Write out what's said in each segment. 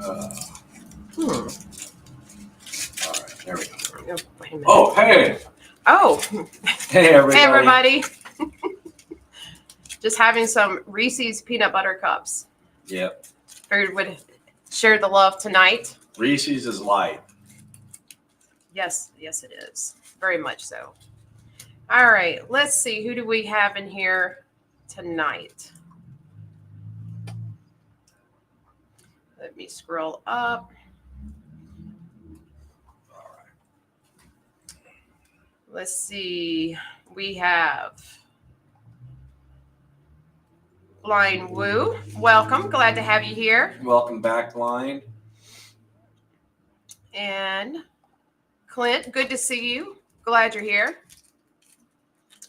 All right, there we go. Oh, hey. Oh. Hey, everybody. Hey, everybody. Just having some Reese's peanut butter cups. Yep. Figured would share the love tonight. Reese's is light. Yes, it is. Very much so. All right, let's see. Who do we have in here tonight? Let me scroll up. All right. Let's see. We have Blind Woo. Welcome. Glad to have you here. Welcome back, Blind. And Clint, good to see you. Glad you're here.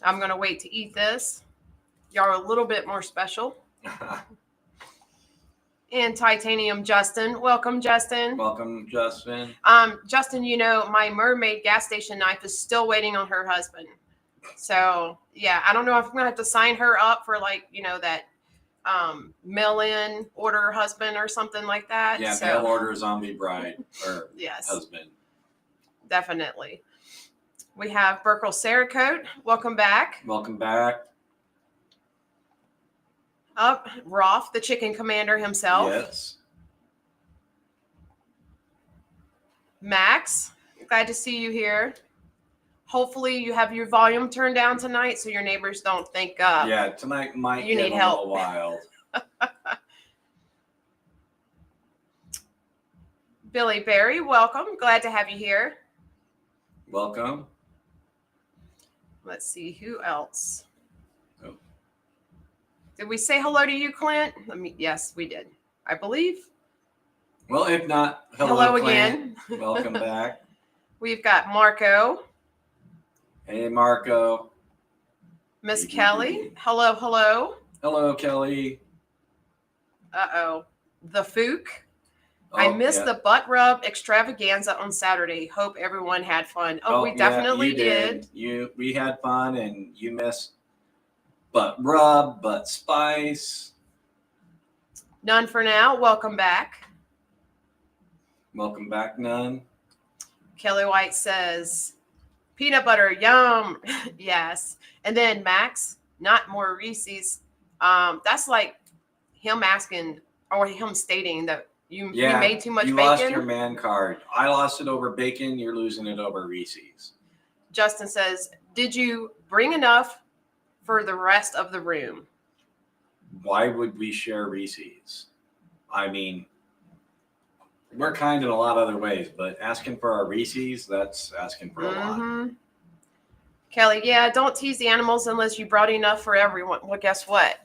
I'm going to wait to eat this. Y'all are a little bit more special. And Titanium Justin. Welcome, Justin. Welcome, Justin. Justin, you know, my mermaid gas station knife is still waiting on her husband. So, yeah, I don't know if I'm going to have to sign her up for, like, you know, that mail-in order husband or something like that. Yeah, so, mail order zombie bride or yes, husband. Definitely. We have Burkle Saracote. Welcome back. Welcome back. Up, Roth, the chicken commander himself. Yes. Max, glad to see you here. Hopefully you have your volume turned down tonight so your neighbors don't think yeah, tonight might you get need a help. little wild. Billy Berry, welcome. Glad to have you here. Welcome. Let's see, who else? Oh. Did we say hello to you, Clint? Yes, we did, I believe. Well, if not, hello Clint. again. Welcome back. We've got Marco. Hey, Marco. Miss Kelly. Hello. Hello, Kelly. Uh-oh. The Fook. I missed the butt rub extravaganza on Saturday. Hope everyone had fun. We definitely did. We had fun, and you missed butt rub, butt spice. None for now. Welcome back. Welcome back, None. Kelly White says, peanut butter, yum. Yes. And then Max, not more Reese's. That's like him asking or him stating that you made too much bacon. You lost your man card. I lost it over bacon. You're losing it over Reese's. Justin says, did you bring enough for the rest of the room? Why would we share Reese's? I mean, we're kind in a lot of other ways, but asking for our Reese's, that's asking for a lot. Kelly, yeah, don't tease the animals unless you brought enough for everyone. Well, guess what?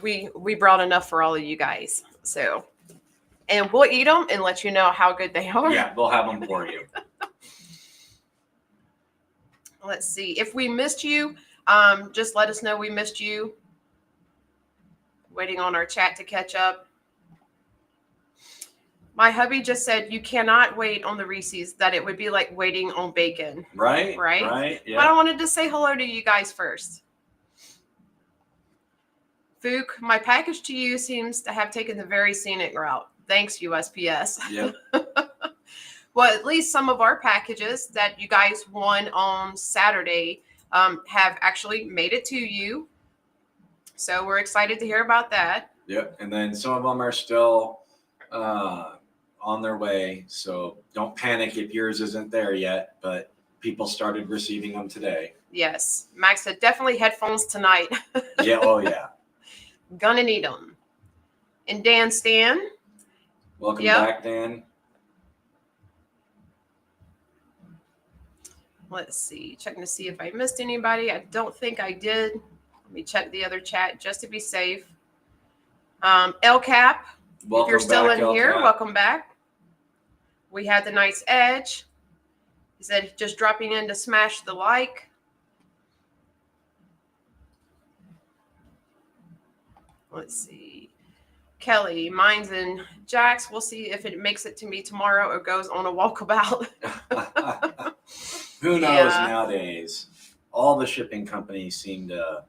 We brought enough for all of you guys. So, and we'll eat them and let you know how good they are. Yeah, we'll have them for you. Let's see. If we missed you, just let us know we missed you. Waiting on our chat to catch up. My hubby just said you cannot wait on the Reese's, that it would be like waiting on bacon. Right. Yeah. But I wanted to say hello to you guys first. Fook, my package to you seems to have taken the very scenic route. Thanks, USPS. Yep. Well, at least some of our packages that you guys won on Saturday have actually made it to you. So we're excited to hear about that. Yep. And then some of them are still on their way. So don't panic if yours isn't there yet, but people started receiving them today. Yes. Max said definitely headphones tonight. Yeah. Oh, yeah. Gonna need them. And Dan Stan. Welcome back, Dan. Let's see. Checking to see if I missed anybody. I don't think I did. Let me check the other chat just to be safe. LCAP, if you're still in here, welcome back. We had the nice Edge. He said just dropping in to smash the like. Let's see. Kelly, mine's in Jack's. We'll see if it makes it to me tomorrow or goes on a walkabout. Who knows nowadays? All the shipping companies seem to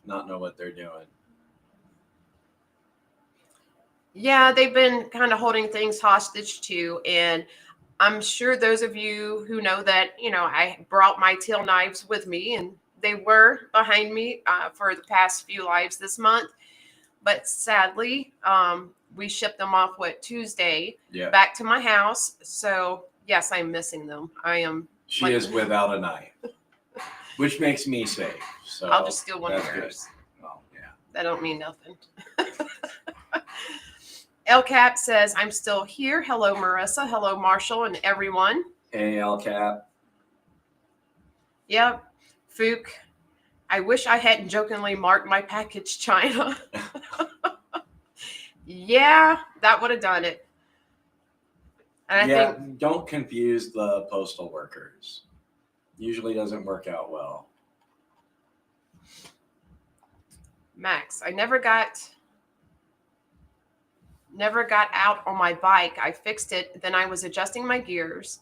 not know what they're doing. Yeah, they've been kind of holding things hostage too. And I'm sure those of you who know that, I brought my tail knives with me and they were behind me for the past few lives this month. But sadly, we shipped them off, Tuesday, back to my house. So, yes, I'm missing them. I am. She is without a knife, which makes me safe. So I'll just steal one of that's hers. good. Oh, yeah. That don't mean nothing. LCAP says, I'm still here. Hello, Marissa. Hello, Marshall, and everyone. Hey, LCAP. Yep. Fook, I wish I hadn't jokingly marked my package China. Yeah, that would have done it. And I think, don't confuse the postal workers. Usually doesn't work out well. Max, I never got out on my bike. I fixed it. Then I was adjusting my gears.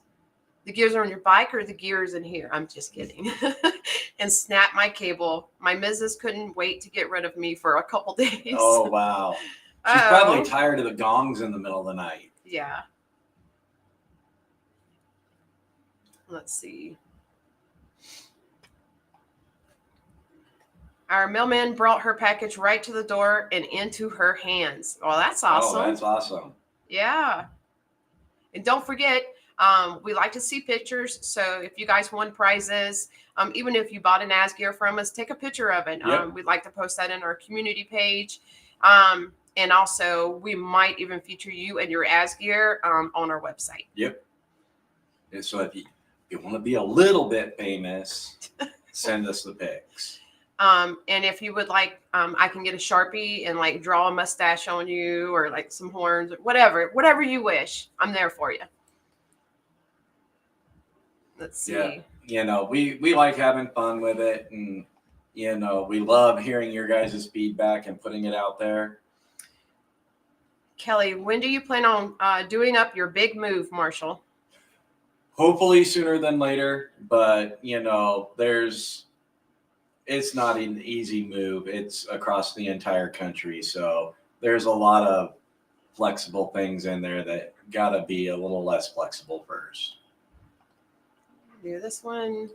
The gears are on your bike or the gears in here? I'm just kidding. And snapped my cable. My missus couldn't wait to get rid of me for a couple days. Oh, wow. She's probably tired of the gongs in the middle of the night. Yeah. Let's see. Our mailman brought her package right to the door and into her hands. Well, that's awesome. Oh, that's awesome. Yeah. And don't forget, we like to see pictures. So if you guys won prizes, even if you bought an ASGEIR from us, take a picture of it. Yep. We'd like to post that in our community page. And also, we might even feature you and your ASGEIR on our website. Yep. And so if you want to be a little bit famous, send us the pics. And if you would like, I can get a Sharpie and like draw a mustache on you or like some horns, or whatever you wish. I'm there for you. Let's see. Yeah. We like having fun with it, and we love hearing your guys' feedback and putting it out there. Kelly, when do you plan on doing up your big move, Marshall? Hopefully sooner than later, but it's not an easy move. It's across the entire country, so there's a lot of flexible things in there that gotta be a little less flexible first. Do this one.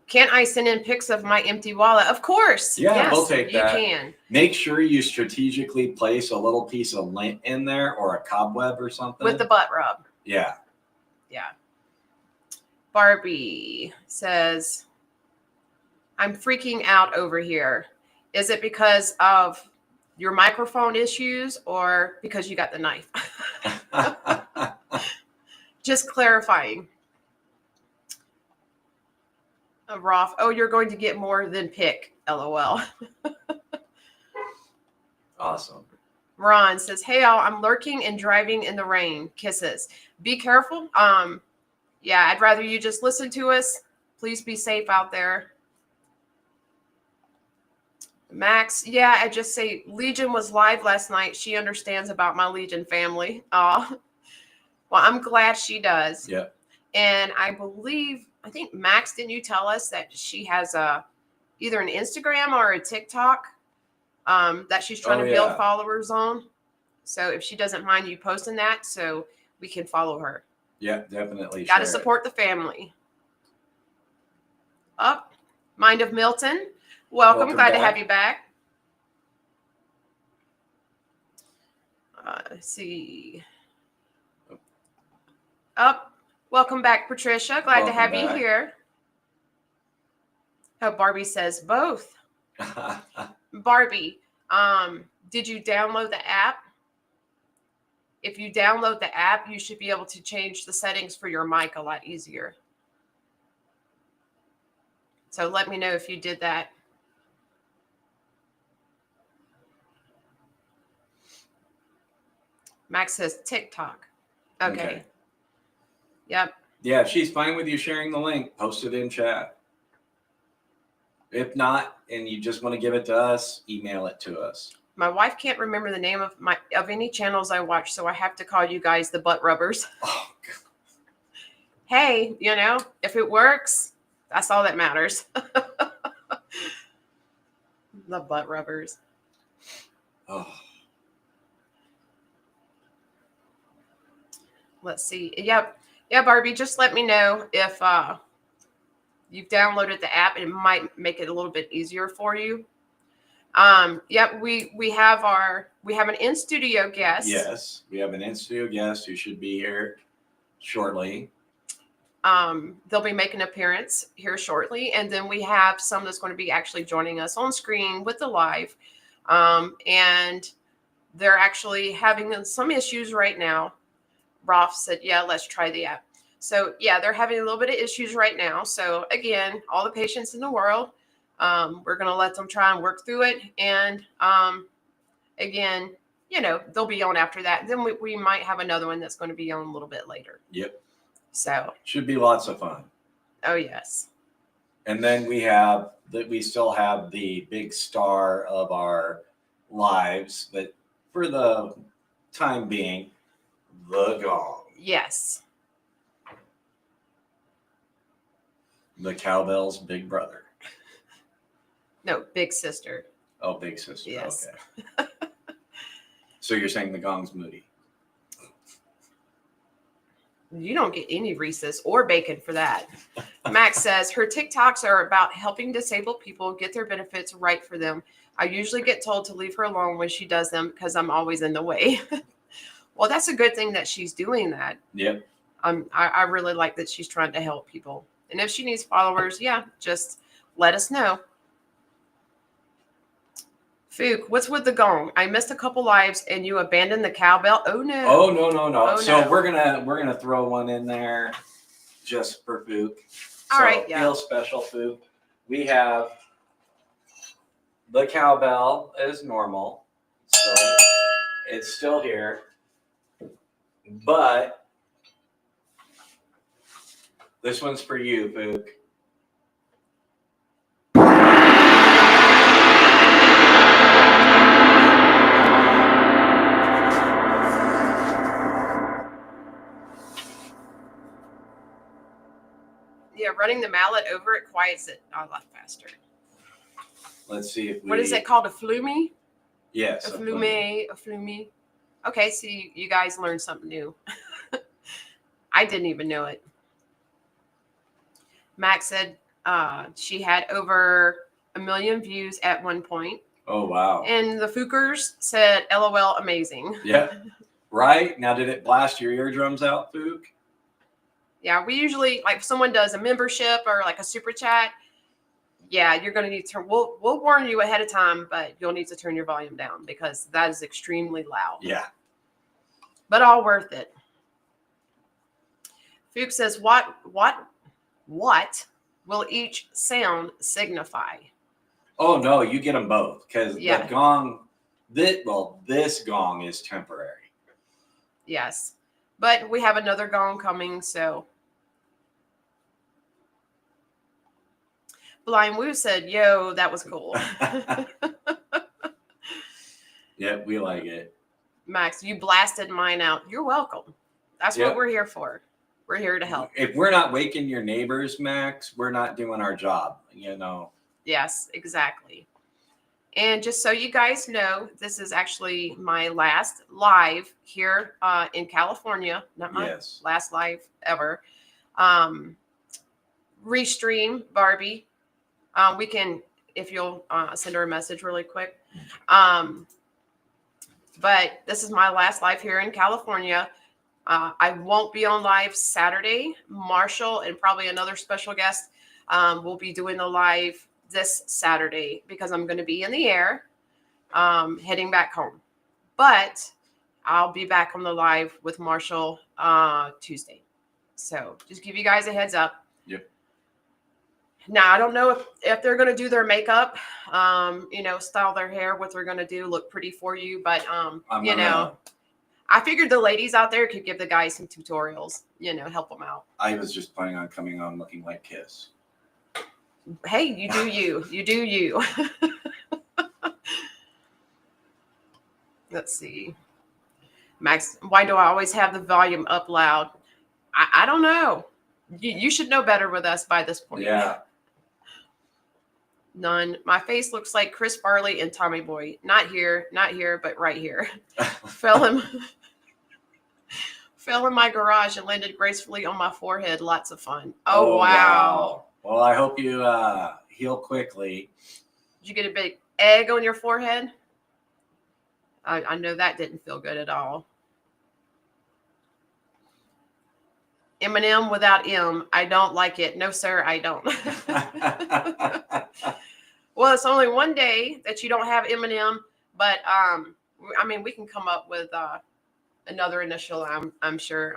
Can't I send in pics of my empty wallet? Of course. Yeah, yes, we'll take that. You can. Make sure you strategically place a little piece of lint in there or a cobweb or something. With the butt rub. Yeah. Yeah. Barbie says, I'm freaking out over here. Is it because of your microphone issues or because you got the knife? Just clarifying. Roth, oh, you're going to get more than pick. LOL. Awesome. Ron says, hey, all, I'm lurking and driving in the rain. Kisses. Be careful. Yeah, I'd rather you just listen to us. Please be safe out there. Max, yeah, I just say Legion was live last night. She understands about my Legion family. Well, I'm glad she does. Yeah. And I think Max, didn't you tell us that she has either an Instagram or a TikTok that she's trying to build followers on? So if she doesn't mind you posting that, so we can follow her. Yeah, definitely. Got to support the family. Up, Mind of Milton. Welcome. Glad to have you back. Let's see. Up. Welcome back, Patricia. Glad to have you here. Oh, Barbie says both. Barbie, did you download the app? If you download the app, you should be able to change the settings for your mic a lot easier. So let me know if you did that. Max says TikTok. Okay. Yep. Yeah, if she's fine with you sharing the link, post it in chat. If not, and you just want to give it to us, email it to us. My wife can't remember the name of any channels I watch, so I have to call you guys the butt rubbers. Oh, God. Hey, if it works, that's all that matters. The butt rubbers. Oh. Let's see. Yep. Yeah, Barbie, just let me know if you've downloaded the app. It might make it a little bit easier for you. Yep, we have an in-studio guest. Yes, we have an in-studio guest who should be here shortly. They'll be making an appearance here shortly, and then we have some that's going to be actually joining us on screen with the live. And they're actually having some issues right now. Rolf said, yeah, let's try the app. So yeah, they're having a little bit of issues right now. So again, all the patience in the world, we're going to let them try and work through it. And again, they'll be on after that. Then we might have another one that's going to be on a little bit later. Yep. So should be lots of fun. Oh yes. And then we still have the big star of our lives, but for the time being, the gong. Yes. The cowbell's big brother. No, big sister. Oh, big sister. Yes. Okay. So you're saying the gong's moody? You don't get any Reese's or bacon for that. Max says her TikToks are about helping disabled people get their benefits right for them. I usually get told to leave her alone when she does them because I'm always in the way. Well, that's a good thing that she's doing that. Yep. I really like that she's trying to help people. And if she needs followers, yeah, just let us know. Fook, what's with the gong? I missed a couple lives and you abandoned the cowbell. Oh no. Oh no. Oh, So no. we're gonna throw one in there just for Fook. All right, yeah. Feel special, Fook. We have the cowbell as normal. So it's still here. But this one's for you, Fook. Yeah, running the mallet over it quiets it a lot faster. Let's see if we... What is it called? A flume? Yes. A flume. Okay, so you guys learned something new. I didn't even know it. Max said she had over 1 million views at one point. Oh, wow. And the Fookers said, LOL, amazing. Yeah. Right? Now, did it blast your eardrums out, Fook? Yeah, we usually, like if someone does a membership or like a super chat, yeah, you're going to need to turn, we'll warn you ahead of time, but you'll need to turn your volume down because that is extremely loud. Yeah. But all worth it. Fook says, what will each sound signify? Oh, no, you get them both because Yeah. the gong, this gong is temporary. Yes. But we have another gong coming, so. Blind Woo said, yo, that was cool. Yep, we like it. Max, you blasted mine out. You're welcome. That's Yep. what we're here for. We're here to help. If we're not waking your neighbors, Max, we're not doing our job, Yes, exactly. And just so you guys know, this is actually my last live here in California. Not my last live ever. Restream, Barbie. We can, if you'll send her a message really quick. But this is my last live here in California. I won't be on live Saturday. Marshall and probably another special guest will be doing the live this Saturday because I'm going to be in the air heading back home. But I'll be back on the live with Marshall Tuesday. So just give you guys a heads up. Yep. Now, I don't know if they're going to do their makeup, style their hair, what they're going to do, look pretty for you. But, I figured the ladies out there could give the guys some tutorials, help them out. I was just planning on coming on looking like Kiss. Hey, you do you. You do you. Let's see. Max, why do I always have the volume up loud? I don't know. You should know better with us by this point. Yeah. None. My face looks like Chris Farley and Tommy Boy. Not here, but right here. Film fell in my garage and landed gracefully on my forehead. Lots of fun. Oh, wow. Wow. Well, I hope you heal quickly. Did you get a big egg on your forehead? I know that didn't feel good at all. M&M without M. I don't like it. No, sir, I don't. Well, it's only one day that you don't have M&M, but I mean, we can come up with another initial. I'm sure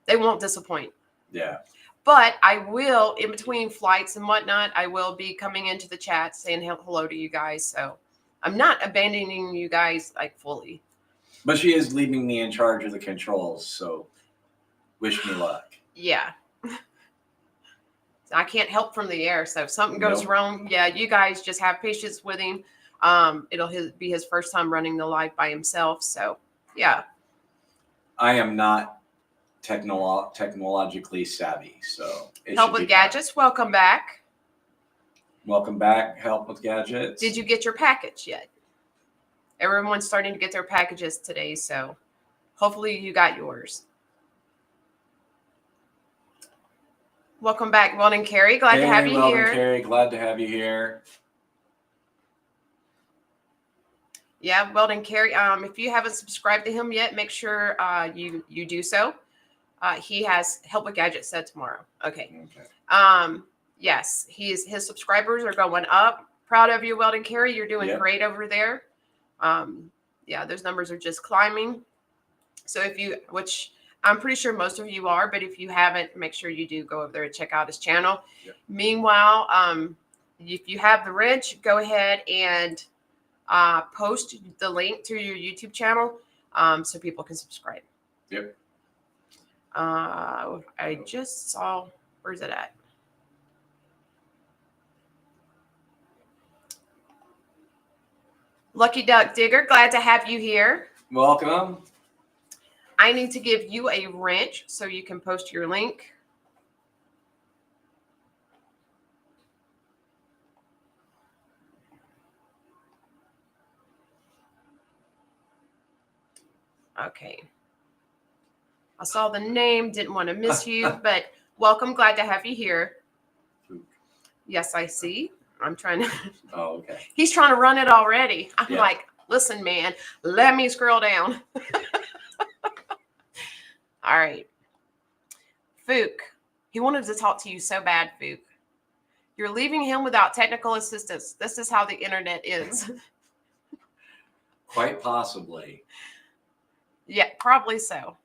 they won't disappoint. Yeah. But I will, in between flights and whatnot, I will be coming into the chat saying hello to you guys. So I'm not abandoning you guys like fully. But she is leaving me in charge of the controls, so wish me luck. Yeah. I can't help from the air. So if something goes Nope. wrong, yeah, you guys just have patience with him. It'll be his first time running the live by himself. So yeah. I am not technologically savvy, so Help with gadgets. Welcome back. Welcome back. Help with gadgets. Did you get your package yet? Everyone's starting to get their packages today, so hopefully you got yours. Welcome back, Weldon Carey. Glad to have you Weldon here. Carey, glad to have you here. Yeah, Weldon Carey. If you haven't subscribed to him yet, make sure you do so. He has Help with Gadgets said tomorrow. Okay. Yes, his subscribers are going up. Proud of you, Weldon Carey. You're doing great over there. Yeah, those numbers are just climbing. So which I'm pretty sure most of you are, but if you haven't, make sure you do go over there and check out his channel. Yep. Meanwhile, if you have the wrench, go ahead and post the link to your YouTube channel so people can subscribe. Yep. I just saw, where's it at? Lucky Duck Digger, glad to have you here. Welcome. I need to give you a wrench so you can post your link. Okay. I saw the name, didn't want to miss you, but welcome. Glad to have you here. Yes, I see. I'm trying to. Oh, okay. He's trying to run it already. I'm like, listen, man, let me scroll down. All right. Fook. He wanted to talk to you so bad, Fook. You're leaving him without technical assistance. This is how the internet is. Quite possibly. Yeah, probably so.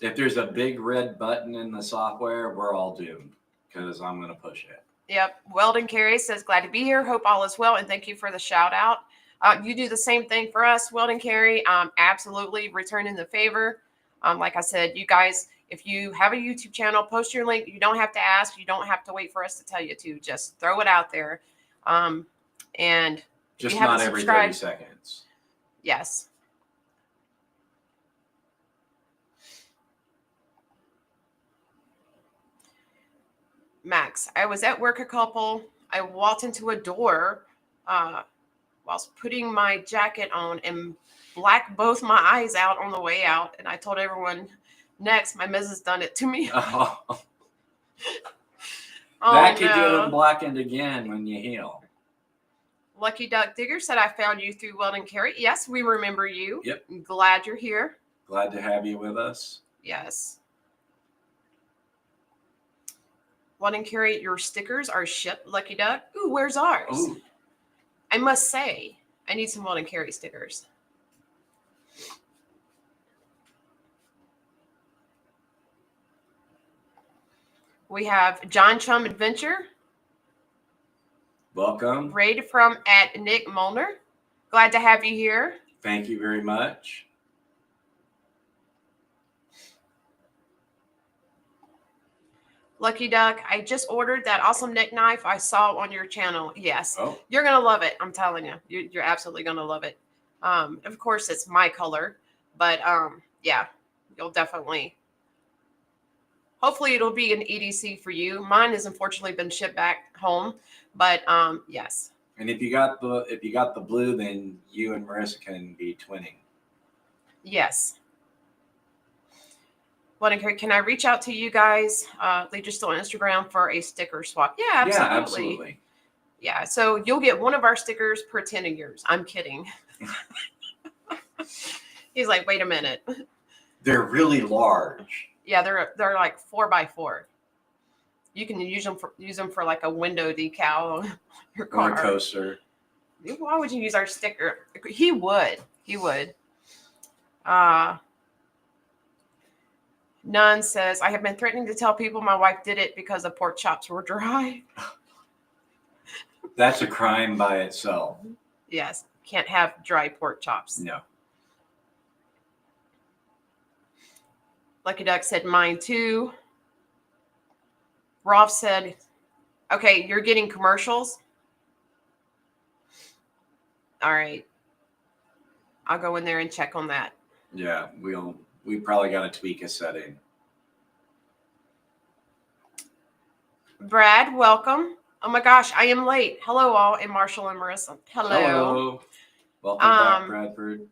If there's a big red button in the software, we're all doomed because I'm going to push it. Yep. Weldon Carey says, glad to be here. Hope all is well. And thank you for the shout out. You do the same thing for us, Weldon Carey. Absolutely returning the favor. Like I said, you guys, if you have a YouTube channel, post your link. You don't have to ask. You don't have to wait for us to tell you to. Just throw it out there. And just not every 30 seconds. Yes. Max, I was at work a couple. I walked into a door whilst putting my jacket on and blacked both my eyes out on the way out. And I told everyone, next, my missus done it to me. Oh. That could get them blackened again when you heal. Lucky Duck Digger said, I found you through Weldon Carey. Yes, we remember you. Yep. I'm glad you're here. Glad to have you with us. Yes. Weldon Carey, your stickers are shipped, Lucky Duck. Ooh, where's ours? Ooh. I must say, I need some Weldon Carey stickers. We have John Chum Adventure. Welcome. Raid from at Nick Molnar. Glad to have you here. Thank you very much. Lucky Duck, I just ordered that awesome neck knife I saw on your channel. Yes, You're going to love it. I'm telling you. You're absolutely going to love it. Of course, it's my color. But, yeah, you'll definitely. Hopefully, it'll be an EDC for you. Mine has unfortunately been shipped back home. But, yes. And if you got the blue, then you and Marissa can be twinning. Yes. Can I reach out to you guys, just on Instagram for a sticker swap? Yeah, absolutely. Yeah, absolutely. Yeah, so you'll get one of our stickers per 10 of yours. I'm kidding. He's like, wait a minute. They're really large. Yeah, they're like 4x4. You can use them for like a window decal on your car. Or a coaster. Why would you use our sticker? He would. None says, I have been threatening to tell people my wife did it because the pork chops were dry. That's a crime by itself. Yes, can't have dry pork chops. No. Lucky Duck said mine too. Rolf said, okay, you're getting commercials. All right. I'll go in there and check on that. Yeah, we probably got to tweak a setting. Brad, welcome. Oh my gosh, I am late. Hello all, and Marshall and Marissa. Hello. Welcome back, Bradford.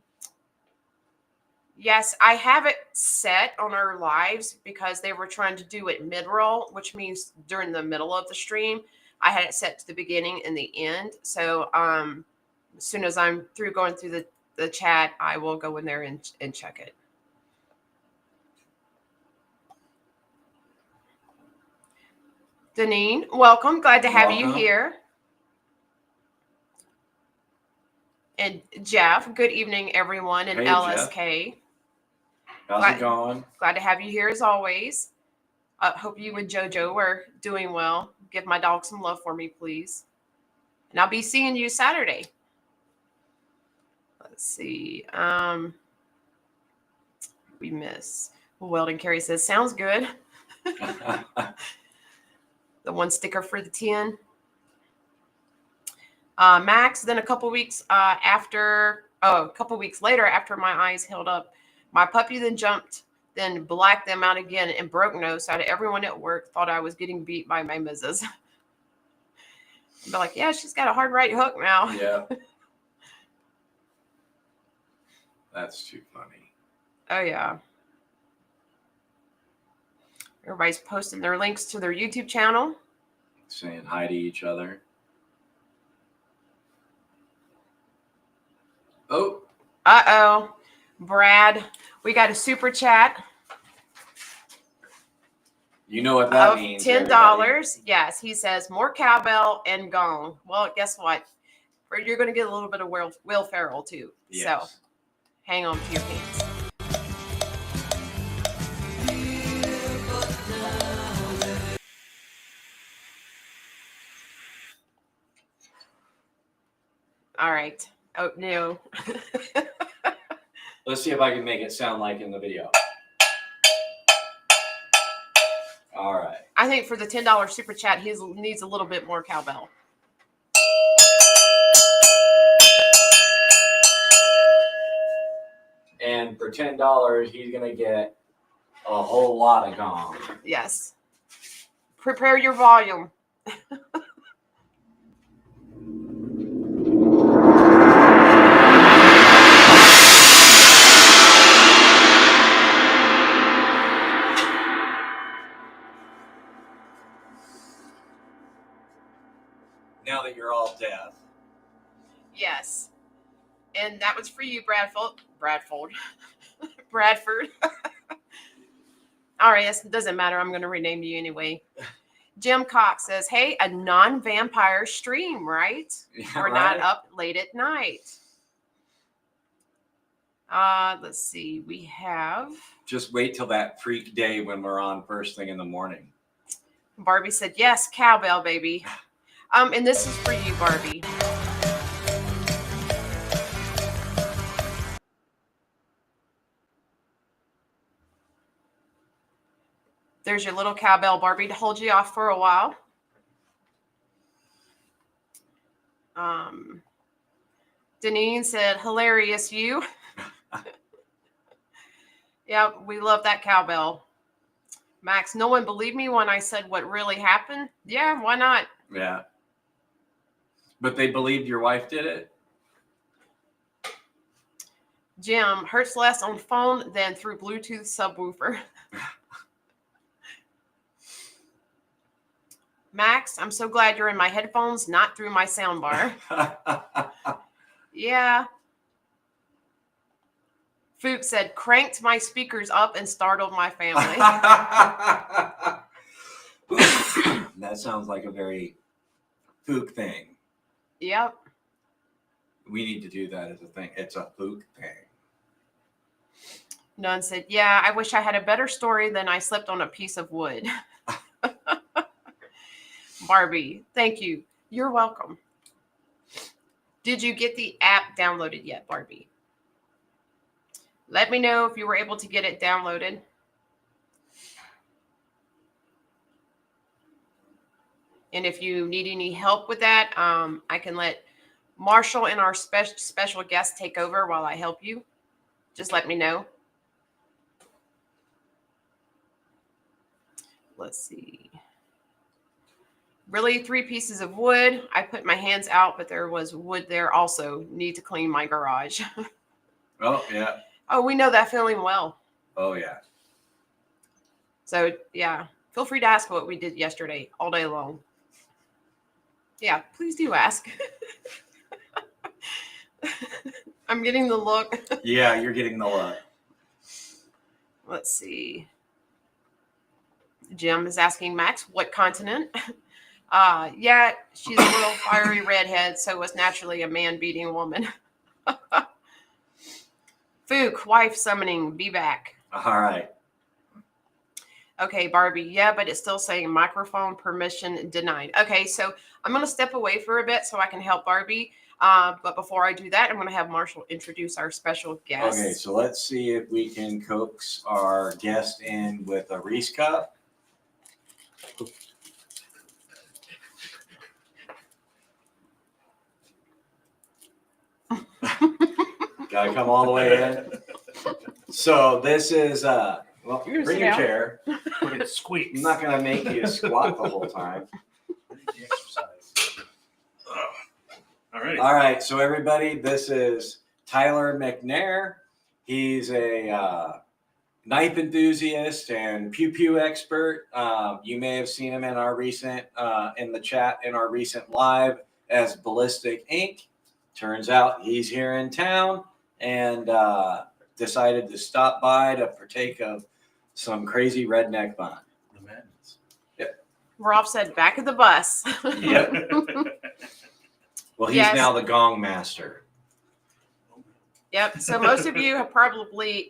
Yes, I have it set on our lives because they were trying to do it mid-roll, which means during the middle of the stream. I had it set to the beginning and the end. So as soon as I'm through going through the chat, I will go in there and check it. Deneen, welcome. Glad to have you here. And Jeff, good evening, everyone. And hey, LSK. Jeff. How's it going? Glad to have you here as always. Hope you and JoJo are doing well. Give my dog some love for me, please. And I'll be seeing you Saturday. Let's see. We miss. Weldon Carey says, sounds good. The one sticker for the 10. Max, then a couple weeks later, after my eyes healed up, my puppy then jumped, then blacked them out again and broke nose. So everyone at work thought I was getting beat by my missus. I'd be like, yeah, she's got a hard right hook now. Yeah. That's too funny. Oh, yeah. Everybody's posting their links to their YouTube channel. Saying hi to each other. Oh. Uh-oh. Brad, we got a super chat. You know what that means. $10. Everybody. Yes, he says more cowbell and gong. Well, guess what? You're going to get a little bit of Will Ferrell too. Yes. So hang on to your pants. All right. Oh, no. Let's see if I can make it sound like in the video. All right. I think for the $10 super chat, he needs a little bit more cowbell. And for $10, he's going to get a whole lot of gong. Yes. Prepare your volume. Now that you're all deaf. Yes. And that was for you, Bradford. All right, yes, it doesn't matter. I'm going to rename you anyway. Jim Cox says, hey, a non-vampire stream, right? Yeah, We're not up late at night. Let's see. We have... Just wait till that freak day when we're on first thing in the morning. Barbie said, yes, cowbell, baby. And this is for you, Barbie. There's your little cowbell, Barbie, to hold you off for a while. Deneen said, hilarious, you. Yeah, we love that cowbell. Max, no one believed me when I said what really happened. Yeah, why not? Yeah. But they believed your wife did it? Jim, hurts less on phone than through Bluetooth subwoofer. Max, I'm so glad you're in my headphones, not through my soundbar. Yeah. Fook said, cranked my speakers up and startled my family. That sounds like a very Fook thing. Yep. We need to do that as a thing. It's a Fook thing. Nunn said, yeah, I wish I had a better story than I slept on a piece of wood. Barbie, thank you. You're welcome. Did you get the app downloaded yet, Barbie? Let me know if you were able to get it downloaded. And if you need any help with that, I can let Marshall and our special guest take over while I help you. Just let me know. Let's see. Really, 3 pieces of wood. I put my hands out, but there was wood there also. Need to clean my garage. Oh, yeah. Oh, we know that feeling well. Oh, yeah. So, yeah, feel free to ask what we did yesterday all day long. Yeah, please do ask. I'm getting the look. Yeah, you're getting the look. Let's see. Jim is asking Max, what continent? Yeah, she's a little fiery redhead, so was naturally a man-beating woman. Fook, wife summoning, be back. All right. Okay, Barbie, yeah, but it's still saying microphone permission denied. Okay, so I'm going to step away for a bit so I can help Barbie. But before I do that, I'm going to have Marshall introduce our special guest. Okay, so let's see if we can coax our guest in with a Reese cup. Gotta come all the way in. So this is well, You're bring sit your down. chair. It squeaks. I'm not gonna make you squat the whole time. All right. All right, so everybody, this is Tyler McNair. He's a knife enthusiast and pew pew expert. You may have seen him in our recent in the chat in our recent live as Ballistic Inc. Turns out he's here in town and decided to stop by to partake of some crazy redneck fun. The madness. Rolf said, back of the bus. Yep. Well, he's Yes. now the gong master. Yep. So most of you have probably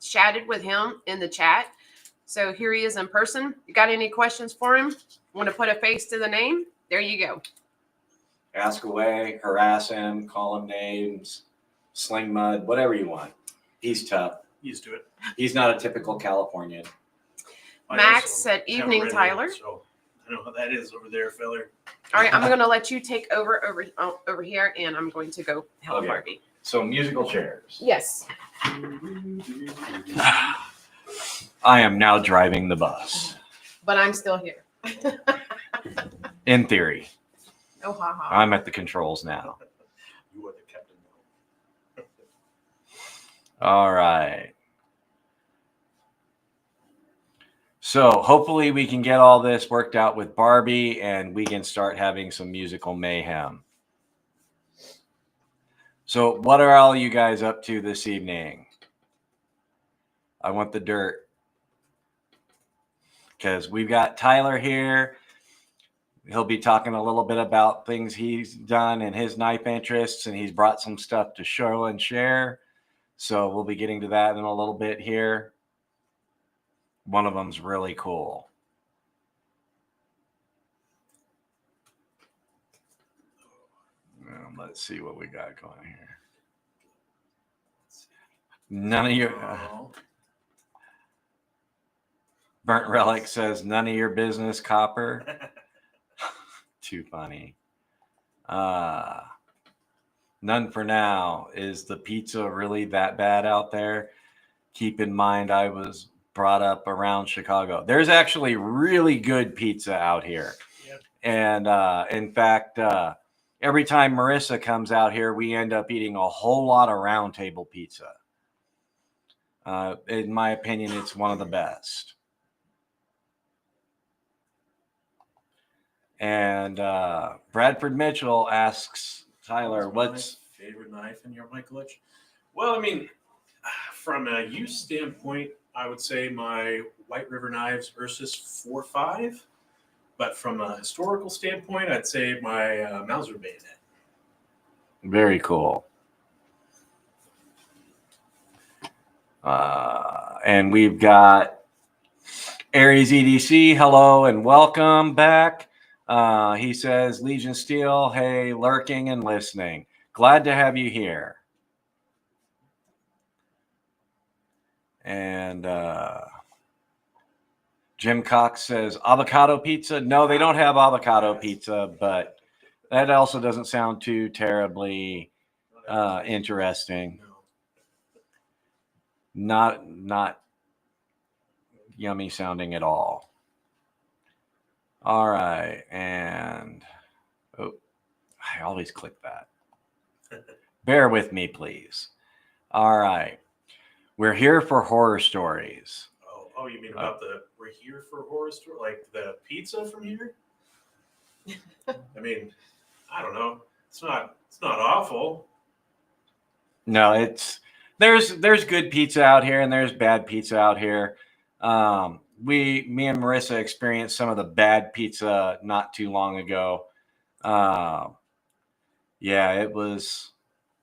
chatted with him in the chat. So here he is in person. You got any questions for him? Want to put a face to the name? There you go. Ask away, harass him, call him names, sling mud, whatever you want. He's tough. Used to it. He's not a typical Californian. I Max also said, have evening, red Tyler. hair, so I know how that is over there, feller. All right, I'm going to let you take over here, and I'm going to go help Okay. Barbie. So musical chairs. Yes. I am now driving the bus. But I'm still here. In theory. Oh, ha, ha. I'm at the controls now. You are the captain. All right. So hopefully we can get all this worked out with Barbie and we can start having some musical mayhem. So what are all you guys up to this evening? I want the dirt. Because we've got Tyler here. He'll be talking a little bit about things he's done and his knife interests, and he's brought some stuff to show and share. So we'll be getting to that in a little bit here. One of them's really cool. Let's see what we got going here. None of your Burnt Relic says none of your business, Copper. Too funny. None for now. Is the pizza really that bad out there? Keep in mind, I was brought up around Chicago. There's actually really good pizza out here. Yep. And in fact, every time Marissa comes out here, we end up eating a whole lot of round table pizza. In my opinion, it's one of the best. And Bradford Mitchell asks Tyler, What's my favorite knife in your my collection? Well, I mean, from a use standpoint, I would say my White River Knives Ursus 4.5. But from a historical standpoint, I'd say my Mauser bayonet. very cool. And we've got Aries EDC. Hello and welcome back. He says, Legion Steel, hey, lurking and listening. Glad to have you here. And Jim Cox says, avocado pizza. No, they don't have avocado pizza, but that also doesn't sound too terribly interesting. Not yummy sounding at all. All right. And oh, I always click that. Bear with me, please. All right. We're here for horror stories. Oh, you mean about we're here for horror story, like the pizza from here? I mean, I don't know. It's not awful. No, there's good pizza out here and there's bad pizza out here. Me and Marissa experienced some of the bad pizza not too long ago. Yeah, it was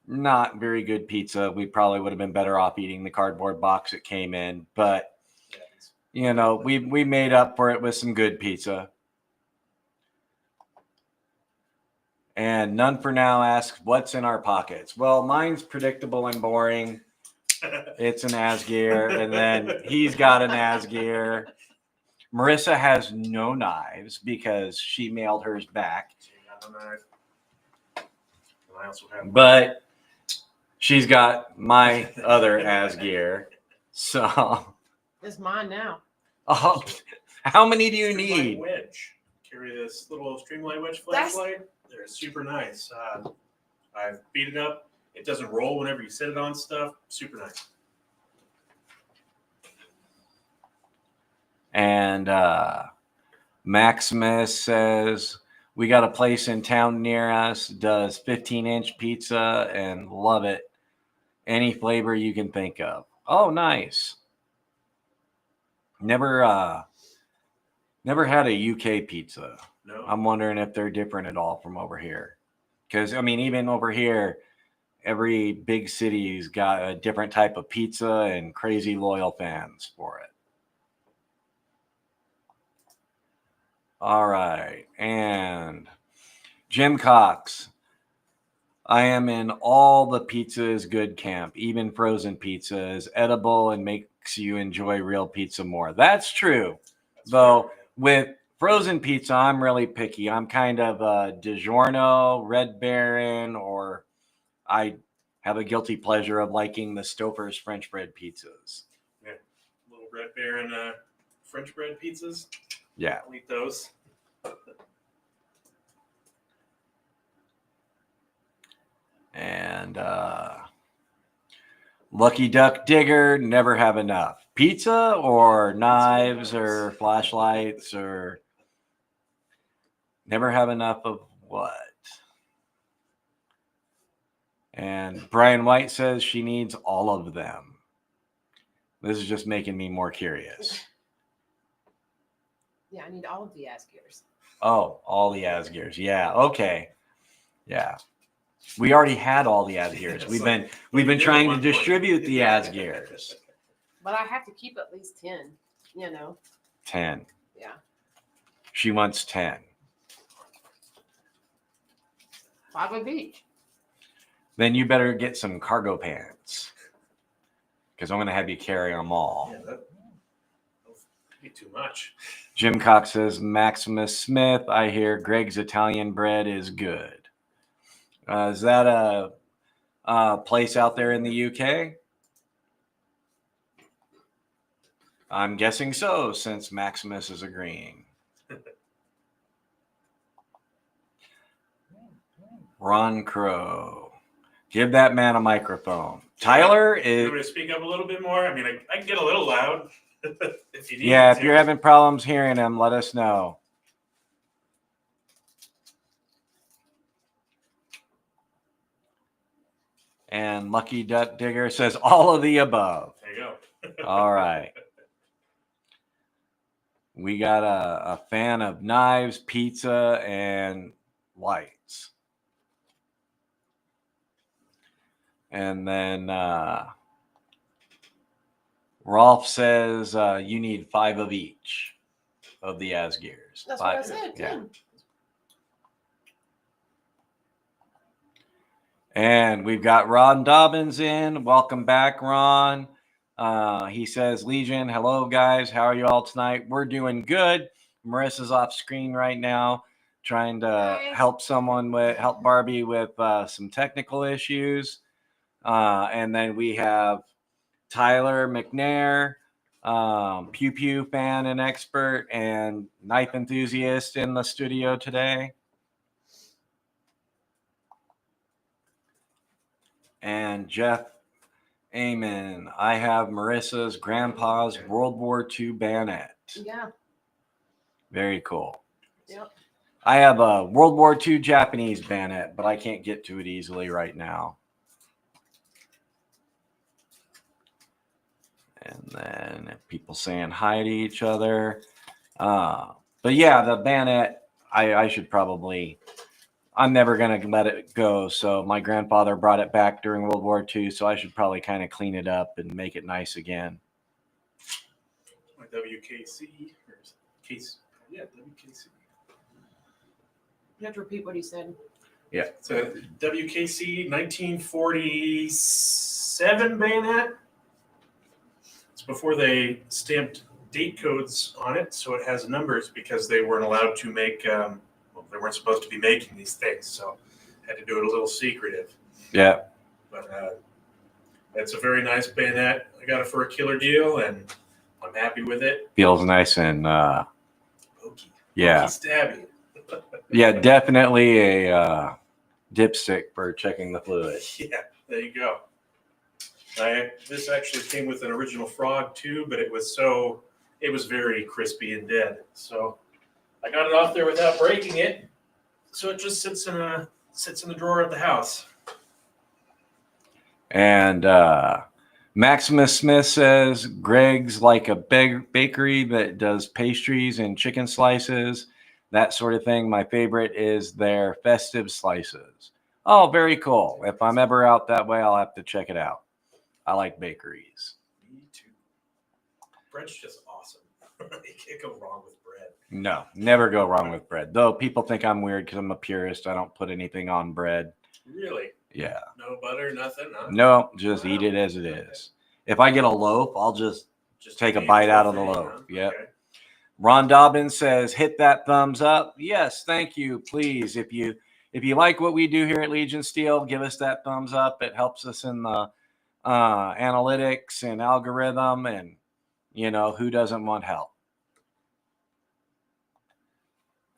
not very good pizza. We probably would have been better off eating the cardboard box it came in, but you know, we made up for it with some good pizza. And None for Now asks, what's in our pockets? Well, mine's predictable and boring. It's an ASGEIR, and then he's got an ASGEIR. Marissa has no knives because she mailed hers back. But she's got my other ASGEIR. So It's mine now. oh, how many do you need? Wedge. Carry this little Streamlight Wedge flashlight. They're super nice. I've beat it up. It doesn't roll whenever you set it on stuff. Super nice. And Maximus says, we got a place in town near us, does 15-inch pizza and love it. Any flavor you can think of. Oh, nice. Never had a UK pizza. No. I'm wondering if they're different at all from over here. Because, I mean, even over here, every big city's got a different type of pizza and crazy loyal fans for it. All right. And Jim Cox. I am in all the pizza is good camp. Even frozen pizza is edible and makes you enjoy real pizza more. That's true. Though with frozen pizza, I'm really picky. I'm kind of a DiGiorno, Red Baron, or I have a guilty pleasure of liking the Stouffer's French bread pizzas. Yeah. Little Red Baron French bread pizzas. Yeah. I'll eat those. And Lucky Duck Digger, never have enough. Pizza or knives or flashlights or never have enough of what? And Brian White says she needs all of them. This is just making me more curious. Yeah, I need all of the ASGEIRs. Oh, all the ASGEIRs. Yeah, okay. Yeah. We already had all the ASGEIRs. We've been trying to distribute the ASGEIRs. But I have to keep at least 10, 10. Yeah. She wants 10. 5 of each. Then you better get some cargo pants. Because I'm going to have you carry them all. Yeah, that'll be too much. Jim Cox says, Maximus Smith, I hear Greg's Italian bread is good. Is that a place out there in the UK? I'm guessing so, since Maximus is agreeing. Ron Crow. Give that man a microphone. Tyler You is... want me to speak up a little bit more? I mean, I can get a little loud if you need Yeah, to. if you're having problems hearing him, let us know. And Lucky Duck Digger says all of the above. There you go. All right. We got a fan of knives, pizza, and lights. And then Rolf says you need 5 of each of the ASGEIRs. That's 5, what I said, yeah. too. And we've got Ron Dobbins in. Welcome back, Ron. He says, Legion, hello, guys. How are you all tonight? We're doing good. Marissa's off screen right now, trying to help Barbie with some technical issues. And then we have Tyler McNair, Pew Pew fan and expert, and knife enthusiast in the studio today. And Jeff Amen. I have Marissa's grandpa's World War II bayonet. Yeah. Very cool. Yep. I have a World War II Japanese bayonet, but I can't get to it easily right now. And then people saying hi to each other. But yeah, the bayonet, I should probably... I'm never going to let it go. So my grandfather brought it back during World War II. So I should probably kind of clean it up and make it nice again. My WKC. Case. Yeah, WKC. You have to repeat what he said. Yeah. So WKC 1947 bayonet. It's before they stamped date codes on it. So it has numbers because they weren't allowed to make... they weren't supposed to be making these things, so had to do it a little secretive. Yeah. But it's a very nice bayonet. I got it for a killer deal, and I'm happy with it. Feels nice and Pokey. yeah. Pokey stabby. Yeah, definitely a dipstick for checking the fluid. Yeah, there you go. This actually came with an original frog too, but it was very crispy and dead. So I got it off there without breaking it, so it just sits in the drawer of the house. And Maximus Smith says Greg's like a bakery that does pastries and chicken slices, that sort of thing. My favorite is their festive slices. Oh, very cool. If I'm ever out that way, I'll have to check it out. I like bakeries. Me too. Bread's just awesome. You can't go wrong with bread. No, never go wrong with bread. Though people think I'm weird because I'm a purist. I don't put anything on bread. Really? Yeah. No butter, nothing? Huh? No, just eat it as it is. If I get a loaf, I'll just take a bite out of the loaf. Huh? Yep. Okay. Ron Dobbins says, hit that thumbs up. Yes, thank you. Please, if you like what we do here at Legion Steel, give us that thumbs up. It helps us in the analytics and algorithm, and who doesn't want help?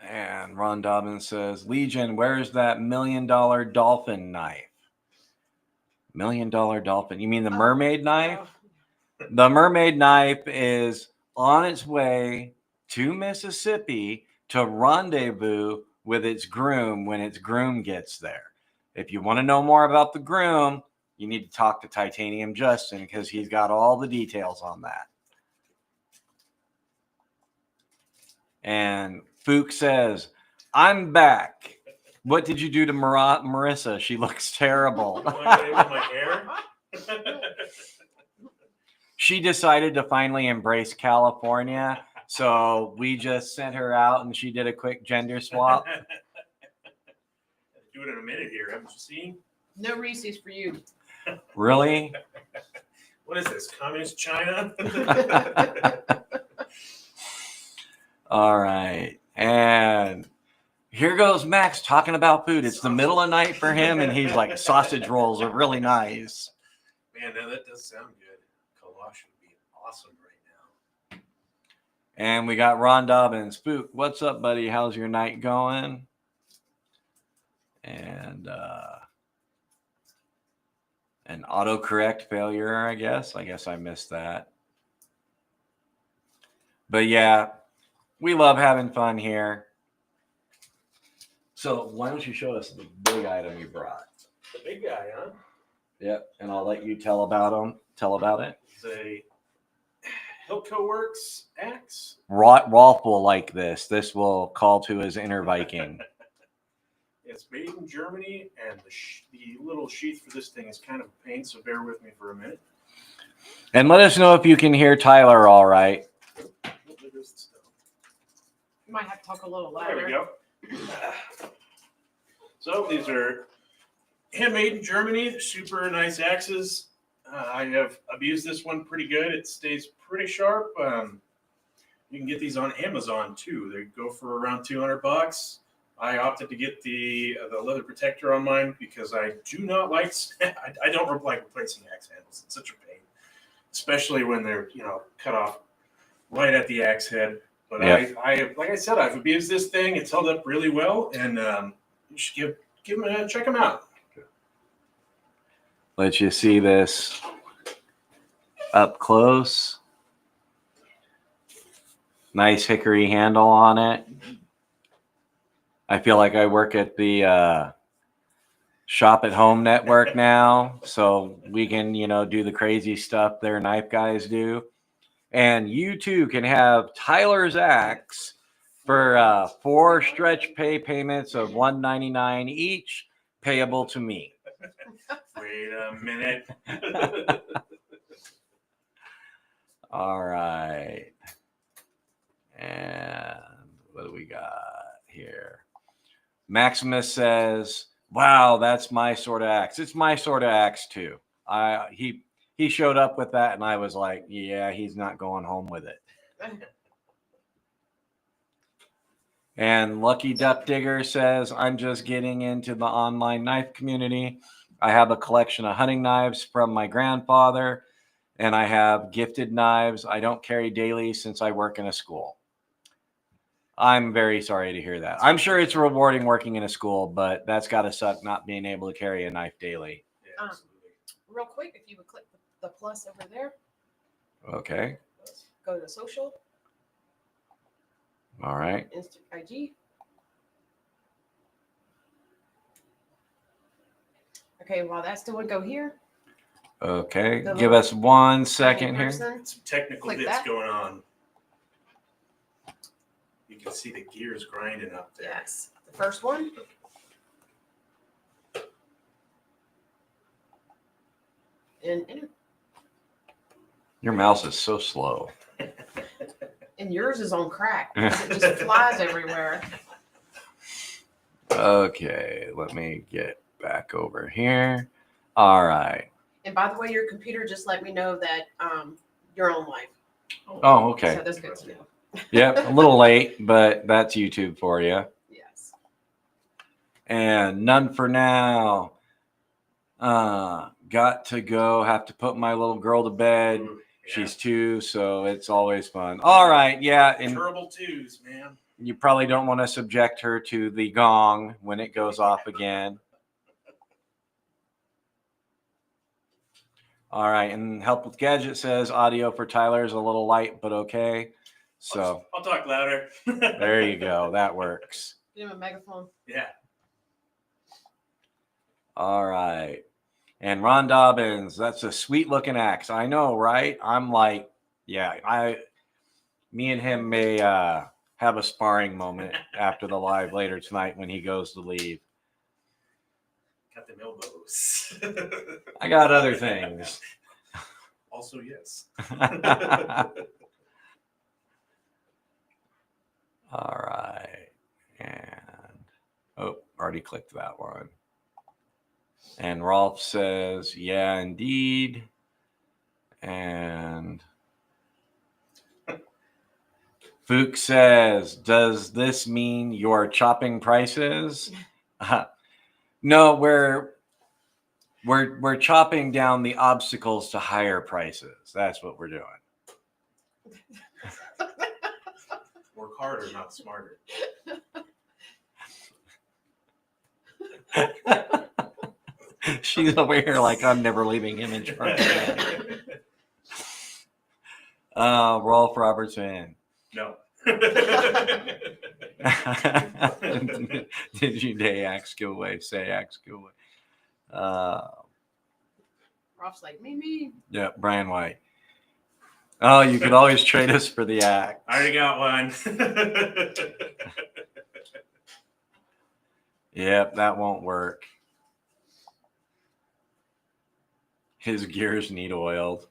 And Ron Dobbins says, Legion, where's that $1 million dolphin knife? $1 million dolphin? You mean the mermaid knife? The mermaid knife is on its way to Mississippi to rendezvous with its groom when its groom gets there. If you want to know more about the groom, you need to talk to Titanium Justin because he's got all the details on that. And Fook says, I'm back. What did you do to Marissa? She looks terrible. With my hair? She decided to finally embrace California. So we just sent her out and she did a quick gender swap. Do it in a minute here. Haven't you seen? No Reese's for you. Really? What is this? Communist China? All right. And here goes Max talking about food. It's the middle of the night for him, and he's like, sausage rolls are really nice. Man, now that does sound good. Kolash would be awesome right now. And we got Ron Dobbins. Fook, what's up, buddy? How's your night going? And an autocorrect failure, I guess. I guess I missed that. But yeah, we love having fun here. So why don't you show us the big item you brought? The big guy, huh? Yep, and I'll let you tell about it. It's a Hilco Works axe. Rolf will like this. This will call to his inner Viking. It's made in Germany, and the little sheath for this thing is kind of a pain, so bear with me for a minute. And let us know if you can hear Tyler all right. You might have to talk a little There louder. we go. So these are handmade in Germany. They're super nice axes. I have abused this one pretty good. It stays pretty sharp. You can get these on Amazon too. They go for around $200. I opted to get the leather protector on mine because I do not like. I don't like replacing axe handles. It's such a pain, especially when they're cut off right at the axe head. But yeah. I like I said, I've abused this thing. It's held up really well, and you should check them out. Let you see this up close. Nice hickory handle on it. I feel like I work at the shop at home network now, so we can, do the crazy stuff their knife guys do. And you too can have Tyler's axe for 4 stretch pay payments of $199 each, payable to me. Wait a minute. All right. And what do we got here? Maximus says, wow, that's my sort of axe. It's my sort of axe too. He showed up with that and I was like, yeah, he's not going home with it. And Lucky Duck Digger says, I'm just getting into the online knife community. I have a collection of hunting knives from my grandfather, and I have gifted knives I don't carry daily since I work in a school. I'm very sorry to hear that. I'm sure it's rewarding working in a school, but that's got to suck not being able to carry a knife daily. Yeah, absolutely. Real quick, if you would click the plus over there, Okay. go to social, All right. IG. Okay, while that's doing, go here. Okay. The Give little us 1 second here. person. Some technical Click bits that. going on. You can see the gears grinding up there. Yes, the first one. And enter. Your mouse is so slow. And yours is on crack. It just flies everywhere. Okay, let me get back over here. All right. And by the way, your computer just let me know that you're on live. Oh, okay. So that's good to know. Yep, a little late, but that's YouTube for you. Yes. And none for now. Got to go. Have to put my little girl to bed. Ooh, yeah. She's 2, so it's always fun. All right, yeah, and Terrible twos, man. you probably don't want to subject her to the gong when it goes off again. All right, and Help with Gadget says audio for Tyler is a little light, but okay. So I'll talk louder. there you go. That works. Give him a megaphone. Yeah. All right. And Ron Dobbins, that's a sweet looking axe. I know, right? I'm like, yeah, me and him may have a sparring moment after the live later tonight when he goes to leave. Got them elbows. I got other things. Also, yes. All right. And already clicked that one. And Rolf says, yeah, indeed. And Fook says, does this mean you're chopping prices? No, we're chopping down the obstacles to higher prices. That's what we're doing. Work harder, not smarter. She's over here like I'm never leaving him in charge. Rolf Robertson. No. Did you day axe go away? Say axe go away. Prof's like, me. Yeah, Brian White. Oh, you could always trade us for the axe. I already got one. Yep, that won't work. His gears need oiled.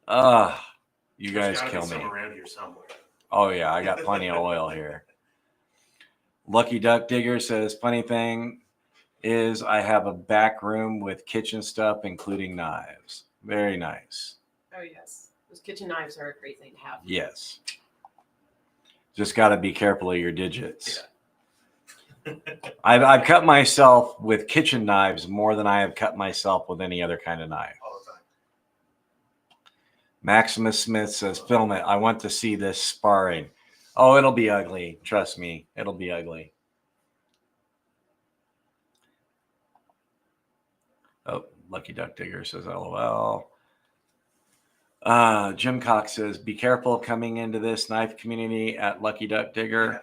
You guys kill me. Around here somewhere. Oh yeah, I got plenty of oil here. Lucky Duck Digger says, funny thing is I have a back room with kitchen stuff, including knives. Very nice. Oh, yes. Those kitchen knives are a great thing to have. Yes. Just got to be careful of your digits. Yeah. I've cut myself with kitchen knives more than I have cut myself with any other kind of knife. All the time. Maximus Smith says, film it. I want to see this sparring. Oh, it'll be ugly. Trust me. It'll be ugly. Oh, Lucky Duck Digger says, LOL. Jim Cox says, be careful coming into this knife community at Lucky Duck Digger.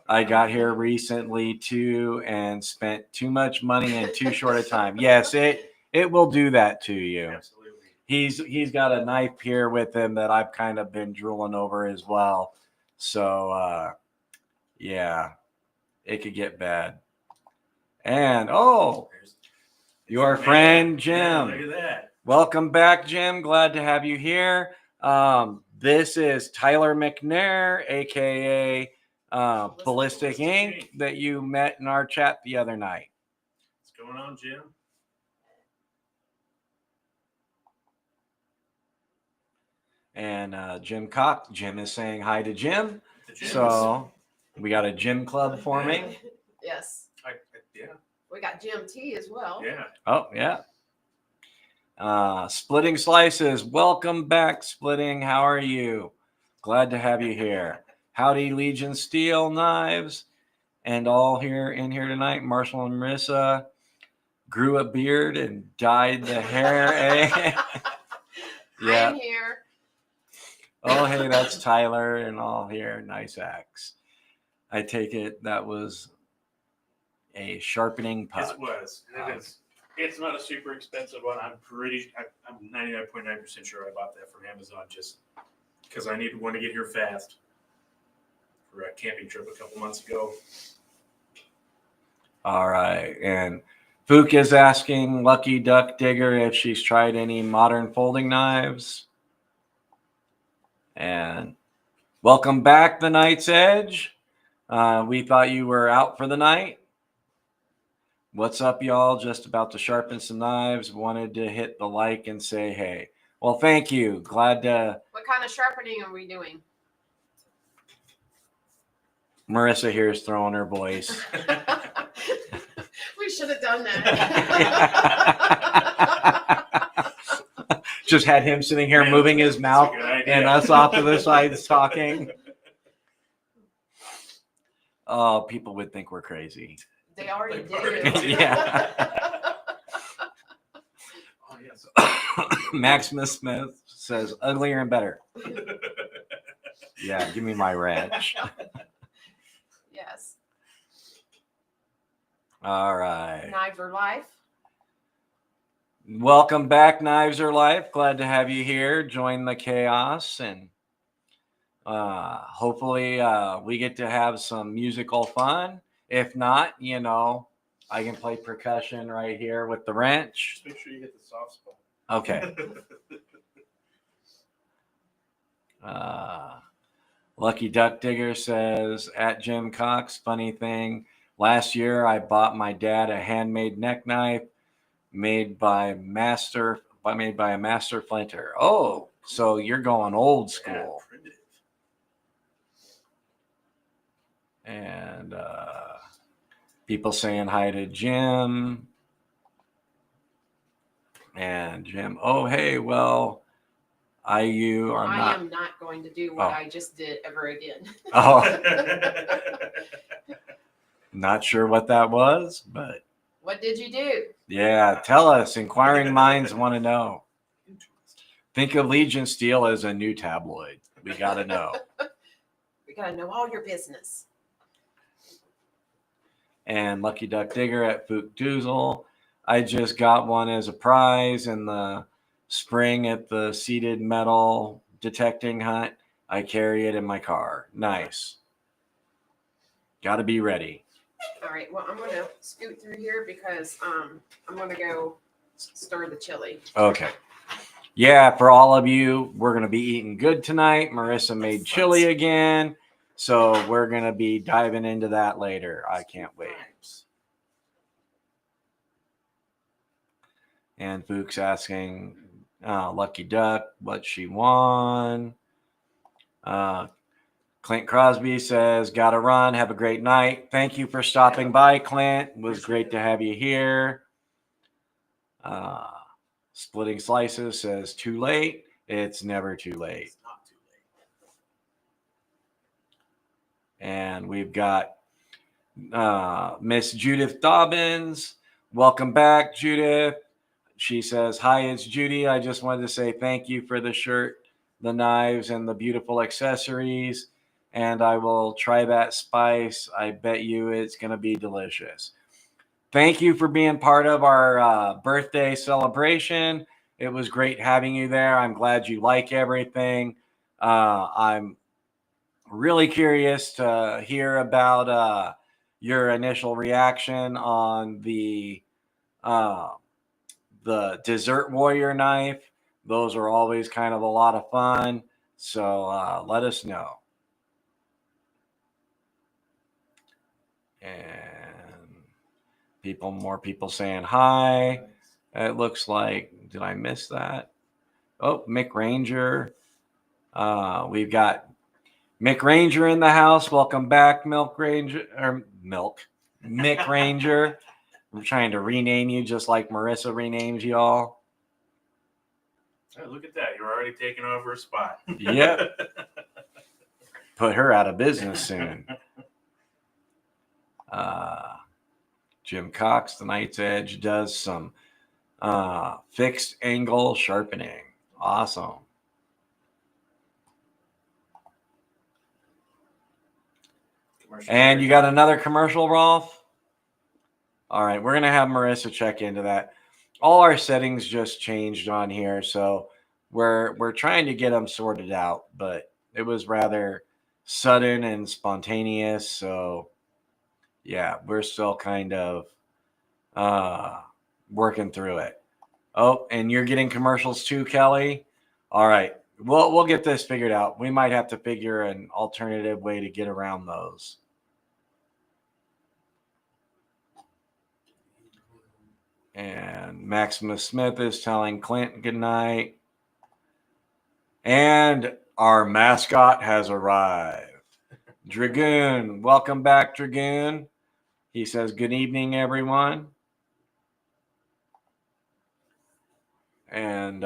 I got here recently too and spent too much money in too short a time. Yes, it will do that to you. Absolutely. He's got a knife here with him that I've kind of been drooling over as well. So yeah, it could get bad. And your friend Jim. Yeah, look at that. Welcome back, Jim. Glad to have you here. This is Tyler McNair, aka Ballistic Ink, that you met in our chat the other night. What's going on, Jim? And Jim is saying hi to Jim. So we got a gym club forming. Yes. Yeah. We got Jim T as well. Yeah. Oh, yeah. Splitting Slices. Welcome back, Splitting. How are you? Glad to have you here. Howdy, Legion Steel Knives. And all here in here tonight, Marshall and Marissa grew a beard and dyed the hair. Yeah. I'm here. Oh, hey, that's Tyler and all here. Nice axe. I take it that was a sharpening puck. It was. It's not a super expensive one. I'm 99.9% sure I bought that from Amazon just because I want to get here fast for a camping trip a couple months ago. All right. And Fook is asking Lucky Duck Digger if she's tried any modern folding knives. And welcome back, The Night's Edge. We thought you were out for the night. What's up, y'all? Just about to sharpen some knives. Wanted to hit the like and say hey. Well, thank you. Glad to. What kind of sharpening are we doing? Marissa here is throwing her voice. We should have done that. Just had him sitting here moving his mouth and us off to the sides talking. Oh, people would think we're crazy. They already They already did. did. Yeah. Oh, yes. Maximus Smith says uglier and better. Yeah, give me my wrench. Yes. All right. Knives are life. Welcome back, Knives Are Life. Glad to have you here. Join the chaos, and hopefully we get to have some musical fun. If not, I can play percussion right here with the wrench. Just make sure you hit the soft spot. Okay. Lucky Duck Digger says, at Jim Cox, funny thing, last year I bought my dad a handmade neck knife made by a master flinter. Oh, so you're going old school. Yeah, and people saying hi to Jim. And Jim, oh, hey, well, I am not going to do what I just did ever again. Oh, not sure what that was, but. What did you do? Yeah, tell us. Inquiring minds want to know. Think of Legion Steel as a new tabloid. We got to know. We got to know all your business. And Lucky Duck Digger at Fook Doozle. I just got one as a prize in the spring at the seated metal detecting hunt. I carry it in my car. Nice. Got to be ready. All right. Well, I'm going to scoot through here because I'm going to go stir the chili. Okay. Yeah, for all of you, we're going to be eating good tonight. Marissa made chili again. So we're going to be diving into that later. I can't wait. And Fook's asking Lucky Duck what she won. Clint Crosby says, gotta run. Have a great night. Thank you for stopping by, Clint. It was great to have you here. Splitting Slices says, too late. It's never too late. It's not too late. And we've got Miss Judith Dobbins. Welcome back, Judith. She says, hi, it's Judy. I just wanted to say thank you for the shirt, the knives, and the beautiful accessories. And I will try that spice. I bet you it's going to be delicious. Thank you for being part of our birthday celebration. It was great having you there. I'm glad you like everything. I'm really curious to hear about your initial reaction on the Desert Warrior knife. Those are always kind of a lot of fun. So let us know. And more people saying hi. It looks like, did I miss that? Oh, Mick Ranger. We've got Mick Ranger in the house. Welcome back, Mick Ranger. I'm trying to rename you just like Marissa renames y'all. Oh, look at that. You're already taking over a spot. Yep. Put her out of business soon. Jim Cox, the Knight's Edge, does some fixed angle sharpening. Awesome. And you got another commercial, Rolf? All right, we're going to have Marissa check into that. All our settings just changed on here, so we're trying to get them sorted out, but it was rather sudden and spontaneous, so yeah, we're still kind of working through it. Oh, and you're getting commercials too, Kelly? All right, we'll get this figured out. We might have to figure an alternative way to get around those. And Maximus Smith is telling Clint good night. And our mascot has arrived. Dragoon, welcome back, Dragoon. He says, good evening, everyone. And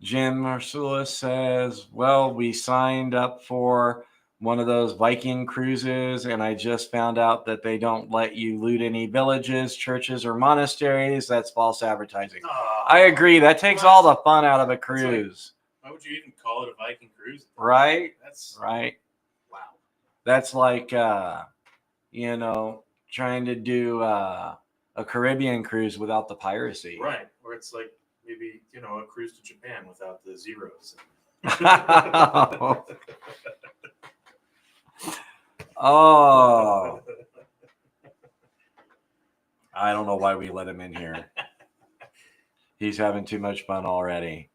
Jim Marsulis says, well, we signed up for one of those Viking cruises, and I just found out that they don't let you loot any villages, churches, or monasteries. That's false advertising. I agree. That takes all the fun out of a cruise. Why would you even call it a Viking cruise? Right? That's right. Wow. That's like, trying to do a Caribbean cruise without the piracy. Right. Or it's like maybe, a cruise to Japan without the zeros. Oh. I don't know why we let him in here. He's having too much fun already.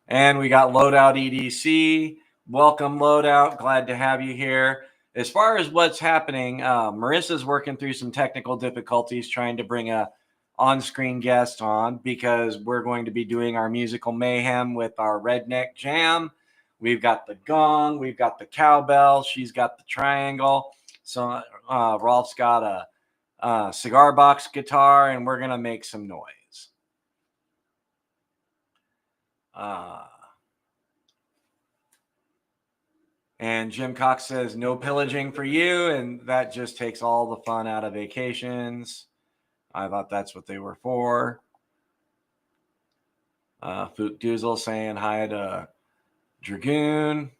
And we got Loadout EDC. Welcome, Loadout. Glad to have you here. As far as what's happening, Marissa's working through some technical difficulties trying to bring a on-screen guest on because we're going to be doing our musical mayhem with our redneck jam. We've got the gong, we've got the cowbell, she's got the triangle. So Rolf's got a cigar box guitar, and we're going to make some noise. And Jim Cox says, no pillaging for you, and that just takes all the fun out of vacations. I thought that's what they were for. Fook Doozle saying hi to Dragoon.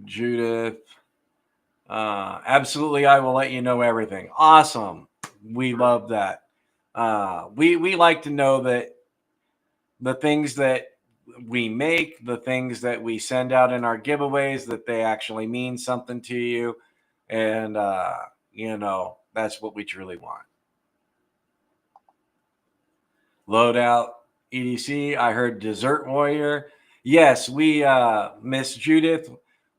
Judith. Absolutely, I will let you know everything. Awesome. We love that. We like to know that the things that we make, the things that we send out in our giveaways, that they actually mean something to you. And, that's what we truly want. Loadout EDC. I heard Dessert Warrior. Yes, we, Miss Judith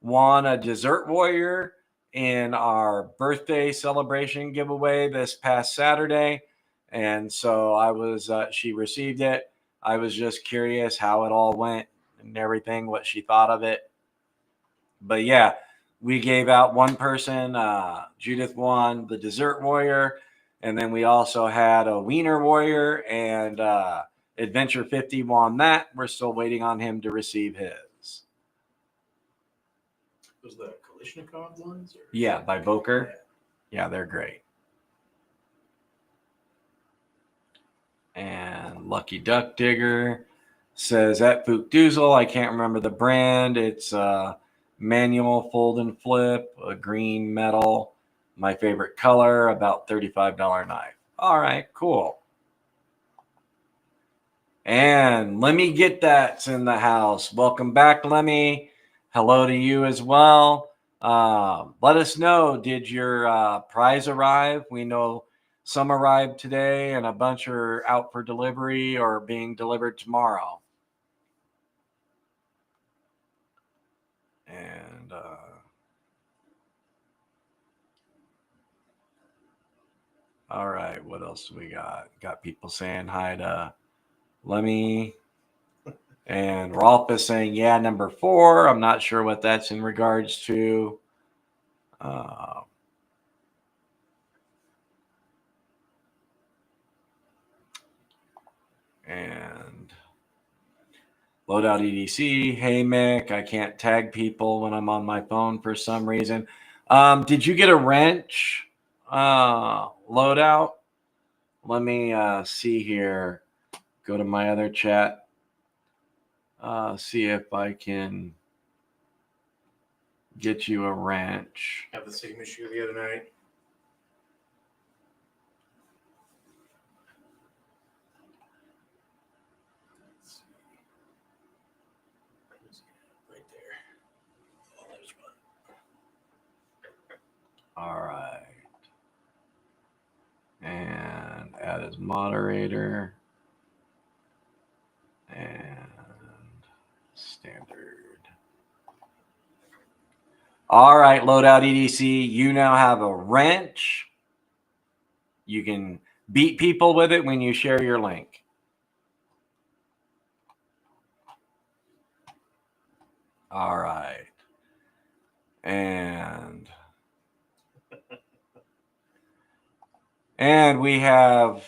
won a Dessert Warrior in our birthday celebration giveaway this past Saturday. And so she received it. I was just curious how it all went and everything, what she thought of it. But yeah, we gave out one person. Judith won the Dessert Warrior. And then we also had a Wiener Warrior, and Adventure 50 won that. We're still waiting on him to receive his. Was the Kalishnikov ones? Or? Yeah, by Boker. Yeah, they're great. And Lucky Duck Digger says at Fook Doozle, I can't remember the brand. It's manual fold and flip, a green metal. My favorite color, about $35 knife. All right, cool. And Lemmy Get That's in the house. Welcome back, Lemmy. Hello to you as well. Let us know, did your prize arrive? We know some arrived today and a bunch are out for delivery or being delivered tomorrow. And all right, what else do we got? Got people saying hi to Lemmy. And Rolf is saying, yeah, number 4. I'm not sure what that's in regards to. And Loadout EDC. Hey, Mick, I can't tag people when I'm on my phone for some reason. Did you get a wrench, Loadout? Let me see here. Go to my other chat. See if I can get you a wrench. I have the same issue the other night. Right there. Oh, there's one. All right. And add as moderator. And standard. All right, Loadout EDC, you now have a wrench. You can beat people with it when you share your link. All right. And we have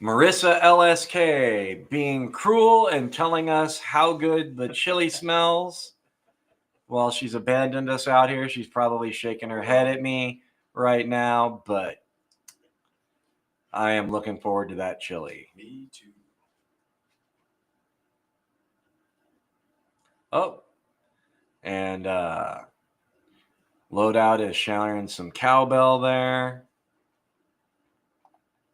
Marissa LSK being cruel and telling us how good the chili smells. Well, she's abandoned us out here. She's probably shaking her head at me right now, but I am looking forward to that chili. Me too. Oh, and Loadout is showering some cowbell there.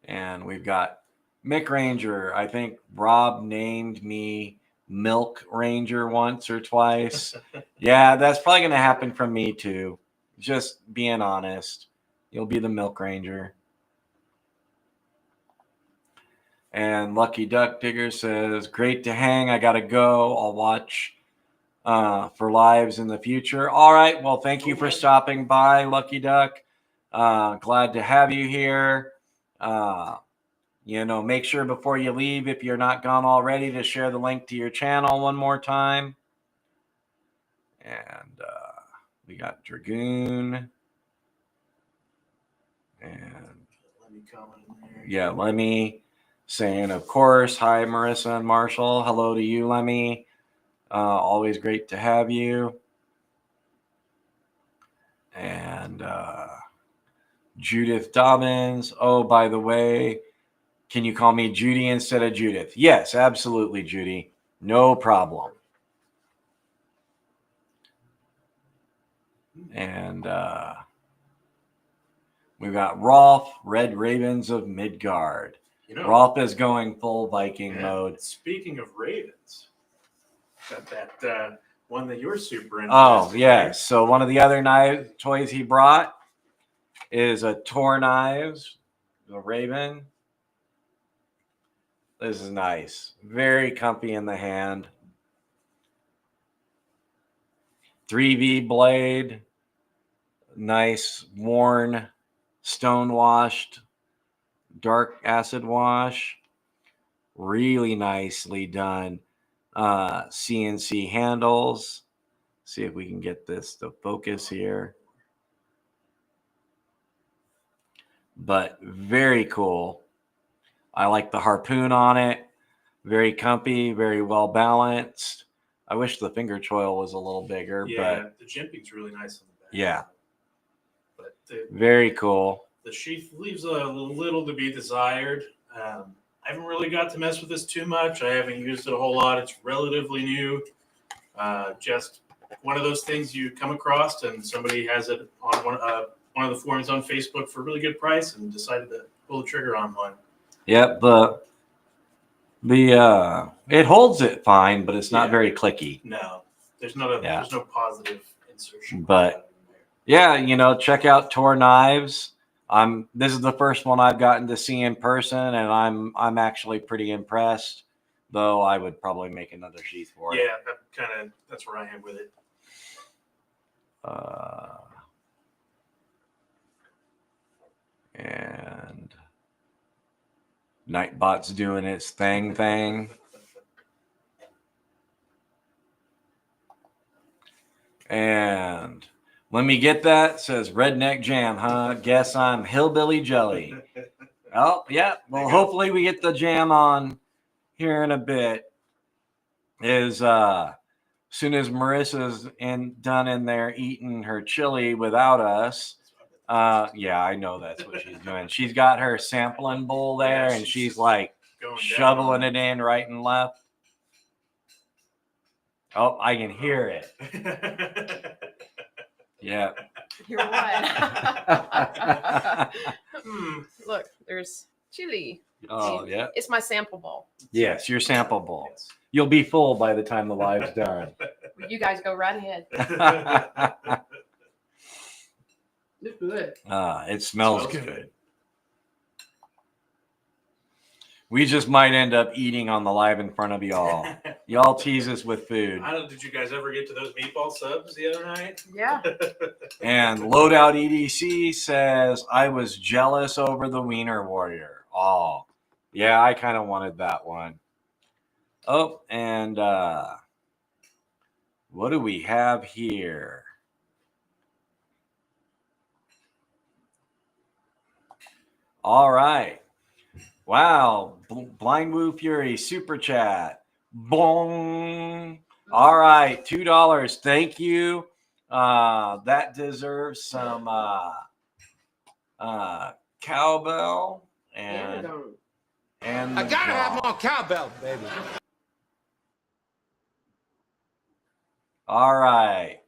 And we've got Mick Ranger. I think Rob named me Milk Ranger once or twice. Yeah, that's probably going to happen from me too. Just being honest. You'll be the Milk Ranger. And Lucky Duck Digger says, great to hang. I got to go. I'll watch for lives in the future. All right. Well, thank you for stopping by, Lucky Duck. Glad to have you here. Make sure before you leave, if you're not gone already, to share the link to your channel one more time. And we got Dragoon. And yeah, Lemmy saying, of course, hi, Marissa and Marshall. Hello to you, Lemmy. Always great to have you. And Judith Dobbins. Oh, by the way, can you call me Judy instead of Judith? Yes, absolutely, Judy. No problem. And We've got Rolf, Red Ravens of Midgard. You know, Rolf is going full Viking mode. Speaking of ravens, got that one that you're super into. Oh, yes. So one of the other knife toys he brought is a Tor Knives, the Raven. This is nice. Very comfy in the hand. 3V blade. Nice, worn, stone washed, dark acid wash. Really nicely done. CNC handles. See if we can get this to focus here. But very cool. I like the harpoon on it. Very comfy, very well balanced. I wish the finger choil was a little bigger, but the jimping's really nice on the back. yeah. But very cool. The sheath leaves a little to be desired. I haven't really got to mess with this too much. I haven't used it a whole lot. It's relatively new. Just one of those things you come across and somebody has it on one of the forums on Facebook for a really good price and decided to pull the trigger on one. Yep, it holds it fine, but it's not very clicky. No, there's no positive insertion. But yeah, check out Tor Knives. This is the first one I've gotten to see in person, and I'm actually pretty impressed. Though I would probably make another sheath for it. Yeah, that's where I am with it. And Nightbot's doing its thing. And let me get that. Says Redneck Jam, huh? Guess I'm Hillbilly Jelly. Oh, yeah. Well, hopefully we get the jam on here in a bit. As soon as Marissa's done in there eating her chili without us. Yeah, I know that's what she's doing. She's got her sampling bowl there, and she's like shoveling it in right and left. Oh, I can hear it. Yeah. Hear what? Look, there's chili. Oh, yeah. It's my sample bowl. Yes, your sample bowl. Yes. You'll be full by the time the live's done. You guys go right ahead. It's good. It smells good. We just might end up eating on the live in front of y'all. Y'all tease us with food. I don't know, did you guys ever get to those meatball subs the other night? Yeah. And Loadout EDC says, I was jealous over the Wiener Warrior. Oh, yeah, I kind of wanted that one. Oh, and what do we have here? All right. Wow. Blind Woo Fury super chat. Boom. All right. $2. Thank you. That deserves some cowbell and I gotta have more cowbell, baby. All right.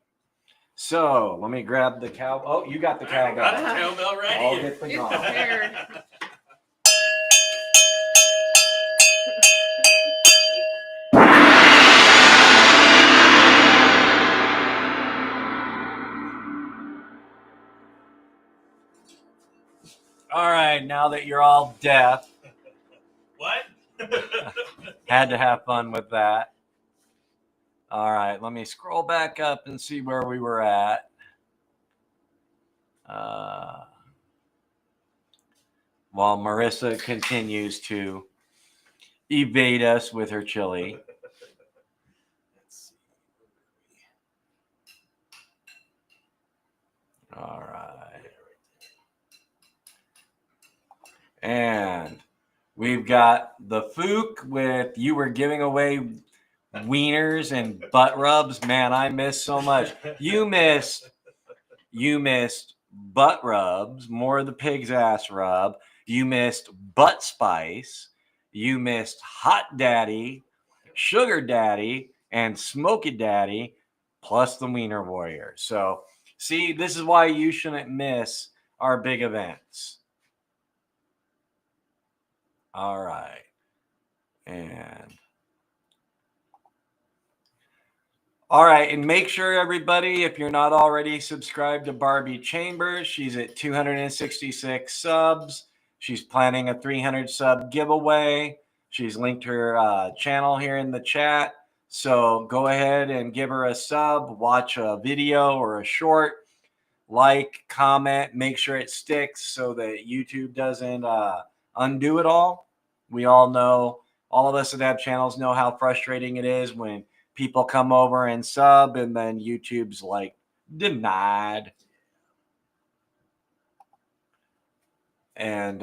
So let me grab the cow. Oh, you got the cowbell. I got the cowbell right I'll here. get the gong. All right, now that you're all deaf. What? Had to have fun with that. All right, let me scroll back up and see where we were at. While Marissa continues to evade us with her chili. All right. And we've got the Fook with you were giving away wieners and butt rubs. Man, I missed so much. You missed butt rubs, more of the pig's ass rub. You missed butt spice. You missed hot daddy, sugar daddy, and smoky daddy, plus the Wiener Warrior. So, see, this is why you shouldn't miss our big events. All right. And all right, and make sure everybody, if you're not already subscribed to Barbie Chambers, she's at 266 subs. She's planning a 300 sub giveaway. She's linked her channel here in the chat. So go ahead and give her a sub, watch a video or a short, like, comment, make sure it sticks so that YouTube doesn't undo it all. We all know, all of us that have channels know how frustrating it is when people come over and sub and then YouTube's like, denied. And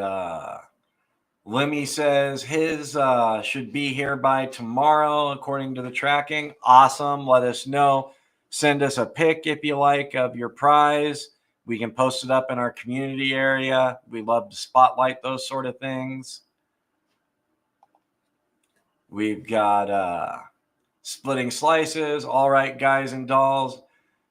Lemmy says his should be here by tomorrow according to the tracking. Awesome. Let us know. Send us a pic if you like of your prize. We can post it up in our community area. We love to spotlight those sort of things. We've got Splitting Slices. All right, guys and dolls.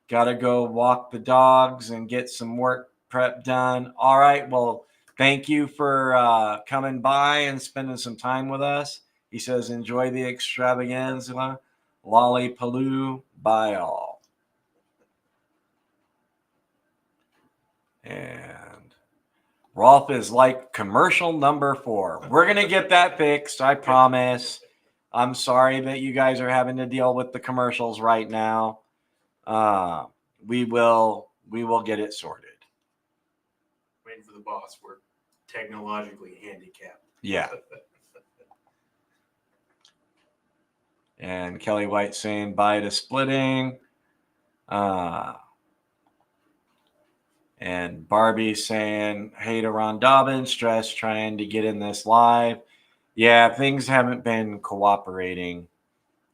Got to go walk the dogs and get some work prep done. All right. Well, thank you for coming by and spending some time with us. He says, enjoy the extravaganza. Lollipaloo. Bye all. And Rolf is like commercial number 4. We're going to get that fixed. I promise. I'm sorry that you guys are having to deal with the commercials right now. We will get it sorted. Waiting for the boss. We're technologically handicapped. Yeah. And Kelly White saying bye to Splitting. And Barbie saying hey to Ron Dobbins. Stress trying to get in this live. Yeah, things haven't been cooperating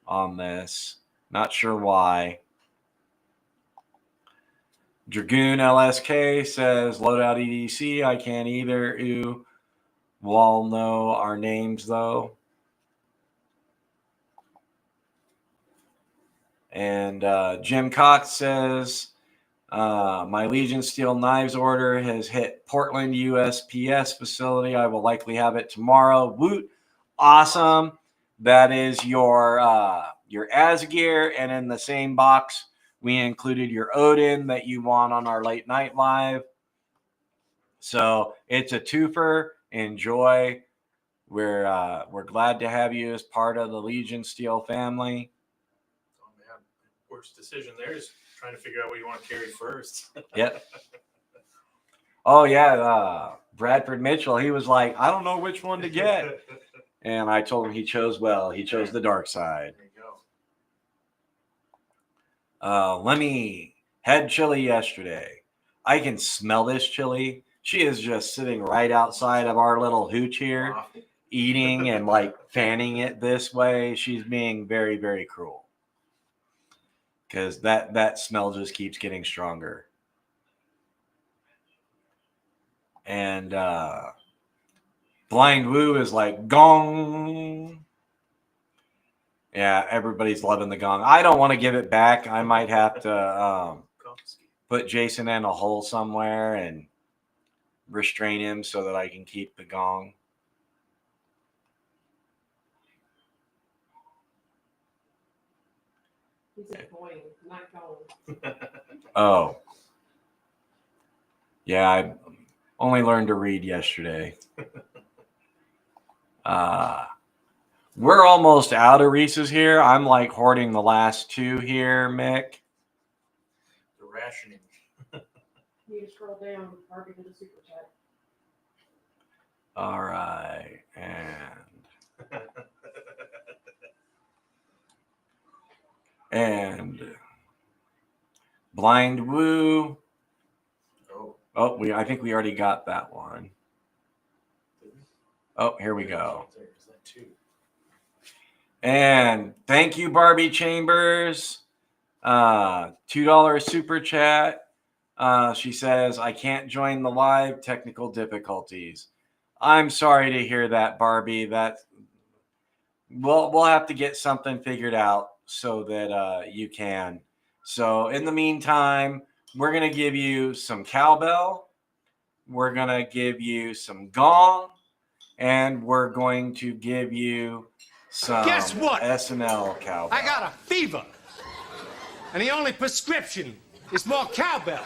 on this. Not sure why. Dragoon LSK says loadout EDC. I can't either. Ooh. We'll all know our names though. And Jim Cox says my Legion Steel Knives order has hit Portland USPS facility. I will likely have it tomorrow. Woot. Awesome. That is your ASGEIR, and in the same box we included your Odin that you want on our late night live. So it's a twofer. Enjoy. We're glad to have you as part of the Legion Steel family. Oh man, worst decision there is trying to figure out what you want to carry first. Yep. Oh yeah, Bradford Mitchell. He was like, I don't know which one to get, and I told him he chose well. He chose the dark side. There you go. Lemmy had chili yesterday. I can smell this chili. She is just sitting right outside of our little hooch here, eating and like fanning it this way. She's being very, very cruel because that smell just keeps getting stronger. And Blind Woo is like gong. Yeah, everybody's loving the gong. I don't want to give it back. I might have to put Jason in a hole somewhere and restrain him so that I can keep the gong. He's a coin, not gold. Oh. Yeah, I only learned to read yesterday. We're almost out of Reese's here. I'm like hoarding the last 2 here, Mick. The rationing. You scroll down, Barbie to the super chat. All right. And Blind Woo. Oh, I think we already got that one. Oh, here we go. And thank you, Barbie Chambers. $2 super chat. She says, I can't join the live, technical difficulties. I'm sorry to hear that, Barbie. We'll have to get something figured out so that you can. So in the meantime, we're going to give you some cowbell. we're going to give you some gong, and we're going to give you some Guess what? SNL cowbell. I got a fever. And the only prescription is more cowbell.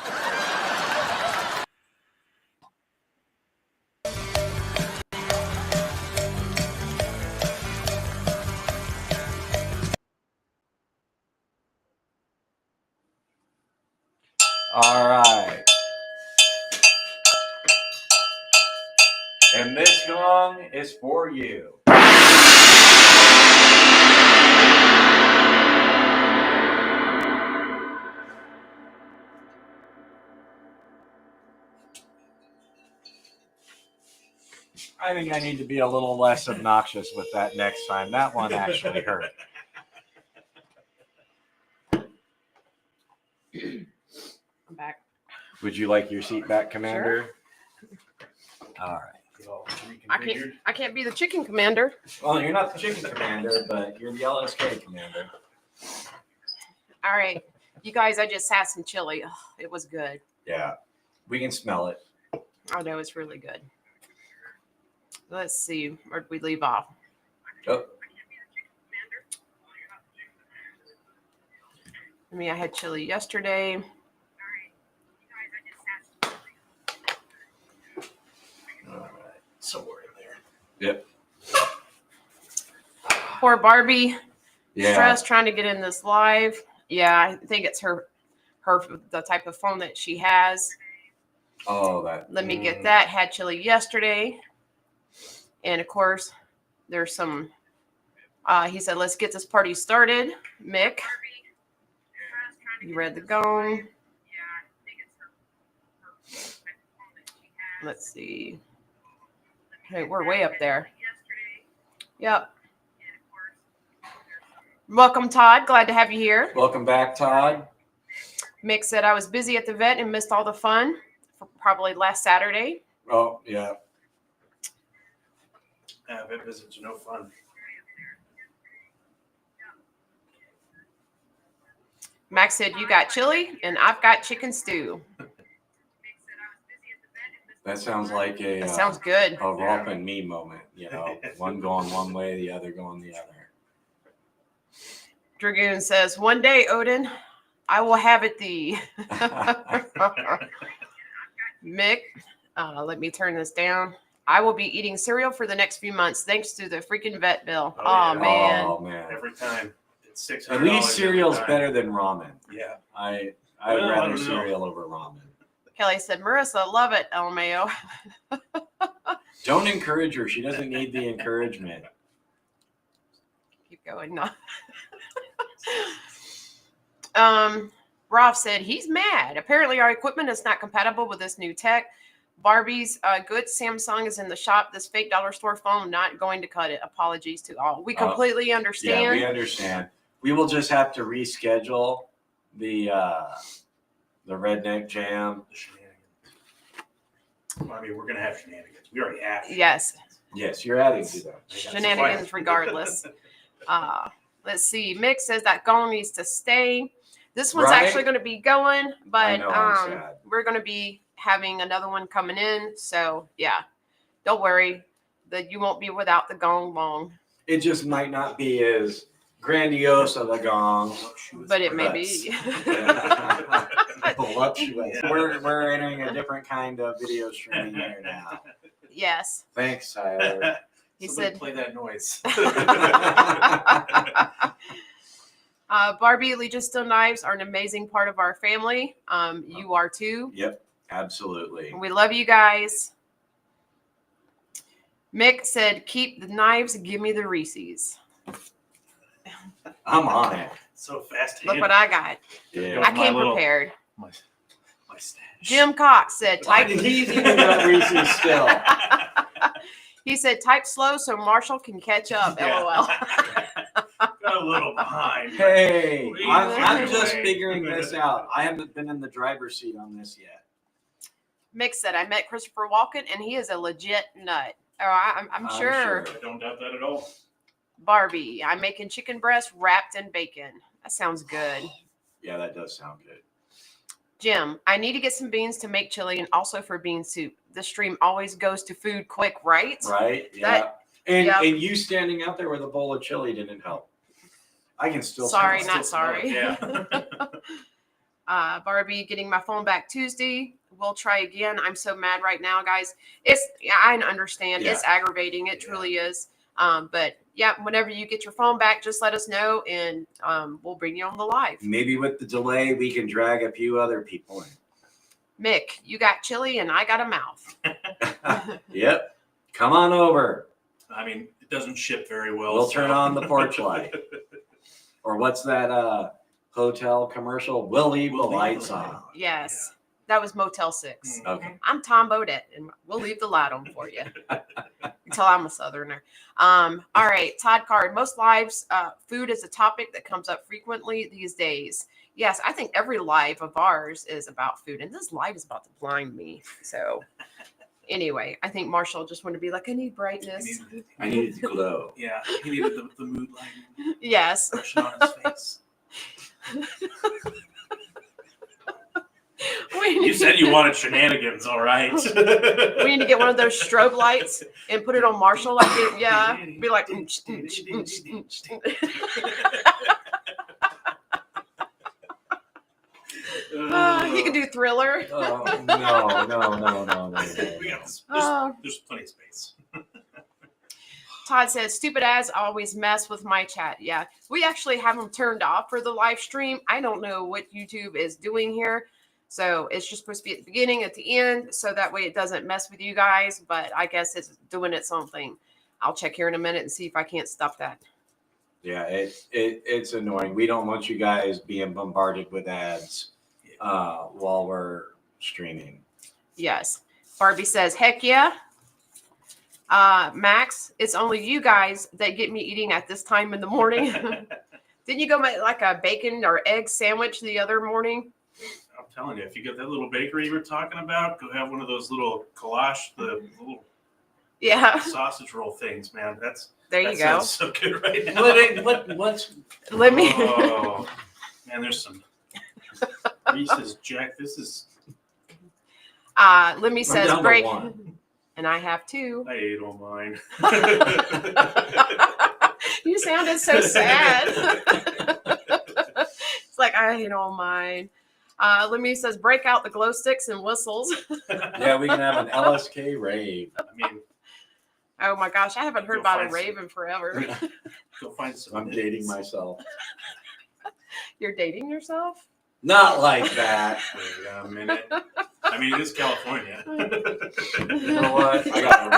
All right. And this gong is for you. I think I need to be a little less obnoxious with that next time. That one actually hurt. I'm back. Would you like your seat back, Commander? All right. I can't be the chicken commander. Well, you're not the chicken commander, but you're the LSK commander. All right. You guys, I just had some chili. Oh, it was good. Yeah, we can smell it. Oh, no, it's really good. Let's see. Where'd we leave off? Oh. I mean, I had chili yesterday. All right. Somewhere in there. Yep. Poor Barbie. Yeah. Stressed trying to get in this live. Yeah, I think it's her the type of phone that she has. Oh, that. Let me get that. Had chili yesterday. And of course, there's some, he said, let's get this party started. Mick, you read the gong. Let's see. Hey, we're way up there. Yep. Welcome, Todd. Glad to have you here. Welcome back, Todd. Mick said, I was busy at the vet and missed all the fun for probably last Saturday. Oh, yeah. Vet visits are no fun. Max said, you got chili and I've got chicken stew. That sounds like That sounds good. a Rolf and me moment. You know, one going one way, the other going the other. Dragoon says, one day, Odin, I will have it thee. Mick, let me turn this down. I will be eating cereal for the next few months thanks to the freaking vet bill. Oh, yeah. Man. Oh, man. Every time. It's $600. At least cereal's every time. better than ramen. Yeah. I'd Well, I rather don't know. cereal over ramen. Kelly said, Marissa, love it, LMAO. Don't encourage her. She doesn't need the encouragement. Keep going. No. Rolf said, he's mad. Apparently our equipment is not compatible with this new tech. Barbie's good Samsung is in the shop. This fake dollar store phone not going to cut it. Apologies to all. We completely understand. Yeah, we understand. We will just have to reschedule the redneck jam. The shenanigans. I mean, we're going to have shenanigans. We already have. Yes. Yes, you're adding to them. Shenanigans regardless. Let's see. Mick says that gong needs to stay. This one's Right? actually going to be going, but know, I'm sad. we're going to be having another one coming in. So yeah, don't worry that you won't be without the gong long. It just might not be as grandiose of a gong. But it may be. Voluptuous. We're entering a different kind of video streaming here now. Yes. Thanks, Tyler. He Somebody said, play that noise. Barbie Legis Steel Knives are an amazing part of our family. You are too. Yep, absolutely. We love you guys. Mick said, keep the knives, give me the Reese's. I'm on it. So fast. Look what I got. Yeah. I came prepared. My stash. Jim Cox said, type. He's eating that Reese's still. He said, type slow so Marshall can catch up. Yeah. LOL. Got a little behind. Hey, Please, I'm just anyway. figuring this out. I haven't been in the driver's seat on this yet. Mick said, I met Christopher Walken and he is a legit nut. Oh, I'm I'm sure. sure. I don't doubt that at all. Barbie, I'm making chicken breast wrapped in bacon. That sounds good. Yeah, that does sound good. Jim, I need to get some beans to make chili and also for bean soup. The stream always goes to food quick, right? Right? Yeah. That- and yep. and you standing out there with a bowl of chili didn't help. I can still Sorry, smell it. not sorry. Yeah. Barbie, getting my phone back Tuesday. We'll try again. I'm so mad right now, guys. I understand. Yeah. It's aggravating. It Yeah. truly is. But yeah, whenever you get your phone back, just let us know and we'll bring you on the live. Maybe with the delay, we can drag a few other people in. Mick, you got chili and I got a mouth. Yep. Come on over. I mean, it doesn't ship very well. We'll so- turn on the porch light. Or what's that hotel commercial? We'll leave the lights on. Yes. That was Motel 6. Okay. I'm Tom Bodette, and we'll leave the light on for you until I'm a Southerner. All right, Todd Card. Most lives, food is a topic that comes up frequently these days. Yes, I think every live of ours is about food, and this live is about to blind me. So, anyway, I think Marshall just wanted to be like, I need brightness. I needed to glow. Yeah, he needed the mood lighting Yes. brushing on his face. You said you wanted shenanigans, all right. We need to get one of those strobe lights and put it on Marshall. Like, yeah, be like, he can do Thriller. Oh, no. We got this- Oh. there's plenty of space. Todd says, stupid ads always mess with my chat. Yeah, we actually have them turned off for the live stream. I don't know what YouTube is doing here. So it's just supposed to be at the beginning, at the end, so that way it doesn't mess with you guys. But I guess it's doing its own thing. I'll check here in a minute and see if I can't stop that. Yeah, it's annoying. We don't want you guys being bombarded with ads while we're streaming. Yes. Barbie says, heck yeah. Max, it's only you guys that get me eating at this time in the morning. Didn't you go make like a bacon or egg sandwich the other morning? I'm telling you, if you get that little bakery you were talking about, go have one of those little kolache, the little Yeah. sausage roll things, man. There you that go. sounds so good right now. What's Let me. Oh, man, there's some Reese's Jack. This is. Let me I'm says down to break, one. and I have two. I ate all mine. You sounded so sad. It's like I hate all mine. Lemmy says break out the glow sticks and whistles. Yeah, we can have an LSK rave. I mean, Oh my gosh, I haven't heard Go about a find rave in forever. go find some. I'm dating myself. You're dating yourself? Not like that. Wait a minute. I mean, it is California. You know what? I got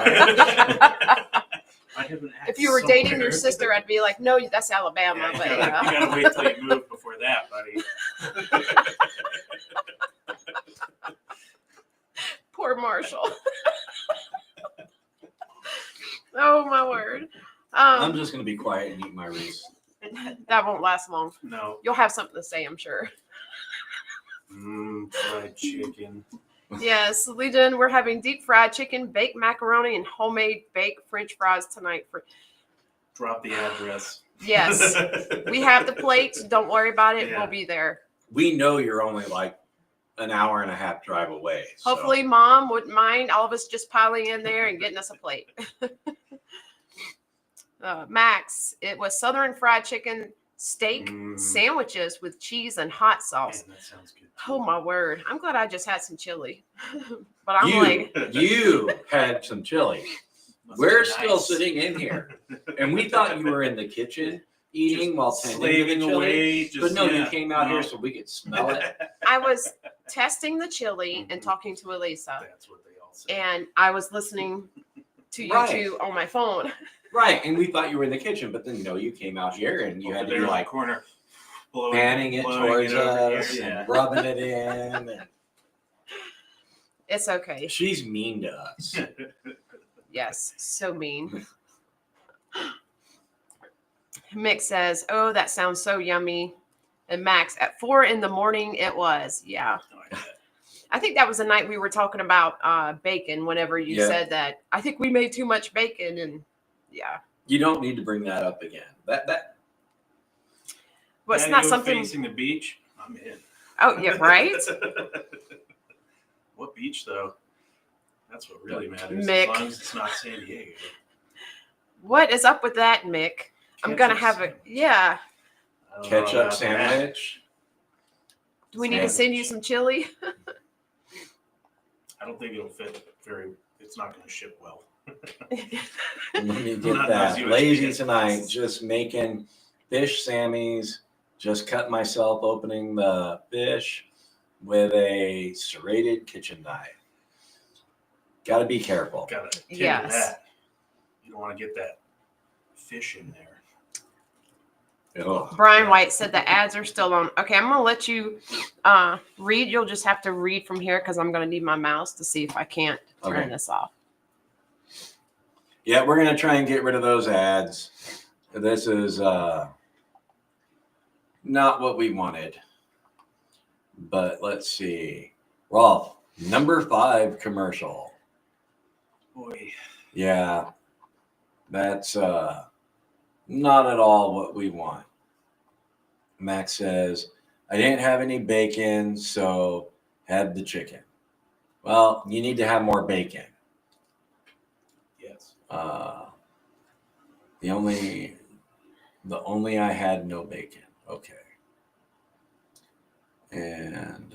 I haven't If you were dating your sister, I'd be like, no, that's Alabama. Yeah, But you gotta wait till you move before that, buddy. Poor Marshall. Oh my word. I'm just gonna be quiet and eat my Reese. That won't last long. No. You'll have something to say, I'm sure. Fried chicken. Yes, Legion, we're having deep fried chicken, baked macaroni, and homemade baked French fries tonight. Drop the address. Yes, we have the plates. Don't worry about it. Yeah. We'll be there. We know you're only like an hour and a half drive away. so- Hopefully, Mom wouldn't mind all of us just piling in there and getting us a plate. Max, it was Southern fried chicken steak sandwiches with cheese and hot sauce. Man, that sounds good. Oh my word! I'm glad I just had some chili, but I'm you, like, you had some chili. Must We're be still nice. sitting in here, and we thought you were in the kitchen eating while tending to the slaving chili. away. But no, you yeah, came out no. here so we could smell it. I was testing the chili and talking to Elisa, That's what they all say. and I was listening to you Right. two on my phone. Right, and we thought you were in the kitchen, but then no, you came out here and you had to There be in the like corner, blowing, panning it blowing towards over us here. and Yeah. rubbing it in. And It's okay. she's mean to us. Yes, so mean. Mick says, "Oh, that sounds so yummy." And Max, at 4 a.m, it was. Yeah, No, I bet. I think that was the night we were talking about bacon. Whenever you Yeah. said that, I think we made too much bacon, and yeah, You don't need to bring that up again. That but it's Patio not something. facing the beach. I'm in. Oh, yeah, right? What beach, though? That's what really matters. Mick. As long as it's not San Diego. What is up with that, Mick? I'm going to have Ketchup a, yeah. I don't know Ketchup about that. sandwich. Do we need to send you some chili? I don't think it'll fit very. It's not going to ship well. Let me Not- get not that. as Lazy USPS. tonight, just making fish Sammys. Just cut myself opening the fish with a serrated kitchen knife. Got to be careful. Got to tip Yes. that. You don't want to get that fish in there. Ugh. Brian White said the ads are still on. Okay, I'm going to let you read. You'll just have to read from here because I'm going to need my mouse to see if I can't turn Okay. this off. Yeah, we're gonna try and get rid of those ads. This is not what we wanted. But let's see. Rolf, number 5 commercial. Boy, Yeah, that's not at all what we want. Max says, I didn't have any bacon, so had the chicken. Well, you need to have more bacon. yes. The only I had no bacon. Okay. And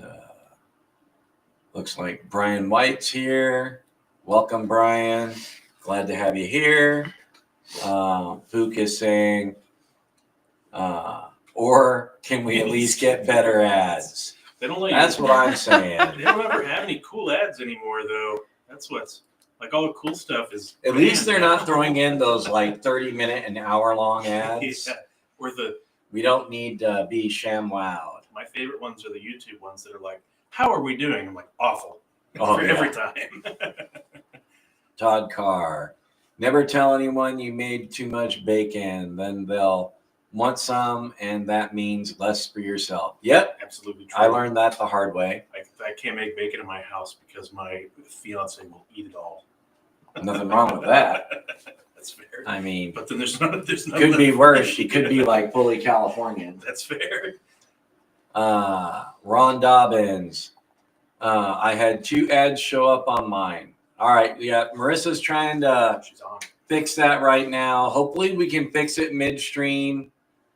looks like Brian White's here. Welcome, Brian. Glad to have you here. Fook is saying, or can we at least get better ads? They don't let That's you, what I'm saying. They don't ever have any cool ads anymore, though. That's what's like all the cool stuff is. At least they're not throwing in those like 30-minute and hour-long ads. Yeah. Or the We don't need to be ShamWowed. my favorite ones are the YouTube ones that are like, "How are we doing?" I'm like, "Awful." Oh, For yeah. every time. Todd Carr. Never tell anyone you made too much bacon. Then they'll want some, and that means less for yourself. Yep, Absolutely true. I learned that the hard way. I can't make bacon in my house because my fiance will eat it all. Nothing wrong with that. That's fair. I mean, But then there's not could be worse. She could be like fully Californian. That's fair. Ron Dobbins. I had 2 ads show up on mine. All right, yeah, Marissa's trying to She's on. fix that right now. Hopefully we can fix it midstream.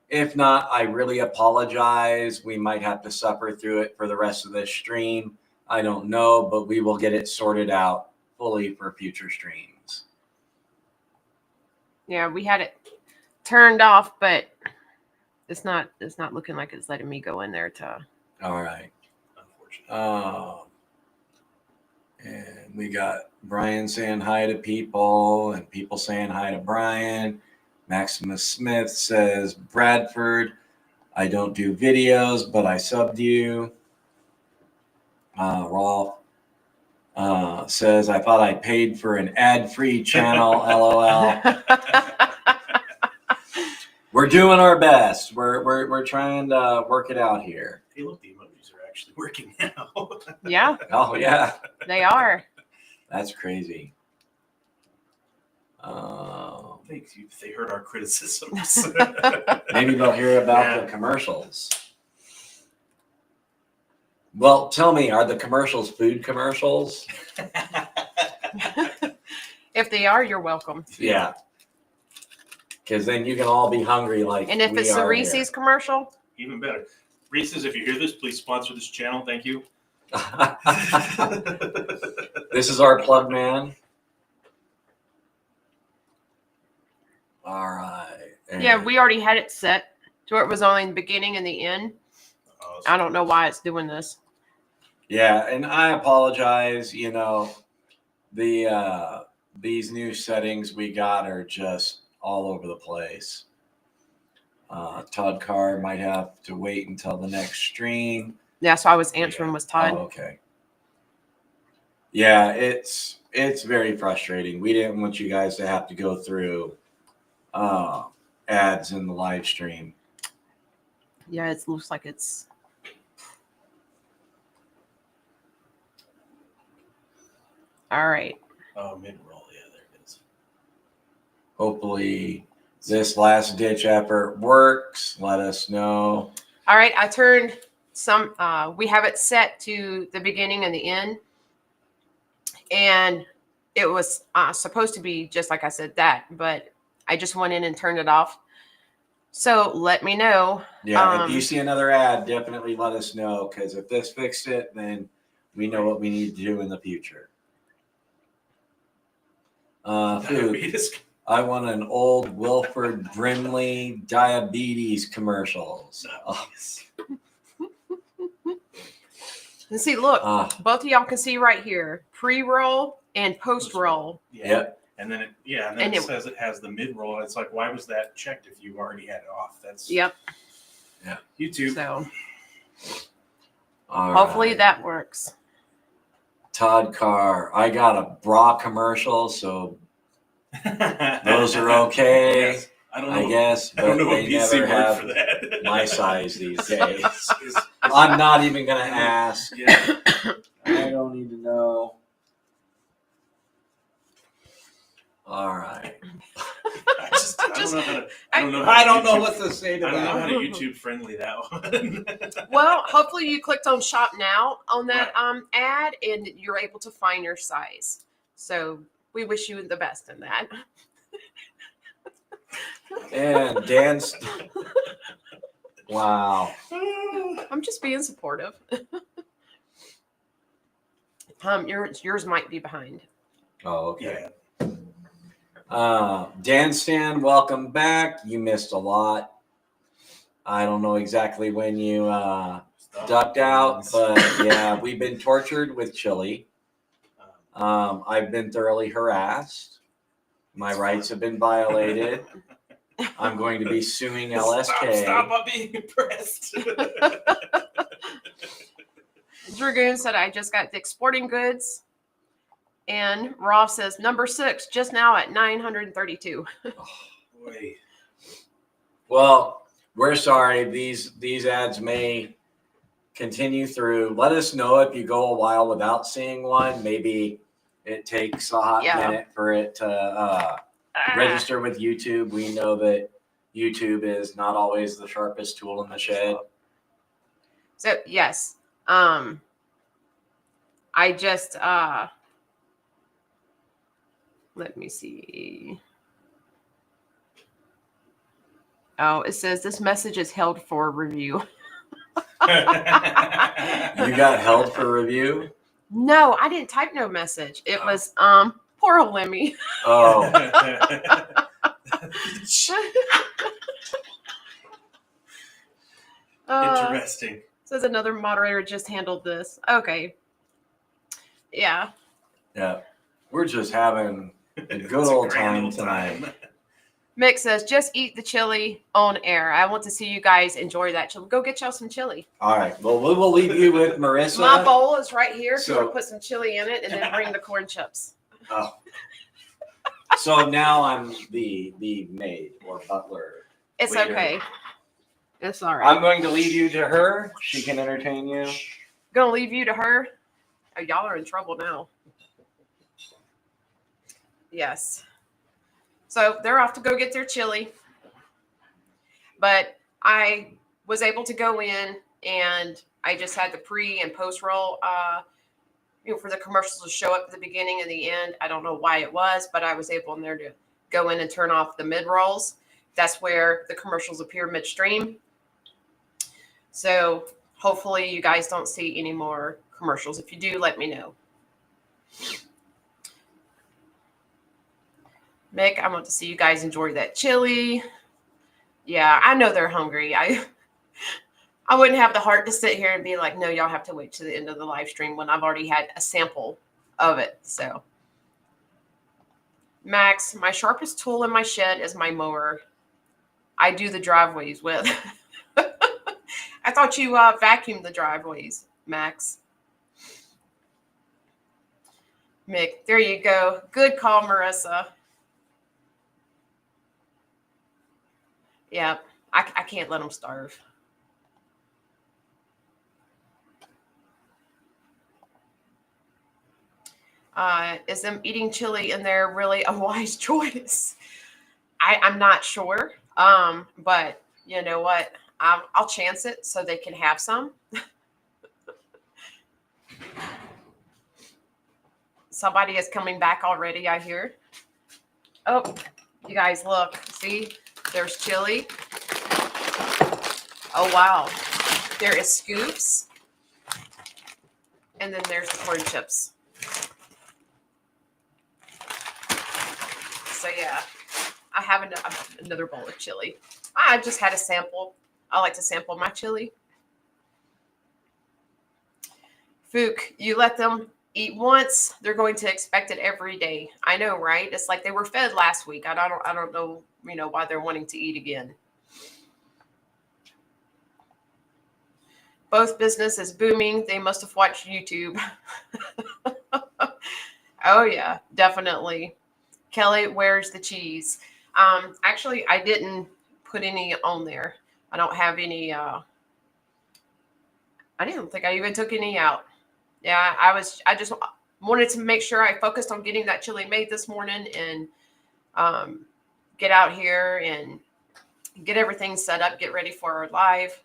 If not, I really apologize. We might have to suffer through it for the rest of this stream. I don't know, but we will get it sorted out fully for future streams. Yeah, we had it turned off, but it's not looking like it's letting me go in there to. All right. Unfortunately. And we got Brian saying hi to people and people saying hi to Brian. Maximus Smith says, Bradford, I don't do videos, but I subbed you. Rolf says, I thought I paid for an ad-free channel, LOL. We're doing our best. We're trying to work it out here. Hey, look, the emojis are actually working now. Yeah, Oh, yeah. they are. That's crazy. Thanks. They heard our criticisms. Maybe they'll hear about the commercials. Well, tell me, are the commercials food commercials? If they are, you're welcome. Yeah. Because then you can all be hungry like And if we it's the are Reese's here. commercial, Even better. Reese's, if you hear this, please sponsor this channel. Thank you. This is our plug man. All right. And yeah, we already had it set to where it was only in the beginning and the end. I don't know why it's doing this. Yeah, and I apologize. You know, these new settings we got are just all over the place. Todd Carr might have to wait until the next stream. Yeah, so I was answering was Todd. Oh, okay. Yeah, it's very frustrating. We didn't want you guys to have to go through ads in the live stream. Yeah, it looks like it's. All right. Oh, mid-roll. Yeah, there it is. Hopefully this last ditch effort works. Let us know. All right. I turned we have it set to the beginning and the end, and it was supposed to be just like I said that, but I just went in and turned it off. So let me know. Yeah, if you see another ad, definitely let us know, because if this fixed it, then we know what we need to do in the future. Food. I want an old Wilford Brimley diabetes commercials. Oh. And see, look, both of y'all can see right here, pre-roll and post-roll. Yeah. Yep. And then it says it has the mid-roll. It's like, why was that checked if you already had it off? That's Yep. Yeah. YouTube. So All hopefully right. that works. Todd Carr, I got a bra commercial, so those are okay. Yes. I don't know. I guess, I don't but know what they PC never word have for that. my size these days. I'm not even gonna ask. Yeah. I don't need to know. All right. I don't know what to say to I don't know how that. to YouTube friendly that one. Well, hopefully you clicked on shop now on that ad and you're able to find your size. So we wish you the best in that. And Dan's. Wow. I'm just being supportive. Yours might be behind. Oh, okay. Yeah. Dan Stan, welcome back. You missed a lot. I don't know exactly when you ducked out, but yeah, we've been tortured with chili. I've been thoroughly harassed. My rights have been violated. I'm going to be suing LSK. Stop being impressed. Dragoon said, I just got Dick's Sporting Goods. And Ross says, number 6, just now at 932. Boy. Well, we're sorry. These ads may continue through. Let us know if you go a while without seeing one. Maybe it takes a hot minute for it to register with YouTube. We know that YouTube is not always the sharpest tool in the shed. So yes, I just let me see. Oh, it says this message is held for review. You got held for review? No, I didn't type no message. It was poor old Lemmy. Oh. Interesting. Says another moderator just handled this. Okay. Yeah. Yeah. We're just having a good old time tonight. Mick says, just eat the chili on air. I want to see you guys enjoy that chili. Go get y'all some chili. All right. Well, we will leave you with Marissa. My bowl is right here. So- So we'll put some chili in it and then bring the corn chips. Oh. So now I'm the maid or butler. It's Waiter. okay. It's all right. I'm going to leave you to her. She can entertain you. Gonna leave you to her. Oh, y'all are in trouble now. Yes. So they're off to go get their chili. But I was able to go in and I just had the pre and post roll for the commercials to show up at the beginning and the end. I don't know why it was, but I was able in there to go in and turn off the mid rolls. That's where the commercials appear midstream. So hopefully you guys don't see any more commercials. If you do, let me know. Mick, I want to see you guys enjoy that chili. Yeah, I know they're hungry. I wouldn't have the heart to sit here and be like, no, y'all have to wait to the end of the live stream when I've already had a sample of it. So, Max, my sharpest tool in my shed is my mower. I do the driveways with. I thought you vacuumed the driveways, Max. Mick, there you go. Good call, Marissa. Yeah, I can't let them starve. Is them eating chili in there really a wise choice? I'm not sure. But you know what? I'll chance it so they can have some. Somebody is coming back already, I hear. Oh, you guys look. See, there's chili. Oh, wow. There is scoops. And then there's the corn chips. So, yeah, I have another bowl of chili. I just had a sample. I like to sample my chili. Fook, you let them eat once, they're going to expect it every day. I know, right? It's like they were fed last week. I don't know, why they're wanting to eat again. Both business is booming. They must have watched YouTube. Oh yeah, definitely. Kelly, where's the cheese? Actually, I didn't put any on there. I don't have any. I didn't think I even took any out. Yeah, I just wanted to make sure I focused on getting that chili made this morning and get out here and get everything set up, get ready for our live.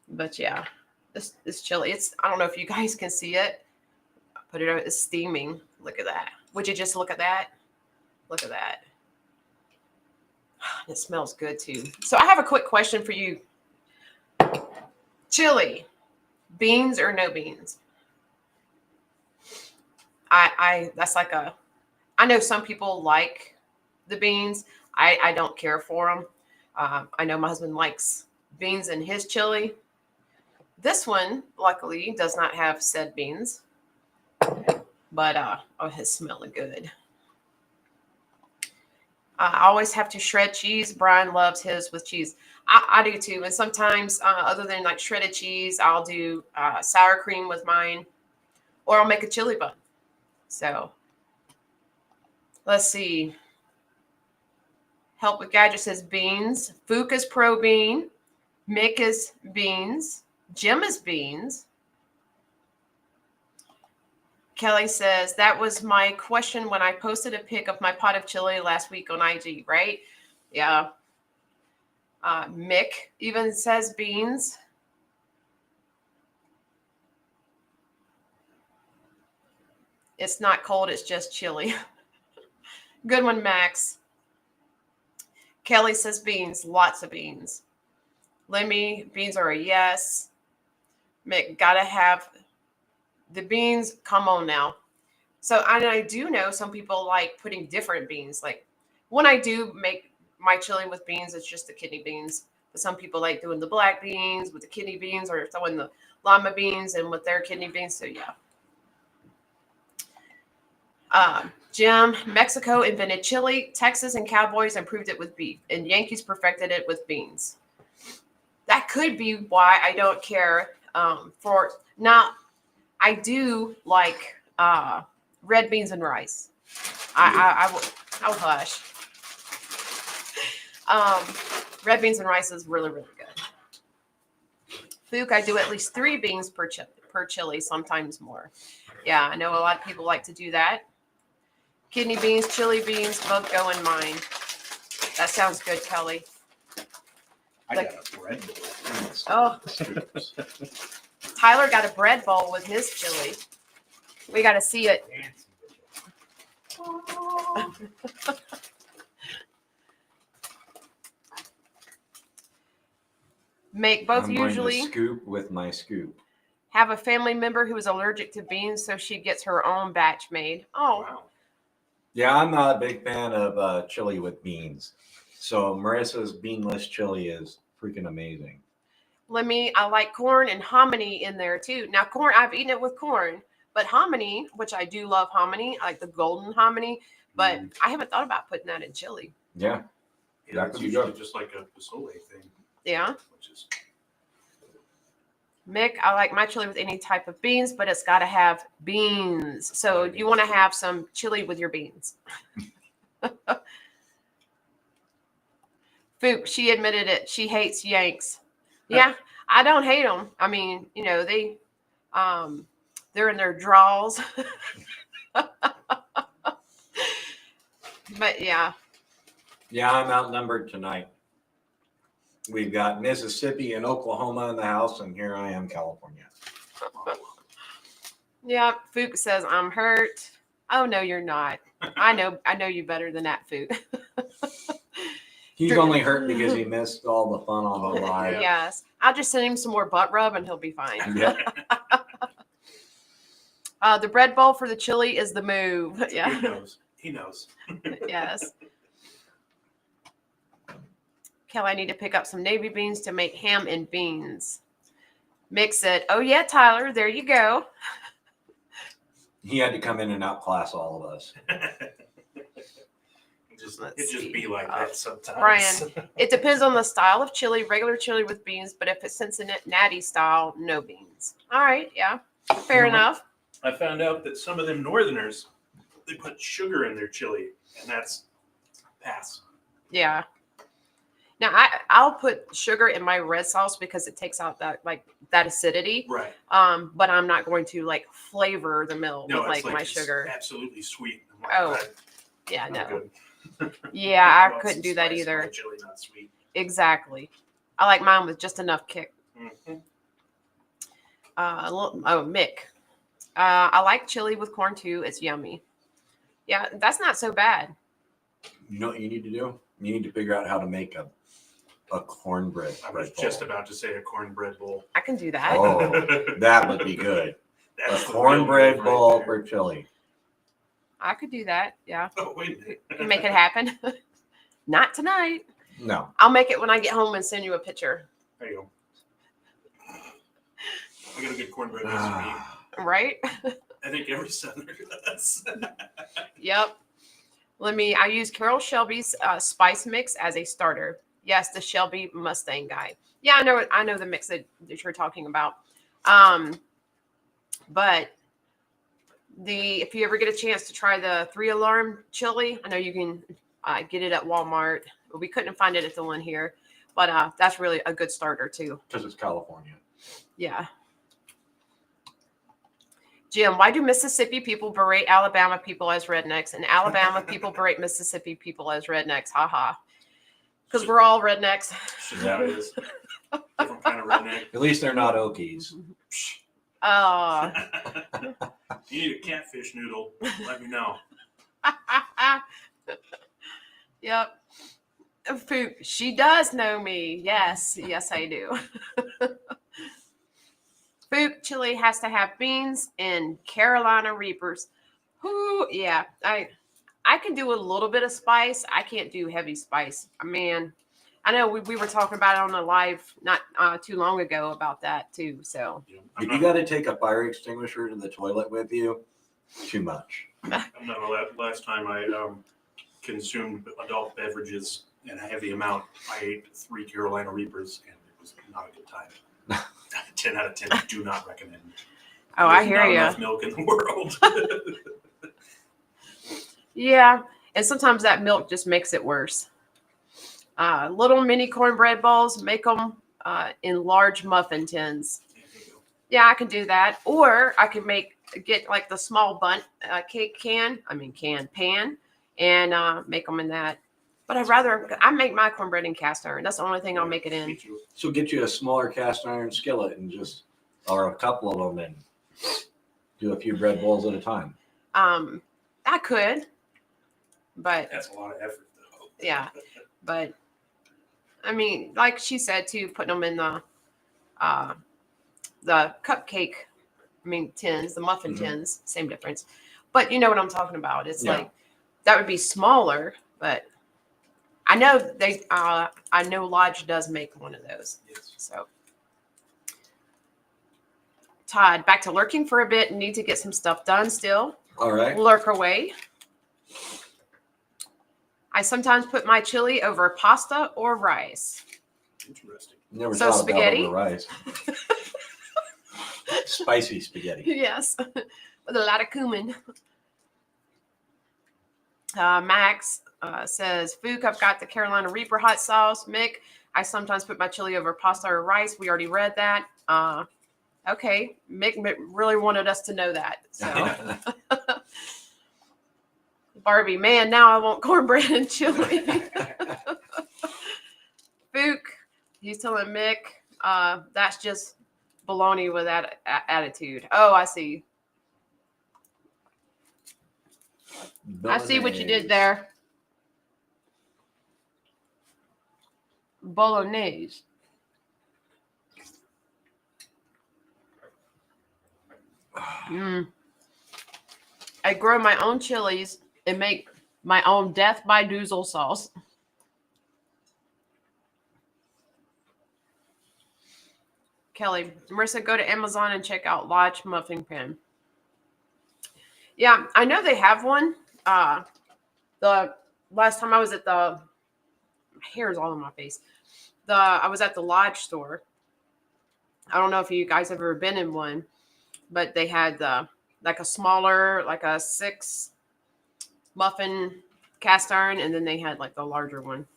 But yeah, this chili, I don't know if you guys can see it. Put it out, it's steaming. Look at that. Would you just look at that? Look at that. It smells good too. So I have a quick question for you. Chili, beans or no beans? That's like I know some people like the beans. I don't care for them. I know my husband likes beans in his chili. This one, luckily, does not have said beans. But, oh, it's smelling good. I always have to shred cheese. Brian loves his with cheese. I do too. And sometimes, other than like shredded cheese, I'll do sour cream with mine. Or I'll make a chili bun. So, let's see. Help with Gadget says beans. Fook is pro bean. Mick is beans. Jim is beans. Kelly says, that was my question when I posted a pic of my pot of chili last week on IG, right? Yeah. Mick even says beans. It's not cold, it's just chili. Good one, Max. Kelly says beans, lots of beans. Lemmy, beans are a yes. Mick, gotta have the beans. Come on now. So I do know some people like putting different beans. Like when I do make my chili with beans, it's just the kidney beans. But some people like doing the black beans with the kidney beans, or throwing the lima beans and with their kidney beans. So yeah. Jim, Mexico invented chili. Texas and Cowboys improved it with beef, and Yankees perfected it with beans. That could be why I don't care for now. I do like red beans and rice. I'll hush. Red beans and rice is really, really good. Fook, I do at least 3 beans per chili, sometimes more. Yeah, I know a lot of people like to do that. Kidney beans, chili beans, both go in mine. That sounds good, Kelly. I got a bread bowl. Oh. Tyler got a bread bowl with his chili. We got to see it. Make both I'm usually going to scoop with my scoop. have a family member who is allergic to beans, so she gets her own batch made. Oh, Wow. Yeah, I'm not a big fan of chili with beans. So Marissa's beanless chili is freaking amazing. Lemmy, I like corn and hominy in there too. Now, corn, I've eaten it with corn, but hominy, which I do love hominy, I like the golden hominy, but I haven't thought about putting that in chili. Yeah. Yeah, That it's could be usually good. just like a pozole thing, Yeah. which is Mick, I like my chili with any type of beans, but it's got to have beans. So you want to have some chili with your beans. Fook, she admitted it. She hates Yanks. Yeah, I don't hate them. I mean, they're in their draws. But yeah. Yeah, I'm outnumbered tonight. We've got Mississippi and Oklahoma in the house, and here I am, California. Yeah, Fook says I'm hurt. Oh no, you're not. I know you better than that, Fook. He's only hurt because he missed all the fun on the live. Yes, I'll just send him some more butt rub and he'll be fine. Yeah. The bread bowl for the chili is the move. Yeah. He knows. He knows. Yes. Kelly, I need to pick up some navy beans to make ham and beans. Mick said, "Oh yeah, Tyler, there you go." He had to come in and outclass all of us. Let's It just see. be like that sometimes. Brian, it depends on the style of chili. Regular chili with beans, but if it's Cincinnati style, no beans. All right, yeah, fair You know what? enough. I found out that some of them Northerners, they put sugar in their chili, and that's pass. Yeah. Now I'll put sugar in my red sauce because it takes out that acidity. Right. But I'm not going to like flavor the milk No, with it's like my it's sugar. absolutely sweet. I'm like, Oh, "That- Yeah, not no. good." Yeah, I I want couldn't some do that spice in my either. Chili not sweet. Exactly. I like mine with just enough kick. Mhm. Mick. I like chili with corn too. It's yummy. Yeah, that's not so bad. You know what you need to do? You need to figure out how to make a cornbread. I was bread just bowl. about to say a cornbread bowl. I can do that. Oh, that would be good. That's A the cornbread real move bowl right for chili. I could do that. Yeah, there. Oh, wait a minute. you can make it happen. Not tonight. No. I'll make it when I get home and send you a picture. There you go. I got a good cornbread recipe. Right? I think every Southerner does. Yep. I use Carol Shelby's spice mix as a starter. Yes, the Shelby Mustang guy. Yeah, I know the mix that you're talking about. But if you ever get a chance to try the 3-alarm chili, I know you can get it at Walmart. We couldn't find it at the one here, but that's really a good starter too. Because it's California. Yeah. Jim, why do Mississippi people berate Alabama people as rednecks and Alabama people berate Mississippi people as rednecks? Haha. Because we're all rednecks. Shit, that is. Different kind of redneck. At least they're not Okies. Oh. If you need a catfish noodle, let me know. Yep. She does know me. Yes, I do. Fook chili has to have beans and Carolina Reapers. Whoo, yeah. I can do a little bit of spice. I can't do heavy spice. Man, I know we were talking about it on the live not too long ago about that too. So If you got to take a fire extinguisher to the toilet with you, too much. I'm not last time I consumed adult beverages in a heavy amount. I ate 3 Carolina Reapers, and it was not a good time. 10 out of 10. Do not recommend. oh, I There's hear not you. enough milk in the world. Yeah, and sometimes that milk just makes it worse. Little mini cornbread balls, make them in large muffin tins. Yeah, I can do that. Or I can get like the small bun cake pan, and make them in that. But I make my cornbread in cast iron. That's the only thing I'll make it in. Me too. So get you a smaller cast iron skillet and or a couple of them, and do a few bread bowls at a time. I could, but That's a lot of effort, though. yeah, but I mean, like she said too, putting them in the cupcake, tins, the muffin tins, same difference. But you know what I'm talking about. It's like that would be smaller, but I know I know Lodge does make one of those. Yes. So Todd, back to lurking for a bit and need to get some stuff done still. All right. Lurk away. I sometimes put my chili over pasta or rice. Interesting. Never So thought spaghetti? about over rice. Spicy spaghetti. Yes, with a lot of cumin. Max says, Fook, I've got the Carolina Reaper hot sauce. Mick, I sometimes put my chili over pasta or rice. We already read that. Okay, Mick really wanted us to know that. So, Barbie, man, now I want cornbread and chili. Fook, He's telling Mick, that's just baloney with that attitude. Oh, I see. I see what you did there. Bolognese. I grow my own chilies and make my own Death by Doozle sauce. Kelly, Marissa, go to Amazon and check out Lodge Muffin Pan. Yeah, I know they have one. The last time I was at my hair's all in my face. I was at the Lodge store. I don't know if you guys have ever been in one, but they had like a smaller, like a 6 muffin cast iron, and then they had like the larger one.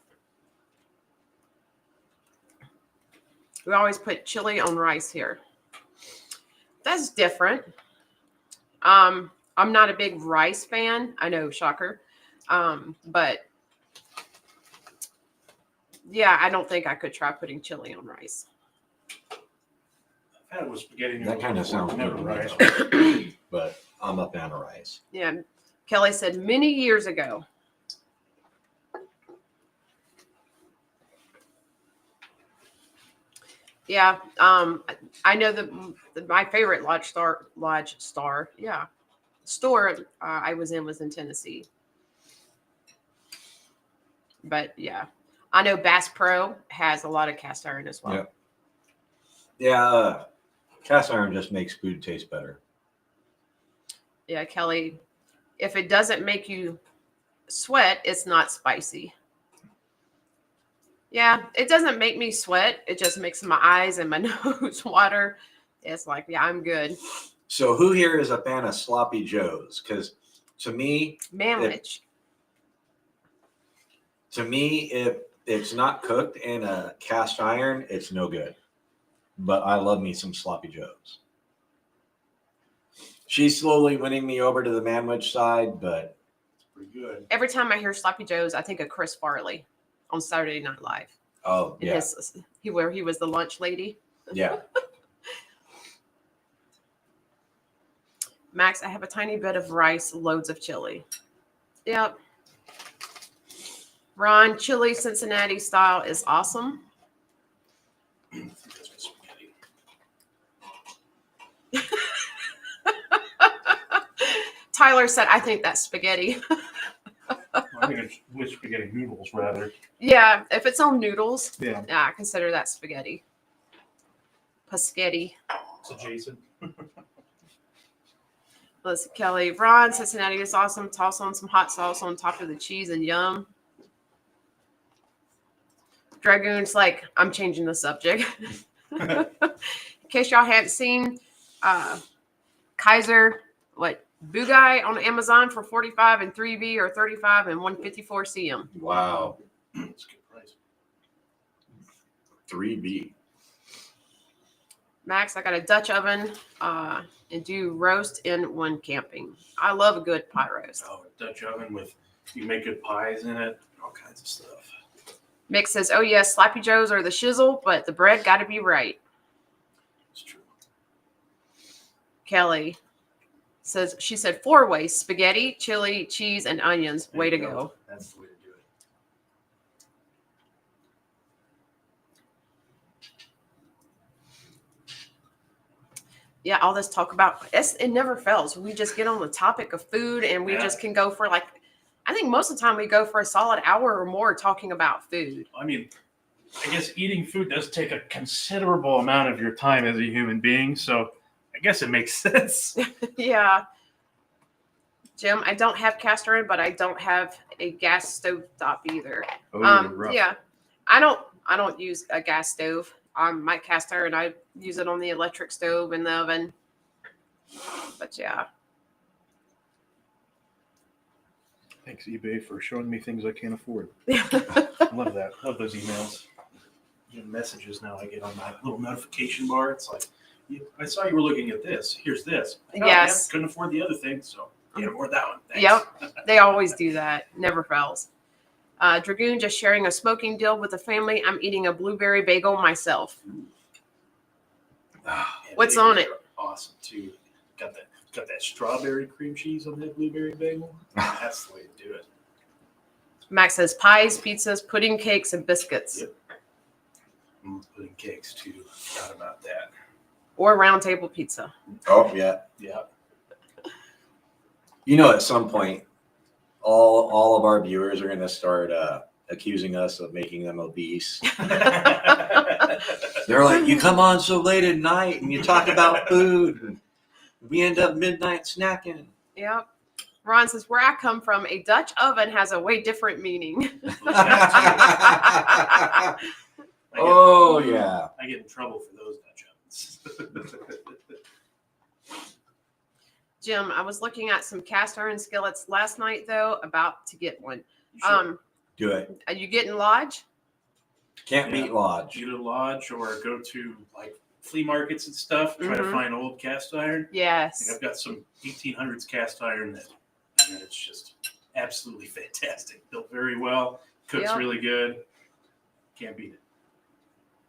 We always put chili on rice here. That's different. I'm not a big rice fan. I know, shocker. But yeah, I don't think I could try putting chili on rice. I've had it with spaghetti That kind of sounds never good, rice. but I'm a fan of rice. Yeah, Kelly said many years ago. Yeah, I know my favorite store I was in Tennessee. But yeah, I know Bass Pro has a lot of cast iron as well. Yep. Yeah, cast iron just makes food taste better. Yeah, Kelly, if it doesn't make you sweat, it's not spicy. Yeah, it doesn't make me sweat. It just makes my eyes and my nose water. It's like, yeah, I'm good. So who here is a fan of sloppy joes? Because to me, Manwich. if it's not cooked in a cast iron, it's no good. But I love me some sloppy joes. She's slowly winning me over to the Manwich side, but It's pretty good. Every time I hear Sloppy Joe's, I think of Chris Farley on Saturday Night Live. oh And yeah, where he was the lunch lady. yeah. Max, I have a tiny bit of rice, loads of chili. Yep. Ron, chili Cincinnati style is awesome. I think that's with spaghetti. Tyler said, I think that's spaghetti. I think it's with spaghetti noodles, rather. Yeah, if it's on noodles, Yeah. I consider that spaghetti. Paschetti. It's adjacent. Listen, Kelly, Ron, Cincinnati is awesome. Toss on some hot sauce on top of the cheese and yum. Dragoon's like, I'm changing the subject. In case y'all haven't seen Kaiser, Bugai on Amazon for 45 and 3B or 35 and 154 CM. Wow, It's a good price. 3B. Max, I got a Dutch oven and do roast in one camping. I love a good pie roast. Oh, a Dutch oven you make good pies in it, all kinds of stuff. Mick says, oh yes, Sloppy Joes are the shizzle, but the bread got to be right. It's true. Kelly says, she said 4-way, spaghetti, chili, cheese, and onions. Way to go. That's the way to do it. Yeah, all this talk about, it never fails. We just get on the topic of food and we just can go for I think most of the time we go for a solid hour or more talking about food. I mean, I guess eating food does take a considerable amount of your time as a human being, so I guess it makes sense. Yeah. Jim, I don't have cast iron, but I don't have a gas stove top either. Rough. Yeah. I don't use a gas stove. My cast iron, I use it on the electric stove in the oven. But yeah. Thanks, eBay, for showing me things I can't afford. I love that. Love those emails. Even messages now I get on my little notification bar. It's like, I saw you were looking at this. Here's this. Oh, Yes. Yeah, couldn't afford the other thing, so can't afford that one. Thanks. Yep. They always do that. Never fails. Dragoon just sharing a smoking deal with the family. I'm eating a blueberry bagel myself. What's bagels on it? are awesome too. Got that strawberry cream cheese on that blueberry bagel. That's the way to do it. Max says pies, pizzas, pudding cakes, and biscuits. Yep. Pudding cakes too. Forgot about that. Or round table pizza. Oh yeah. Yeah. You know, at some point, all of our viewers are going to start accusing us of making them obese. They're like, you come on so late at night and you talk about food. And we end up midnight snacking. Yep. Ron says, where I come from, a Dutch oven has a way different meaning. Oh, yeah. I get in trouble for those Dutch ovens. Jim, I was looking at some cast iron skillets last night, though, about to get one. Sure. Do it. Are you getting Lodge? Can't beat Lodge. Either Lodge or go to like flea markets and stuff. Try to find old cast iron. Yes. I've got some 1800s cast iron that it's just absolutely fantastic. Built very well. Cooks really good. Can't beat it.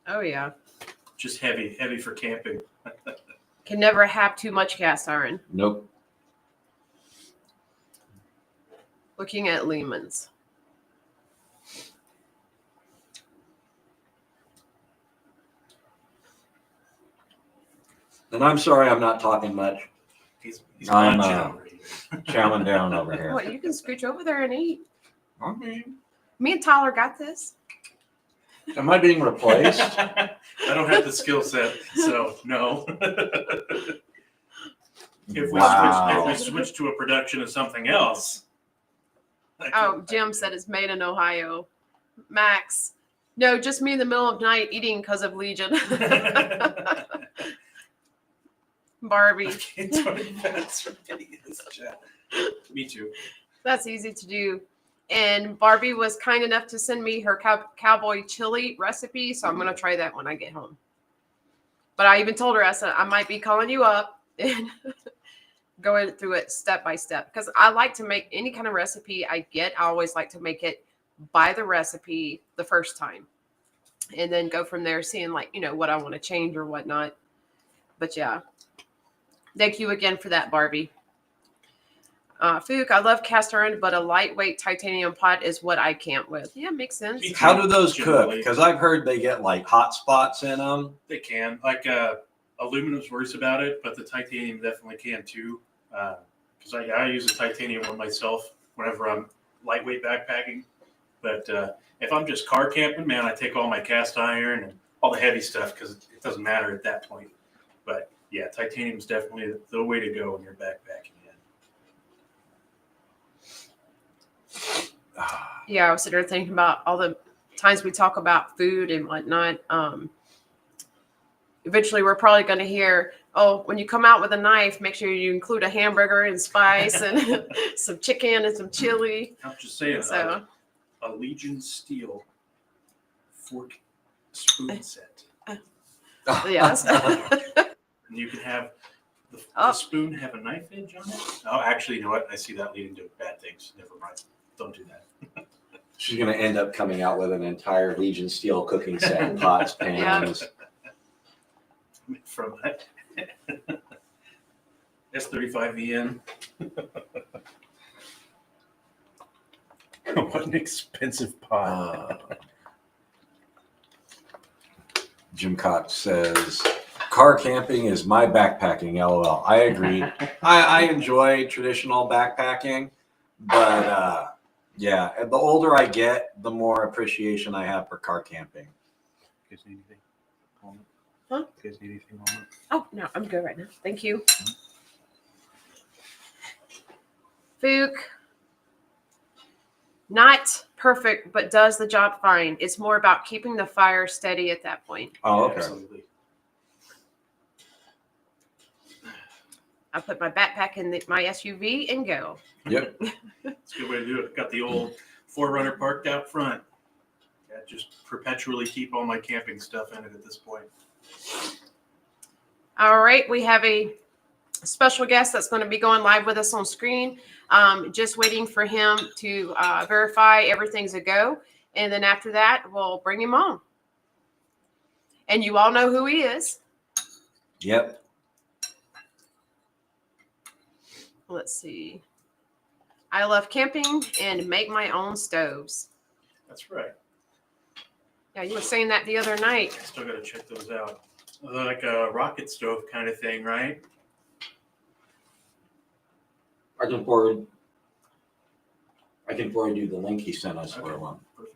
Oh, yeah. Just heavy for camping. Can never have too much cast iron. Nope. Looking at Lehman's. And I'm sorry I'm not talking much. He's I'm munching over here. chowing down over here. What, you can scooch over there and eat. I mean, Me and Tyler got this. am I being replaced? I don't have the skill set, so no. If we switch to a production of something else. Oh, Jim said it's made in Ohio. Max. No, just me in the middle of the night eating because of Legion. Barbie. 20 minutes for getting in this chat. Me too. That's easy to do. And Barbie was kind enough to send me her cowboy chili recipe, so I'm going to try that when I get home. But I even told her, I said, I might be calling you up and going through it step by step. Because I like to make any kind of recipe I get. I always like to make it by the recipe the first time. And then go from there, seeing like, what I want to change or whatnot. But yeah. Thank you again for that, Barbie. Fook, I love cast iron, but a lightweight titanium pot is what I can't with. Yeah, makes sense. How do those cook? Because I've heard they get like hot spots in them. They can. Like aluminum's worse about it, but the titanium definitely can too. Because I use a titanium one myself whenever I'm lightweight backpacking. But if I'm just car camping, man, I take all my cast iron and all the heavy stuff because it doesn't matter at that point. But yeah, titanium is definitely the way to go when you're backpacking. Yeah, I was sitting there thinking about all the times we talk about food and whatnot. Eventually, we're probably going to hear, oh, when you come out with a knife, make sure you include a hamburger and spice and some chicken and some chili. I'm just saying, So, a Legion steel fork spoon set. yes. And you can have the spoon have a knife edge on it. Oh, actually, you know what? I see that leading to bad things. Never mind. Don't do that. She's going to end up coming out with an entire Legion steel cooking set, pots, pans. From S35VN. What an expensive pot. Jim Cox says, car camping is my backpacking, LOL. I agree. I enjoy traditional backpacking, but yeah, the older I get, the more appreciation I have for car camping. You guys need anything? Huh? You guys need anything? Oh, no, I'm good right now. Thank you. Fook. Not perfect, but does the job fine. It's more about keeping the fire steady at that point. Oh, okay. Absolutely. I put my backpack in my SUV and go. Yep. It's a good way to do it. Got the old 4Runner parked out front. Yeah, just perpetually keep all my camping stuff in it at this point. All right, we have a special guest that's going to be going live with us on screen. Just waiting for him to verify everything's a go. And then after that, we'll bring him on. And you all know who he is. Yep. Let's see. I love camping and make my own stoves. That's right. Yeah, you were saying that the other night. I still got to check those out. They're like a rocket stove kind of thing, right? I can forward you the link he sent us for one. Perfect.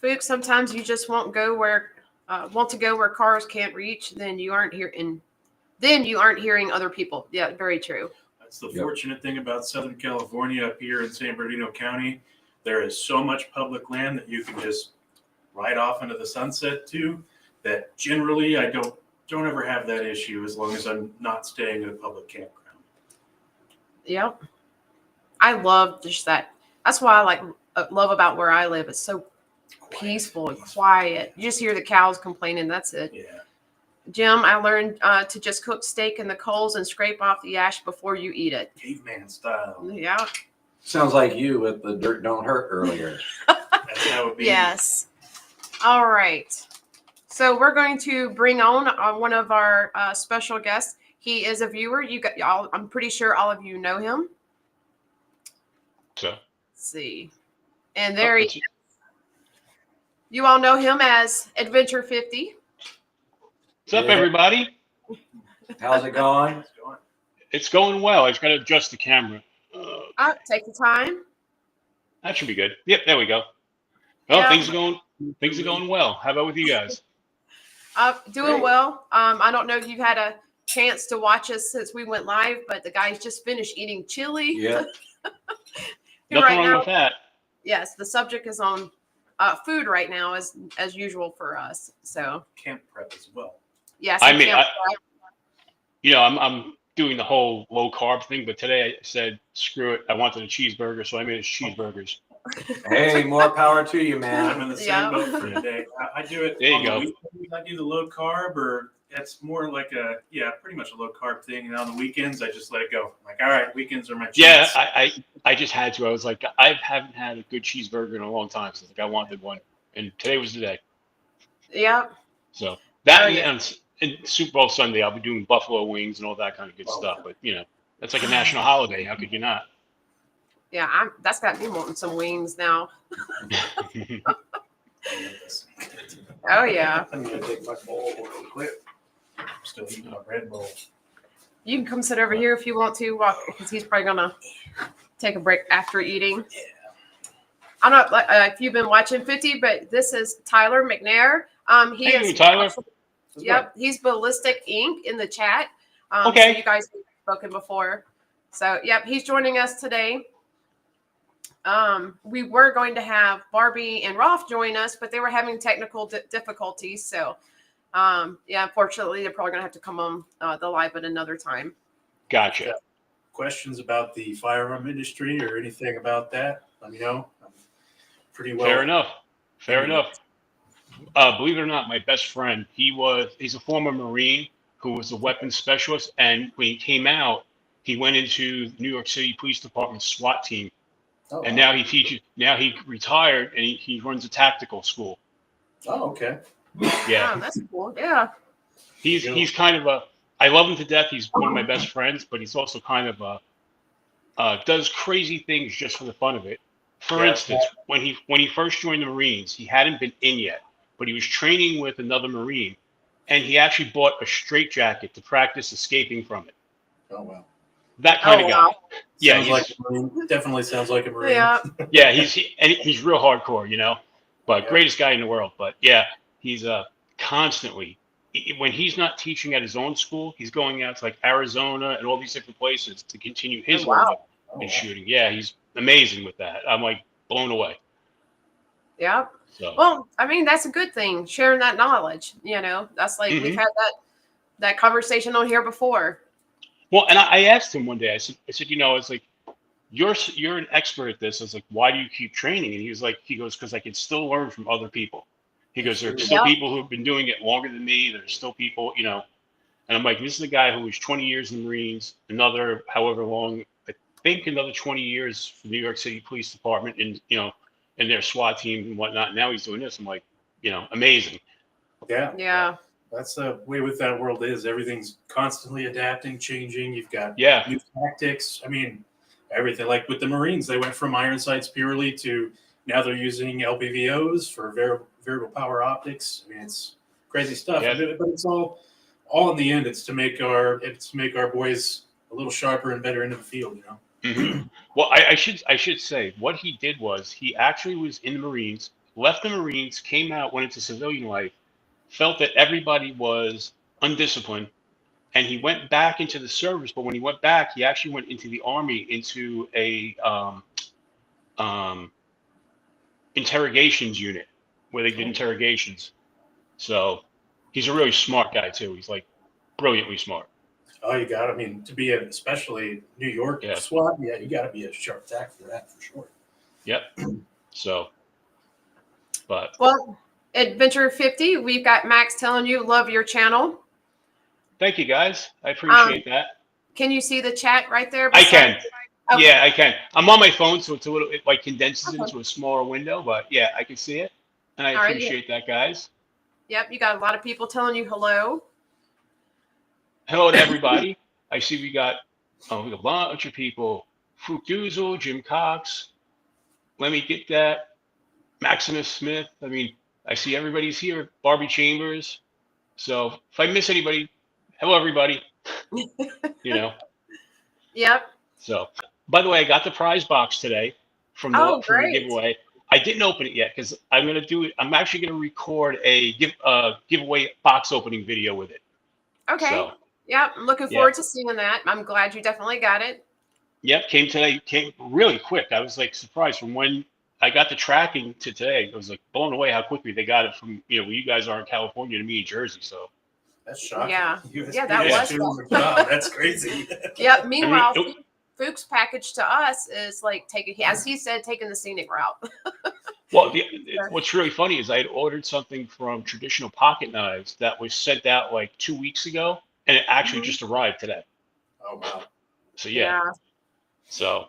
Fuchs, sometimes you just want to go where cars can't reach. Then you aren't hearing other people. Yeah, very true. That's the fortunate thing about Southern California up here in San Bernardino County. There is so much public land that you can just ride off into the sunset to, that generally I don't ever have that issue as long as I'm not staying at a public campground. Yep. I love just that. That's why I love about where I live. It's so peaceful and quiet. You just hear the cows complaining. That's it. Yeah. Jim, I learned to just cook steak in the coals and scrape off the ash before you eat it. Caveman style. Yeah. Sounds like you with the dirt don't hurt earlier. That's how it be. Yes. All right. So we're going to bring on one of our special guests. He is a viewer. I'm pretty sure all of you know him. So. Let's see. And there he is. You all know him as Adventure 50. What's up, everybody? How's it going? It's going well. I just got to adjust the camera. Take the time. That should be good. Yep, there we go. Well, Yeah. things are going well. How about with you guys? Doing well. I don't know if you've had a chance to watch us since we went live, but the guys just finished eating chili. Yeah. Nothing wrong with that. Yes, the subject is on food right now, as usual for us. So Camp prep as well. yes, I mean, I'm doing the whole low carb thing, but today I said, screw it. I wanted a cheeseburger, so I made cheeseburgers. Hey, more power to you, I'm man. in the same boat for today. I do it. There you on go. The weekends, I do the low carb, or it's more like pretty much a low carb thing. And on the weekends, I just let it go. I'm like, all right, weekends are my cheats. Yeah, I just had to. I was like, I haven't had a good cheeseburger in a long time, so I wanted one, and today was the day. Yeah. So that yeah. and Super Bowl Sunday, I'll be doing buffalo wings and all that kind of good stuff. But that's like a national holiday. How could you not? Yeah, that's got me wanting some wings now. Oh yeah. I'm gonna take my bowl real quick. I'm still eating my Red Bull. You can come sit over here if you want to, because he's probably gonna take a break after eating. I don't know if you've been watching 50, but this is Tyler McNair. Hey, Tyler. Yep, he's Ballistic Ink in the chat. Okay. So you guys have spoken before. So yep, he's joining us today. We were going to have Barbie and Rolf join us, but they were having technical difficulties. So unfortunately, they're probably gonna have to come on the live at another time. Gotcha. Questions about the firearm industry or anything about that? Let me know. I'm pretty well. Fair enough. Believe it or not, my best friend, he's a former Marine who was a weapons specialist, and when he came out, he went into New York City Police Department SWAT team. Oh, And now he teaches. Now he retired and he runs a tactical school. Oh, okay. Yeah, Oh, that's cool. Yeah. he's kind of I love him to death. He's one of my best friends, but he's also kind of does crazy things just for the fun of it. For instance, when he first joined the Marines, he hadn't been in yet, but he was training with another Marine, and he actually bought a straitjacket to practice escaping from it. Oh wow. That kind of guy. Wow. Yeah, Sounds like a Marine. Definitely sounds like a Marine. Yeah. Yeah, he's real hardcore, but greatest guy in the world. But yeah, he's constantly, when he's not teaching at his own school, he's going out to like Arizona and all these different places to continue his learning and shooting. Yeah, he's amazing with that. I'm like blown away. Yeah. So Well, I mean, that's a good thing, sharing that knowledge. That's like we've had that conversation on here before. well, and I asked him one day. I said, it's like you're an expert at this. I was like, why do you keep training? And he goes, because I can still learn from other people. He goes, there are still people who've been doing it longer than me. There's still people, And I'm like, this is a guy who was 20 years in the Marines, another however long, I think another 20 years for the New York City Police Department, and in their SWAT team and whatnot. Now he's doing this. I'm like, amazing. Yeah. Yeah. That's the way with that world is. Everything's constantly adapting, changing. You've got Yeah. new tactics. I mean, everything. Like with the Marines, they went from iron sights purely to now they're using LBVOs for variable power optics. I mean, it's crazy stuff. Yeah. But it's all in the end. It's to make our boys a little sharper and better into the field. Mm-hmm. Well, I should say what he did was he actually was in the Marines, left the Marines, came out, went into civilian life, felt that everybody was undisciplined, and he went back into the service. But when he went back, he actually went into the Army, into a interrogations unit where they did interrogations. So he's a really smart guy too. He's like brilliantly smart. Oh, you got. I mean, to be especially New York SWAT, you got to be a sharp tack for that for sure. Yep. So, but Well, Adventure 50, we've got Max telling you love your channel. Thank you, guys. I appreciate that. Can you see the chat right there? I can. Okay. Yeah, I can. I'm on my phone, so it's a little, it like condenses into a smaller window, but yeah, I can see it. And I appreciate that, guys. Yep, you got a lot of people telling you hello. Hello to everybody. I see we got a bunch of people. Fruit Doozle, Jim Cox. Let me get that. Maximus Smith. I mean, I see everybody's here. Barbie Chambers. So if I miss anybody, hello everybody. Yep. So, by the way, I got the prize box today from the giveaway. I didn't open it yet because I'm gonna do it. I'm actually gonna record a giveaway box opening video with it. Okay. So, yep. I'm looking forward to seeing that. I'm glad you definitely got it. Yep. Came today. Came really quick. I was like surprised from when I got the tracking to today. I was like blown away how quickly they got it from where you guys are in California to me in Jersey. So that's shocking. Yeah. USPS Yeah, that was. Wow, that's crazy. Yep. Meanwhile, Fuchs' package to us is like as he said, taking the scenic route. Well, what's really funny is I had ordered something from Traditional Pocket Knives that was sent out like 2 weeks ago, and it actually just arrived today. Oh wow! So yeah. So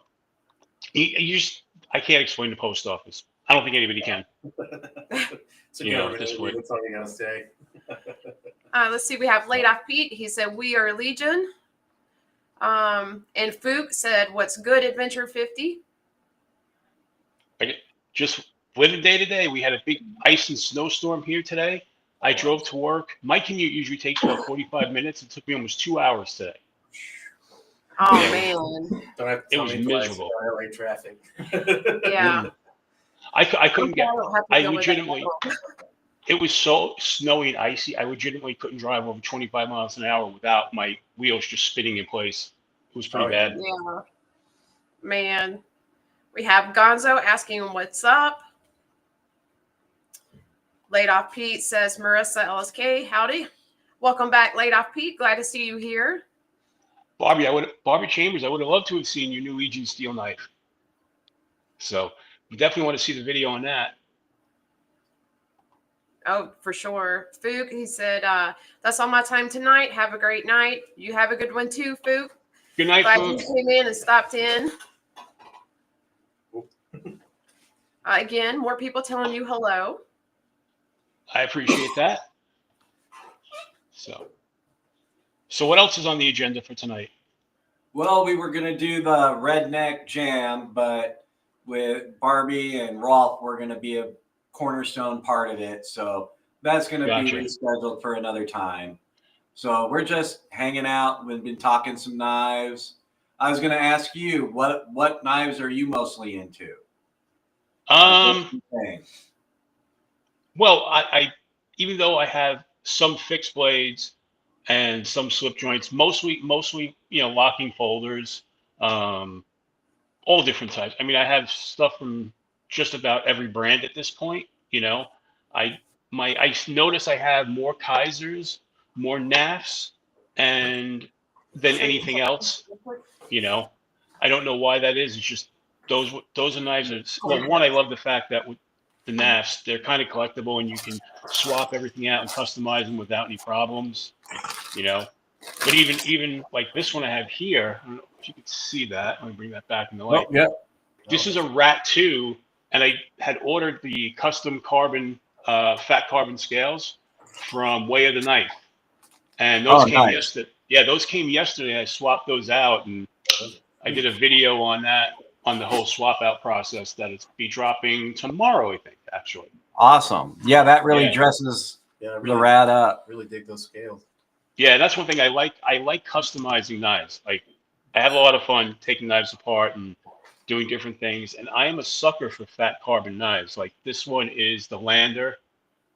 I can't explain the post office. I don't think anybody can. It's a government this way. That's all you gotta say. Let's see. We have Laid Off Pete. He said we are Legion. And Fuchs said, "What's good, Adventure 50?" Just living day to day. We had a big ice and snowstorm here today. I drove to work. My commute usually takes about 45 minutes. It took me almost 2 hours today. Oh man, it was miserable. LA traffic. Yeah, I couldn't get. I legitimately. It was so snowy and icy. I legitimately couldn't drive over 25 miles an hour without my wheels just spinning in place. It was pretty bad. Yeah, man. We have Gonzo asking what's up. Laid Off Pete says, Marissa LSK, howdy. Welcome back, Laid Off Pete. Glad to see you here. Barbie Chambers, I would have loved to have seen your new Legion steel knife. So we definitely want to see the video on that. Oh, for sure. Fook, he said, that's all my time tonight. Have a great night. You have a good one too, Fook. Good night, Glad Fook. you came in and stopped in. Again, more people telling you hello. I appreciate that. So what else is on the agenda for tonight? Well, we were going to do the redneck jam, but with Barbie and Rolf, we're going to be a cornerstone part of it. So that's going to be rescheduled for another time. So we're just hanging out. We've been talking some knives. I was going to ask you, what knives are you mostly into? Well, I even though I have some fixed blades and some slip joints, mostly locking folders, all different types. I mean, I have stuff from just about every brand at this point. I notice I have more Kaisers, more NAFs, and than anything else. I don't know why that is. It's just those are knives. One, I love the fact that with the NAFs, they're kind of collectible and you can swap everything out and customize them without any problems. But even like this one I have here, I don't know if you can see that. Let me bring that back in the light. Oh, yeah. This is a Rat 2, and I had ordered the custom carbon, fat carbon scales from Way of the Knife, and those came nice. yesterday. Yeah, those came yesterday. I swapped those out, and I did a video on that, on the whole swap out process that it's be dropping tomorrow, I think, actually. Awesome. Yeah, that really Yeah. dresses Yeah, I the really, rat up. really dig those scales. Yeah, that's one thing I like. I like customizing knives. Like, I have a lot of fun taking knives apart and doing different things. And I am a sucker for fat carbon knives. Like this one is the Lander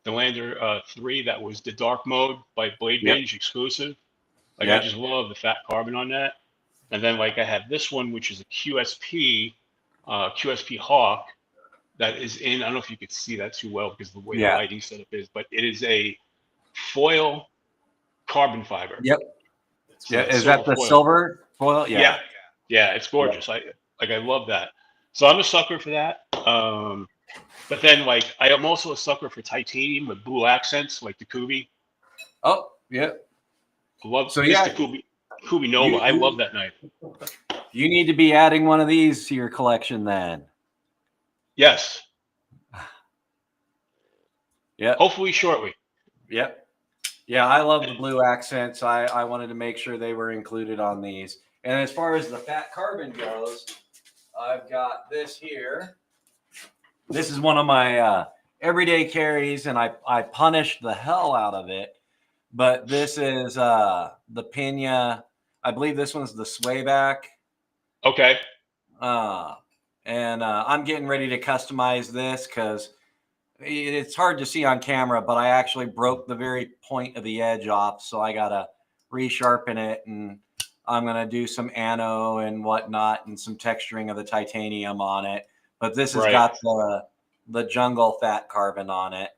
3. That was the dark mode by Blade Yep. Binge exclusive. Like I Yep. just love the fat carbon on that. And then like I have this one, which is a QSP Hawk that is in. I don't know if you could see that too well because of the way the Yeah. lighting setup is, but it is a foil carbon fiber. Yep. Yeah. It's Is that the foil. silver foil? Yeah. Yeah, it's gorgeous. I love that. So I'm a sucker for that. But then like I am also a sucker for titanium with blue accents, like the Kubi. Oh, yeah. I love So, this yeah, the Kubi Nova. I love that knife. You need to be adding one of these to your collection then. Yes. Yep. Hopefully shortly. Yep. Yeah, I love the blue accents. I wanted to make sure they were included on these. And as far as the fat carbon goes, I've got this here. This is one of my everyday carries, and I punished the hell out of it. But this is the Pena. I believe this one's the swayback. Okay. And I'm getting ready to customize this because it's hard to see on camera, but I actually broke the very point of the edge off. So I got to resharpen it, and I'm going to do some ano and whatnot and some texturing of the titanium on it. But this has got the jungle fat carbon on it.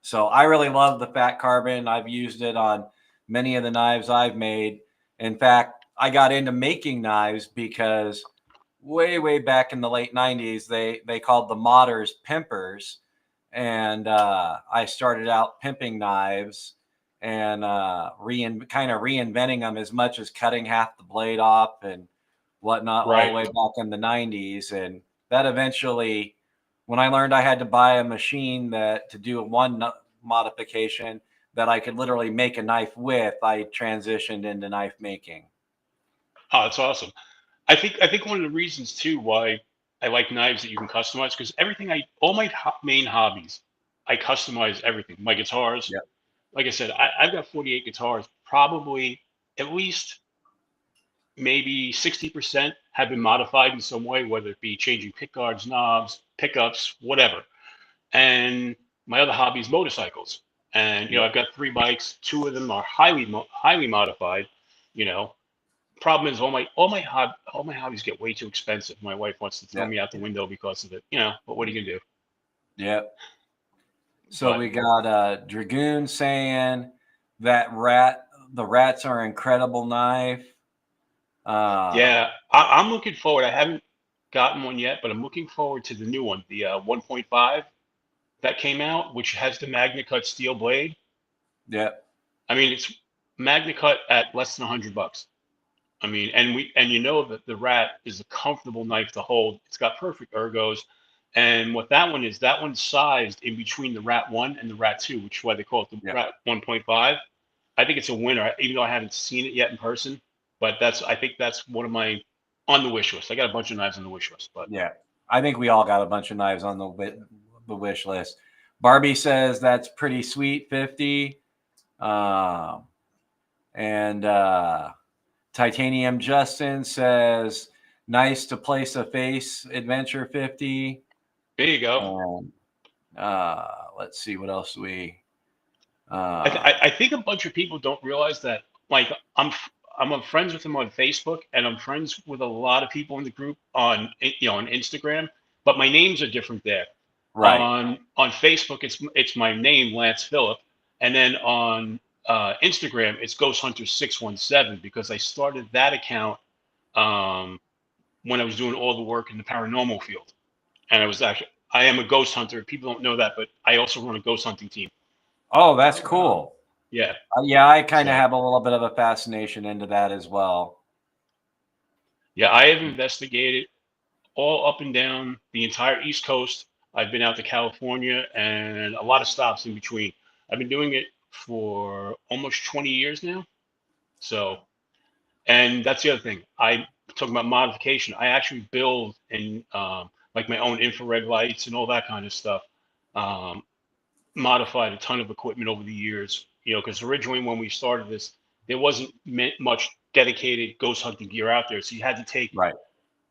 So I really love the fat carbon. I've used it on many of the knives I've made. In fact, I got into making knives because way back in the late 90s, they called the modders pimpers. And I started out pimping knives and kind of reinventing them, as much as cutting half the blade off and whatnot, all the way back in the 90s. And that eventually, when I learned I had to buy a machine to do one modification that I could literally make a knife with, I transitioned into knife making. Oh, that's awesome. I think one of the reasons too why I like knives that you can customize, because all my main hobbies, I customize everything. My guitars, Yep. Like I said, I've got 48 guitars. Probably at least maybe 60% have been modified in some way, whether it be changing pick guards, knobs, pickups, whatever. And my other hobby is motorcycles. And I've got 3 bikes. 2 of them are highly modified. Problem is all my hobbies get way too expensive. My wife wants to throw me out the window because of it. But what are you gonna do? Yep. So we got Dragoon saying that the rats are an incredible knife. Yeah, I'm looking forward. I haven't gotten one yet, but I'm looking forward to the new one, the 1.5 that came out, which has the Magna Cut steel blade. Yep. I mean, it's Magna Cut at less than $100. I mean, and that the rat is a comfortable knife to hold. It's got perfect ergos. And what that one's sized in between the Rat 1 and the Rat 2, which is why they call it the Rat 1.5. I think it's a winner, even though I haven't seen it yet in person. But I think that's one of my on the wish list. I got a bunch of knives on the wish list. But yeah, I think we all got a bunch of knives on the wish list. Barbie says that's pretty sweet, 50. And Titanium Justin says nice to place a face, adventure, 50. There you go. Let's see what else I think a bunch of people don't realize that. Like I'm friends with them on Facebook, and I'm friends with a lot of people in the group on Instagram. But my names are different there. Right. On Facebook, it's my name, Lance Phillip, and then on Instagram, it's Ghost Hunter 617, because I started that account when I was doing all the work in the paranormal field, and I am a ghost hunter. People don't know that, but I also run a ghost hunting team. Oh, that's cool. Yeah. Yeah, I kind of So- have a little bit of a fascination into that as well. Yeah, I have investigated all up and down the entire East Coast. I've been out to California and a lot of stops in between. I've been doing it for almost 20 years now. So, and that's the other thing. I talking about modification. I actually build and like my own infrared lights and all that kind of stuff. Um, Modified a ton of equipment over the years. Because originally when we started this, there wasn't much dedicated ghost hunting gear out there. So you had to take Right.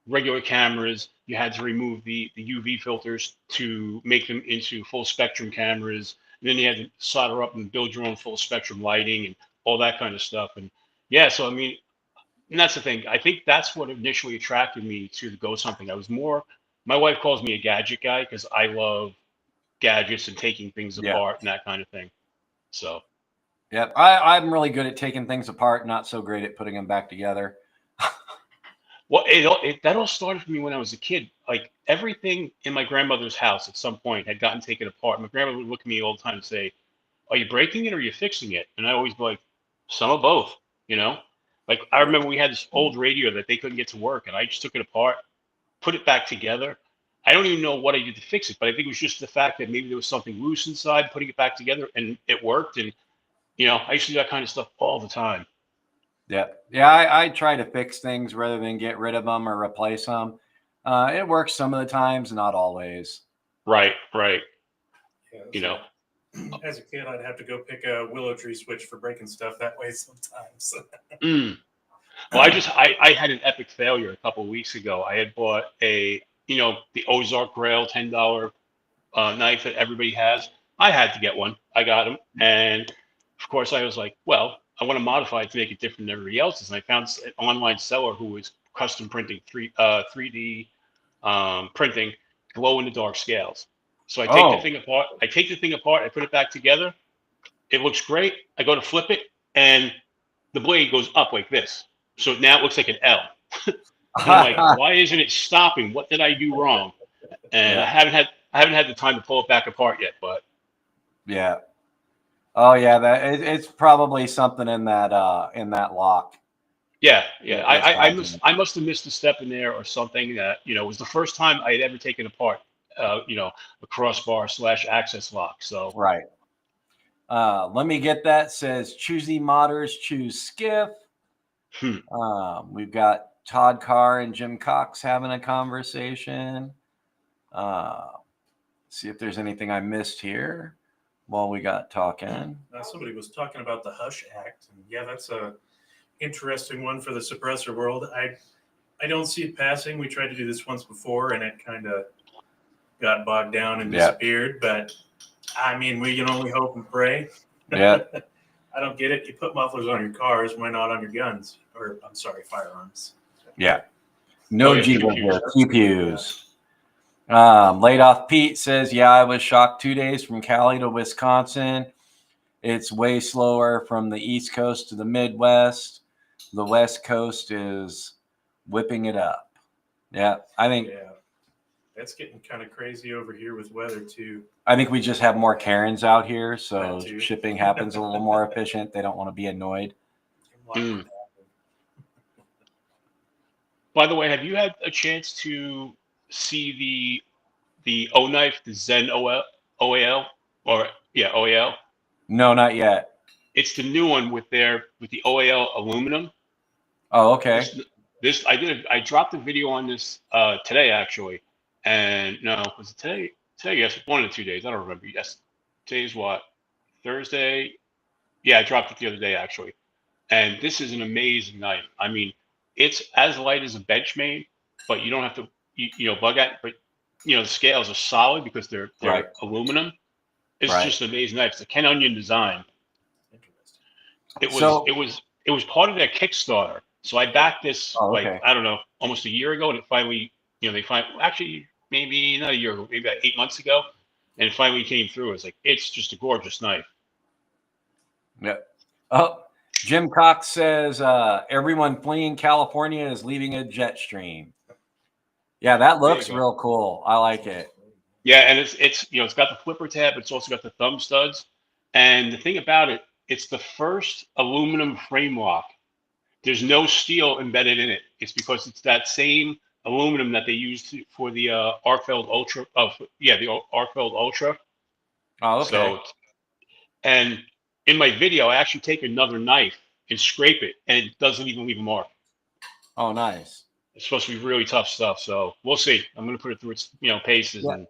regular cameras. You had to remove the UV filters to make them into full spectrum cameras. And then you had to solder up and build your own full spectrum lighting and all that kind of stuff. And yeah, so I mean, and that's the thing. I think that's what initially attracted me to the ghost hunting. My wife calls me a gadget guy because I love gadgets and taking things Yeah. apart and that kind of thing. So, Yep. I'm really good at taking things apart, not so great at putting them back together. well, that all started for me when I was a kid. Like everything in my grandmother's house at some point had gotten taken apart. My grandmother would look at me all the time and say, "Are you breaking it or are you fixing it?" And I always be like, "Some of both." Like I remember we had this old radio that they couldn't get to work, and I just took it apart, put it back together. I don't even know what I did to fix it, but I think it was just the fact that maybe there was something loose inside, putting it back together, and it worked. And I used to do that kind of stuff all the time. Yeah. Yeah. I try to fix things rather than get rid of them or replace them. It works some of the times, not always. Right. Yeah, as a kid, I'd have to go pick a willow tree switch for breaking stuff that way sometimes. Mm. Well, I had an epic failure a couple of weeks ago. I had bought the Ozark Grail $10 knife that everybody has. I had to get one. I got them, and of course, I was like, well, I want to modify it to make it different than everybody else's. And I found an online seller who was custom printing 3D printing glow in the dark scales. So I take the thing apart. I put it back together. It looks great. I go to flip it, and the blade goes up like this. So now it looks like an L. And I'm like, why isn't it stopping? What did I do wrong? And Yeah. I haven't had the time to pull it back apart yet, but Yeah. Oh yeah, it's probably something in that lock. yeah. That's I must have missed a step in there or something that was the first time I had ever taken apart a crossbar / access lock. So Right. Let me get that. Says choosy modders choose skiff. We've got Todd Carr and Jim Cox having a conversation. See if there's anything I missed here while we got talking. Somebody was talking about the Hush Act, and yeah, that's a interesting one for the suppressor world. I don't see it passing. We tried to do this once before, and it kind of got bogged down and disappeared. But I mean, we can only hope and pray. Yeah. I don't get it. You put mufflers on your cars, why not on your guns? Or I'm sorry, firearms. Yeah. No yeah, G QPUs. QPUs. Laid off Pete says, yeah, I was shocked 2 days from Cali to Wisconsin. It's way slower from the East Coast to the Midwest. The West Coast is whipping it up. Yeah, I think that's getting kind of crazy over here with weather too. I think we just have more Karens out here, so shipping happens a little more efficient. They don't want to be annoyed. By the way, have you had a chance to see the O knife, the Zen OAL, or OAL? No, not yet. It's the new one with the OAL aluminum. Oh, okay. This I dropped a video on this today actually, and no, was it today? Today, yes, 1 or 2 days. I don't remember. Yes, today's what? Thursday. Yeah, I dropped it the other day actually, and this is an amazing knife. I mean, it's as light as a Benchmade, but you don't have to bug at. But the scales are solid because they're Right. aluminum. It's Right. just an amazing knife. It's a Ken Onion design. It was part of their Kickstarter. So I backed this okay. I don't know, almost a year ago, and it finally, actually maybe not a year ago, maybe about 8 months ago, and it finally came through. It's like it's just a gorgeous knife. Yeah. Oh, Jim Cox says everyone fleeing California is leaving a jet stream. Yeah, that looks real cool. I like it. Yeah, and it's got the flipper tab, but it's also got the thumb studs. And the thing about it, it's the first aluminum frame lock. There's no steel embedded in it. It's because it's that same aluminum that they used for the Arcfeld Ultra. The Arcfeld Ultra. Oh, okay. So, and in my video, I actually take another knife and scrape it, and it doesn't even leave a mark. Oh, nice. It's supposed to be really tough stuff. So we'll see. I'm going to put it through its paces. Yeah. And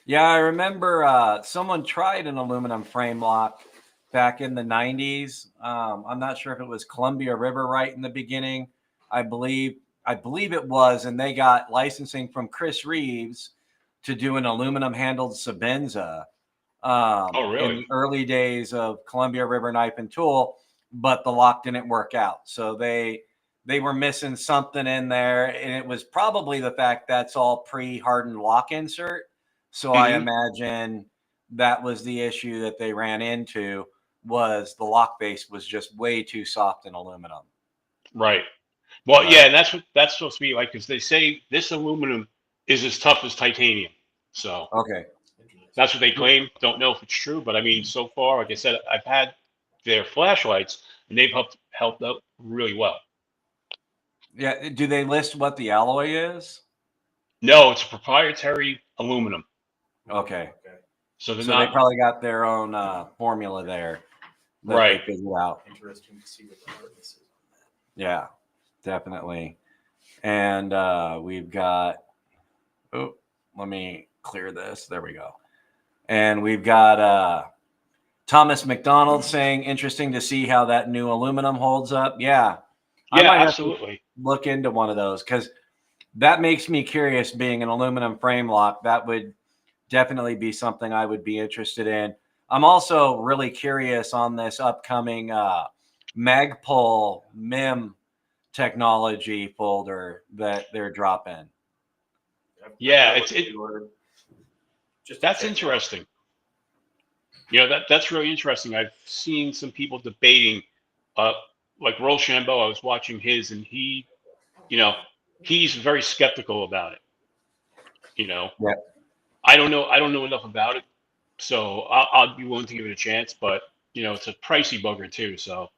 Yeah, I remember someone tried an aluminum frame lock back in the 90s. I'm not sure if it was Columbia River right in the beginning. I believe it was, and they got licensing from Chris Reeves to do an aluminum handled Sabenza really? in the early days of Columbia River Knife and Tool, but the lock didn't work out. So they were missing something in there, and it was probably the fact that's all pre-hardened lock insert. So I imagine that was the issue that they ran into, was the lock base was just way too soft in aluminum. Right. Well, yeah, and that's supposed to be like, because they say this aluminum is as tough as titanium. So Okay. that's what they claim. Don't know if it's true, but I mean, so far, like I said, I've had their flashlights, and they've helped out really well. Yeah. Do they list what the alloy is? No, it's proprietary aluminum. Okay. So they're So not they probably got their own formula there that Right. they figured out. Interesting to see what the hardness is. Yeah, definitely. And we've got, let me clear this. There we go. And we've got Thomas McDonald saying, interesting to see how that new aluminum holds up. Yeah. I might have to absolutely. look into one of those, because that makes me curious. Being an aluminum frame lock, that would definitely be something I would be interested in. I'm also really curious on this upcoming Magpul MIM technology folder that they're dropping. Yeah, Just that's interesting. That's really interesting. I've seen some people debating, like Rochambeau. I was watching his, and he's very skeptical about it. Yeah. I don't know enough about it, so I'll be willing to give it a chance. But it's a pricey bugger too. So.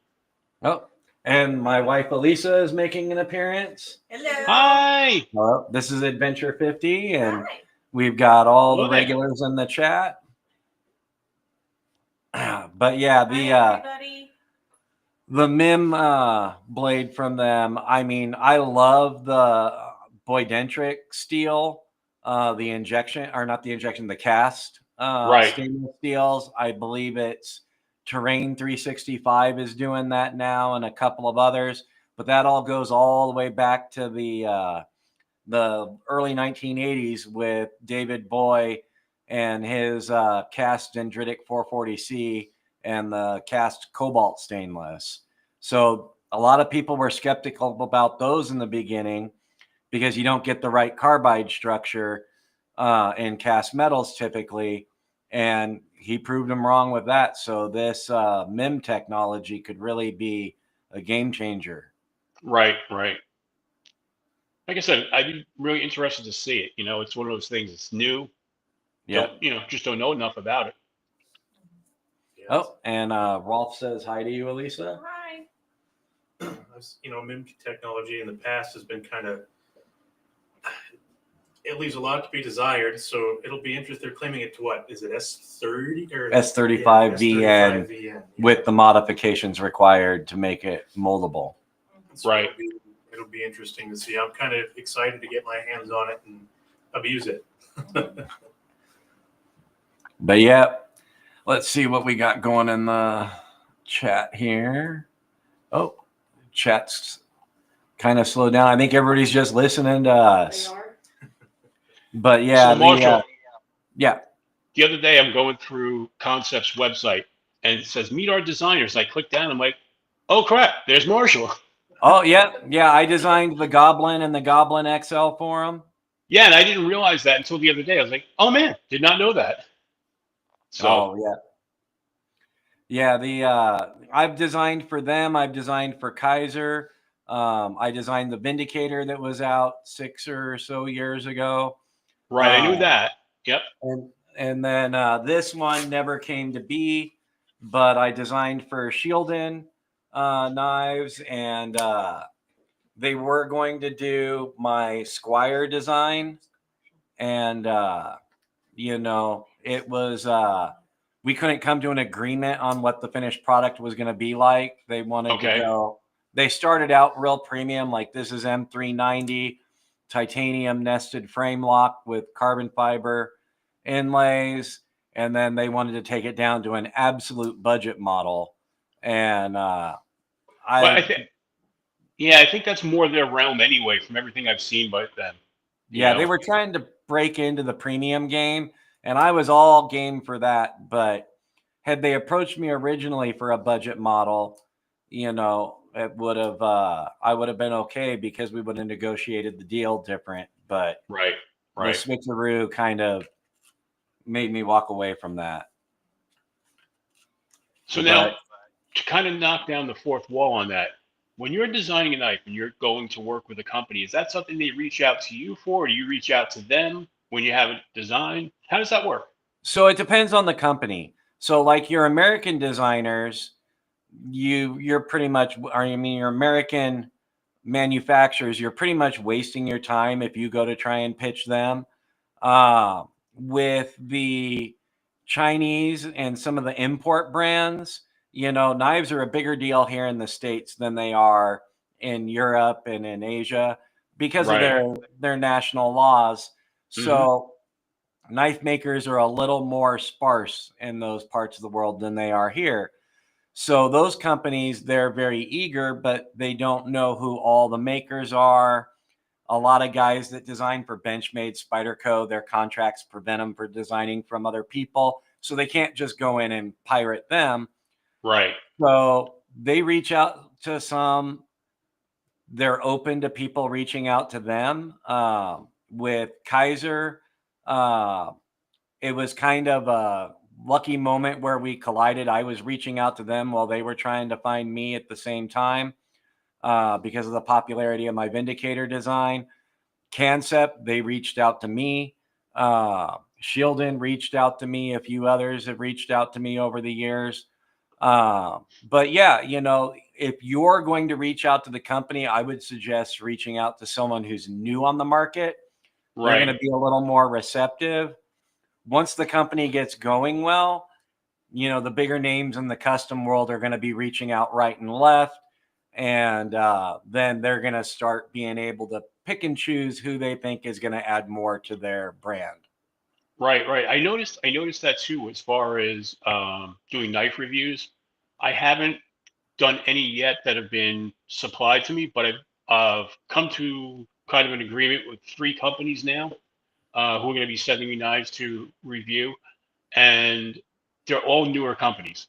Oh, and my wife Elisa is making an appearance. Hello. Hi. This is Adventure 50, and we've got all Hello the there. regulars in the chat. But yeah, the MIM blade from them. I mean, I love the Boydentric steel, the cast Right. stainless steels. I believe it's Terrain 365 is doing that now, and a couple of others. But that all goes all the way back to the early 1980s with David Boy and his cast dendritic 440C and the cast cobalt stainless. So a lot of people were skeptical about those in the beginning, because you don't get the right carbide structure in cast metals typically. And he proved them wrong with that. So this MIM technology could really be a game changer. Right. Like I said, I'd be really interested to see it. It's one of those things. It's new. Yeah. Just don't know enough about it. Yes. Oh, and Rolf says hi to you, Elisa. Hi. MIM technology in the past has been kind of, it leaves a lot to be desired. So it'll be interesting. They're claiming it to what? Is it S30 or S35 VN VN, with the modifications required to make it moldable. So Right. It'll be interesting to see. I'm kind of excited to get my hands on it and abuse it. But yeah, let's see what we got going in the chat here. Oh, chat's kind of slowed down. I think everybody's just listening to us. But yeah, So Marshall, yeah. the other day I'm going through Concept's website, and it says meet our designers. I click down. I'm like, oh crap, there's Marshall. Oh yeah. I designed the Goblin and the Goblin XL for him. Yeah, and I didn't realize that until the other day. I was like, oh man, did not know that. So yeah. I've designed for them. I've designed for Kaiser. I designed the Vindicator that was out 6 or so years ago. right, I knew that. Yep. And then this one never came to be, but I designed for Shieldin knives, and they were going to do my Squire design, and it was we couldn't come to an agreement on what the finished product was going to be like. They wanted to Okay. go. They started out real premium, like this is M390 titanium nested frame lock with carbon fiber inlays, and then they wanted to take it down to an absolute budget model. And But I think that's more their realm anyway, from everything I've seen by them. Yeah, they were trying to break into the premium game, and I was all game for that. But had they approached me originally for a budget model, it would have I would have been okay because we would have negotiated the deal different. But Right. the switcheroo kind of made me walk away from that. So now, to kind of knock down the fourth wall on that, when you're designing a knife and you're going to work with a company, is that something they reach out to you for, or do you reach out to them when you have it designed? How does that work? So it depends on the company. So like your American designers, you're pretty much, your American manufacturers, you're pretty much wasting your time if you go to try and pitch them. With the Chinese and some of the import brands, knives are a bigger deal here in the States than they are in Europe and in Asia because of their national laws. So knife makers are a little more sparse in those parts of the world than they are here. So those companies, they're very eager, but they don't know who all the makers are. A lot of guys that design for Benchmade, Spyderco, their contracts prevent them from designing from other people. So they can't just go in and pirate them. Right. So they reach out to some. They're open to people reaching out to them. With Kaiser, it was kind of a lucky moment where we collided. I was reaching out to them while they were trying to find me at the same time because of the popularity of my Vindicator design. Cansep, they reached out to me. Shieldin reached out to me. A few others have reached out to me over the years. But yeah, if you're going to reach out to the company, I would suggest reaching out to someone who's new on the market. They're going to be a little more receptive. Once the company gets going well, the bigger names in the custom world are going to be reaching out right and left. And then they're going to start being able to pick and choose who they think is going to add more to their brand. Right. I noticed that too, as far as doing knife reviews. I haven't done any yet that have been supplied to me, but I've come to kind of an agreement with 3 companies now who are going to be sending me knives to review, and they're all newer companies.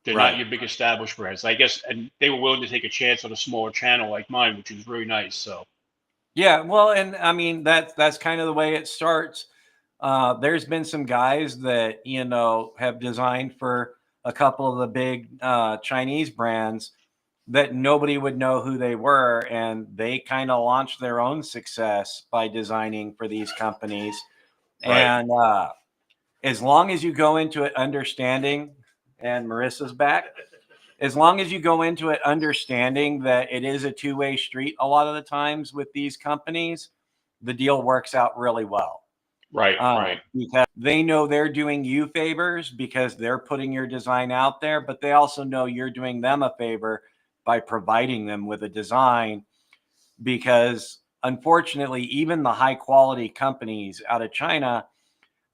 They're not your big established brands, I guess, and they were willing to take a chance on a smaller channel like mine, which is really nice. So yeah, well, and I mean that's kind of the way it starts. There's been some guys that have designed for a couple of the big Chinese brands that nobody would know who they were, and they kind of launched their own success by designing for these companies. And as long as you go into it understanding, and Marissa's back, as long as you go into it understanding that it is a two-way street a lot of the times with these companies, the deal works out really well. Right. Because they know they're doing you favors because they're putting your design out there, but they also know you're doing them a favor by providing them with a design, because unfortunately, even the high quality companies out of China,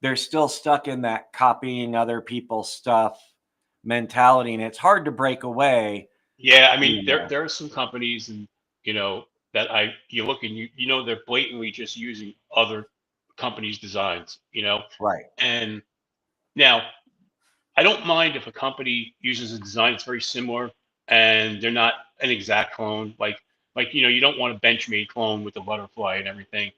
they're still stuck in that copying other people's stuff mentality, and it's hard to break away. Yeah, I mean, there are some companies, and that you look and they're blatantly just using other companies' designs, Right. And now, I don't mind if a company uses a design that's very similar and they're not an exact clone. Like you don't want a Benchmade clone with the butterfly and everything.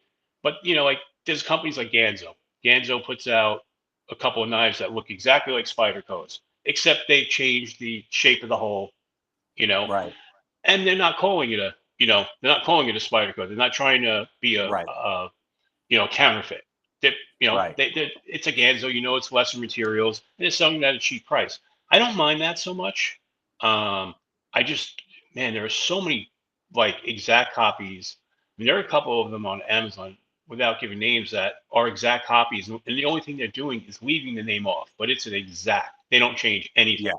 But like there's companies like Ganzo. Ganzo puts out a couple of knives that look exactly like Spyderco's, except they changed the shape of the hole, Right. and they're not calling it a Spyderco. They're not trying to be a counterfeit. They, Right. it's a Ganzo, it's lesser materials, and it's selling at a cheap price. I don't mind that so much. I just, man, there are so many like exact copies. I mean, there are a couple of them on Amazon, without giving names, that are exact copies, and the only thing they're doing is leaving the name off, but it's an exact. They don't change anything. Yeah.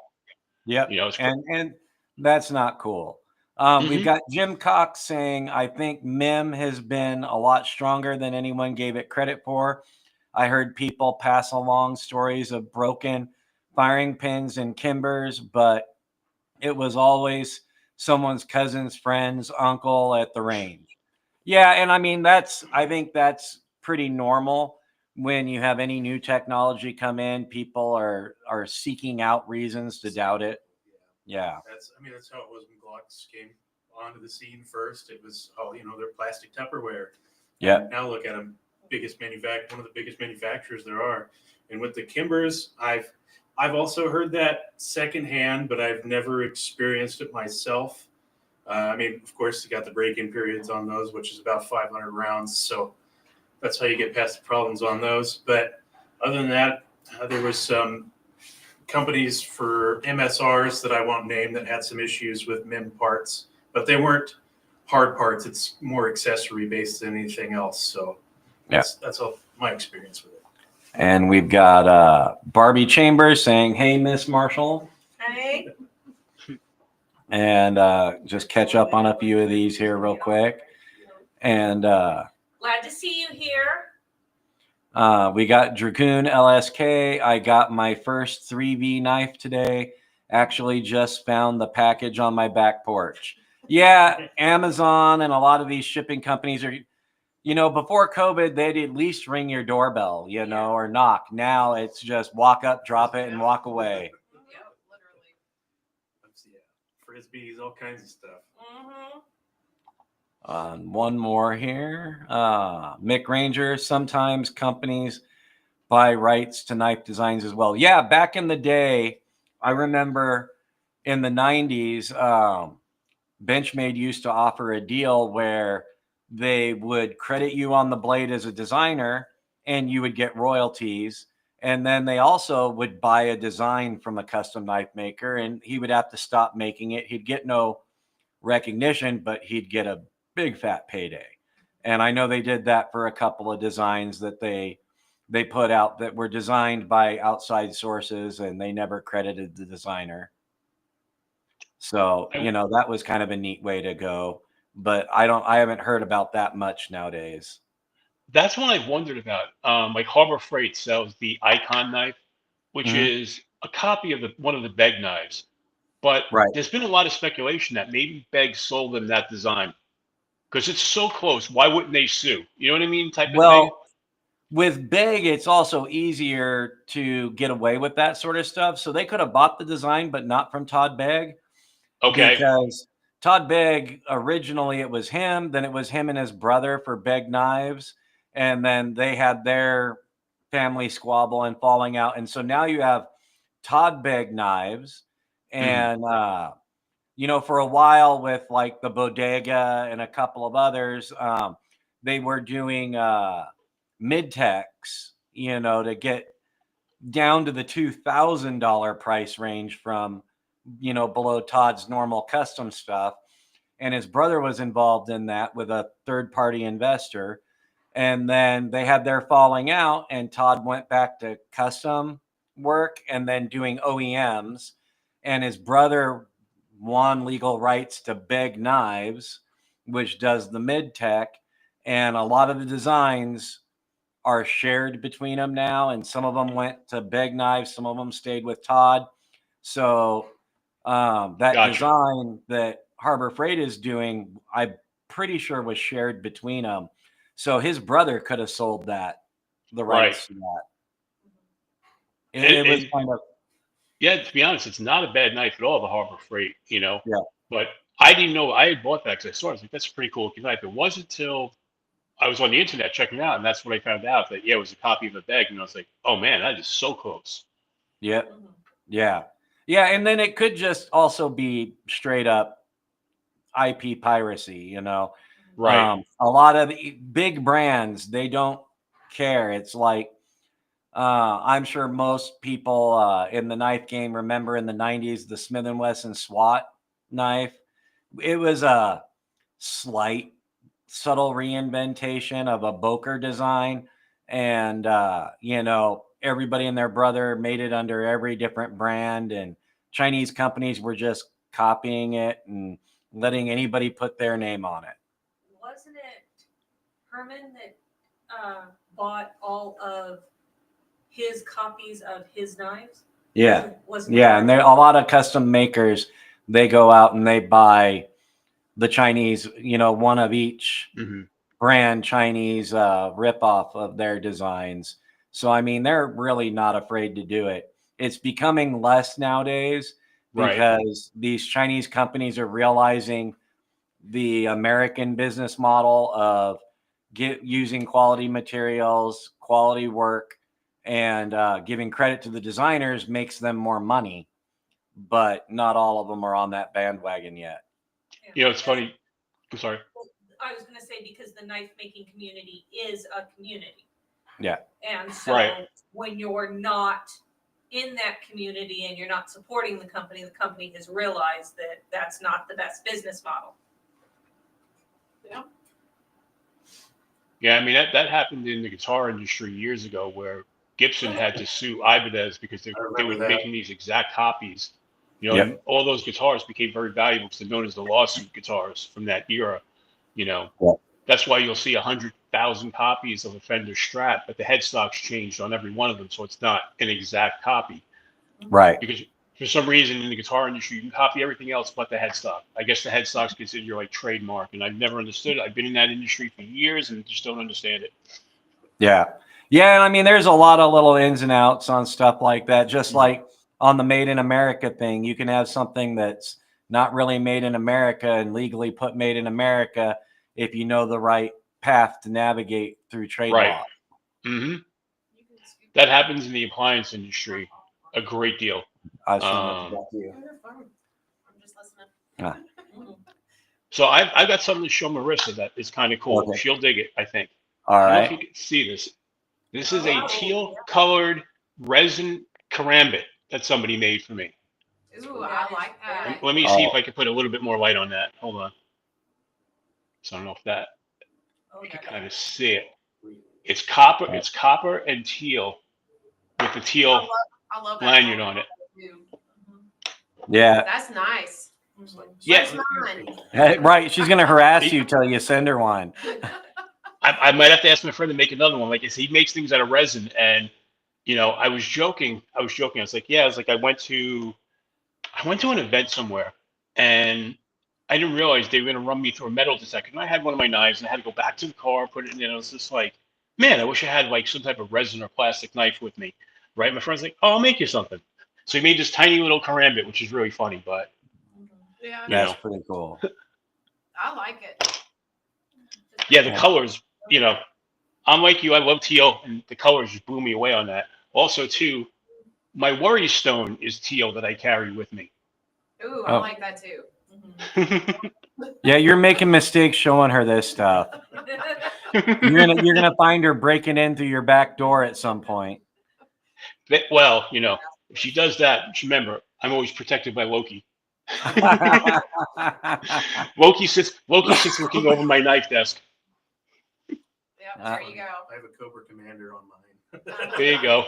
Yep. You know, it's And that's not cool. We've Mhm. got Jim Cox saying, I think MIM has been a lot stronger than anyone gave it credit for. I heard people pass along stories of broken firing pins and kimbers, but it was always someone's cousin's friend's uncle at the range. Yeah, and I mean I think that's pretty normal when you have any new technology come in. People are seeking out reasons to doubt it. Yeah. That's how it was when Glocks came onto the scene first. It was all, they're plastic Tupperware. Yeah. And now look at them, one of the biggest manufacturers there are. And with the Kimbers, I've also heard that secondhand, but I've never experienced it myself. Of course, you got the break-in periods on those, which is about 500 rounds. So that's how you get past the problems on those. But other than that, there was some companies for MSRs that I won't name that had some issues with MIM parts, but they weren't hard parts. It's more accessory based than anything else. So that's all my experience with it. And we've got Barbie Chambers saying, hey, Miss Marshall. Hey. And just catch up on a few of these here real quick. And glad to see you here. We got Dragoon LSK. I got my first 3V knife today. Actually just found the package on my back porch. Yeah, Amazon and a lot of these shipping companies are, before COVID, they'd at least ring your doorbell, or knock. Now it's just walk up, drop it, and walk away. Frisbees, all kinds of stuff. One more here. Mick Ranger, sometimes companies buy rights to knife designs as well. Yeah, back in the day, I remember in the 90s, Benchmade used to offer a deal where they would credit you on the blade as a designer and you would get royalties. And then they also would buy a design from a custom knife maker and he would have to stop making it. He'd get no recognition, but he'd get a big fat payday. And I know they did that for a couple of designs that they put out that were designed by outside sources and they never credited the designer. So, that was kind of a neat way to go, but I haven't heard about that much nowadays. That's one I've wondered about. Like Harbor Freight sells the Icon knife, which is a copy of one of the Beg knives. But there's been a lot of speculation that maybe Beg sold them that design because it's so close. Why wouldn't they sue? You know what I mean? Type of thing. With Beg, it's also easier to get away with that sort of stuff. So they could have bought the design, but not from Todd Beg. Okay. Because Todd Beg, originally it was him, then it was him and his brother for Beg Knives. And then they had their family squabble and falling out. And so now you have Todd Beg Knives. And, for a while with like the Bodega and a couple of others, they were doing mid-techs, to get down to the $2,000 price range from, below Todd's normal custom stuff. And his brother was involved in that with a third-party investor. And then they had their falling out and Todd went back to custom work and then doing OEMs. And his brother won legal rights to Beg Knives, which does the mid-tech. And a lot of the designs are shared between them now. And some of them went to Beg Knives. Some of them stayed with Todd. So that design that Harbor Freight is doing, I'm pretty sure was shared between them. So his brother could have sold the rights to that. It was kind of. Yeah, to be honest, it's not a bad knife at all, the Harbor Freight, Yeah. But I didn't know. I had bought that because I saw it. I was like, that's a pretty cool knife. It wasn't until I was on the internet checking it out, and that's when I found out that, it was a copy of a Beg. And I was like, oh, man, that is so close. Yeah. Yeah. Yeah, and then it could just also be straight up IP piracy, Right. A lot of the big brands, they don't care. It's like I'm sure most people in the knife game remember in the 90s the Smith & Wesson SWAT knife. It was a slight, subtle reinventation of a Boker design. And, everybody and their brother made it under every different brand. And Chinese companies were just copying it and letting anybody put their name on it. Wasn't it Herman that bought all of his copies of his knives? Yeah. Wasn't it Yeah. And Herman? there a lot of custom makers, they go out and they buy the Chinese, one of each brand Chinese ripoff of their designs. So, I mean, they're really not afraid to do it. It's becoming less nowadays because these Chinese companies are realizing the American business model of using quality materials, quality work, and giving credit to the designers makes them more money. But not all of them are on that bandwagon yet. It's funny. I'm sorry. Well, I was going to say because the knife making community is a community. Yeah. And so when you're not in that community and you're not supporting the company has realized that that's not the best business model. Yeah. Yeah, I mean that happened in the guitar industry years ago, where Gibson had to sue Ibanez because they were making these exact copies. And all those guitars became very valuable because they're known as the lawsuit guitars from that era. That's why you'll see 100,000 copies of a Fender Strat, but the headstock's changed on every one of them, so it's not an exact copy. Right. Because for some reason in the guitar industry, you can copy everything else but the headstock. I guess the headstock's considered your trademark, and I've never understood it. I've been in that industry for years and just don't understand it. Yeah. Yeah. And I mean, there's a lot of little ins and outs on stuff like that. Just like on the Made in America thing, you can have something that's not really made in America and legally put Made in America if you know the right path to navigate through trade law. Mm-hmm. That happens in the appliance industry a great deal. I was trying to you. I'm just listening. So I've got something to show Marissa that is kind of cool. Okay. She'll dig it, I think. All I don't know right. if you can see this. This is a teal colored resin karambit that somebody made for me. Ooh, I like that. Let me see if I can put a little bit more light on that. Hold on. So I don't know if that you can kind of see it. It's copper. It's copper and teal with the teal I love that lanyard color on it. too. Yeah. That's nice. Yeah. Where's mine? Right. She's going to harass you till you send her one. I might have to ask my friend to make another one. Like I said, he makes things out of resin, and I was joking. I was like, yeah. I was like, I went to an event somewhere, and I didn't realize they were going to run me through a metal detector. And I had one of my knives, and I had to go back to the car, put it in. And I was just like, man, I wish I had like some type of resin or plastic knife with me. Right? My friend's like, oh, I'll make you something. So he made this tiny little karambit, which is really funny, but Yeah, That's pretty cool. I like it. yeah, the colors. I'm like you. I love teal, and the colors just blew me away on that. Also, too, my worry stone is teal that I carry with me. Ooh, I like that too. Yeah, you're making mistakes showing her this stuff. You're gonna find her breaking in through your back door at some point. Well, if she does that, just remember, I'm always protected by Loki. Loki sits looking over my knife desk. Yep, there you go. I have a Cobra Commander on mine. There you go.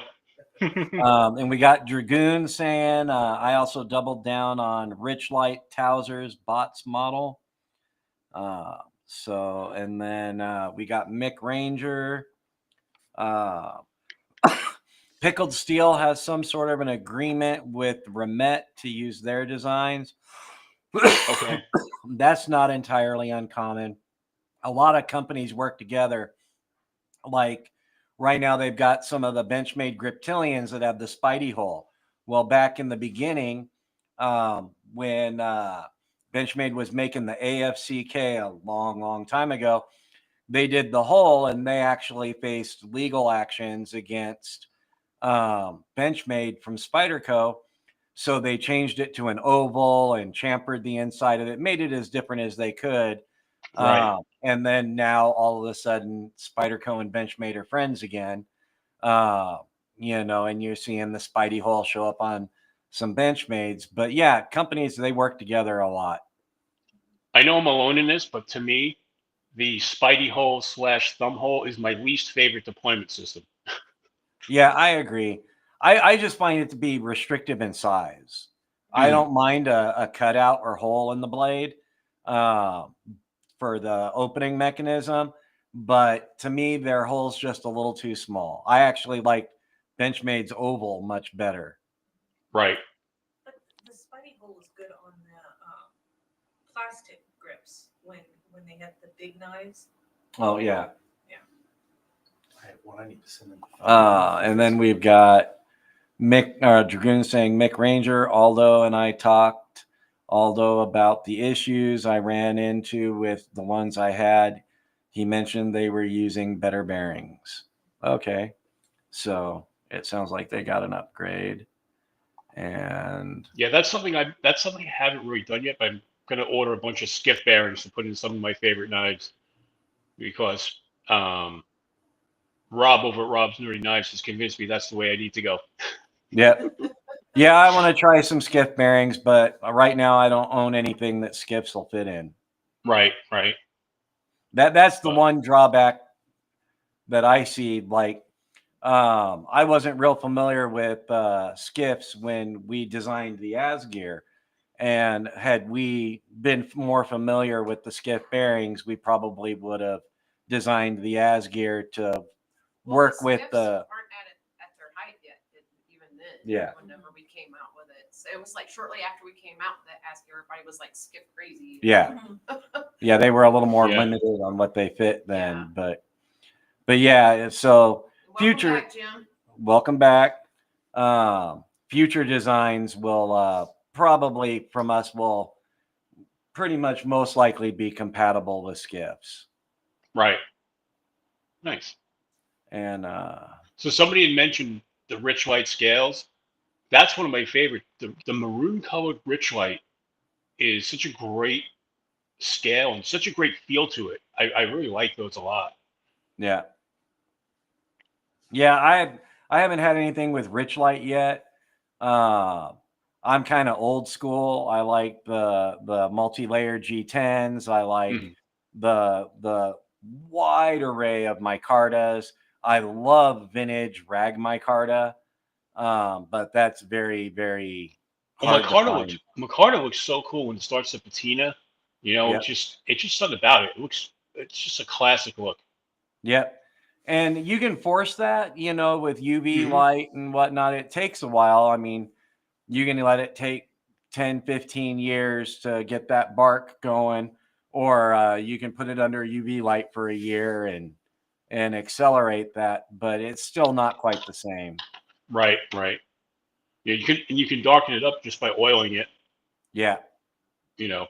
And we got Dragoon saying, I also doubled down on Rich Light Towser's bots model. And then we got Mick Ranger. Pickled Steel has some sort of an agreement with Remet to use their designs. Okay. That's not entirely uncommon. A lot of companies work together. Like right now, they've got some of the Benchmade Griptilians that have the Spidey hole. Well, back in the beginning, when Benchmade was making the AFCK a long, long time ago, they did the hole and they actually faced legal actions against Benchmade from Spyderco. So they changed it to an oval and chamfered the inside of it, made it as different as they could. Right. And then now all of a sudden Spyderco and Benchmade are friends again. you know, and you're seeing the Spidey hole show up on some Benchmades. But yeah, companies, they work together a lot. I know I'm alone in this, but to me, the Spidey hole / thumb hole is my least favorite deployment system. Yeah, I agree. I just find it to be restrictive in size. I don't mind a cutout or hole in the blade for the opening mechanism, but to me, their hole's just a little too small. I actually like Benchmade's oval much better. Right. But the Spidey hole is good on the plastic grips when they have the big knives. Oh yeah. Well, I need to send them. And then we've got Mick Dragoon saying Mick Ranger, Aldo and I talked about the issues I ran into with the ones I had. He mentioned they were using better bearings. Okay. So it sounds like they got an upgrade. And yeah, that's something I haven't really done yet, but I'm gonna order a bunch of skiff bearings to put in some of my favorite knives because Rob over at Rob's Nerdy Knives has convinced me that's the way I need to go. yeah. Yeah, I want to try some skiff bearings, but right now I don't own anything that skiffs will fit in. Right. That's the one drawback that I see. Like, I wasn't real familiar with skiffs when we designed the ASGEIR, and had we been more familiar with the skiff bearings, we probably would have designed the ASGEIR to work with skiffs the. aren't at their height yet, even then. Yeah. Whenever we came out with it, so it was like shortly after we came out that everybody was like skiff crazy. Yeah. Yeah, they were a little more Yeah. limited on what they fit then, but yeah, so future Welcome back, Jim. welcome back. Future designs will probably from us will pretty much most likely be compatible with skiffs. Right. Nice. And So somebody had mentioned the rich light scales. That's one of my favorite. The maroon colored rich light is such a great scale and such a great feel to it. I really like those a lot. yeah. I haven't had anything with rich light yet. I'm kind of old school. I like the multi-layer G10s. I like the wide array of micartas. I love vintage rag micarta, but that's very, very hard to find. Micarta looks so cool when it starts to patina. You know, Yep. it's just something about it. It's just a classic look. Yep. And you can force that, you know, with UV light and whatnot. It takes a while. I mean, you can let it take 10, 15 years to get that bark going, or you can put it under UV light for a year and accelerate that, but it's still not quite the same. Right. Yeah, you can darken it up just by oiling it. Yeah. You know.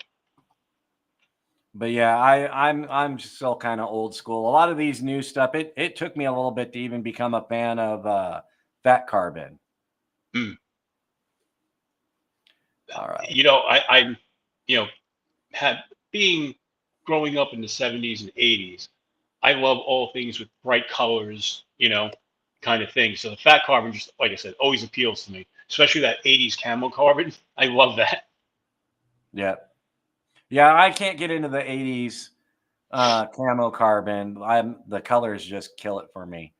But yeah, I'm still kind of old school. A lot of these new stuff, it took me a little bit to even become a fan of fat carbon. All right. You know, I growing up in the 70s and 80s, I love all things with bright colors, you know, kind of thing. So the fat carbon, just like I said, always appeals to me, especially that 80s camo carbon. I love that. Yeah. Yeah, I can't get into the 80s camo carbon. The colors just kill it for me.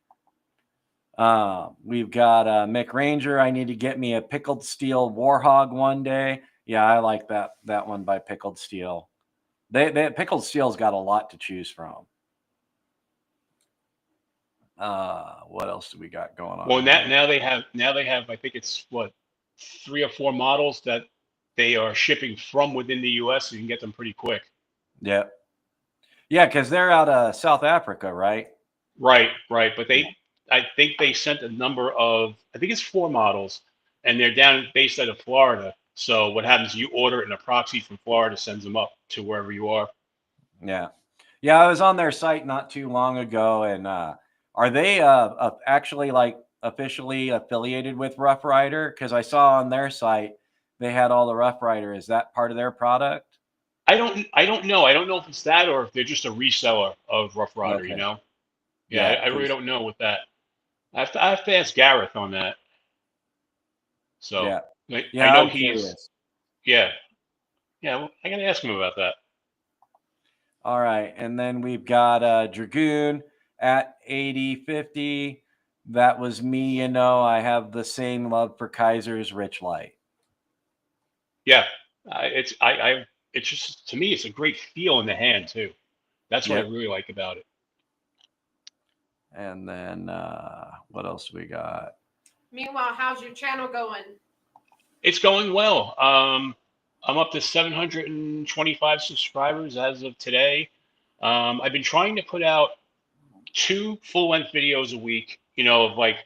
We've got Mick Ranger. I need to get me a pickled steel Warhog one day. Yeah, I like that one by Pickled Steel. They Pickled Steel's got a lot to choose from. What else do we got going on? Well, now they have I think it's 3 or 4 models that they are shipping from within the U.S. so you can get them pretty quick. Yeah, because they're out of South Africa, right? Right. But I think they sent a number of, I think it's 4 models, and they're based out of Florida. So what happens? You order it, and a proxy from Florida sends them up to wherever you are. Yeah. I was on their site not too long ago, and are they actually like officially affiliated with Rough Rider? Because I saw on their site they had all the Rough Rider. Is that part of their product? I don't know. I don't know if it's that or if they're just a reseller of Rough Rider. Okay. You know? Yeah, I really don't know with that. I have to ask Gareth on that. So Yeah. I Yeah, know I'm he's curious. yeah. Well, I gotta ask him about that. All right. And then we've got Dragoon at 8050. That was me, I have the same love for Kaiser's Rich Light. Yeah. It's it's just, to me, it's a great feel in the hand too. That's what I Yep. really like about it. And then what else we got? Meanwhile, how's your channel going? It's going well. I'm up to 725 subscribers as of today. I've been trying to put out 2 full-length videos a week, of like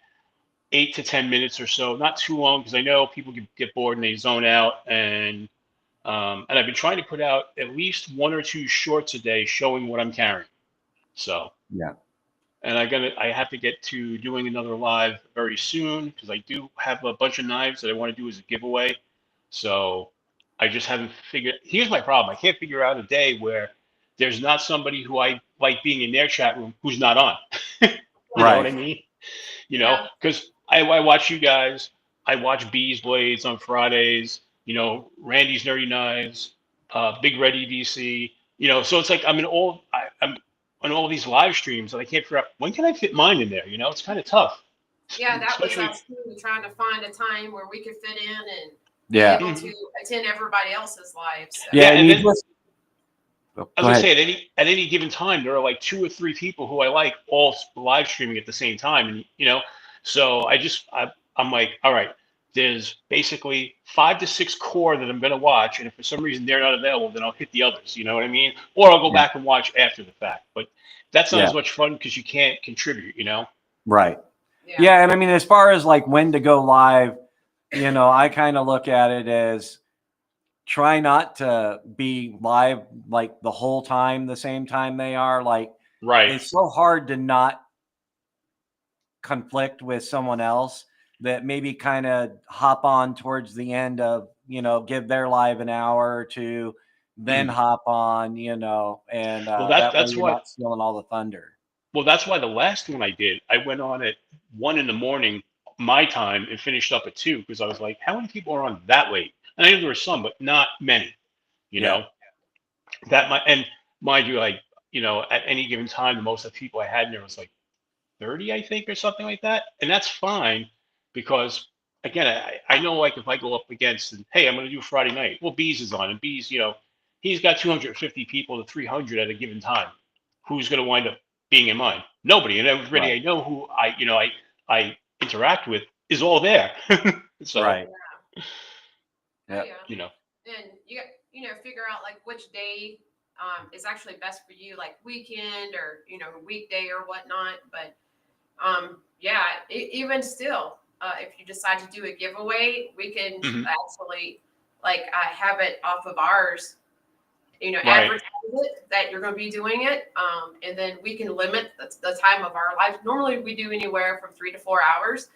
8 to 10 minutes or so, not too long, because I know people get bored and they zone out. And I've been trying to put out at least 1 or 2 shorts a day showing what I'm carrying. So Yeah. and I have to get to doing another live very soon, because I do have a bunch of knives that I want to do as a giveaway. So I just haven't figured. Here's my problem: I can't figure out a day where there's not somebody who I like being in their chat room who's not on. You know what I Right. mean? Yeah. Because I watch you guys. I watch Bees Blades on Fridays. Randy's Nerdy Knives, Big Red EDC. So it's like I'm on all these live streams, and I can't figure out when can I fit mine in there. It's kind of tough. Yeah, that was Especially, us too, trying to find a time where we could fit in and Yeah. be able to attend everybody else's lives. So. Yeah. and And you then just I was go gonna ahead. say at any given time there are like 2 or 3 people who I like all live streaming at the same time, and so I'm like, all right, there's basically 5 to 6 core that I'm gonna watch, and if for some reason they're not available, then I'll hit the others. You know what I mean? Or I'll go Yeah. back and watch after the fact. But that's not Yeah. as much fun because you can't contribute. Right. Yeah. Yeah. And I mean, as far as like when to go live, I kind of look at it as try not to be live like the whole time, the same time they are. Like, Right. it's so hard to not conflict with someone else that maybe kind of hop on towards the end of, give their live an hour or two, then hop on, and Well, that way that's you're what. not stealing all the thunder. Well, that's why the last one I did, I went on at 1 in the morning my time and finished up at 2, because I was like, how many people are on that late? And I knew there were some, but not many. You Yeah. know and mind you, like, at any given time, the most of the people I had in there was like 30, I think, or something like that, and that's fine, because again, I know, like, if I go up against, and hey, I'm going to do Friday night. Well, Bees is on, and Bees, he's got 250 people to 300 at a given time. Who's going to wind up being in mine? Nobody, and everybody Right. I know who I interact with is all there. So Right. Oh, Yeah. yeah. And you figure out like which day is actually best for you, like weekend or weekday or whatnot. But yeah, even still, if you decide to do a giveaway, we can Mhm. actually like have it off of ours. Right. Advertise it that you're going to be doing it, and then we can limit the time of our life. Normally, we do anywhere from 3 to 4 hours,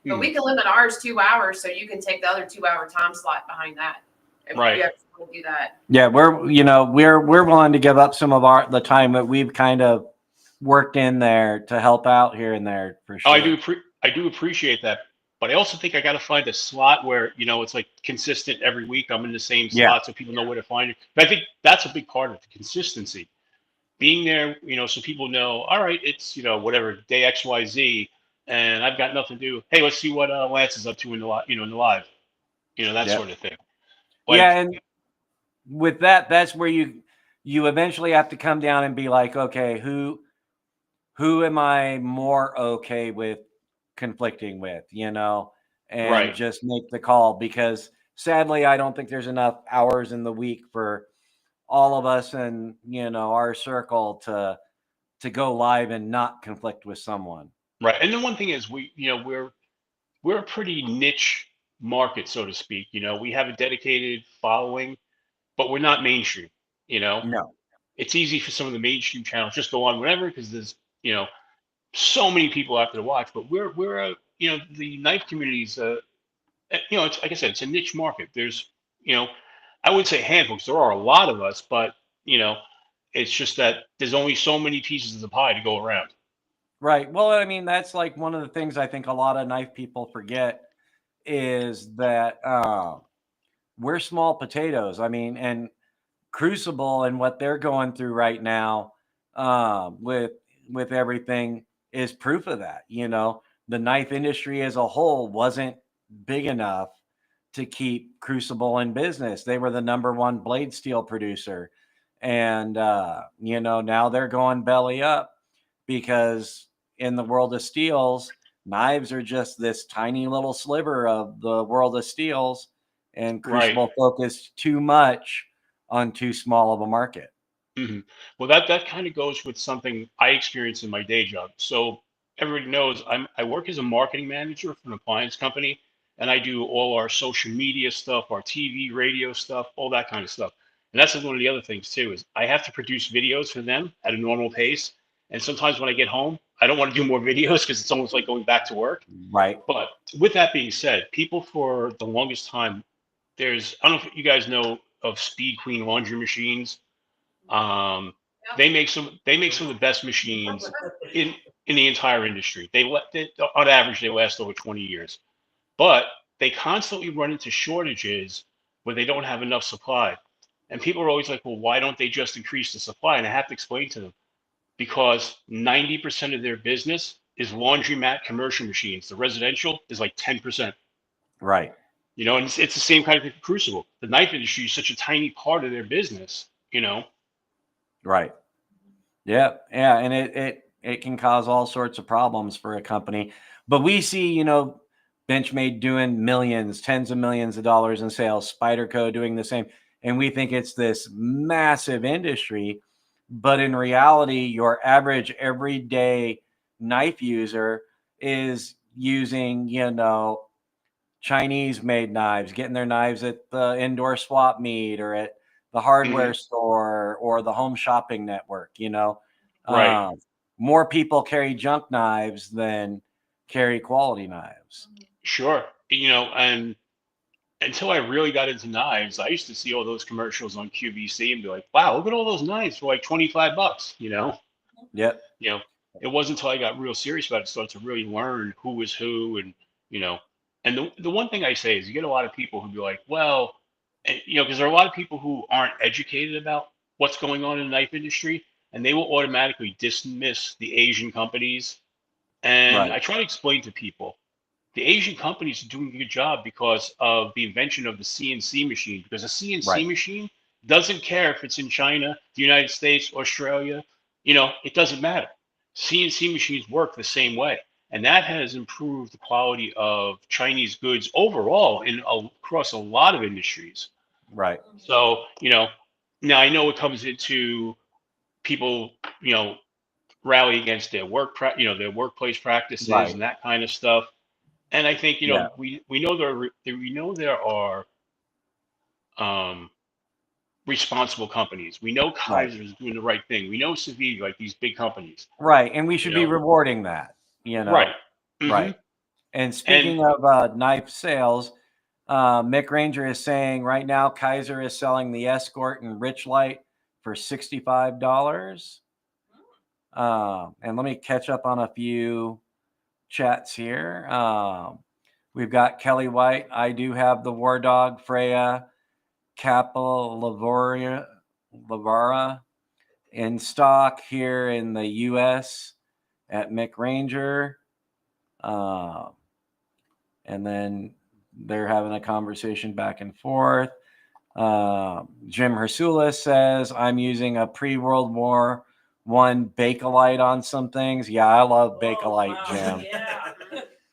but we can limit ours 2 hours, so you can take the other 2-hour time slot behind that. If Right. you actually want to do that. Yeah, we're willing to give up some of the time that we've kind of worked in there to help out here and there for sure. Oh, I do appreciate that, but I also think I got to find a slot where it's like consistent every week. I'm in the same slot, so people know where to find it. But I think that's a big part of it, the consistency, being there. So people know. All right, it's whatever day XYZ, and I've got nothing to do. Hey, let's see what Lance is up to in the in the live. That Yep. sort of thing. Like, Yeah, and with that's where you eventually have to come down and be like, okay, who am I more okay with conflicting with, and Right. just make the call, because sadly I don't think there's enough hours in the week for all of us and our circle to go live and not conflict with someone. Right. And the one thing is, we're a pretty niche market, so to speak. We have a dedicated following, but we're not mainstream. No. It's easy for some of the mainstream channels just go on whatever, because there's so many people out there to watch. But we're a the knife community's it's like I said, it's a niche market. There's I would say handbooks. There are a lot of us, but it's just that there's only so many pieces of the pie to go around. Right. Well, I mean, that's like one of the things I think a lot of knife people forget is that we're small potatoes. I mean, and Crucible and what they're going through right now with everything is proof of that. You know, the knife industry as a whole wasn't big enough to keep Crucible in business. They were the #1 blade steel producer. And, you know, now they're going belly up because in the world of steels, knives are just this tiny little sliver of the world of steels, and Right. Crucible focused too much on too small of a market. hmm Well, that kind of goes with something I experience in my day job. So everybody knows I work as a marketing manager for an appliance company, and I do all our social media stuff, our TV, radio stuff, all that kind of stuff. And that's one of the other things too is I have to produce videos for them at a normal pace. And sometimes when I get home, I don't want to do more videos because it's almost like going back to work. Right. But with that being said, people for the longest time, I don't know if you guys know of Speed Queen laundry machines. Um, they make some of the best machines in the entire industry. On average they last over 20 years, but they constantly run into shortages where they don't have enough supply. And people are always like, well, why don't they just increase the supply? And I have to explain to them because 90% of their business is laundromat commercial machines. The residential is like 10%. Right. You know, and it's the same kind of thing for Crucible. The knife industry is such a tiny part of their business, you know. Right. Yeah. Yeah. And it can cause all sorts of problems for a company. But we see, you know, Benchmade doing millions, tens of millions of dollars in sales, Spyderco doing the same. And we think it's this massive industry. But in reality, your average everyday knife user is using, you know, Chinese made knives, getting their knives at the indoor swap meet or at the hardware store or the home shopping network. You know, Right. more people carry junk knives than carry quality knives. Sure. You know, and until I really got into knives, I used to see all those commercials on QVC and be like, wow, look at all those knives for like $25, you know? Yep. You know, it wasn't until I got real serious about it, started to really learn who was who and, you know, and the one thing I say is you get a lot of people who be like, well, you know, because there are a lot of people who aren't educated about what's going on in the knife industry, and they will automatically dismiss the Asian companies. And Right. I try to explain to people the Asian companies are doing a good job because of the invention of the CNC machine. Because a CNC Right. machine doesn't care if it's in China, the United States, Australia, you know, it doesn't matter. CNC machines work the same way. And that has improved the quality of Chinese goods overall across a lot of industries. Right. So, you know, now I know it comes into people, you know, rally against their their workplace practices Right. and that kind of stuff. And I think, you Yeah. know, we know there are um, responsible companies. We know Right. Kaiser is doing the right thing. We know Civivi, like these big companies. Right. And we You should be know, rewarding that, you right? know. hmm Right. And And speaking of knife sales, Mick Ranger is saying right now Kaiser is selling the Escort and Richlight for $65. And let me catch up on a few chats here. We've got Kelly White. I do have the War Dog, Freya, Kappa, Lavara in stock here in the U.S. at Mick Ranger. And then they're having a conversation back and forth. Jim Hersulis says, I'm using a pre-World War I Bakelite on some things. Yeah, I love Bakelite, wow. Jim. Yeah.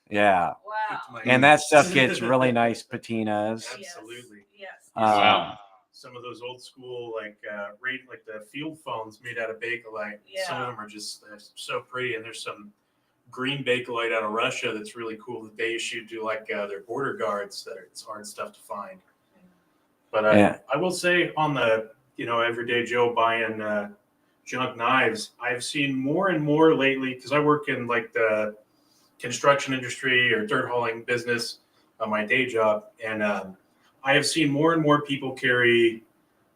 Yeah. Wow. And that stuff gets really nice patinas. Absolutely. Yes. Wow. Some of those old school like the field phones made out of Bakelite. Yeah. Some of them are just so pretty, and there's some green Bakelite out of Russia that's really cool that they issue to like their border guards that it's hard stuff to find. But I will say on the everyday Joe buying junk knives, I've seen more and more lately because I work in like the construction industry or dirt hauling business on my day job, and I have seen more and more people carry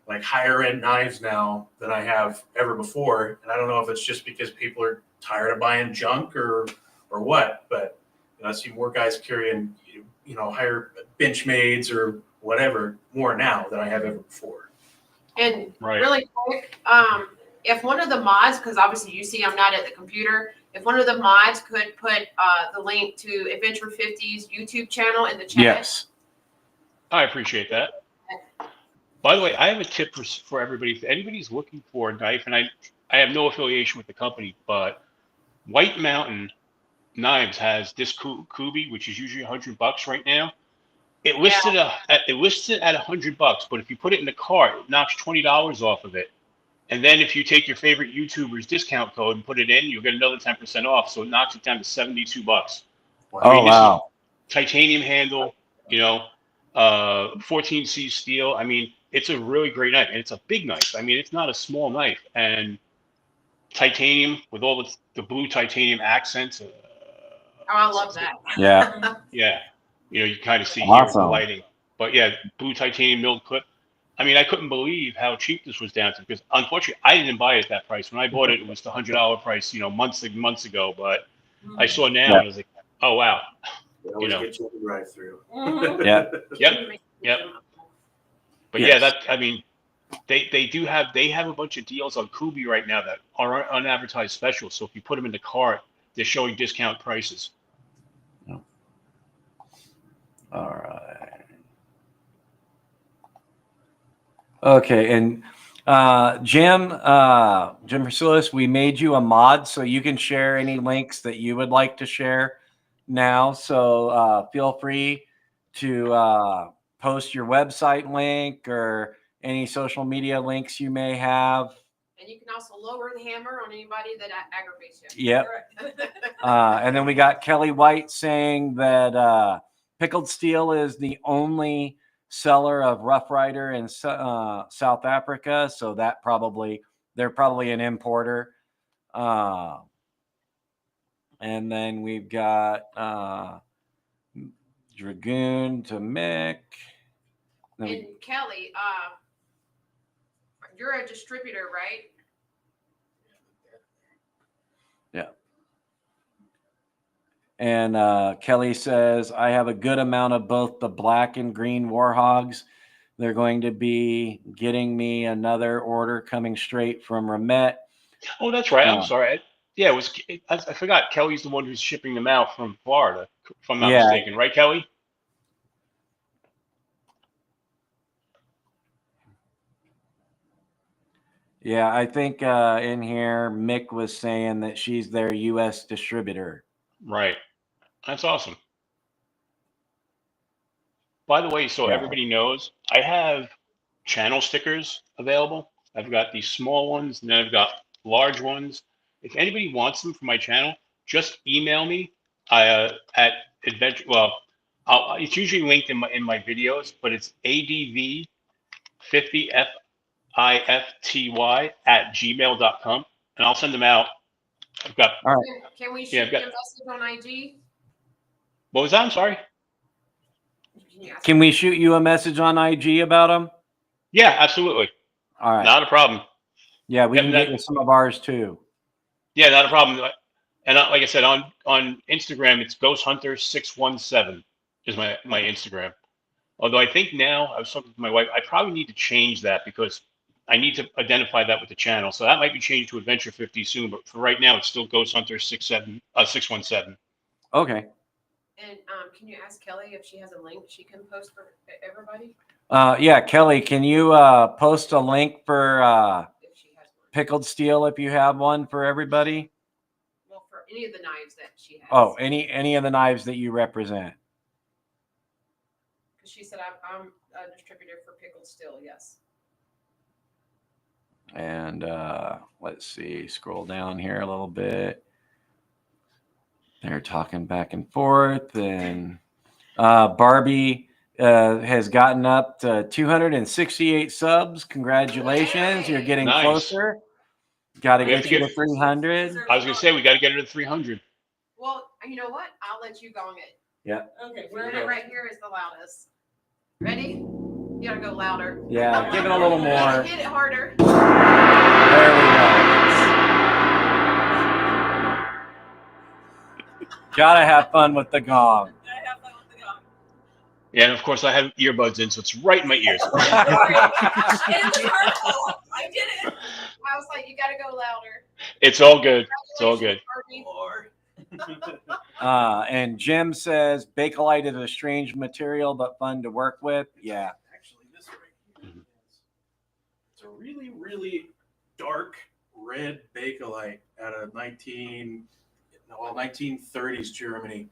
like higher end knives now than I have ever before. And I don't know if it's just because people are tired of buying junk or what, but I see more guys carrying, higher Benchmades or whatever more now than I have ever before. And Right. really quick, if one of the mods, because obviously you see I'm not at the computer, if one of the mods could put the link to Adventure 50's YouTube channel in the chat. Yes. I appreciate that. By the way, I have a tip for everybody. If anybody's looking for a knife, and I have no affiliation with the company, but White Mountain Knives has this Kubi, which is usually $100 right now. It listed at $100, but if you put it in the cart, it knocks $20 off of it. And then if you take your favorite YouTuber's discount code and put it in, you'll get another 10% off. So it knocks it down to $72. Oh, wow. Titanium handle, 14C steel. I mean, it's a really great knife, and it's a big knife. I mean, it's not a small knife. And titanium with all the blue titanium accents. Oh, I love that. Yeah. Yeah. You kind of see here with Awesome. the lighting. But yeah, blue titanium milled clip. I mean, I couldn't believe how cheap this was down to, because unfortunately I didn't buy it at that price. When I bought it, it was the $100 price, months ago. But I saw now and I was like, oh wow. They always get you in the drive-through. Yeah. Yep. But Yes. they have a bunch of deals on Kubi right now that are unadvertised specials. So if you put them in the cart, they're showing discount prices. All right. Okay, and Jim Rasulis, we made you a mod, so you can share any links that you would like to share now. So feel free to post your website link or any social media links you may have. And you can also lower the hammer on anybody that aggravates you. Yep. And then we got Kelly White saying that Pickled Steel is the only seller of Rough Rider in South Africa, so that they're probably an importer. And then we've got Dragoon to Mick. And Kelly, you're a distributor, right? Yeah. And Kelly says, I have a good amount of both the black and green Warhogs. They're going to be getting me another order coming straight from Ramet. Oh, that's right. I'm sorry. Yeah, I forgot. Kelly's the one who's shipping them out from Florida, if I'm not mistaken. Right, Kelly? Yeah, I think in here, Mick was saying that she's their U.S. distributor. Right. That's awesome. By the way, so everybody knows, I have channel stickers available. I've got these small ones, and then I've got large ones. If anybody wants them for my channel, just email me at adventure. Well, it's usually linked in my videos, but it's adv50fifty@gmail.com, and I'll send them out. I've got. All right. Can we shoot you a message on IG? What was that? I'm sorry. Can we shoot you a message on IG about them? Yeah, absolutely. All right. Not a problem. Yeah, we can get you some of ours too. Yeah, not a problem. And like I said, on Instagram, it's GhostHunter617 is my Instagram. Although I think now, I was talking to my wife, I probably need to change that because I need to identify that with the channel. So that might be changed to Adventure 50 soon. But for right now, it's still GhostHunter617. Okay. And can you ask Kelly if she has a link she can post for everybody? Yeah, Kelly, can you post a link for Pickled Steel if you have one for everybody? Well, for any of the knives that she has. Oh, any of the knives that you represent. Because she said I'm a distributor for Pickled Steel. Yes. And let's see, scroll down here a little bit. They're talking back and forth, and Barbie has gotten up to 268 subs. Congratulations. You're getting closer. Got to get you to 300. I was going to say, we got to get her to 300. Well, you know what? I'll let you go on it. Yeah. Okay. We're right here is the loudest. Ready? You gotta go louder. Yeah, give it a little more. Hit it harder. There we go. Gotta have fun with the gong. Gotta have fun with the gong. Yeah, and of course I have earbuds in, so it's right in my ears. It was hurtful. I did it. I was like, you gotta go louder. It's all good. It's all good. And Jim says Bakelite is a strange material but fun to work with. Yeah. Actually, this right here, it's a really, really dark red Bakelite out of 1930s Germany.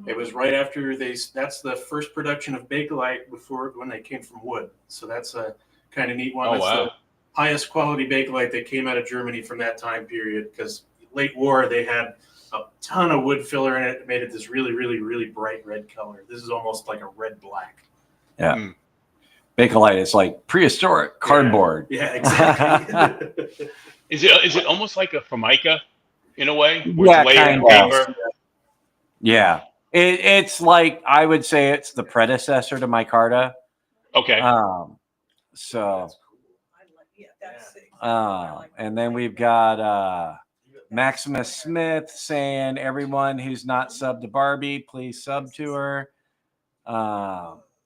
It was right after that's the first production of Bakelite before when they came from wood. So that's a kind of neat one. Oh, That's wow. the highest quality Bakelite that came out of Germany from that time period, because late war they had a ton of wood filler in it. It made it this really, really, really bright red color. This is almost like a red black. Yeah. Mm. Bakelite is like prehistoric cardboard. Yeah, exactly. Is it almost like a Formica in a way? Yeah, It's layered kinda. paper. Yeah. It's like, I would say it's the predecessor to micarta. Okay. So, That's and then we've got Maximus Smith saying, everyone who's not subbed to Barbie, please sub to her.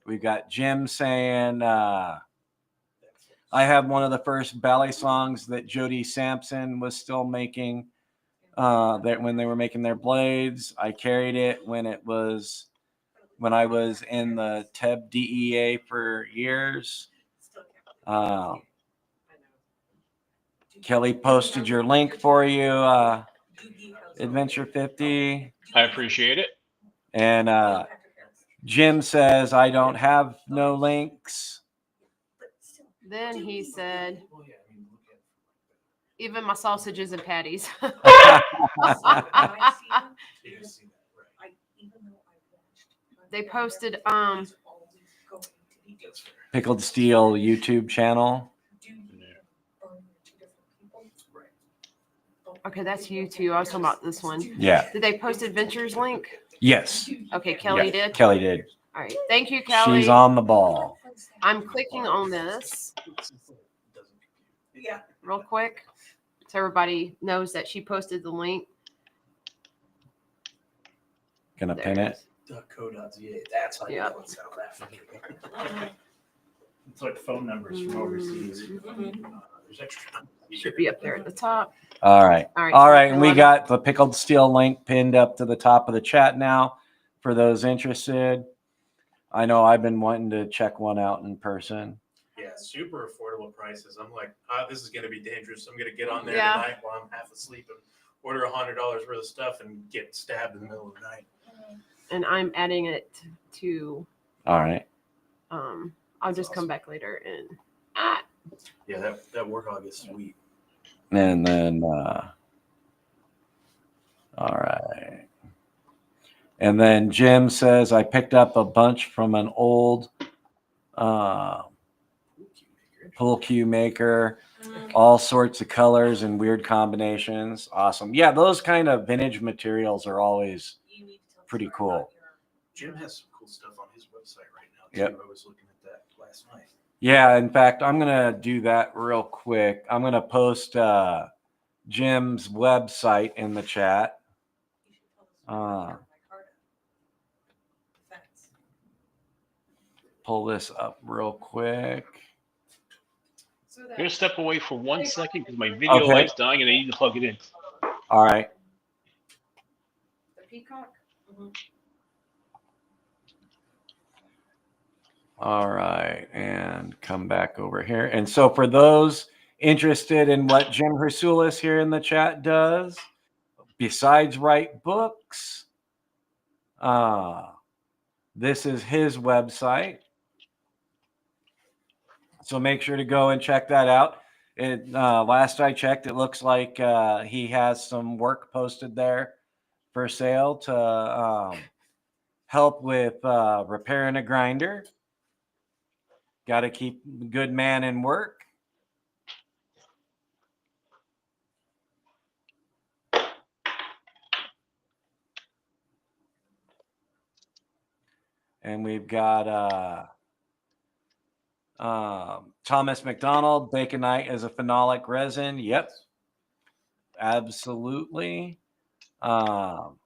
We've got Jim saying, I have one of the first ballet songs that Jody Sampson was still making. That when they were making their blades, I carried it when I was in the TEB DEA for years. Kelly posted your link for you, Adventure 50. I appreciate it. And Jim says, I don't have no links. Then he said, even my sausages and patties. They posted Pickled Steel YouTube channel. okay, that's you too. I was talking about this one. Yeah. Did they post Adventures link? Yes. Okay, Kelly Yeah, did. Kelly did. All right. Thank you, Kelly. She's on the ball. I'm clicking on this Yeah. real quick so everybody knows that she posted the link. Gonna There pin it it. is. .co.za. That's how you Yeah. know it's South Africa. It's like phone numbers from overseas. There's extra. Should be up there at the top. All right. All right. All right. And we 11. got the Pickled Steel link pinned up to the top of the chat now for those interested. I know I've been wanting to check one out in person. Yeah, super affordable prices. I'm like, this is going to be dangerous. I'm going to get on there Yeah. tonight while I'm half asleep and order $100 worth of stuff and get stabbed in the middle of the night. And I'm adding it to All right. I'll just come back later and Yeah, that warthog is sweet. And then, all right. And then Jim says, I picked up a bunch from an old pool cue maker, all sorts of colors and weird combinations. Awesome. Yeah, those kind of vintage materials are always pretty cool. Jim has some cool stuff on his website right now, too. Yep. I was looking at that last night. Yeah, in fact, I'm going to do that real quick. I'm going to post Jim's website in the chat. Pull this up real quick. I'm going to step away for 1 second because my video Okay. light's dying and I need to plug it in. All right. the peacock. All right. And come back over here. And so for those interested in what Jim Hersulis here in the chat does, besides write books, this is his website. So make sure to go and check that out. It last I checked, it looks like he has some work posted there for sale to help with repairing a grinder. Got to keep a good man in work. And we've got Thomas McDonald, baconite as a phenolic resin. Yep. Absolutely. And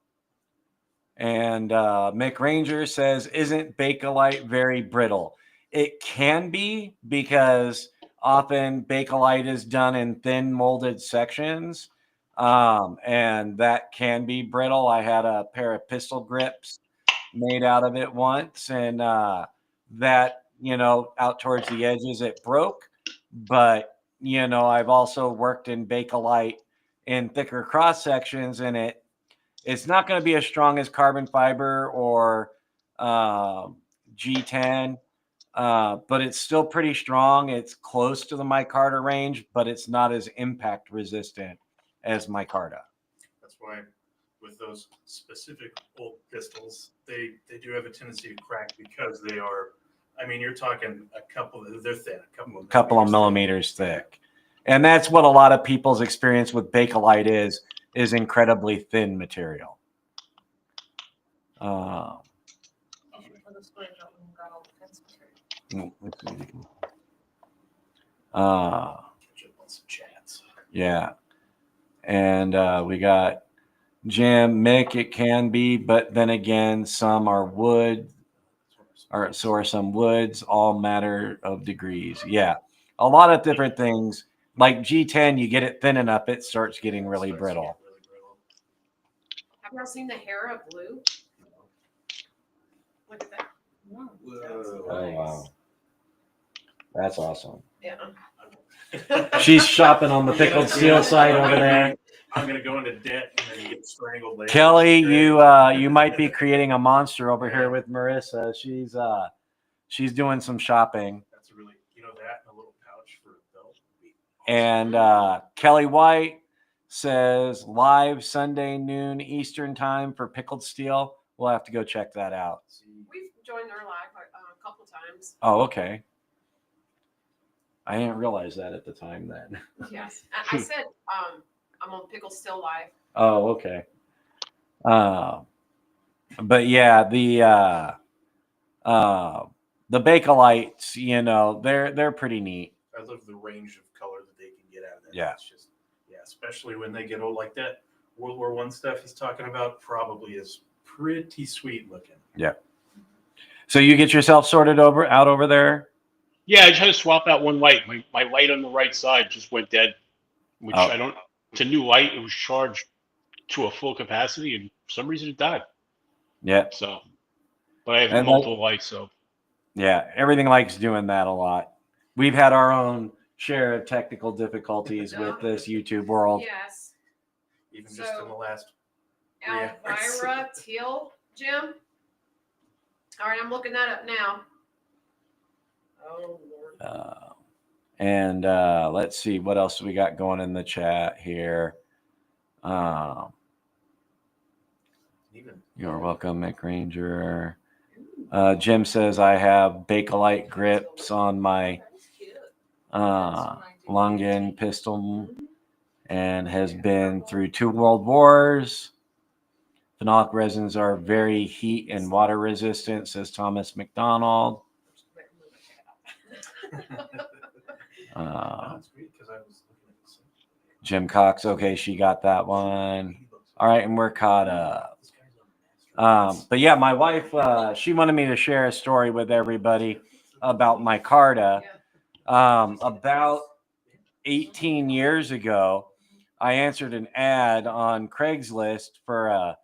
Mick Ranger says, isn't Bakelite very brittle? It can be, because often Bakelite is done in thin molded sections. And that can be brittle. I had a pair of pistol grips made out of it once, and that, out towards the edges, it broke. But, I've also worked in Bakelite in thicker cross sections, and it's not going to be as strong as carbon fiber or G10, but it's still pretty strong. It's close to the micarta range, but it's not as impact resistant as micarta. That's why with those specific old pistols, they do have a tendency to crack because they are, I mean, you're talking they're thin, a couple of millimeters thick. And that's what a lot of people's experience with Bakelite is incredibly thin material. Yeah. And we got Jim, Mick, it can be, but then again, some are wood, or so are some woods, all matter of degrees. Yeah. A lot of different things. Like G10, you get it thin enough, it starts getting really brittle. Have y'all seen the Hera blue? Look at that. Oh, wow. That's awesome. Yeah. She's shopping on the pickled steel side over there. I'm gonna go into debt and then get strangled later. Kelly, you might be creating a monster over here with Marissa. She's doing some shopping. That's a really, that and a little pouch for a belt. And Kelly White says live Sunday noon Eastern time for pickled steel. We'll have to go check that out. We've joined their live a couple times. Oh, okay. I didn't realize that at the time then. Yes. I said I'm on Pickle Still Live. Oh, okay. But yeah, the Bakelites, they're pretty neat. I love the range of color that they can get out of that. Yeah. It's just, especially when they get old like that. World War I stuff he's talking about probably is pretty sweet looking. Yeah. So you get yourself sorted out over there? Yeah, I just had to swap out one light. My light on the right side just went dead, which it's a new light. It was charged to a full capacity, and for some reason it died. Yeah. So, but I have multiple lights, so. Yeah, everything likes doing that a lot. We've had our own share of technical difficulties with this YouTube world. Yes. Even just in the last. Elvira Teal, Jim. All right, I'm looking that up now. Oh, Lord. And let's see what else we got going in the chat here. You're welcome, Mick Ranger. Jim says I have Bakelite grips on my Longan pistol and has been through 2 world wars. Phenolic resins are very heat and water resistant, says Thomas McDonald. Jim Cox, okay, she got that one. All right, and we're caught up. But yeah, my wife, she wanted me to share a story with everybody about micarta. About 18 years ago, I answered an ad on Craigslist for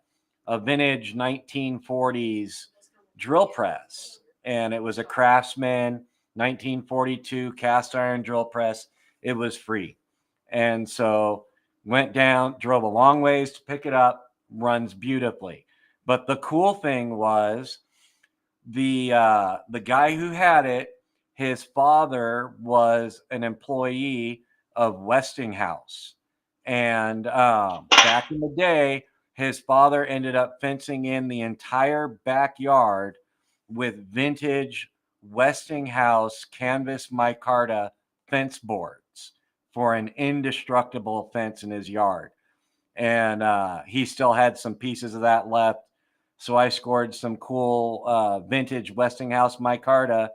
a vintage 1940s drill press. And it was a Craftsman 1942 cast iron drill press. It was free. And so went down, drove a long ways to pick it up, runs beautifully. But the cool thing was the guy who had it, his father was an employee of Westinghouse. And back in the day, his father ended up fencing in the entire backyard with vintage Westinghouse canvas micarta fence boards for an indestructible fence in his yard. And he still had some pieces of that left. So I scored some cool vintage Westinghouse micarta,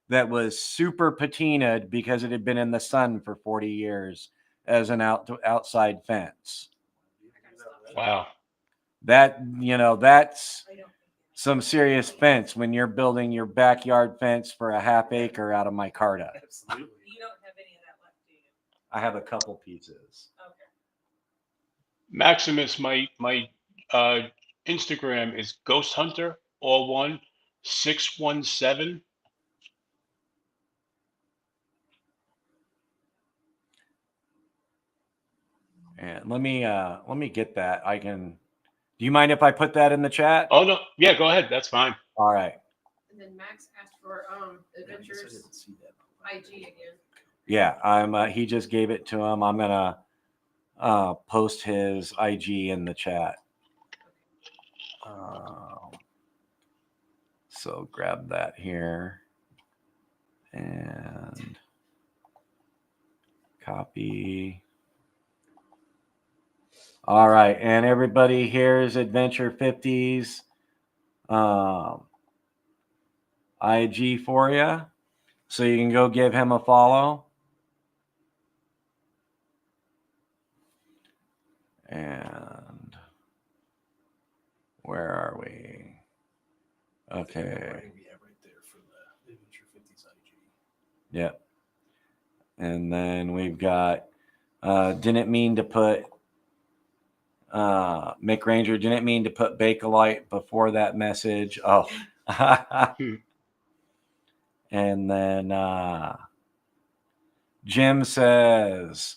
that was super patinaed because it had been in the sun for 40 years as an outside fence. Wow. That, that's I don't. some serious fence when you're building your backyard fence for a half acre out of micarta. Absolutely. You don't have any of that left, do you? I have a couple pieces. Okay. Maximus, my Instagram is Ghost Hunter, all one, 617. And let me get that. Do you mind if I put that in the chat? Oh no, yeah, go ahead. That's fine. All right. And then Max asked for Adventures IG again. Yeah, he just gave it to him. I'm gonna post his IG in the chat. So grab that here and copy. All right, and everybody, here's Adventure 50's IG for you, so you can go give him a follow. And where are we? Okay. Yeah, right there for the Adventure 50's IG. Yep. And then we've got didn't mean to put Mick Ranger didn't mean to put Bakelite before that message. Oh. And then Jim says,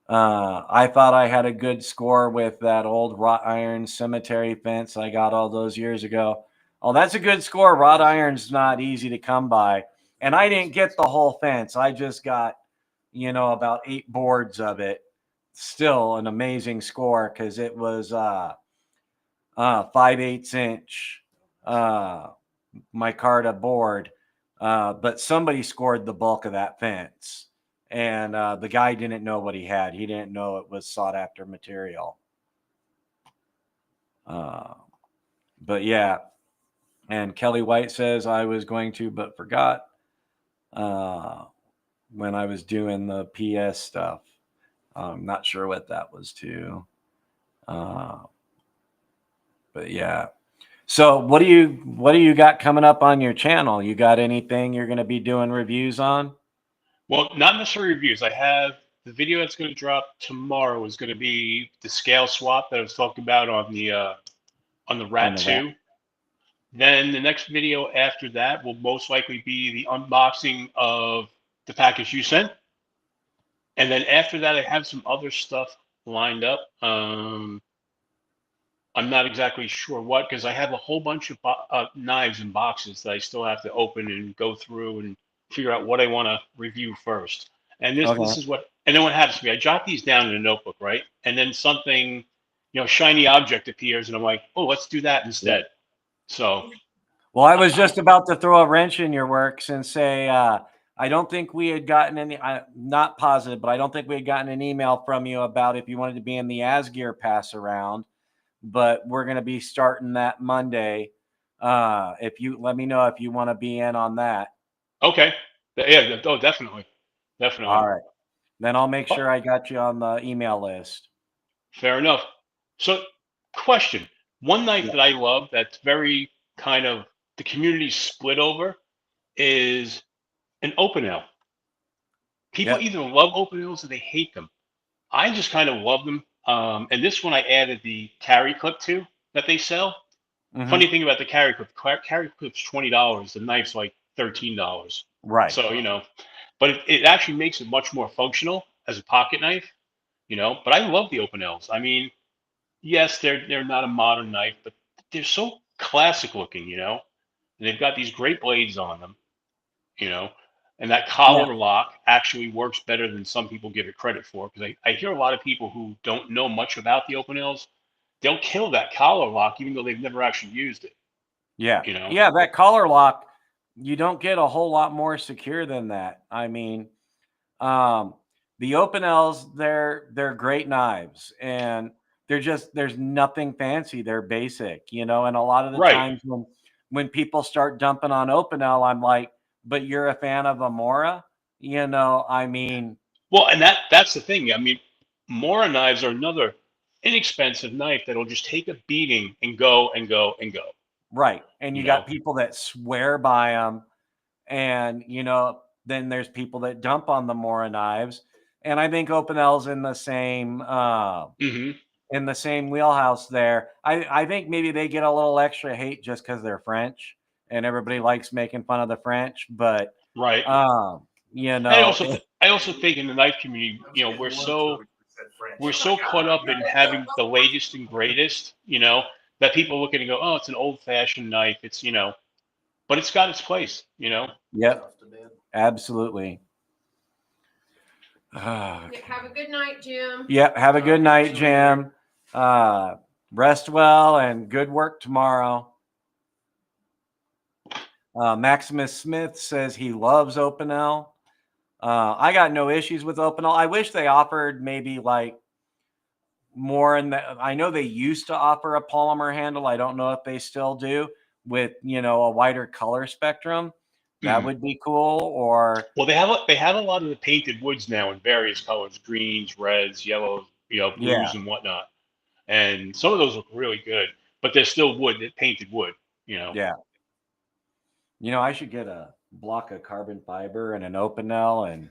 I thought I had a good score with that old wrought iron cemetery fence I got all those years ago. Oh, that's a good score. Wrought iron's not easy to come by. And I didn't get the whole fence. I just got, about 8 boards of it. Still an amazing score because it was 5/8 inch micarta board. But somebody scored the bulk of that fence. And the guy didn't know what he had. He didn't know it was sought after material. But yeah. And Kelly White says, I was going to, but forgot when I was doing the PS stuff. I'm not sure what that was too. But yeah. So what do you got coming up on your channel? You got anything you're going to be doing reviews on? Well, not necessarily reviews. I have the video that's going to drop tomorrow is going to be the scale swap that I was talking about on the Rat 2. Then the next video after that will most likely be the unboxing of the package you sent. And then after that, I have some other stuff lined up. I'm not exactly sure what, because I have a whole bunch of knives and boxes that I still have to open and go through and figure out what I want to review first. And this is what, and then what happens to me, I jot these down in a notebook, right? And then something, shiny object appears and I'm like, oh, let's do that instead. Yeah. So. Well, I was just about to throw a wrench in your works and say, I don't think we had gotten any, I'm not positive, but I don't think we had gotten an email from you about if you wanted to be in the ASGEIR pass around, but we're going to be starting that Monday. If you let me know if you want to be in on that. Okay. Yeah. Oh, definitely. Definitely. All right. Then I'll make sure I got you on the email list. Fair enough. So question, one knife that I love that's very kind of the community split over is an open L. People either love open L's or they hate them. I just kind of love them. And this one I added the carry clip to that they sell. Mm-hmm. Funny thing about the carry clip's $20. The knife's like $13. Right. So, but it actually makes it much more functional as a pocket knife, but I love the open L's. I mean, yes, they're not a modern knife, but they're so classic looking, and they've got these great blades on them, and that collar lock actually works better than some people give it credit for. Because I hear a lot of people who don't know much about the open L's, they'll kill that collar lock even though they've never actually used it. Yeah. Yeah, that collar lock, you don't get a whole lot more secure than that. I mean, the open L's, they're great knives, and there's nothing fancy. They're basic, and a lot of the times when people start dumping on open L, I'm like, but you're a fan of a Mora, you know, I mean, Well, and that's the thing. I mean, Mora knives are another inexpensive knife that'll just take a beating and go and go and go. right. And you You know, got people that swear by them, and you know, then there's people that dump on the Mora knives. And I think Opinel's hmm in the same wheelhouse there. I think maybe they get a little extra hate just because they're French and everybody likes making fun of the French, but right. you I know, also I also think in the knife community, you know, we're so caught up in having the latest and greatest, you know, that people look at it and go, oh, it's an old fashioned knife. It's, you know, but it's got its place, you know. yep, absolutely. Yeah, have a good night, Jim. Yep. Have a good night, Jim. Rest well and good work tomorrow. Maximus Smith says he loves Opinel. I got no issues with Opinel. I wish they offered maybe like more in the, I know they used to offer a polymer handle. I don't know if they still do, with, you know, a wider color spectrum. That would be cool. Or Well, they have a lot of the painted woods now in various colors, greens, reds, yellows, you know, blues yeah, and whatnot. And some of those look really good, but they're still wood, they're painted wood, you know. yeah. You know, I should get a block of carbon fiber and an Opinel and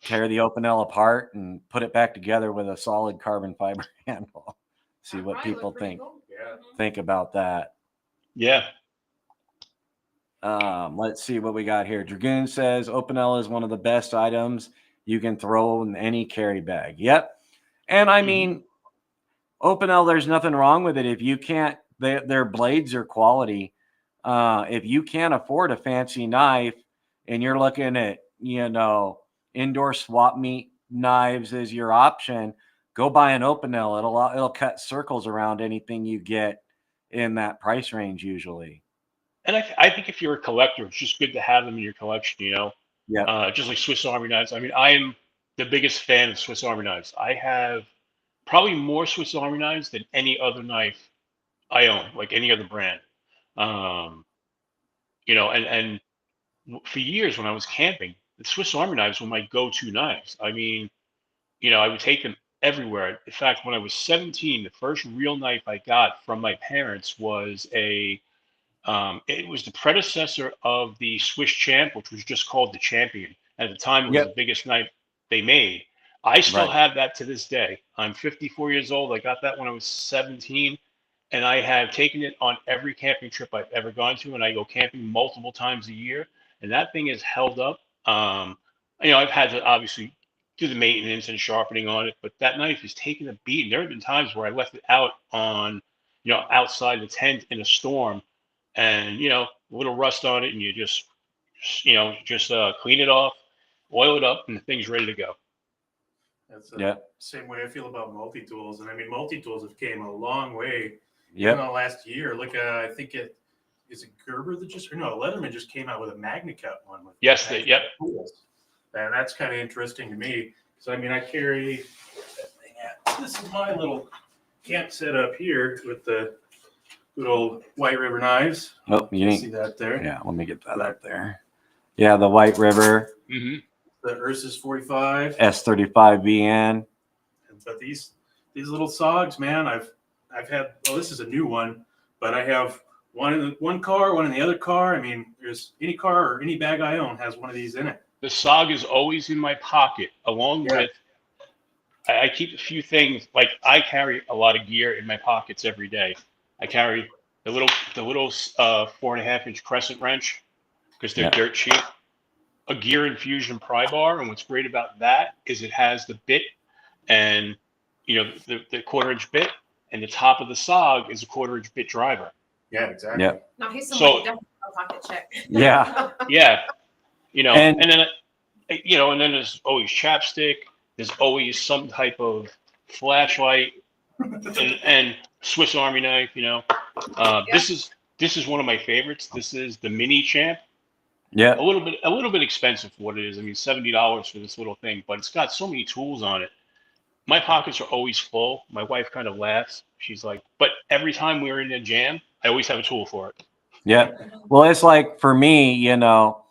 tear the Opinel apart and put it back together with a solid carbon fiber handle. See That what probably people look pretty think cool. think about that. Yeah. Let's see what we got here. Dragoon says Opinel is one of the best items you can throw in any carry bag. Yep. And I mean, Opinel, there's nothing wrong with it. If you can't, their blades are quality. If you can't afford a fancy knife and you're looking at, you know, indoor swap meet knives as your option, go buy an Opinel. It'll cut circles around anything you get in that price range usually. And I think if you're a collector, it's just good to have them in your collection, you know. Yeah. Just like Swiss Army knives. I mean, I am the biggest fan of Swiss Army knives. I have probably more Swiss Army knives than any other knife I own, like any other brand. Um, you know, and for years when I was camping, the Swiss Army knives were my go-to knives. I mean, you know, I would take them everywhere. In fact, when I was 17, the first real knife I got from my parents was it was the predecessor of the Swiss Champ, which was just called the Champion. At the time, it was the Yep. biggest knife they made. I still Right. have that to this day. I'm 54 years old. I got that when I was 17, and I have taken it on every camping trip I've ever gone to, and I go camping multiple times a year, and that thing is held up. You know, I've had to obviously do the maintenance and sharpening on it, but that knife is taking a beating. There have been times where I left it out on, you know, outside the tent in a storm, and you know, a little rust on it, and you just you know, just clean it off, oil it up, and the thing's ready to go. That's Yeah. the same way I feel about multi-tools. And I mean, multi-tools have came a long way Yep. in the last year. Look, I think is it Gerber that just, or no, Leatherman just came out with a MagnaCut one. With Yes, MagnaCut yep. tools. And that's kind of interesting to me. So, I mean, I carry, this is my little camp setup here with the good old White River knives. Oh, you See need, that there? yeah, let me get that up there. Yeah, the White River Mm-hmm. The Ursus 45. S35VN. But these little SOGs, man, I've had. Well, this is a new one, but I have one in one car, one in the other car. I mean, there's any car or any bag I own has one of these in it. The SOG is always in my pocket, along with I keep a few things. Like I carry a lot of gear in my pockets every day. I carry the little 4.5-inch crescent wrench because they're dirt cheap. A gear infusion pry bar, and what's great about that is it has the bit and you know the 1/4-inch bit, and the top of the SOG is a 1/4-inch bit driver. Yeah, exactly. Yeah. Now he's somebody So- definitely a pocket check. Yeah. Yeah, you know, And- and then you know, and then there's always chapstick. There's always some type of flashlight and Swiss Army knife. You know, this is one of my favorites. This is the Mini Champ. Yeah. A little bit expensive for what it is. I mean, $70 for this little thing, but it's got so many tools on it. My pockets are always full. My wife kind of laughs. She's like, but every time we're in a jam, I always have a tool for it. Yeah. Well, it's like for me, you know,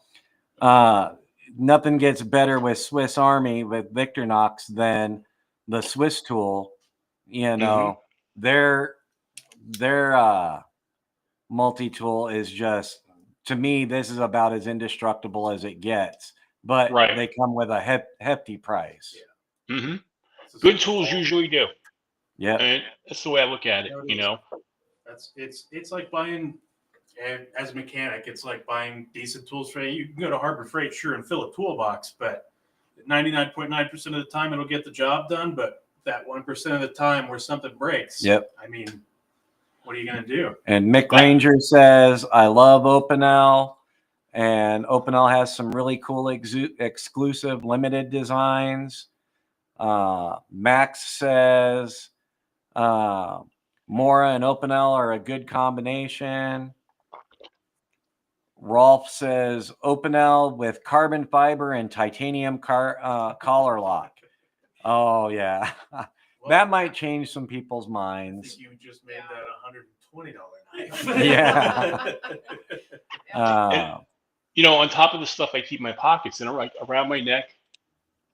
Nothing gets better with Swiss Army with Victorinox than the Swiss tool. You know, their multi-tool is just, to me, this is about as indestructible as it gets. But Right. they come with a hefty price. Mm-hmm. Good tools usually do. Yeah. And that's the way I look at it, you know. It's like buying, as a mechanic, it's like buying decent tools for you. You can go to Harbor Freight, sure, and fill a toolbox, but 99.9% of the time it'll get the job done. But that 1% of the time where something breaks, Yep. I mean, what are you going to do? And Mick Ranger says, I love Opinel. And Opinel has some really cool exclusive limited designs. Max says, Mora and Opinel are a good combination. Rolf says Opinel with carbon fiber and titanium collar lock. Oh, yeah. That might change some people's minds. I think you just made that $120 knife. Yeah. And, you know, on top of the stuff I keep in my pockets and around my neck,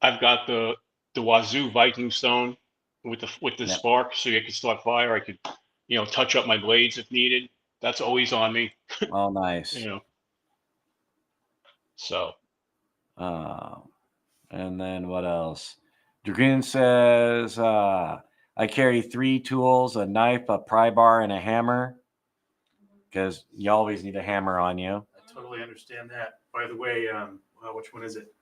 I've got the Wazoo Viking stone with the spark, so you can start fire. I could, you know, touch up my blades if needed. That's always on me. Oh, nice. You know. So. And then what else? Dragoon says, I carry 3 tools, a knife, a pry bar, and a hammer, because you always need a hammer on you. I totally understand that. By the way, which one is it?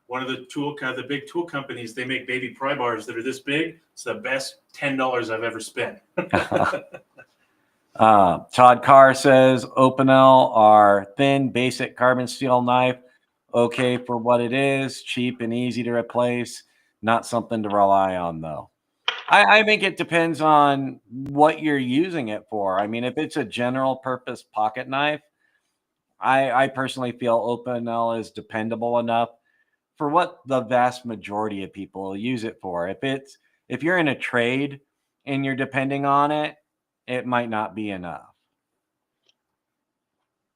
One of the big tool companies, they make baby pry bars that are this big. It's the best $10 I've ever spent. Todd Carr says Opinel are thin, basic carbon steel knife. Okay for what it is, cheap and easy to replace. Not something to rely on, though. I think it depends on what you're using it for. I mean, if it's a general purpose pocket knife, I personally feel Opinel is dependable enough for what the vast majority of people use it for. If you're in a trade and you're depending on it, it might not be enough.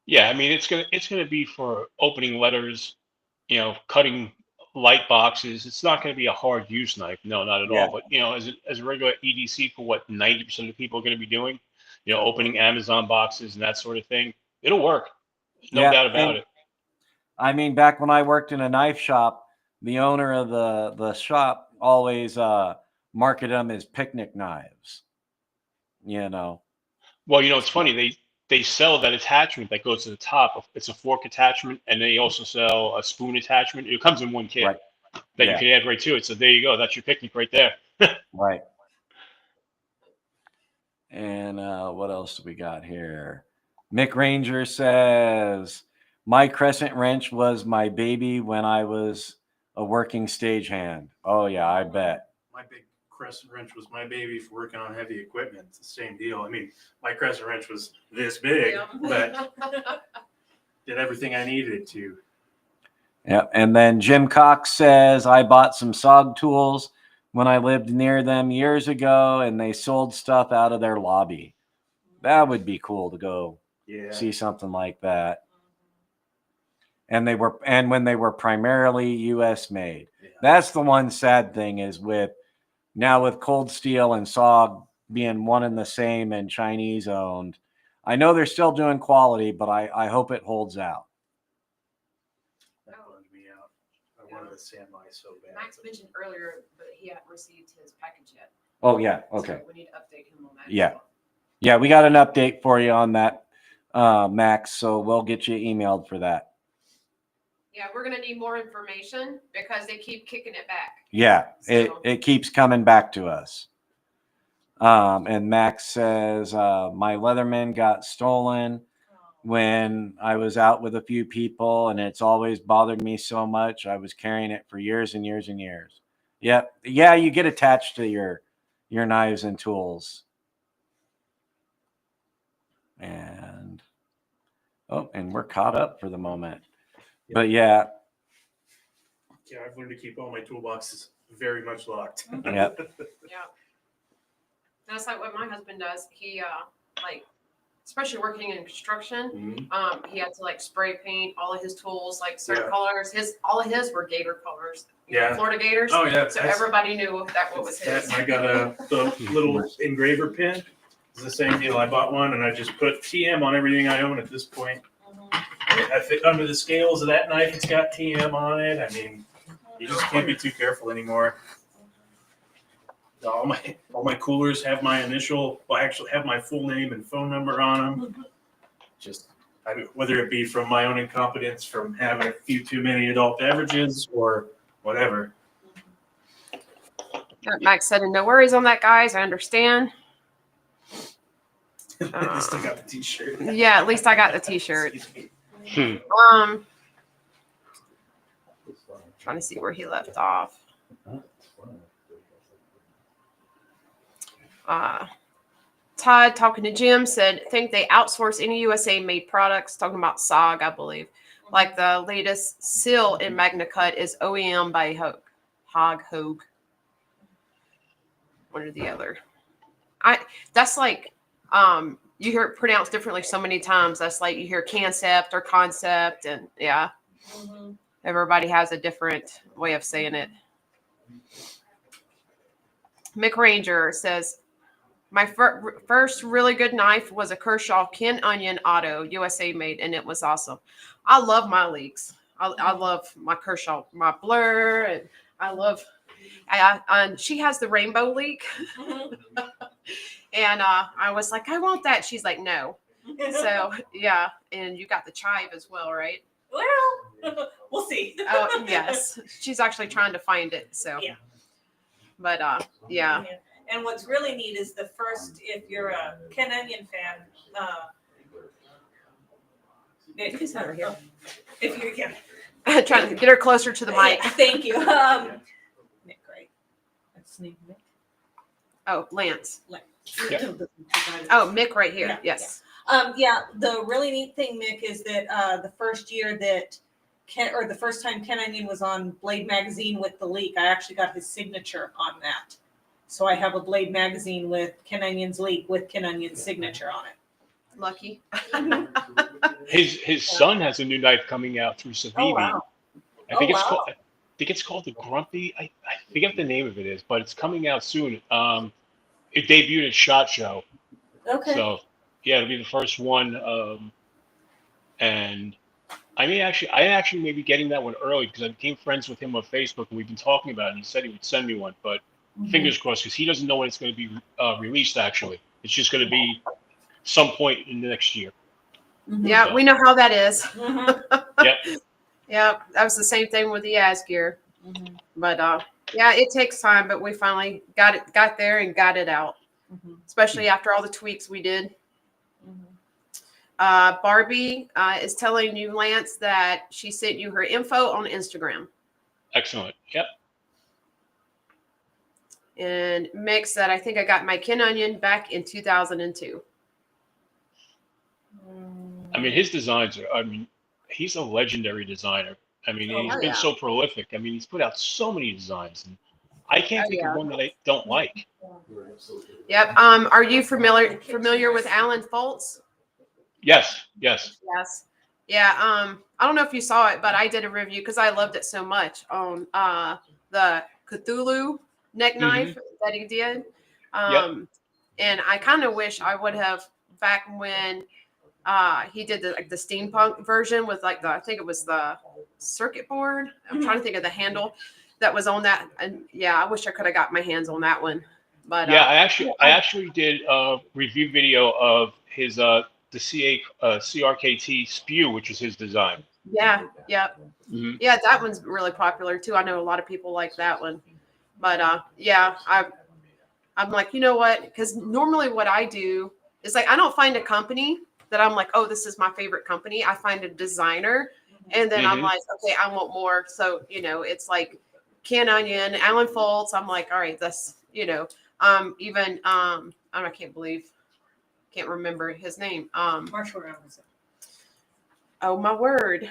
Yeah, I mean, it's gonna be for opening letters, you know, cutting light boxes. It's not gonna be a hard use knife. No, not at all. But you know, as a regular EDC for what 90% of the people are gonna be doing, you know, opening Amazon boxes and that sort of thing, it'll work. No doubt about it. I mean, back when I worked in a knife shop, the owner of the shop always marketed them as picnic knives. You know. Well, you know, it's funny. They sell that attachment that goes to the top. It's a fork attachment, and they also sell a spoon attachment. It comes in one kit that you can add right to it. So there you go. That's your picnic right there. Right. And what else do we got here? Mick Ranger says, my crescent wrench was my baby when I was a working stagehand. Oh, yeah, I bet. My big crescent wrench was my baby for working on heavy equipment. It's the same deal. I mean, my crescent wrench was this big, but did everything I needed it to. Yeah, and then Jim Cox says, I bought some SOG tools when I lived near them years ago, and they sold stuff out of their lobby. That would be cool to go see something like that. And when they were primarily U.S. made. Yeah. That's the one sad thing is with Cold Steel and SOG being one and the same and Chinese owned. I know they're still doing quality, but I hope it holds out. That bummed me out. I wanted a semi so bad. Max mentioned earlier, but he hadn't received his package yet. Oh, yeah. Okay. So we need to update him on that. Yeah. Yeah, we got an update for you on that, Max, so we'll get you emailed for that. Yeah, we're going to need more information because they keep kicking it back. Yeah, so. It keeps coming back to us. And Max says, my Leatherman got stolen when I was out with a few people, and it's always bothered me so much. I was carrying it for years and years and years. Yep. Yeah, you get attached to your knives and tools. And we're caught up for the moment. Yeah. But yeah, I've learned to keep all my toolboxes very much locked. Yep. Yeah. That's like what my husband does. He especially working in construction, Mhm. he had to like spray paint all of his tools, like certain Yeah. colors. All of his were gator colors. You know, Yeah. Florida Gators. Oh yeah. So everybody knew what was his. I got the little engraver pin. It's the same deal. I bought one and I just put TM on everything I own at this point. I think under the scales of that knife, it's got TM on it. I mean, you just can't be too careful anymore. All my coolers have my initial. Well, actually, have my full name and phone number on them. Just whether it be from my own incompetence, from having a few too many adult beverages, or whatever. Max said, "No worries on that, guys. I understand." At least I got the T-shirt. Yeah, at least I got the T-shirt. Trying to see where he left off. Todd, talking to Jim, said, think they outsource any USA made products, talking about SOG, I believe. Like the latest seal in Magna Cut is OEM by Hogue. One or the other. That's like you hear it pronounced differently so many times. That's like you hear concept or concept, and yeah. Everybody has a different way of saying it. Mick Ranger says, my first really good knife was a Kershaw Ken Onion Auto, USA made, and it was awesome. I love my leaks. I love my Kershaw, my Blur, and I love. And she has the rainbow leak, and I was like, I want that. She's like, no. So yeah, and you got the chive as well, right? Well, we'll see. Oh yes, she's actually trying to find it. So yeah, but yeah. And what's really neat is the first, if you're a Ken Onion fan, He's over here. If you're trying to get her closer to the mic. Thank you. Nick, right? That's name Nick. Oh, Lance. Yeah. Oh, Mick right here. Yeah, yes. Yeah. The really neat thing, Mick, is that the first year that the first time Ken Onion was on Blade Magazine with the leak, I actually got his signature on that. So I have a Blade Magazine with Ken Onion's leak with Ken Onion's signature on it. Lucky. His son has a new knife coming out through Savivi. Oh, wow. I think it's called the Grumpy. I forget what the name of it is, but it's coming out soon. It debuted at SHOT Show. Okay. So yeah, it'll be the first one. And I actually may be getting that one early because I became friends with him on Facebook and we've been talking about it. And he said he would send me one, but fingers crossed because he doesn't know when it's going to be released. Actually, it's just going to be some point in the next year. Yeah, we know how that is. Yep. Yeah, that was the same thing with the ASGEIR. But yeah, it takes time, but we finally got there and got it out. Especially after all the tweaks we did. Barbie is telling you, Lance, that she sent you her info on Instagram. Excellent. Yep. And Mick said, I think I got my Ken Onion back in 2002. I mean, his designs are, he's a legendary designer. I mean, he's been so prolific. I mean, he's put out so many designs. And I can't think of one that I don't like. Yep. Are you familiar with Alan Foltz? Yes. Yes. Yeah. I don't know if you saw it, but I did a review because I loved it so much on the Cthulhu neck knife that he did. And I kind of wish I would have back when he did the steampunk version with I think it was the circuit board. I'm trying to think of the handle that was on that. And yeah, I wish I could have got my hands on that one. But yeah, I actually did a review video of his the CRKT Spew, which is his design. Yeah. Yeah, that one's really popular too. I know a lot of people like that one. But yeah, I'm like, you know what? Because normally what I do is I don't find a company that I'm like, oh, this is my favorite company. I find a designer, and then I'm like, okay, I want more. So it's like Ken Onion, Alan Foltz. I'm like, all right, that's even I can't remember his name. Marshall Robinson. Oh my word!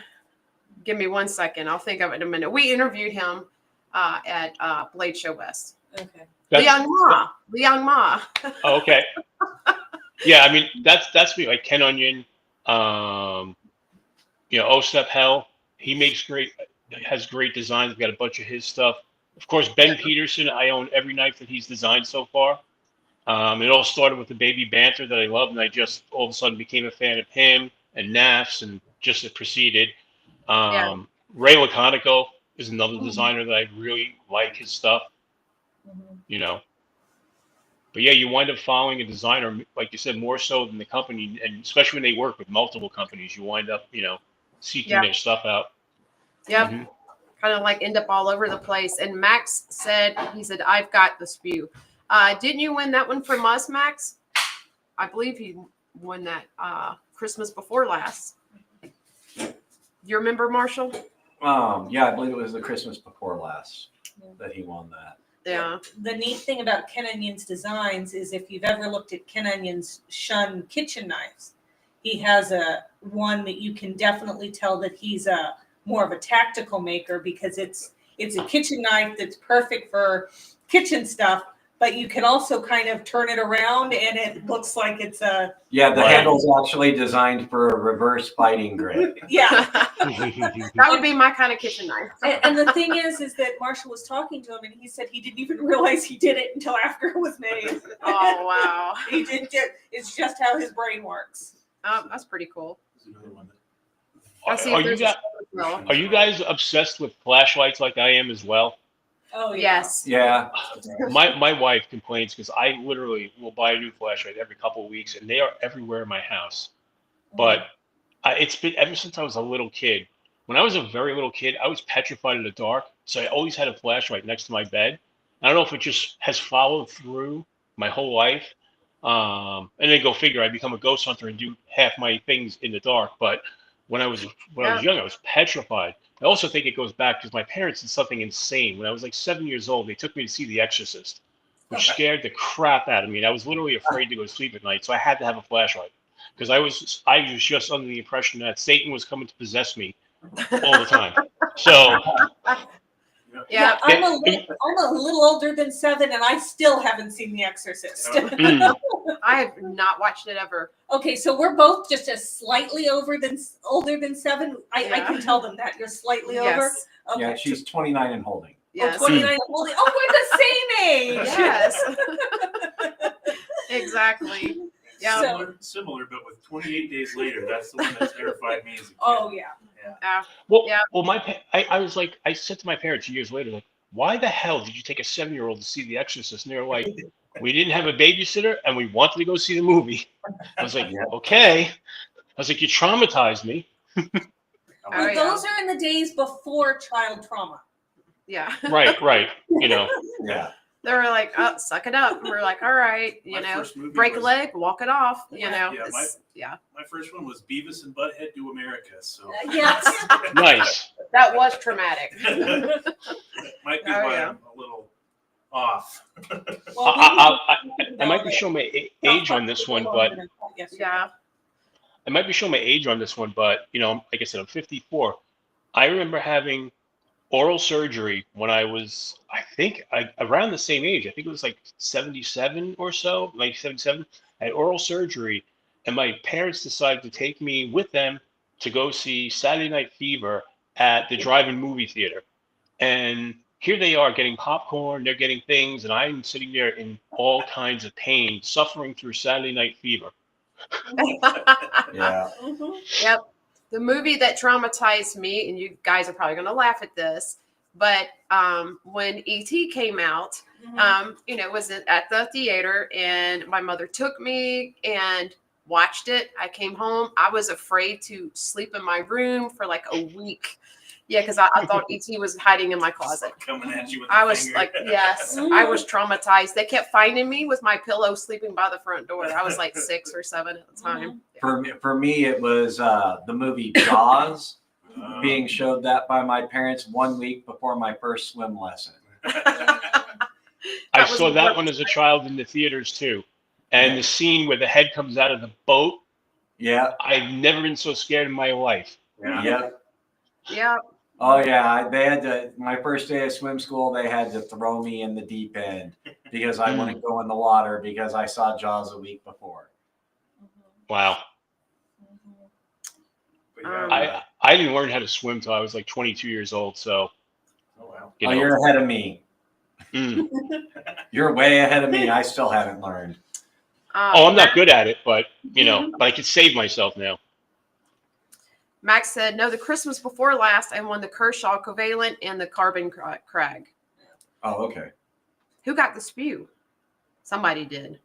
Give me 1 second. I'll think of it in a minute. We interviewed him at Blade Show West. Okay. Liang Ma. Oh, okay. Yeah, I mean that's me. Like Ken Onion, Oh Step Hell. He has great designs. I've got a bunch of his stuff. Of course, Ben Peterson. I own every knife that he's designed so far. It all started with the Baby Banter that I loved, and I just all of a sudden became a fan of him and Nafs, and just it proceeded. Yeah. Ray Laconico is another designer that I really like his stuff. But yeah, you wind up following a designer, like you said, more so than the company, and especially when they work with multiple companies, you wind up, seeking their stuff out. Yep. Mhm. Kind of like end up all over the place. And Max said, I've got the spew. Didn't you win that one from us, Max? I believe he won that Christmas before last. You remember, Marshall? Yeah, I believe it was the Christmas before last that he won that. Yeah. The neat thing about Ken Onion's designs is if you've ever looked at Ken Onion's Shun kitchen knives, he has one that you can definitely tell that he's more of a tactical maker, because it's a kitchen knife that's perfect for kitchen stuff, but you can also kind of turn it around and it looks like it's a... Yeah, the Right. handle's actually designed for a reverse fighting grip. Yeah. That would be my kind of kitchen knife. And the thing is that Marshall was talking to him and he said he didn't even realize he did it until after it was made. Oh, wow. He didn't it's just how his brain works. That's pretty cool. There's another one. Are you guys obsessed with flashlights like I am as well? Oh, yeah. Yes. Yeah. My wife complains because I literally will buy a new flashlight every couple of weeks, and they are everywhere in my house. But it's been ever since I was a little kid. When I was a very little kid, I was petrified of the dark, so I always had a flashlight next to my bed. I don't know if it just has followed through my whole life. And then go figure, I become a ghost hunter and do half my things in the dark. But when I was young, I was petrified. I also think it goes back because my parents did something insane. When I was like 7 years old, they took me to see The Exorcist, which scared the crap out of me. And I was literally afraid to go to sleep at night, so I had to have a flashlight because I was just under the impression that Satan was coming to possess me all the time. So Yeah, I'm a little older than 7, and I still haven't seen The Exorcist. I have not watched it ever. Okay, so we're both just slightly older than 7. I can tell them that you're slightly over. Yes. Okay. Yeah, she's 29 and holding. Yes. 29 and holding. Oh, we're the same age. Yes. Exactly. Yeah. Similar, but with 28 days later, that's the one that terrified me as a kid. Oh, yeah. well, I was like, I said to my parents years later, like, why the hell did you take a 7-year-old to see The Exorcist? And they're like, we didn't have a babysitter and we wanted to go see the movie. I was like, okay. I was like, you traumatized me. Well, those are in the days before child trauma. Yeah. Right. Yeah. They were like, oh, suck it up. And we're like, all right, break a leg, walk it off, My first one was Beavis and Butthead Do America. So Yes. Nice. That was traumatic. Might be why I'm a little off. Well, I might be showing my age on this one, but Yeah. I might be showing my age on this one, but like I said, I'm 54. I remember having oral surgery when I was, I think, around the same age. I think it was like 77 or so, like 77. I had oral surgery, and my parents decided to take me with them to go see Saturday Night Fever at the drive-in movie theater. And here they are getting popcorn, they're getting things, and I'm sitting there in all kinds of pain, suffering through Saturday Night Fever. Yeah. Yep. The movie that traumatized me, and you guys are probably going to laugh at this, but when E.T. came out, it was at the theater, and my mother took me and watched it. I came home. I was afraid to sleep in my room for like a week. Yeah, because I thought E.T. was hiding in my closet. Coming at you with I a was finger. like, yes, I was traumatized. They kept finding me with my pillow sleeping by the front door. I was like 6 or 7 at the time. For me, it was the movie Jaws being showed that by my parents 1 week before my first swim lesson. I saw that one as a child in the theaters too. And the scene where the head comes out of the boat. Yeah. I've never been so scared in my life. Yeah. Yeah. Oh yeah, they had to. My first day of swim school, they had to throw me in the deep end because I wouldn't go in the water because I saw Jaws a week before. Wow. But yeah, I didn't learn how to swim till I was like 22 years old. So, oh wow. you Oh, know. you're ahead of me. Mm. You're way ahead of me. I still haven't learned. Oh, I'm not good at it, but but I can save myself now. Max said, no, the Christmas before last, I won the Kershaw Covalent and the Carbon Crag. Oh, okay. Who got the spew? Somebody did.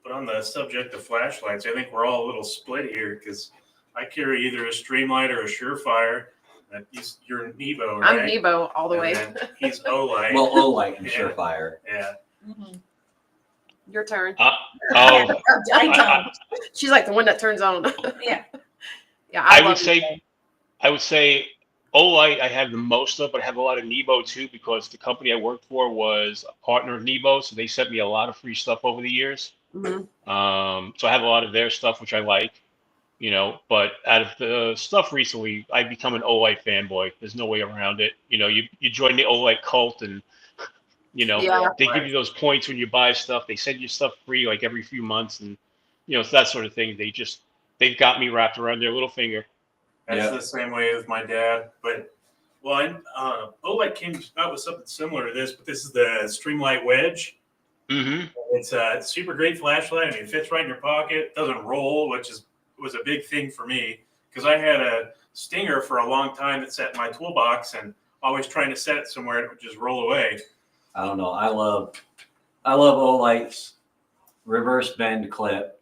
But on the subject of flashlights, I think we're all a little split here because I carry either a Streamlight or a Surefire. You're Nebo, right? I'm Nebo all the And way. then he's Olight. Well, Olight and Yeah. Surefire. Yeah. Your turn. Oh, I don't. She's like the one that turns on. Yeah. Yeah, I love would say Olight I have the most of, but I have a lot of Nebo too because the company I worked for was a partner of Nebo, so they sent me a lot of free stuff over the years. Mhm. So I have a lot of their stuff, which I like, but out of the stuff recently, I've become an Olight fanboy. There's no way around it. You join the Olight cult and, Yeah. they give you those points when you buy stuff. They send you stuff free like every few months. And, it's that sort of thing. They've got me wrapped around their little finger. That's the same way with my dad. But, Olight came out with something similar to this, but this is the Streamlight Wedge. Mm-hmm. It's a super great flashlight. I mean, it fits right in your pocket, doesn't roll, which was a big thing for me because I had a Stinger for a long time that sat in my toolbox and always trying to set it somewhere it would just roll away. I don't know. I love Olight's reverse bend clip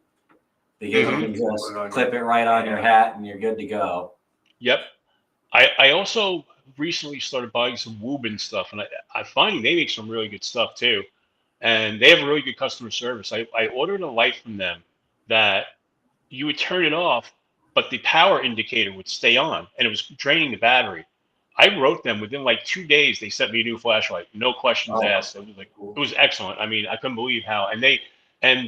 because you can just clip it right on your hat and you're good to go. Yep. I also recently started buying some Woobin stuff, and I find they make some really good stuff too. And they have really good customer service. I ordered a light from them that you would turn it off, but the power indicator would stay on, and it was draining the battery. I wrote them within like 2 days. They sent me a new flashlight, no questions asked. It was excellent. I mean, I couldn't believe how. And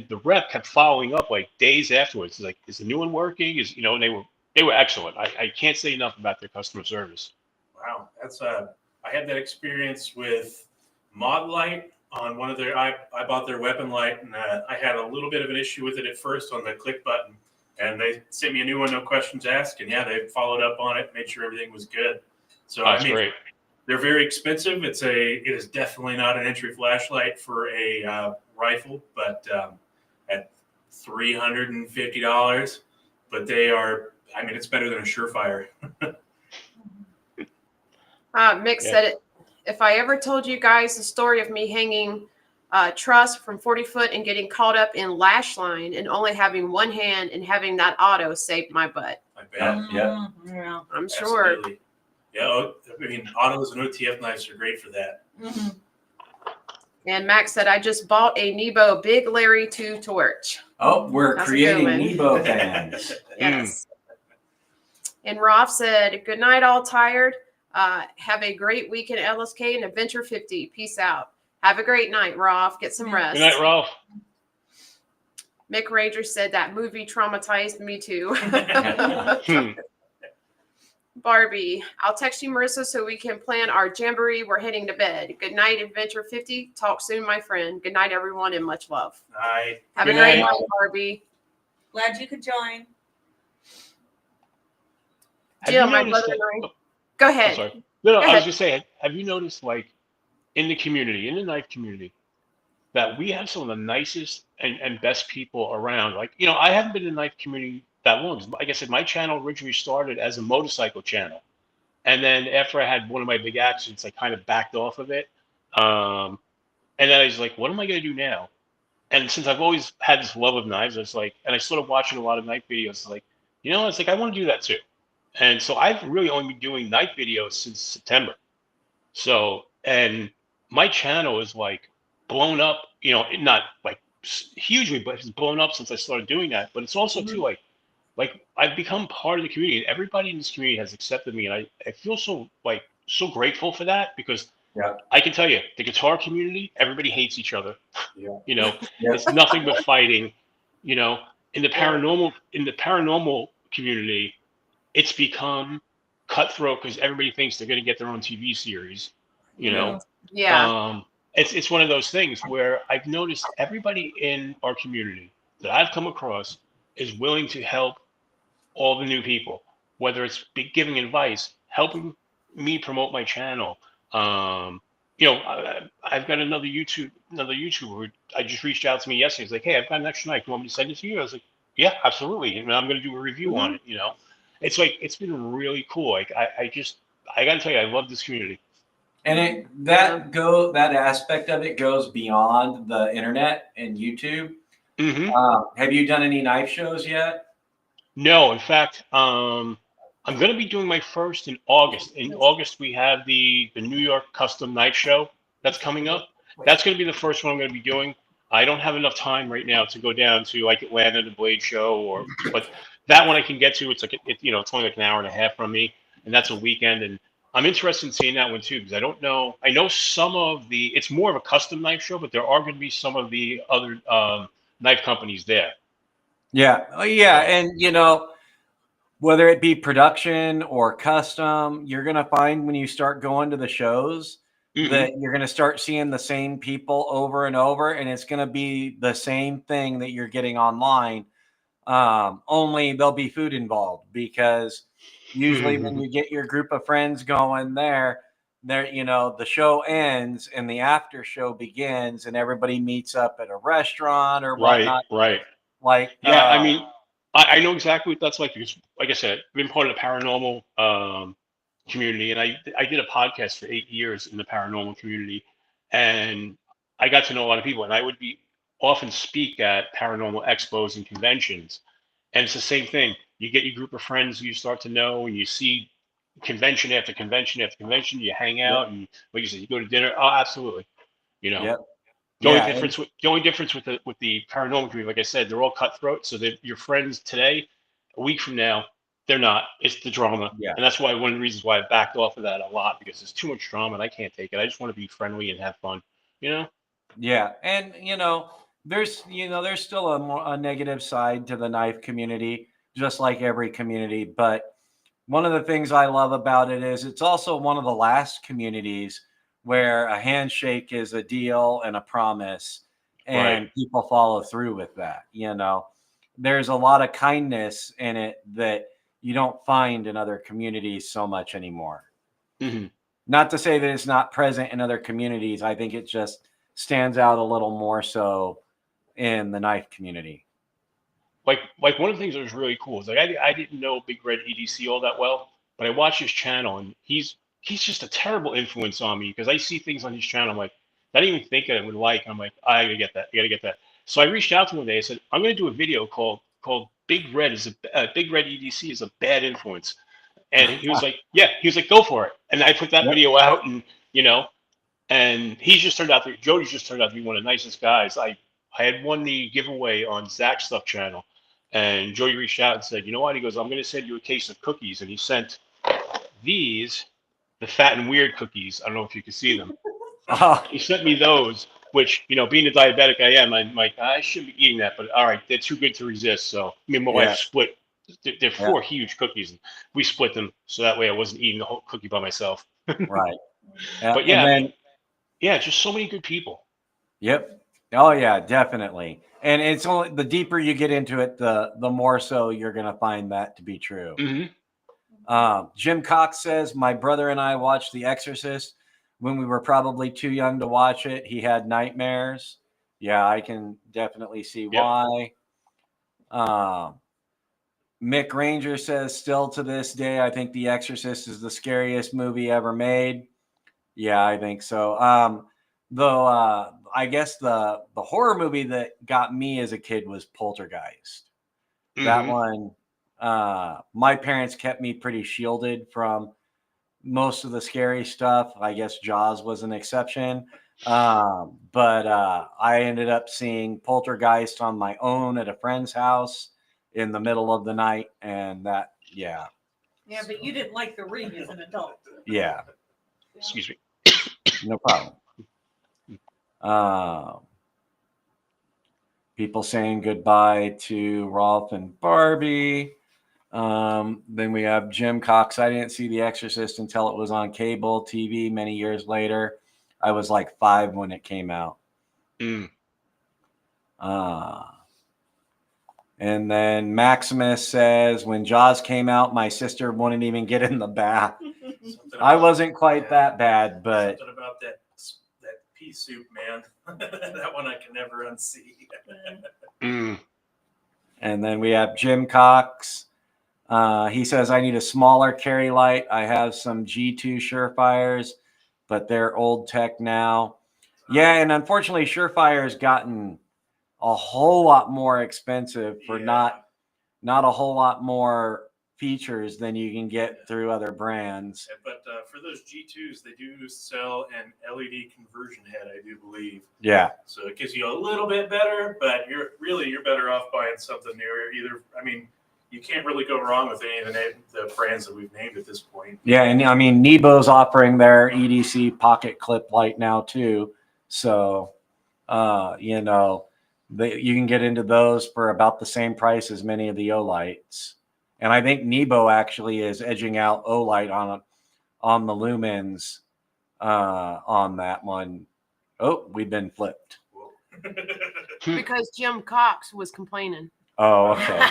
the rep kept following up like days afterwards. It's like, is the new one working? And they were excellent. I can't say enough about their customer service. Wow, that's I had that experience with Mod Light on one of their. I bought their weapon light, and I had a little bit of an issue with it at first on the click button, and they sent me a new one, no questions asked, and they followed up on it, made sure everything was good. So That's great. They're very expensive. It is definitely not an entry flashlight for a rifle, but at $350, but they are. I mean, it's better than a Surefire. Mick said it. If I ever told you guys the story of me hanging truss from 40 foot and getting caught up in lash line and only having one hand and having that auto saved my butt. I bet. Yeah. I'm sure. Absolutely. Yeah, I mean, autos and OTF knives are great for that. And Max said, I just bought a Nebo Big Larry 2 torch. Oh, we're That's creating a good one. Nebo fans. Yes. And Rolf said, good night, all tired. Have a great week in LSK and Adventure 50. Peace out. Have a great night, Rolf. Get some rest. Good night, Ralph. Mick Ranger said that movie traumatized me too. Barbie, I'll text you, Marissa, so we can plan our jamboree. We're heading to bed. Good night, Adventure 50. Talk soon, my friend. Good night, everyone, and much love. Night. Have Good a great night. night, Barbie. Glad you could join. Jill, my brother and I. Go ahead. I'm sorry. No, Go I ahead. was just saying, have you noticed, like, in the community, in the knife community, that we have some of the nicest and best people around? Like, I haven't been in the knife community that long. Like I said, my channel originally started as a motorcycle channel. And then after I had one of my big accidents, I kind of backed off of it. And then I was like, what am I going to do now? And since I've always had this love of knives, I was like, and I started watching a lot of knife videos, like, it's like, I want to do that too. And so I've really only been doing knife videos since September. So, and my channel is like blown up, not like hugely, but it's blown up since I started doing that. But it's also too like I've become part of the community, and everybody in this community has accepted me, and I feel so grateful for that because I can tell you the guitar community, everybody hates each other. It's nothing but fighting. In the paranormal community, it's become cutthroat because everybody thinks they're going to get their own TV series. Yeah. It's one of those things where I've noticed everybody in our community that I've come across is willing to help all the new people, whether it's giving advice, helping me promote my channel. I've got another YouTuber who I just reached out to me yesterday. He's like, "Hey, I've got an extra knife. You want me to send it to you?" I was like, "Yeah, absolutely." And I'm going to do a review on it. It's like it's been really cool. Like I got to tell you, I love this community. And that aspect of it goes beyond the internet and YouTube. Have you done any knife shows yet? No, in fact, I'm going to be doing my first in August. In August, we have the New York Custom Knife Show that's coming up. That's going to be the first one I'm going to be doing. I don't have enough time right now to go down to like Atlanta, the Blade Show, but that one I can get to. It's like it's only like an hour and a half from me, and that's a weekend. And I'm interested in seeing that one too because I don't know. I know some of it's more of a custom knife show, but there are going to be some of the other knife companies there. Yeah, and whether it be production or custom, you're going to find when you start going to the shows that you're going to start seeing the same people over and over, and it's going to be the same thing that you're getting online. Only there'll be food involved because usually when you get your group of friends going there, the show ends and the after show begins and everybody meets up at a restaurant or whatnot. Right. Like, yeah, I mean, I know exactly what that's like because, like I said, I've been part of the paranormal community, and I did a podcast for 8 years in the paranormal community, and I got to know a lot of people, and I would often speak at paranormal expos and conventions, and it's the same thing. You get your group of friends who you start to know, and you see convention after convention after convention. You hang out, and like you said, you go to dinner. Oh, absolutely. Yep. The only difference with the paranormal community, like I said, they're all cutthroat. So that your friends today, a week from now, they're not. It's the drama, and that's why one of the reasons why I backed off of that a lot because there's too much drama and I can't take it. I just want to be friendly and have fun, Yeah, and there's still a negative side to the knife community, just like every community. But one of the things I love about it is it's also one of the last communities where a handshake is a deal and a promise, and people follow through with that. There's a lot of kindness in it that you don't find in other communities so much anymore. Not to say that it's not present in other communities. I think it just stands out a little more so in the knife community. Like one of the things that was really cool is like I didn't know Big Red EDC all that well, but I watched his channel and he's just a terrible influence on me because I see things on his channel. I'm like, I didn't even think I would like. I'm like, I gotta get that. I gotta get that. So I reached out to him one day. I said, I'm gonna do a video called Big Red Big Red EDC is a bad influence. And he was like, yeah, he was like, go for it. And I put that video out and and Jody's just turned out to be one of the nicest guys. I had won the giveaway on Zach's Stuff channel, and Jody reached out and said, you know what? He goes, I'm going to send you a case of cookies. And he sent the Fat and Weird cookies. I don't know if you can see them. He sent me those, which, being a diabetic I am, I'm like, I shouldn't be eating that. But all right, they're too good to resist. So me and my wife split. They're 4 huge cookies. And we split them so that way I wasn't eating the whole cookie by myself. Right. But yeah, I mean, just so many good people. Yep. Oh yeah, definitely. And it's only the deeper you get into it, the more so you're going to find that to be true. Jim Cox says, my brother and I watched The Exorcist when we were probably too young to watch it. He had nightmares. Yeah, I can definitely see why. Mick Ranger says, still to this day, I think The Exorcist is the scariest movie ever made. Yeah, I think so. Though I guess the horror movie that got me as a kid was Poltergeist. That one, my parents kept me pretty shielded from most of the scary stuff. I guess Jaws was an exception. But I ended up seeing Poltergeist on my own at a friend's house in the middle of the night. And that, Yeah, but you didn't like the ring as an adult. Yeah. Excuse me. No problem. People saying goodbye to Rolf and Barbie. Then we have Jim Cox. I didn't see The Exorcist until it was on cable TV many years later. I was like 5 when it came out. And then Maximus says, when Jaws came out, my sister wouldn't even get in the bath. Something I about- wasn't quite yeah, that bad, but something about that pea soup, man. That one I can never unsee. Mm. and then we have Jim Cox. He says, I need a smaller carry light. I have some G2 Surefires, but they're old tech now. Yeah, and unfortunately, Surefire has gotten a whole lot more expensive for not a whole lot more features than you can get through other brands. But for those G2s, they do sell an LED conversion head, I do believe. Yeah. So it gives you a little bit better, but you're better off buying something newer. Either, I mean, you can't really go wrong with any of the brands that we've named at this point. Yeah, and I mean, Nebo's offering their EDC pocket clip light now too. So, you know, you can get into those for about the same price as many of the O-lights. And I think Nebo actually is edging out O-light on the lumens on that one. Oh, we've been flipped. Because Jim Cox was complaining. Oh, okay.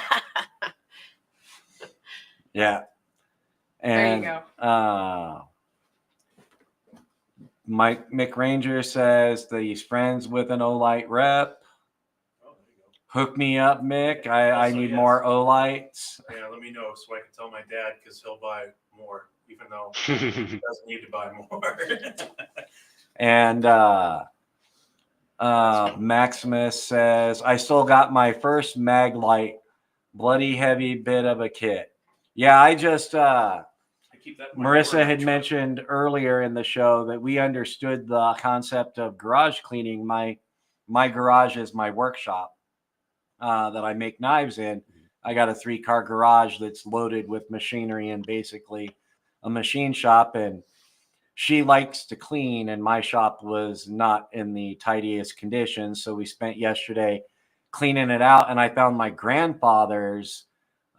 Yeah. And, There you go. Mike McRanger says that he's friends with an O-light rep. Oh, there you go. Hook me up, Mick. I Also, need yes. more O-lights. Yeah, let me know so I can tell my dad because he'll buy more, even though he doesn't need to buy more. And Maximus says, I still got my first mag light, bloody heavy bit of a kit. Yeah, I just I keep that in my Marissa drawer. had mentioned earlier in the show that we understood the concept of garage cleaning. My garage is my workshop that I make knives in. I got a 3-car garage that's loaded with machinery and basically a machine shop. And she likes to clean, and my shop was not in the tidiest conditions. So we spent yesterday cleaning it out, and I found my grandfather's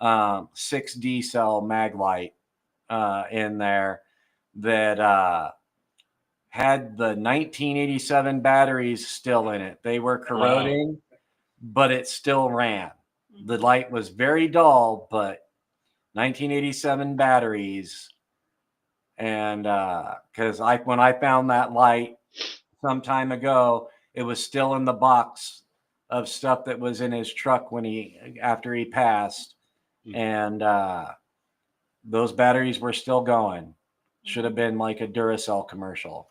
6D cell mag light in there that had the 1987 batteries still in it. They were corroding, but it still ran. The light was very dull, but 1987 batteries. And because when I found that light some time ago, it was still in the box of stuff that was in his truck after he passed. And those batteries were still going. Should have been like a Duracell commercial.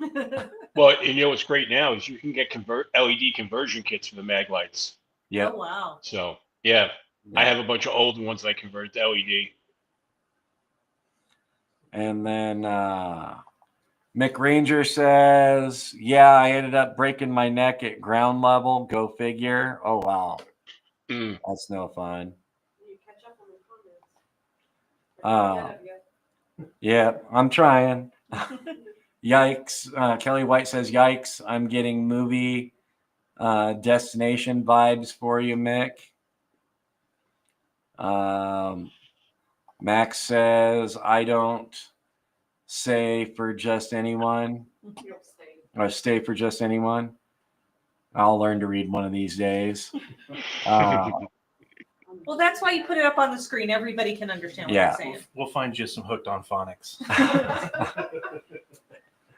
Well, you know what's great now is you can get LED conversion kits for the mag lights. Yeah. Oh, wow. So yeah, I have a bunch of old ones that I converted to LED. And then Mick Ranger says, yeah, I ended up breaking my neck at ground level. Go figure. Oh, wow. Mm. That's no fun. You catch up on the comments. Yeah, I'm trying. Yikes. Kelly White says, yikes. I'm getting movie destination vibes for you, Mick. Max says, I don't say for just anyone. Or stay for just anyone. I'll learn to read one of these days. Well, that's why you put it up on the screen. Everybody can understand what Yeah. I'm saying. We'll find you some hooked on phonics.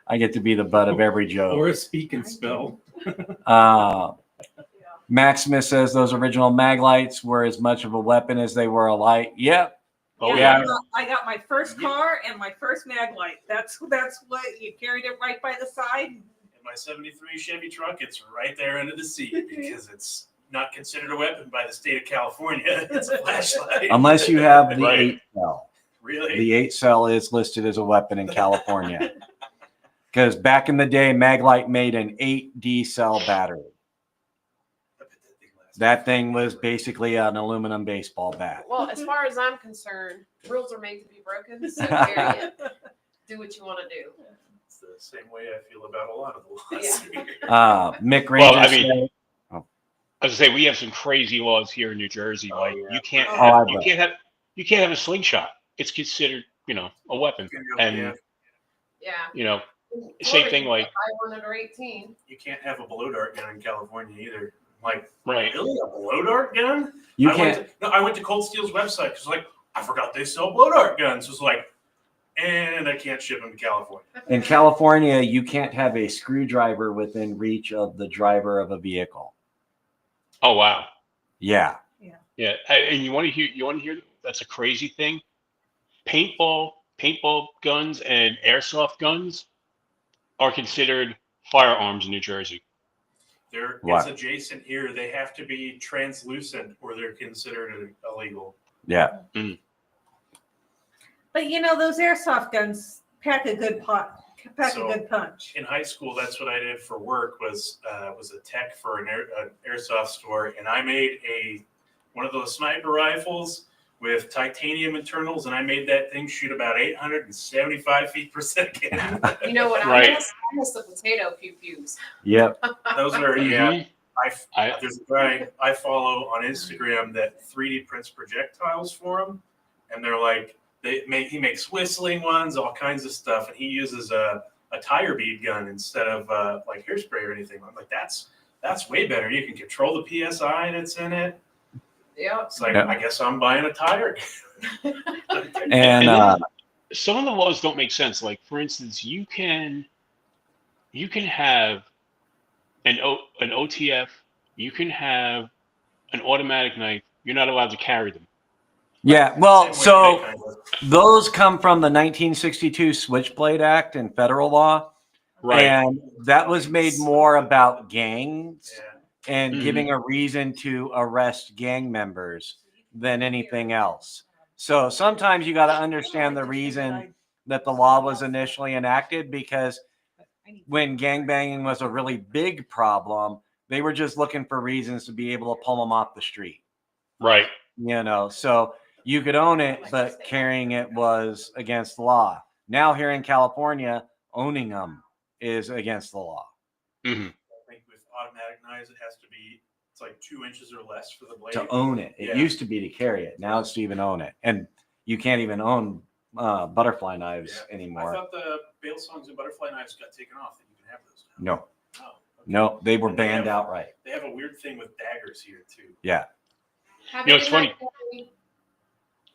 I get to be the butt of every joke. Or a speak and spell. Maximus says those original mag lights were as much of a weapon as they were a light. Yep. Oh, yeah. I got my first car and my first mag light. That's what you carried it right by the side. In my 73 Chevy truck, it's right there under the seat because it's not considered a weapon by the state of California. It's a flashlight. Unless you have the Right. 8 cell. Really? The 8 cell is listed as a weapon in California. Because back in the day, Maglite made an 8D cell battery. That thing was basically an aluminum baseball bat. Well, as far as I'm concerned, rules are made to be broken. So period. Do what you want to do. It's the same way I feel about a lot of the laws here. Mick Ranger Well, I mean, said, I was gonna say we have some crazy laws here in New Jersey. Oh, Like yeah. you can't Oh, have, you can't have a slingshot. It's considered, a weapon. And Yeah. Same thing like 500 or 18. You can't have a blow dart gun in California either. Like, right. really? A blow dart gun? You I can't. went to Cold Steel's website because like I forgot they sell blow dart guns. It's like, and I can't ship them to California. In California, you can't have a screwdriver within reach of the driver of a vehicle. Oh wow. Yeah. Yeah, and you want to hear? You want to hear? That's a crazy thing. Paintball guns and airsoft guns are considered firearms in New Jersey. Wow. It's adjacent here. They have to be translucent or they're considered illegal. Yeah. But you know, those airsoft guns pack a good punch. In high school, that's what I did for work. Was a tech for an airsoft store, and I made one of those sniper rifles with titanium internals, and I made that thing shoot about 875 feet per second. You know what Right. I miss the potato pew-pews. Yep. Those are Mhm. there's a guy I follow on Instagram that 3D prints projectiles for him, and they're like he makes whistling ones, all kinds of stuff, and he uses a tire bead gun instead of like hairspray or anything. I'm like, that's way better. You can control the PSI that's in it. Yeah. It's like, Yep. I guess I'm buying a tire. And Some of the laws don't make sense. Like, for instance, you can have an OTF, you can have an automatic knife. You're not allowed to carry them. yeah, well, Same way so they kind of- those come from the 1962 Switchblade Act and federal law. Right. And that was made more about gangs yeah. and Mhm. giving a reason to arrest gang members than anything else. So sometimes you got to understand the reason that the law was initially enacted, because when gangbanging was a really big problem, they were just looking for reasons to be able to pull them off the street. Right. You know, so you could own it, but carrying it was against the law. Now here in California, owning them is against the law. Hmm. I think with automatic knives, it has to be, it's like 2 inches or less for the blade. To own it. It Yeah. used to be to carry it. Now it's to even own it. And you can't even own butterfly knives I anymore. thought the bail songs and butterfly knives got taken off. That you can have those No, now. Oh, okay. no, they were And they banned have- outright. They have a weird thing with daggers here too. Yeah. Have You know, a it's good funny. night, Courtney.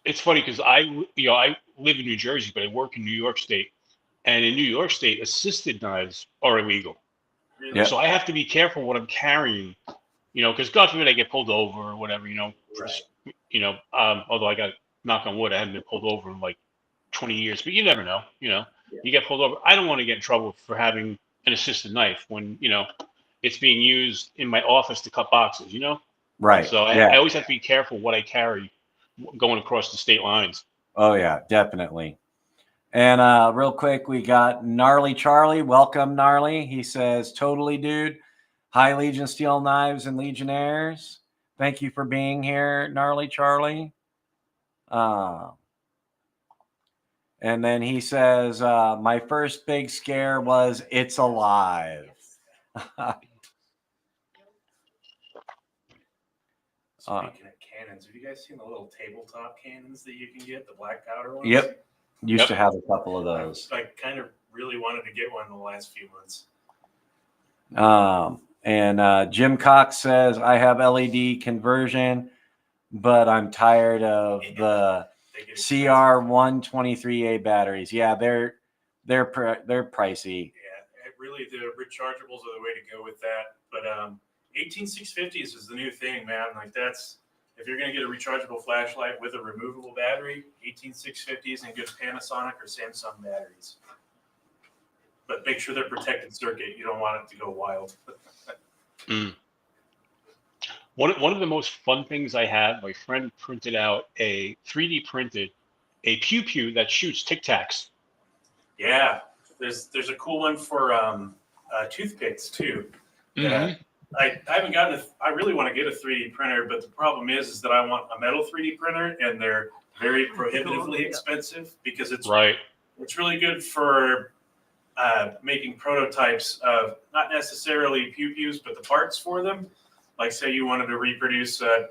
It's funny because I live in New Jersey, but I work in New York State, and in New York State, assisted knives are illegal. Really? Yeah. So I have to be careful what I'm carrying, because God forbid I get pulled over or whatever, Right. Although I got, knock on wood, I haven't been pulled over in like 20 years, but you never know, Yeah. you get pulled over. I don't want to get in trouble for having an assisted knife when, it's being used in my office to cut boxes, Right. So I Yeah. always have to be careful what I carry going across the state lines. Oh, yeah, definitely. And real quick, we got Gnarly Charlie. Welcome, Gnarly. He says, totally, dude. Hi, Legion Steel Knives and Legionnaires. Thank you for being here, Gnarly Charlie. And then he says, my first big scare was It's Alive. Speaking of cannons, have you guys seen the little tabletop cannons that you can get, the black powder ones? Yep. Used Yep. to have a couple of those. I kind of really wanted to get one in the last few months. And Jim Cox says, I have LED conversion, but I'm tired of the They get expensive. CR123A batteries. Yeah, they're pricey. Yeah, really, the rechargeables are the way to go with that. But 18650s is the new thing, man. Like that's, if you're gonna get a rechargeable flashlight with a removable battery, 18650s and good Panasonic or Samsung batteries. But make sure they're protected circuit. You don't want it to go wild. One of the most fun things I had, my friend printed out 3D printed a pew pew that shoots Tic Tacs. Yeah, there's a cool one for toothpicks too. Mhm. I haven't gotten I really want to get a 3D printer, but the problem is that I want a metal 3D printer, and they're very prohibitively expensive because it's Right. It's really good for making prototypes of not necessarily pew-pews, but the parts for them. Like say you wanted to reproduce a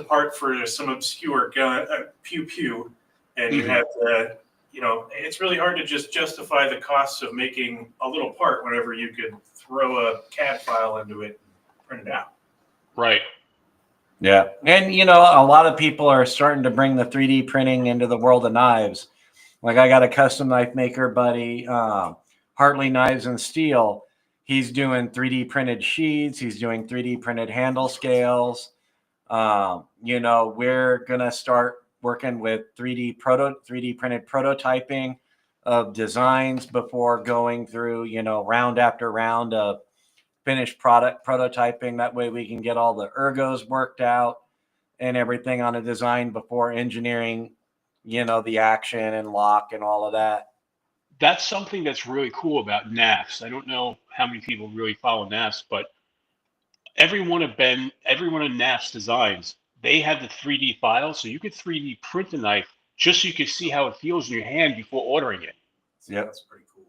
part for some obscure gun, pew-pew, and you have to, it's really hard to just justify the costs of making a little part whenever you could throw a CAD file into it and print it out. Right. Yeah. And, you know, a lot of people are starting to bring the 3D printing into the world of knives. Like I got a custom knife maker buddy, Hartley Knives and Steel. He's doing 3D printed sheaths. He's doing 3D printed handle scales. You know, we're going to start working with 3D printed prototyping of designs before going through, you know, round after round of finished product prototyping. That way we can get all the ergos worked out and everything on a design before engineering, you know, the action and lock and all of that. That's something that's really cool about NAFs. I don't know how many people really follow NAFs, but every one of NAF's designs, they have the 3D files, so you could 3D print a knife just so you could see how it feels in your hand before ordering it. Yep. That's pretty cool.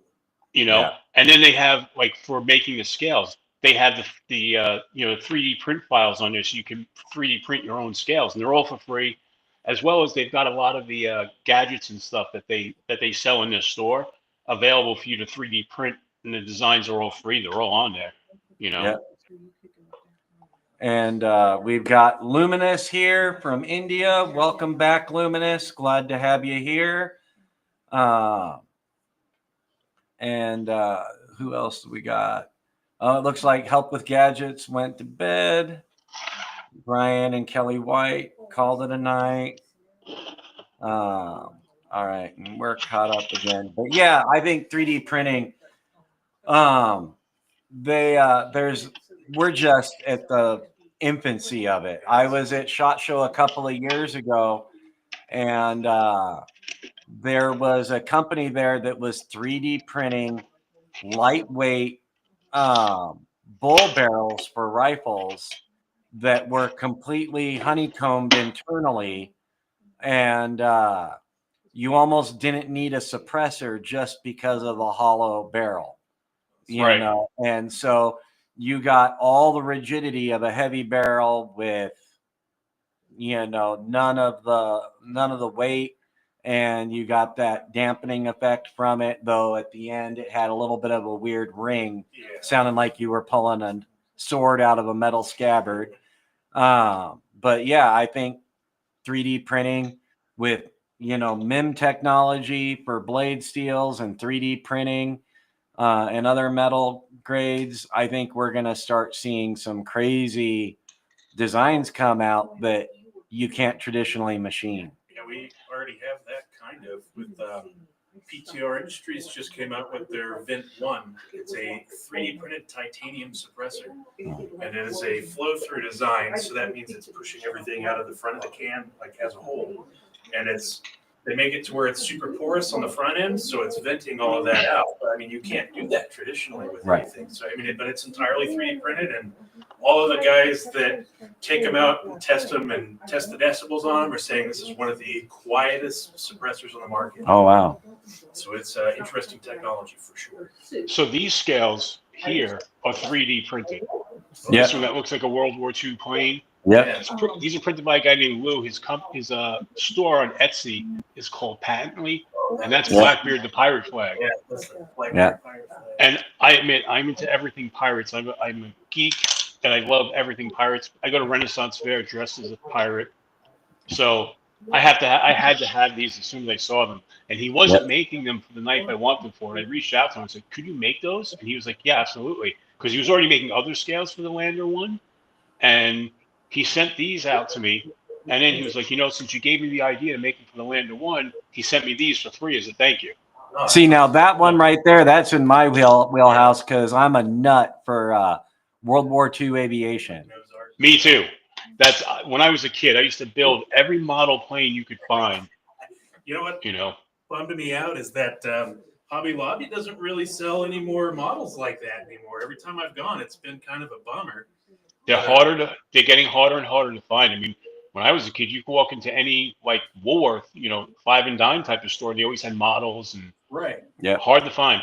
You know, Yeah. and then they have, like, for making the scales, they have the you know, 3D print files on there, so you can 3D print your own scales, and they're all for free, as well as they've got a lot of the gadgets and stuff that they sell in their store available for you to 3D print, and the designs are all free. They're all on there. You know. Yeah. And we've got Luminous here from India. Welcome back, Luminous. Glad to have you here. And who else do we got? Oh, it looks like Help with Gadgets went to bed. Brian and Kelly White called it a night. All right, and we're caught up again. But yeah, I think 3D printing. We're just at the infancy of it. I was at SHOT Show a couple of years ago, and there was a company there that was 3D printing lightweight bull barrels for rifles that were completely honeycombed internally, and you almost didn't need a suppressor just because of the hollow barrel, you Right. know. And so you got all the rigidity of a heavy barrel with, you know, none of the weight, and you got that dampening effect from it, though at the end it had a little bit of a weird ring, sounding like you were pulling a sword out of a metal scabbard. But yeah, I think 3D printing with, you know, MIM technology for blade steels and 3D printing and other metal grades, I think we're going to start seeing some crazy designs come out that you can't traditionally machine. Yeah, we already have that kind of with PTR Industries just came out with their Vent 1. It's a 3D printed titanium suppressor, and it is a flow-through design, so that means it's pushing everything out of the front of the can like as a whole, and they make it to where it's super porous on the front end, so it's venting all of that out. But I mean, you can't do that traditionally with anything. So I mean, but it's entirely 3D printed, and all of the guys that take them out and test the decibels on them are saying this is one of the quietest suppressors on the market. Oh, wow. So it's interesting technology for sure. So these scales here are 3D printed. Yeah. This one that looks like a World War II plane. Yep. These are printed by a guy named Lou. His store on Etsy is called Patently, and that's Blackbeard the Pirate Flag. Yeah, that's the Yeah. And I admit, I'm into everything pirates. I'm a geek, and I love everything pirates. I go to Renaissance Fair dressed as a pirate, so I had to have these as soon as I saw them. And he wasn't making them for the knife I want them for. And I reached out to him and said, "Could you make those?" And he was like, "Yeah, absolutely," because he was already making other scales for the Lander one, and he sent these out to me. And then he was like, "You know, since you gave me the idea to make them for the Lander one, he sent me these for free as a thank you." See, now that one right there, that's in my wheelhouse because I'm a nut for World War II aviation. Me too. That's when I was a kid. I used to build every model plane you could find. You know what? You know, Bummed me out is that Hobby Lobby doesn't really sell any more models like that anymore. Every time I've gone, it's been kind of a bummer. they're getting harder and harder to find. I mean, when I was a kid, you could walk into any like Woolworth, you know, five and dime type of store. They always had models and Right. Yeah. hard to find.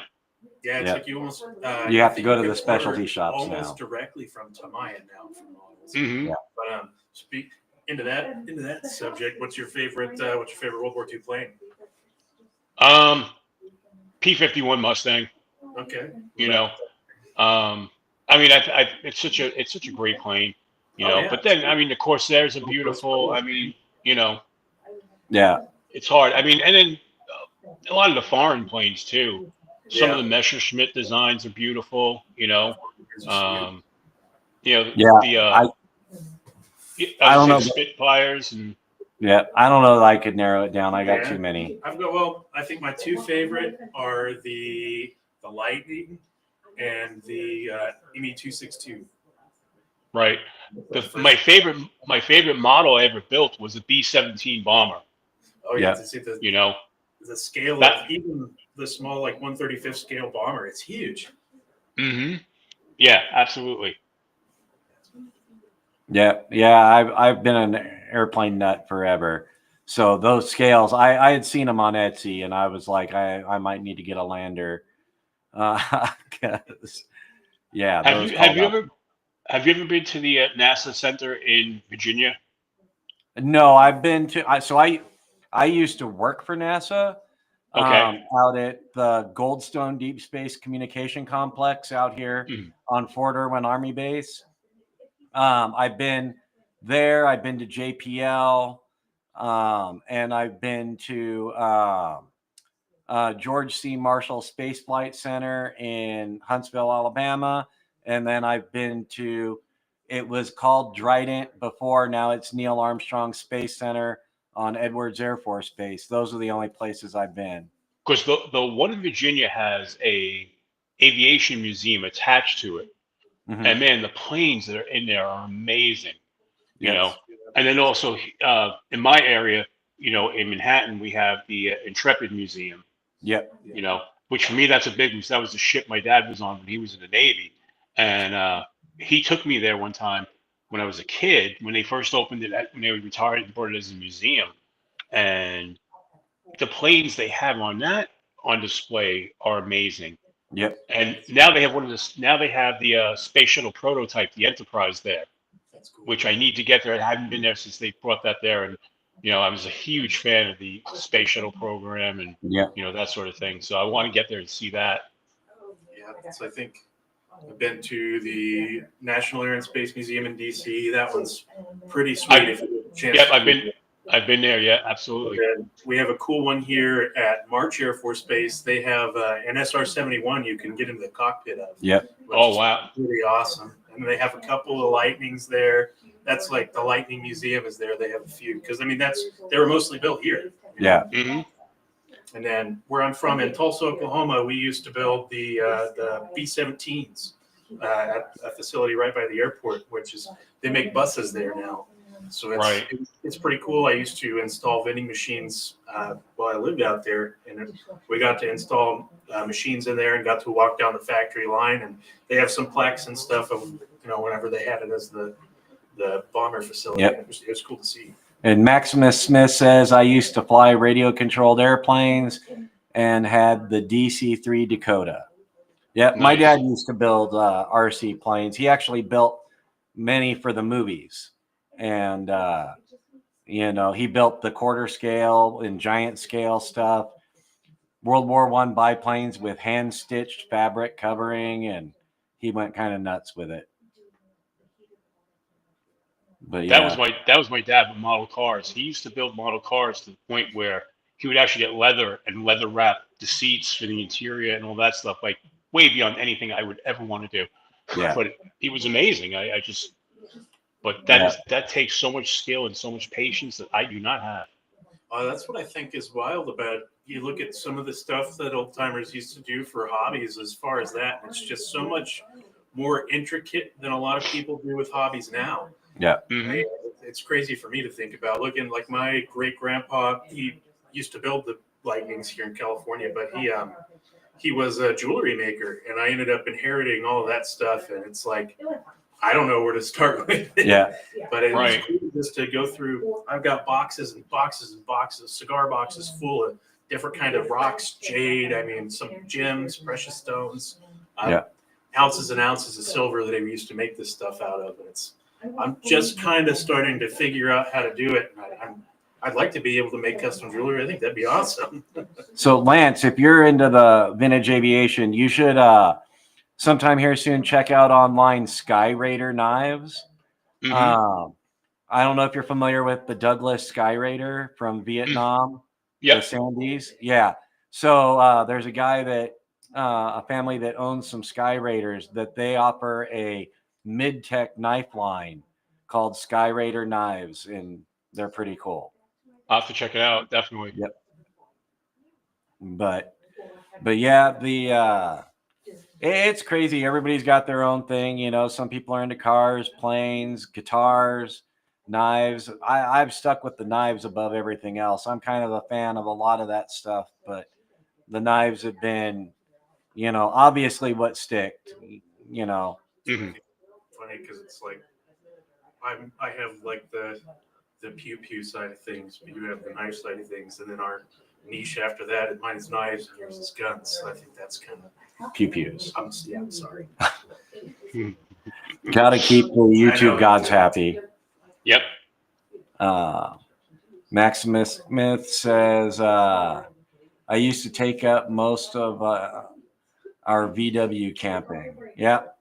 Yeah, it's Yeah. like you almost You have to think go to can the specialty order shops almost now. directly from Tamaya now for models. Mm-hmm. Yeah. But speak into that subject. What's your favorite World War II plane? P-51 Mustang. Okay. You know, I mean, it's such a great plane. You Oh, know, yeah. but then I mean the Corsairs are beautiful. I mean, you know, Yeah. it's hard. I mean, and then a lot of the foreign planes too. Some of Yeah. the Messerschmitt designs are beautiful. Um, Yeah. the I don't say the know. Spitfires and Yeah. I don't know that I could narrow it down. I got Yeah. too many. I think my two favorite are the Lightning and the ME-262. right. The first, My favorite model I ever built was a B-17 bomber. oh yeah, Yeah. to see You know the scale that. of even the small like 1/35th scale bomber, it's huge. Hmm. Yeah, absolutely. Yeah. Yeah. I've been an airplane nut forever. So those scales, I had seen them on Etsy, and I was like, I might need to get a lander. 'Cause, yeah, Have those you have called you up. ever have you ever been to the NASA Center in Virginia? No, I've been to. I used to work for NASA Okay. out at the Goldstone Deep Space Communication Complex out here Mhm. on Fort Irwin Army Base. I've been there. I've been to JPL, and I've been to George C. Marshall Space Flight Center in Huntsville, Alabama, and then I've been to. It was called Dryden before. Now it's Neil Armstrong Space Center on Edwards Air Force Base. Those are the only places I've been. Because the one in Virginia has a aviation museum attached to it, Mhm. and man, the planes that are in there are amazing. You know, Yes. and then also in my area, in Manhattan, we have the Intrepid Museum. Yep. Which for me that's a big one. 'Cause that was the ship my dad was on when he was in the Navy, and he took me there one time when I was a kid when they first opened it when they retired and brought it as a museum, and the planes they have on that on display are amazing. Yep. And now they have now they have the space shuttle prototype, the Enterprise there, That's cool. which I need to get there. I haven't been there since they brought that there, and I was a huge fan of the space shuttle program and Yep. that sort of thing. So I want to get there and see that. Yeah, so I think I've been to the National Air and Space Museum in DC. That one's pretty sweet. If you get a chance. Yep, to I've been there. Yeah, absolutely. And then we have a cool one here at March Air Force Base. They have an SR-71 you can get into the cockpit of. Yep. Which Oh, is wow. really awesome. And they have a couple of Lightnings there. That's like the Lightning Museum is there. They have a few because I mean they were mostly built here. Yeah. Hmm. And then where I'm from in Tulsa, Oklahoma, we used to build the B-17s at a facility right by the airport, which is they make buses there now. So it's pretty cool. I used to install vending machines while I lived out there, and we got to install machines in there and got to walk down the factory line. And they have some plaques and stuff of whenever they had it as the bomber facility. Yep. It was cool to see. And Maximus Smith says, I used to fly radio controlled airplanes and had the DC-3 Dakota. Yeah, my Nice. dad used to build RC planes. He actually built many for the movies. And, he built the quarter scale and giant scale stuff. World War I biplanes with hand-stitched fabric covering, and he went kind of nuts with it. But yeah. That was my dad with model cars. He used to build model cars to the point where he would actually get leather and leather wrap the seats for the interior and all that stuff, like way beyond anything I would ever want to do. Yeah. But he was amazing. But that takes so much skill and so much patience that I do not have. That's what I think is wild about it. You look at some of the stuff that old timers used to do for hobbies as far as that. It's just so much more intricate than a lot of people do with hobbies now. Yeah. Mhm. It's crazy for me to think about. Looking like my great grandpa, he used to build the Lightnings here in California, but he was a jewelry maker, and I ended up inheriting all of that stuff. And it's like, I don't know where to start with it. Yeah. But it was Right. cool just to go through. I've got boxes and boxes and boxes, cigar boxes full of different kind of rocks, jade. I mean, some gems, precious stones, ounces and ounces of silver that they used to make this stuff out of. And I'm just kind of starting to figure out how to do it. I'd like to be able to make custom jewelry. I think that'd be awesome. So Lance, if you're into the vintage aviation, you should sometime here soon check out online Sky Raider knives. Mhm. I don't know if you're familiar with the Douglas Sky Raider from Vietnam, the Yep. Sandies. Yeah. So there's a guy that a family that owns some Sky Raiders that they offer a mid-tech knife line called Sky Raider Knives, and they're pretty cool. I'll have to check it out. Definitely. Yep. But yeah, it's crazy. Everybody's got their own thing. You know, some people are into cars, planes, guitars, knives. I've stuck with the knives above everything else. I'm kind of a fan of a lot of that stuff, but the knives have been, you know, obviously what sticked, you know. Mhm. Funny because it's like I have like the pew pew side of things, but you have the knife side of things, and then our niche after that, mine is knives and yours is guns. So I think that's kind of Pew pews. I'm sorry. Got to keep the YouTube gods happy. Yep. Maximus Smith says, I used to take up most of our VW camping. Yep.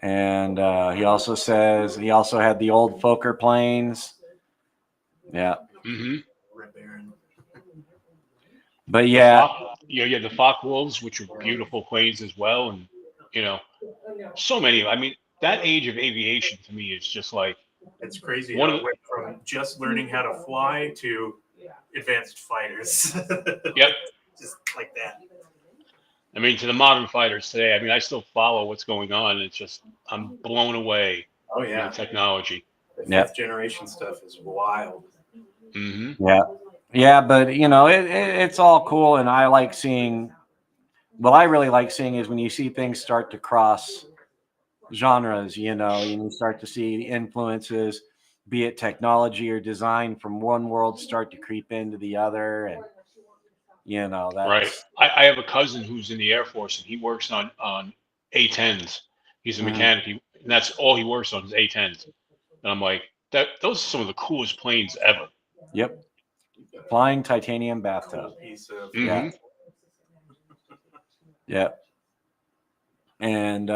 And he also says he also had the old Fokker planes. Yeah. Mhm. Red Baron. But yeah. You have the Focke Wolves, which are beautiful planes as well, and you know, so many. I mean, that age of aviation to me is just like It's crazy one how of it went from just learning how to fly to advanced fighters. Yep. Just like that. I mean, to the modern fighters today, I mean, I still follow what's going on. And it's just I'm blown away. Oh yeah. The technology. The fifth generation stuff is wild. Mm-hmm. Yeah. Yeah, but you know, it's all cool, and I like seeing. What I really like seeing is when you see things start to cross genres, you know, and you start to see influences, be it technology or design, from one world start to creep into the other, and you know Right. that's I have a cousin who's in the Air Force, and he works on A-10s. He's a mechanic, and that's all he works on is A-10s. And I'm like, those are some of the coolest planes ever. Yep. Flying titanium bathtub. Piece of Mm-hmm. Yep. And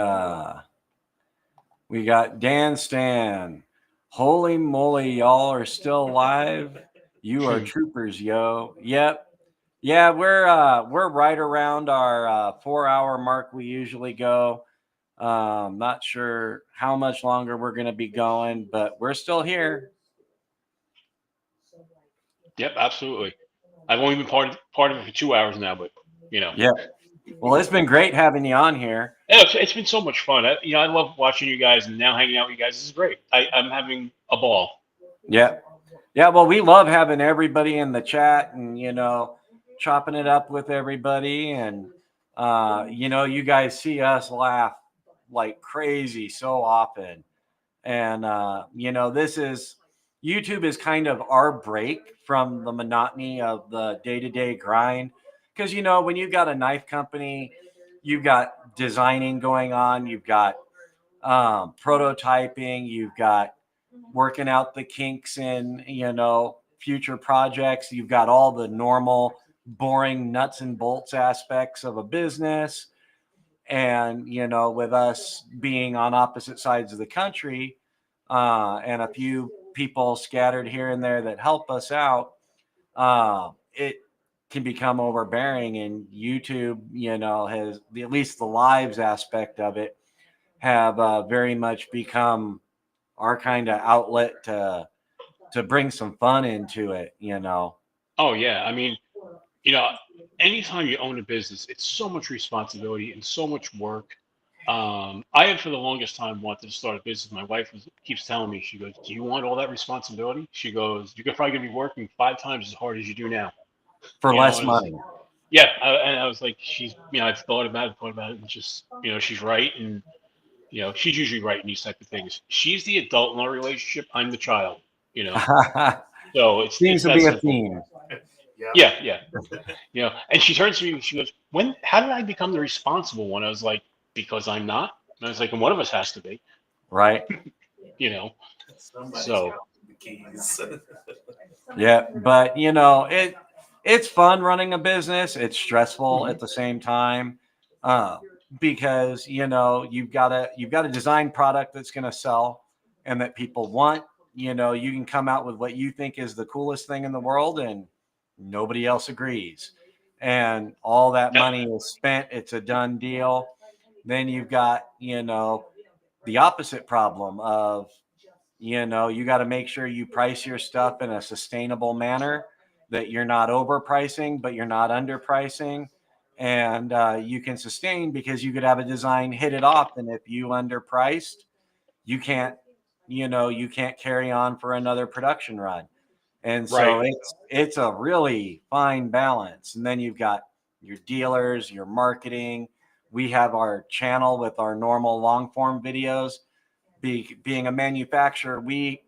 we got Dan Stan. Holy moly, y'all are still alive. You are troopers, yo. Yep. Yeah, we're right around our 4-hour mark we usually go. Not sure how much longer we're going to be going, but we're still here. Yep, absolutely. I've only been part of it for 2 hours now, but you know. Yeah. Well, it's been great having you on here. Yeah, it's been so much fun. I love watching you guys and now hanging out with you guys. This is great. I'm having a ball. Yeah. Yeah. Well, we love having everybody in the chat and, you know, chopping it up with everybody. And, you know, you guys see us laugh like crazy so often. And, you know, YouTube is kind of our break from the monotony of the day-to-day grind. Because, you know, when you've got a knife company, you've got designing going on, you've got prototyping, you've got working out the kinks in, you know, future projects, you've got all the normal, boring nuts and bolts aspects of a business. And, you know, with us being on opposite sides of the country, and a few people scattered here and there that help us out, it can become overbearing. And YouTube, you know, has at least the lives aspect of it have very much become our kind of outlet to bring some fun into it, you know. Oh yeah, I mean, you know, anytime you own a business, it's so much responsibility and so much work. I have for the longest time wanted to start a business. My wife keeps telling me, she goes, "Do you want all that responsibility?" She goes, "You're probably gonna be working 5 times as hard as you do now For you know." less And I was, money. yeah, and I was like, I've thought about it, and just, you know, she's right, and you know, she's usually right in these type of things. She's the adult in our relationship. I'm the child. You know, so Seems it's to that be a simple. theme. Yeah. You know, and she turns to me and she goes, how did I become the responsible one? I was like, because I'm not. And I was like, and one of us has to be, Right. you know. Somebody's So got the keys. Yeah, but you know, it's fun running a business. It's stressful at the same time. because you've got a design product that's going to sell and that people want. You can come out with what you think is the coolest thing in the world and nobody else agrees, and all that money is spent. It's a done deal. Then you've got the opposite problem of you got to make sure you price your stuff in a sustainable manner, that you're not overpricing but you're not underpricing, and you can sustain, because you could have a design hit it off, and if you underpriced, you can't carry on for another production run. And so Right. it's a really fine balance. And then you've got your dealers, your marketing. We have our channel with our normal long form videos. Being a manufacturer, we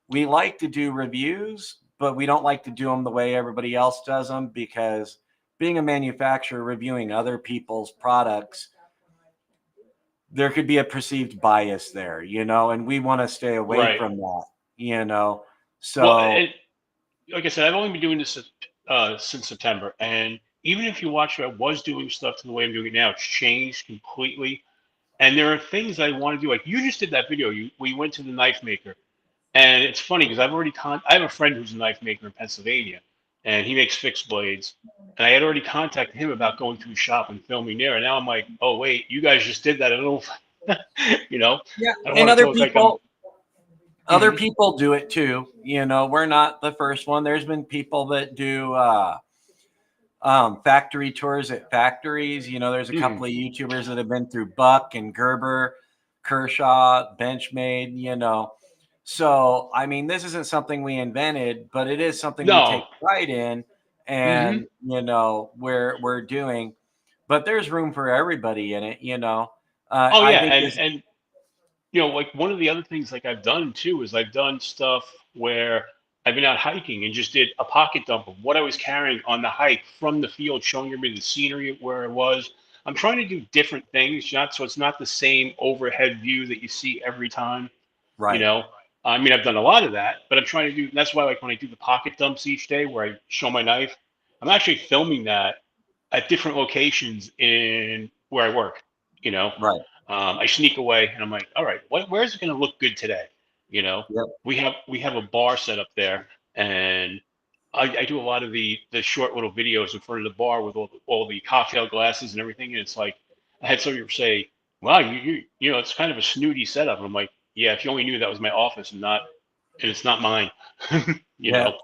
like to do reviews, but we don't like to do them the way everybody else does them, because being a manufacturer, reviewing other people's products, there could be a perceived bias there, and we want to stay away from that, So, well, like I said, I've only been doing this since September, and even if you watch, I was doing stuff to the way I'm doing it now. It's changed completely, and there are things I want to do. Like you just did that video. We went to the knife maker, and it's funny because I have a friend who's a knife maker in Pennsylvania, and he makes fixed blades, and I had already contacted him about going to his shop and filming there. And now I'm like, oh wait, you guys just did that. I don't know, yeah, I don't and want to other feel like I'm. other people do it too. We're not the first one. There's been people that do factory tours at factories. There's a couple of YouTubers that have been through Buck and Gerber, Kershaw, Benchmade. So I mean, this isn't something we invented, but it is something we take No. pride in, and we're doing. But there's room for everybody in it. Oh I yeah, think and like one of the other things like I've done too is I've done stuff where I've been out hiking and just did a pocket dump of what I was carrying on the hike from the field, showing everybody the scenery where I was. I'm trying to do different things, not so it's not the same overhead view that you see every time. You right. know, I mean, I've done a lot of that, but I'm trying to do. That's why, like when I do the pocket dumps each day, where I show my knife, I'm actually filming that at different locations in where I work. You know, Right. I sneak away and I'm like, all right, where is it going to look good today? Yep. We have a bar set up there, and I do a lot of the short little videos in front of the bar with all the cocktail glasses and everything. And it's like I had somebody say, "Wow, it's kind of a snooty setup." And I'm like, "Yeah, if you only knew that was my office and it's not mine, you Yeah. know."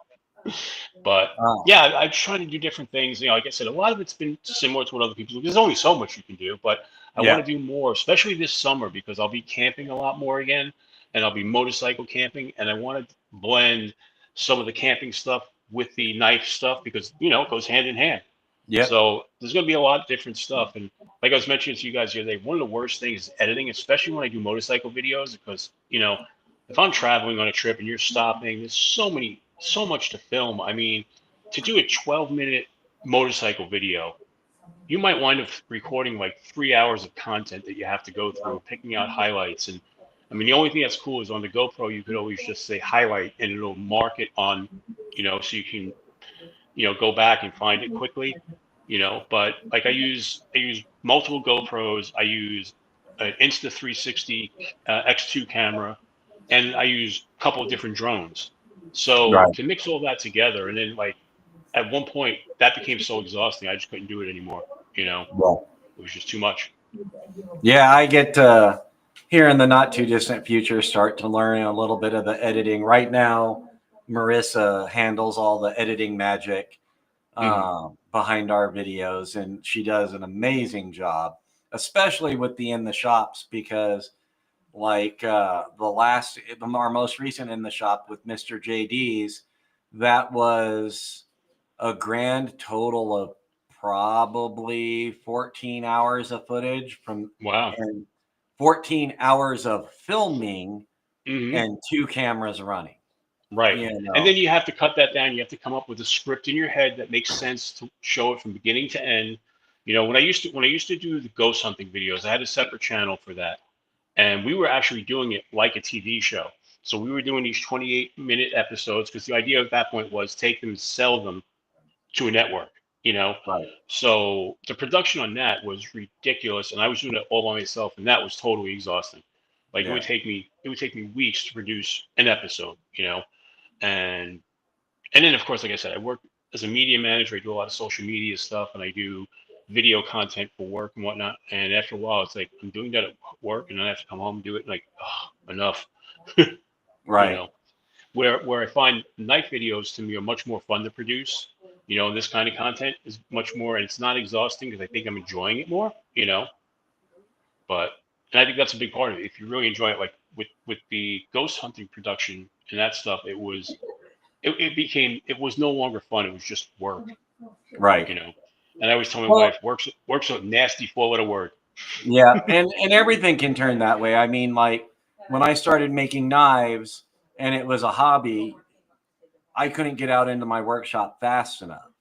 But yeah, I'm trying to do different things. Like I said, a lot of it's been similar to what other people do. There's only so much you can do, but I Yeah. want to do more, especially this summer, because I'll be camping a lot more again, and I'll be motorcycle camping, and I want to blend some of the camping stuff with the knife stuff because it goes hand in hand. Yep. So there's going to be a lot of different stuff, and like I was mentioning to you guys the other day, one of the worst things is editing, especially when I do motorcycle videos, because if I'm traveling on a trip and you're stopping, there's so much to film. I mean, to do a 12-minute motorcycle video, you might wind up recording like 3 hours of content that you have to go through, picking out highlights. And I mean, the only thing that's cool is on the GoPro, you could always just say highlight and it'll mark it on, so you can, go back and find it quickly, but like I use multiple GoPros. I use an Insta360 X2 camera, and I use a couple of different drones. So Right. to mix all that together, and then like at one point that became so exhausting, I just couldn't do it anymore. Well, It was just too much. yeah, I get to here in the not too distant future start to learn a little bit of the editing. Right now, Marissa handles all the editing magic behind our videos, and she does an amazing job, especially with the in the shops, because like our most recent in the shop with Mr. JD's, that was a grand total of probably 14 hours of footage Wow. and 14 hours of filming Hmm. and 2 cameras running. Right. And then you have to cut that down. You have to come up with a script in your head that makes sense to show it from beginning to end. When I used to do the ghost hunting videos, I had a separate channel for that. And we were actually doing it like a TV show. So we were doing these 28-minute episodes because the idea at that point was take them and sell them to a network. you know. Right. So the production on that was ridiculous, and I was doing it all by myself, and that was totally exhausting. Like Yeah. it would take me weeks to produce an episode, you know, and and then of course, like I said, I work as a media manager. I do a lot of social media stuff, and I do video content for work and whatnot. And after a while, it's like I'm doing that at work, and then I have to come home and do it. Like, oh, enough, you Right. know. Where I find knife videos to me are much more fun to produce. You know, this kind of content is much more, and it's not exhausting because I think I'm enjoying it more. You know, but and I think that's a big part of it. If you really enjoy it, like with the ghost hunting production and that stuff, it was no longer fun. It was just work. Right. You know, and I always tell my Well, wife, work's a nasty four-letter word. yeah, and everything can turn that way. I mean, like when I started making knives and it was a hobby, I couldn't get out into my workshop fast enough.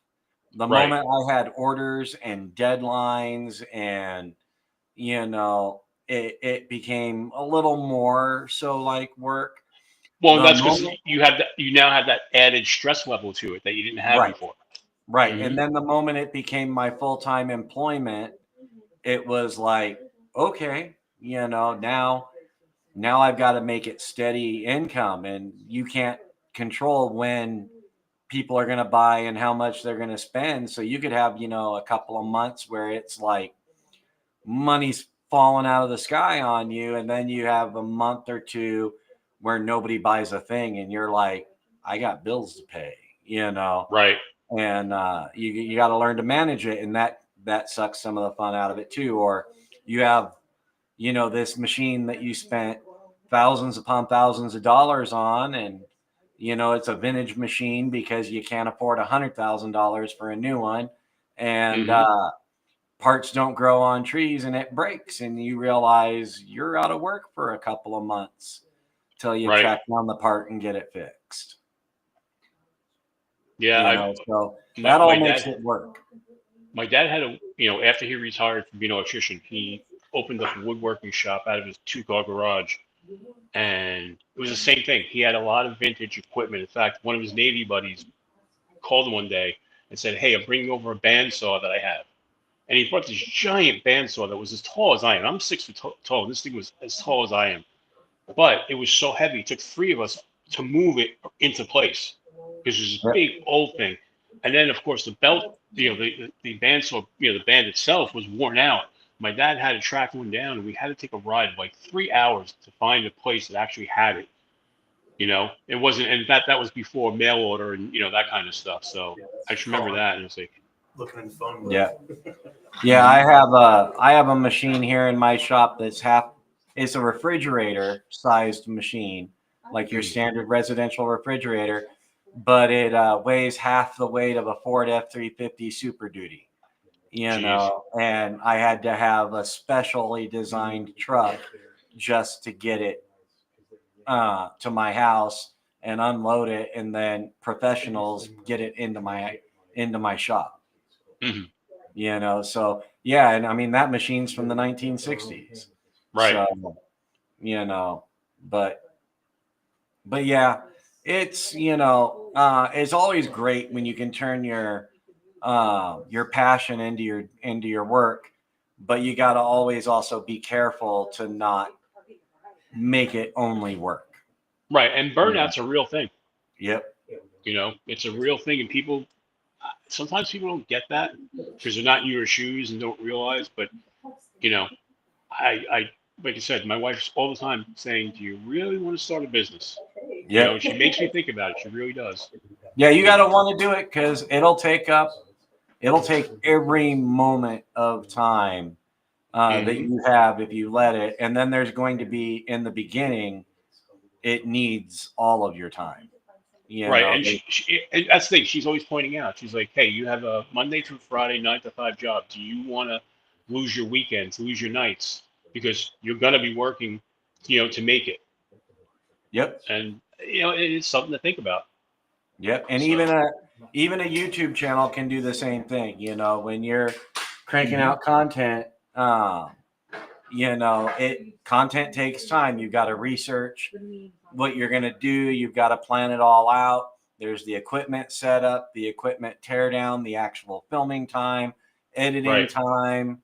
The Right. moment I had orders and deadlines and it became a little more so like work. Well, and The that's because moment you now have that added stress level to it that you didn't have right, before. right. Hmm. And then the moment it became my full-time employment, it was like, okay, now I've got to make it steady income, and you can't control when people are going to buy and how much they're going to spend. So you could have, a couple of months where it's like money's falling out of the sky on you. And then you have a month or two where nobody buys a thing. And you're like, I got bills to pay, Right. and you got to learn to manage it. And that sucks some of the fun out of it too. Or you have, this machine that you spent thousands upon thousands of dollars on, and it's a vintage machine because you can't afford $100,000 for a new one, and Hmm. parts don't grow on trees and it breaks, and you realize you're out of work for a couple of months till you Right. track down the part and get it fixed. Yeah. So that My all makes dad it work. had after he retired from being an electrician, he opened up a woodworking shop out of his two-car garage, and it was the same thing. He had a lot of vintage equipment. In fact, one of his Navy buddies called him one day and said, "Hey, I'm bringing over a bandsaw that I have." And he brought this giant bandsaw that was as tall as I am. I'm 6 foot tall. This thing was as tall as I am, but it was so heavy. It took three of us to move it into place because it was this Yep. big old thing. And then, of course, the belt, the bandsaw, the band itself was worn out. My dad had to track one down, and we had to take a ride of like 3 hours to find a place that actually had it. It wasn't, and that was before mail order and that kind of stuff. So I just remember that, and it's like, Looking in the phone book. Yeah. Yeah, I have a machine here in my shop it's a refrigerator sized machine, like your standard residential refrigerator, but it weighs half the weight of a Ford F-350 Super Duty, geez, and I had to have a specially designed truck just to get it to my house and unload it, and then professionals get it into my shop. hmm So yeah, and I mean that machine's from the 1960s. right, So, you know, but yeah, it's always great when you can turn your passion into your work, but you got to always also be careful to not make it only work. right. And Yeah. burnout's a real thing. Yep. It's a real thing, and sometimes people don't get that because they're not in your shoes and don't realize. But you know, I like I said, my wife's all the time saying, "Do you really want to start a business?" Yep. She makes me think about it. She really does. Yeah, you You got to know, want to do it because it'll take every moment of time that hmm you have if you let it. And then there's going to be in the beginning, it needs all of your time. right. And and that's the thing. She's always pointing out. She's like, "Hey, you have a Monday through Friday 9 to 5 job. Do you want to lose your weekends, lose your nights, because you're gonna be working, to make it?" Yep. And it's something to think about. Yep. And So. even a YouTube channel can do the same thing. When you're cranking Mhm. out content, content takes time. You've got to research what you're going to do. You've got to plan it all out. There's the equipment setup, the equipment teardown, the actual filming time, editing Right. time,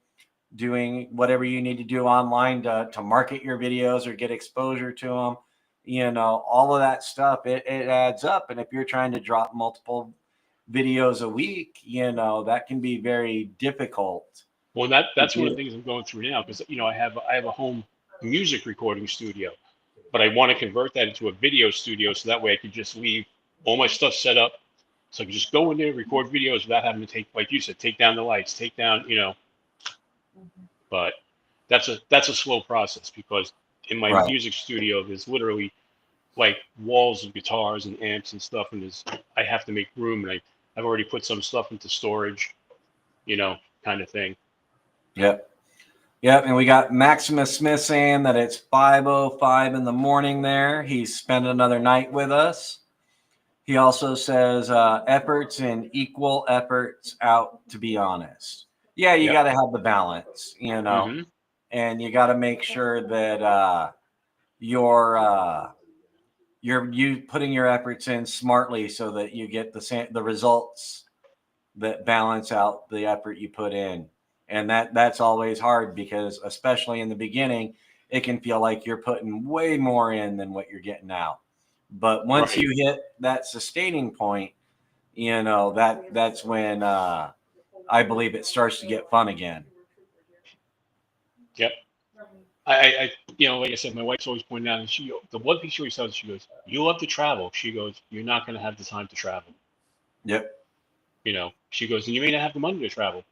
doing whatever you need to do online to market your videos or get exposure to them. You know, all of that stuff, it adds up. And if you're trying to drop multiple videos a week, you know, that can be very difficult. Well, that's one of the things I'm going through now, because I have a home music recording studio, but I want to convert that into a video studio, so that way I could just leave all my stuff set up, so I can just go in there, record videos without having to take, like you said, take down the lights, take down, But that's a slow process, because in my music studio there's literally like walls of guitars and amps and stuff, and I have to make room, and I've already put some stuff into storage, kind of thing. Yep. And we got Maximus Smith saying that it's 5:05 in the morning there. He's spent another night with us. He also says efforts and equal efforts out, to be honest. Yeah, you got to have the balance, Mhm. and you got to make sure that you're putting your efforts in smartly so that you get the results that balance out the effort you put in. And that's always hard, because especially in the beginning, it can feel like you're putting way more in than what you're getting out. But once you hit that sustaining point, that's when I believe it starts to get fun again. Yep. I like I said, my wife's always pointing out, and the one thing she always says, she goes, "You love to travel." She goes, "You're not going to have the time to travel." Yep. She goes, "And you may not have the money to travel."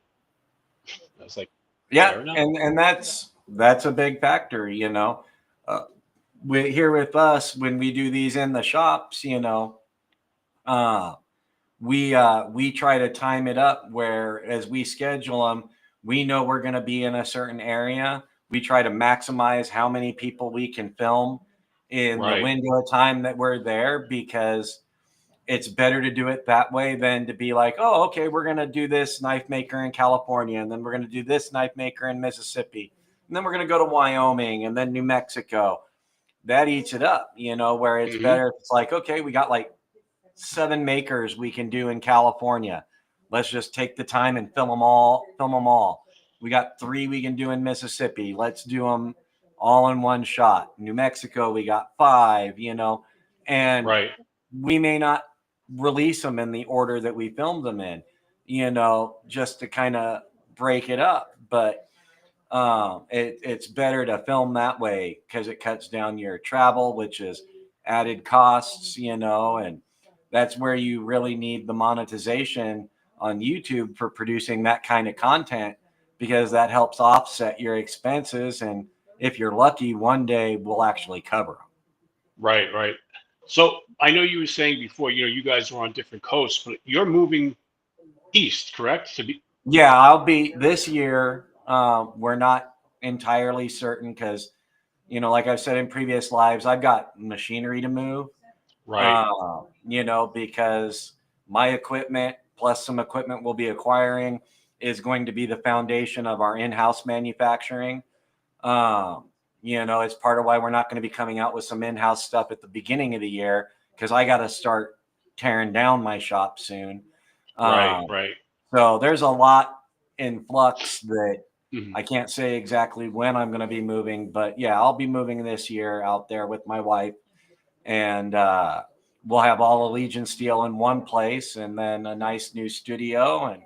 I was like, yeah, fair enough. and that's a big factor. Here with us, when we do these in the shops, we try to time it up where, as we schedule them, we know we're going to be in a certain area. We try to maximize how many people we can film in the window of time that we're there, because it's better to do it that way than to be like, oh, okay, we're going to do this knife maker in California, and then we're going to do this knife maker in Mississippi, and then we're going to go to Wyoming, and then New Mexico. That eats it up, where it's better if it's like, okay, we got like 7 makers we can do in California. Let's just take the time and film them all. We got 3 we can do in Mississippi. Let's do them all in one shot. New Mexico, we got 5, and we may not release them in the order that we filmed them in, just to kind of break it up. But it's better to film that way, because it cuts down your travel, which is added costs, and that's where you really need the monetization on YouTube for producing that kind of content, because that helps offset your expenses. And if you're lucky, one day we'll actually cover them. Right. So I know you were saying before, you guys are on different coasts, but you're moving east, correct? Yeah, I'll be this year. We're not entirely certain, because, like I've said in previous lives, I've got machinery to move. Because my equipment plus some equipment we'll be acquiring is going to be the foundation of our in-house manufacturing. It's part of why we're not going to be coming out with some in-house stuff at the beginning of the year, because I got to start tearing down my shop soon. Right. So there's a lot in flux that I can't say exactly when I'm going to be moving, but yeah, I'll be moving this year out there with my wife, and we'll have all Allegiance steel in one place, and then a nice new studio, and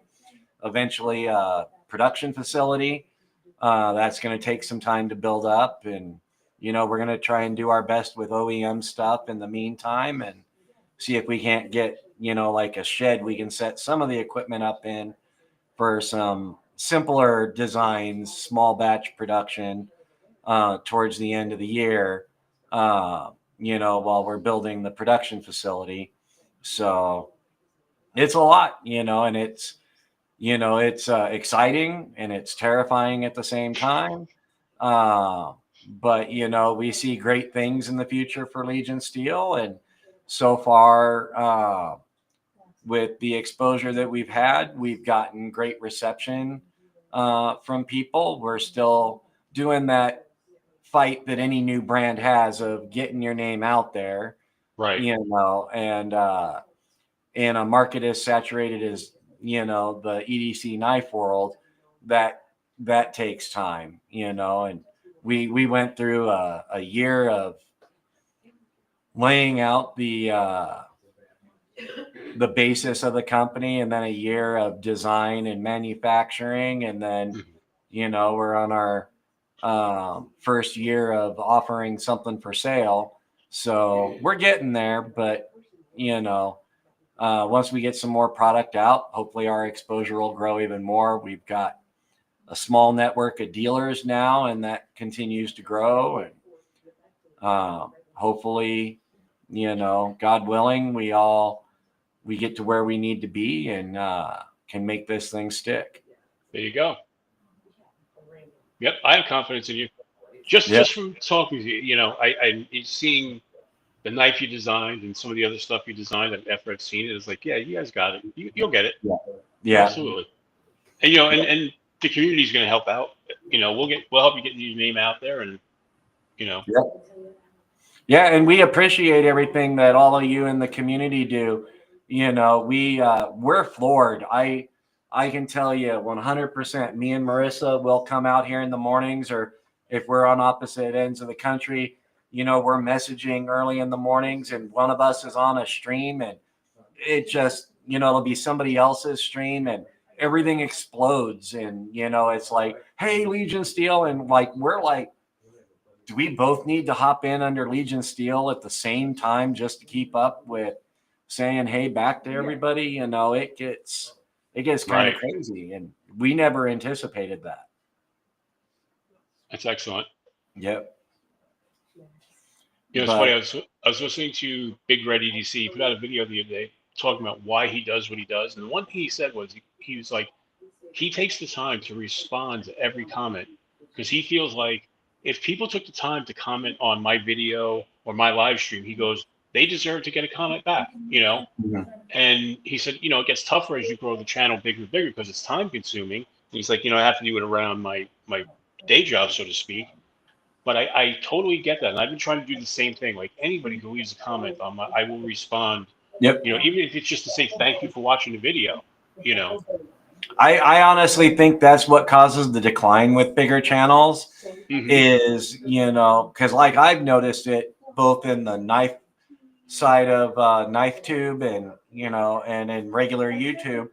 eventually a production facility. That's going to take some time to build up, and we're going to try and do our best with OEM stuff in the meantime, and see if we can't get like a shed we can set some of the equipment up in for some simpler designs, small batch production towards the end of the year, while we're building the production facility. So it's a lot, and it's exciting and it's terrifying at the same time. But we see great things in the future for Legion Steel, and so far, with the exposure that we've had, we've gotten great reception from people. We're still doing that fight that any new brand has of getting your name out there, and in a market as saturated as, you know, the EDC knife world, that takes time, you know. And we went through a year of laying out the basis of the company, and then a year of design and manufacturing, and then, you know, we're on our first year of offering something for sale. So we're getting there, but, you know, once we get some more product out, hopefully our exposure will grow even more. We've got a small network of dealers now, and that continues to grow. And hopefully, you know, God willing, we get to where we need to be and can make this thing stick. There you go. Yep, I have confidence in you. Just from talking to you, you know, I seeing the knife you designed and some of the other stuff you designed, after I've seen it, it's like, yeah, you guys got it. You'll get it. Yeah. Absolutely. And, you know, and the community is going to help out. You know, we'll help you get your name out there, and, you know. Yeah, and we appreciate everything that all of you in the community do. You know, we're floored. I can tell you 100%. Me and Marissa will come out here in the mornings, or if we're on opposite ends of the country, you know, we're messaging early in the mornings, and one of us is on a stream, and it just, you know, it'll be somebody else's stream, and everything explodes. And, you know, it's like, hey, Legion Steel. And like, we're like, do we both need to hop in under Legion Steel at the same time just to keep up with saying, hey, back to everybody? You know, it gets kind of crazy, and we never anticipated that. That's excellent. Yep. You know, it's funny. I was listening to Big Red EDC. He put out a video the other day talking about why he does what he does, and the one thing he said was he was like, he takes the time to respond to every comment, because he feels like if people took the time to comment on my video or my live stream, he goes, they deserve to get a comment back, you know? And he said, you know, it gets tougher as you grow the channel bigger and bigger because it's time consuming. And he's like, you know, I have to do it around my day job, so to speak. But I totally get that. And I've been trying to do the same thing. Like, anybody who leaves a comment on I will respond. Yep. You know, even if it's just to say thank you for watching the video, you know. I honestly think that's what causes the decline with bigger channels is, you know, because like I've noticed it both in the knife side of Knife Tube and, you know, and in regular YouTube,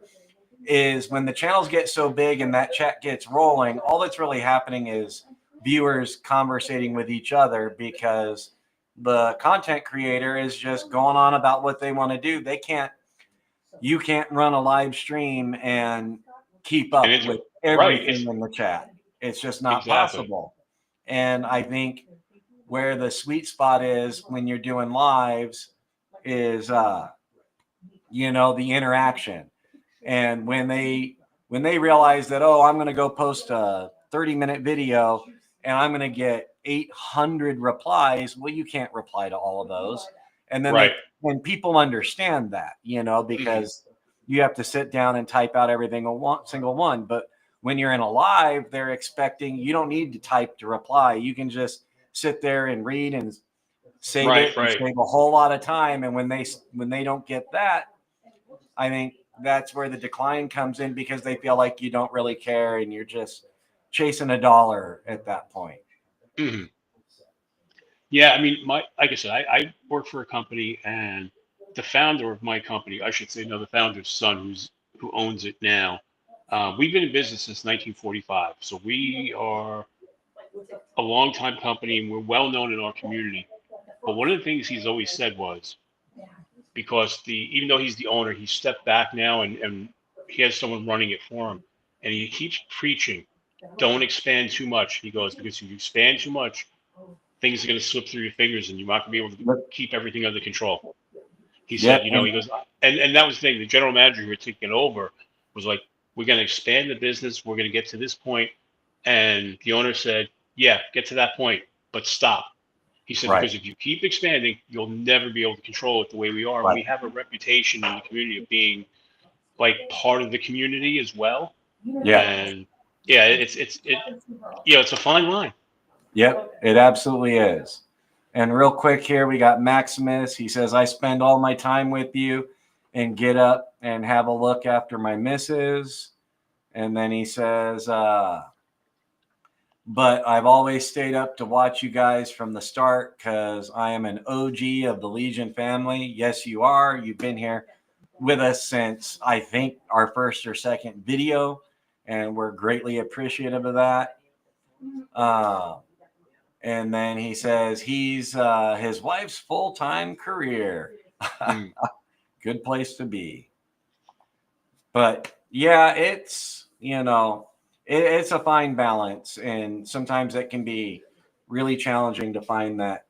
is when the channels get so big and that chat gets rolling, all that's really happening is viewers conversating with each other, because the content creator is just going on about what they want to do. You can't run a live stream and keep up with everything in the chat. It's just not possible. And I think where the sweet spot is when you're doing lives is, you know, the interaction. And when they realize that, oh, I'm going to go post a 30-minute video and I'm going to get 800 replies. Well, you can't reply to all of those. And then when people understand that, you know, because you have to sit down and type out everything single one. But when you're in a live, they're expecting, you don't need to type to reply. You can just sit there and read and save it, and save a whole lot of time. And when they don't get that, I think that's where the decline comes in, because they feel like you don't really care and you're just chasing a dollar at that point. Yeah, I mean, like I said, I work for a company, and the founder of my company, I should say, no, the founder's son, who owns it now. We've been in business since 1945, so we are a long-time company, and we're well known in our community. But one of the things he's always said was, because even though he's the owner, he stepped back now, and he has someone running it for him, and he keeps preaching, don't expand too much. He goes, because if you expand too much, things are going to slip through your fingers, and you're not going to be able to keep everything under control. He said, you know, he goes, and that was the thing. The general manager who had taken over was like, we're going to expand the business. We're going to get to this point. And the owner said, yeah, get to that point, but stop. He said, because if you keep expanding, you'll never be able to control it the way we are. We have a reputation in the community of being like part of the community as well. And yeah, it's a fine line. Yep, it absolutely is. And real quick here, we got Maximus. He says, I spend all my time with you, and get up and have a look after my missus. And then he says, but I've always stayed up to watch you guys from the start because I am an OG of the Legion family. Yes, you are. You've been here with us since, I think, our first or second video, and we're greatly appreciative of that. And then he says he's his wife's full-time career. Good place to be. But yeah, it's, it's a fine balance, and sometimes it can be really challenging to find that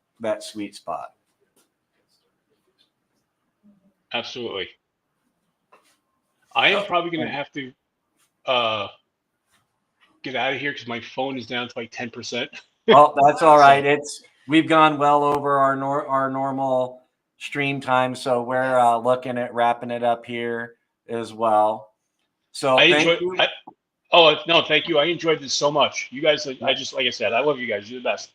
sweet spot. Absolutely. I am probably going to have to get out of here because my phone is down to like 10%. Oh, that's all right. We've gone well over our normal stream time, so we're looking at wrapping it up here as well. So thank you. No, thank you. I enjoyed this so much. You guys, like I said, I love you guys. You're the best.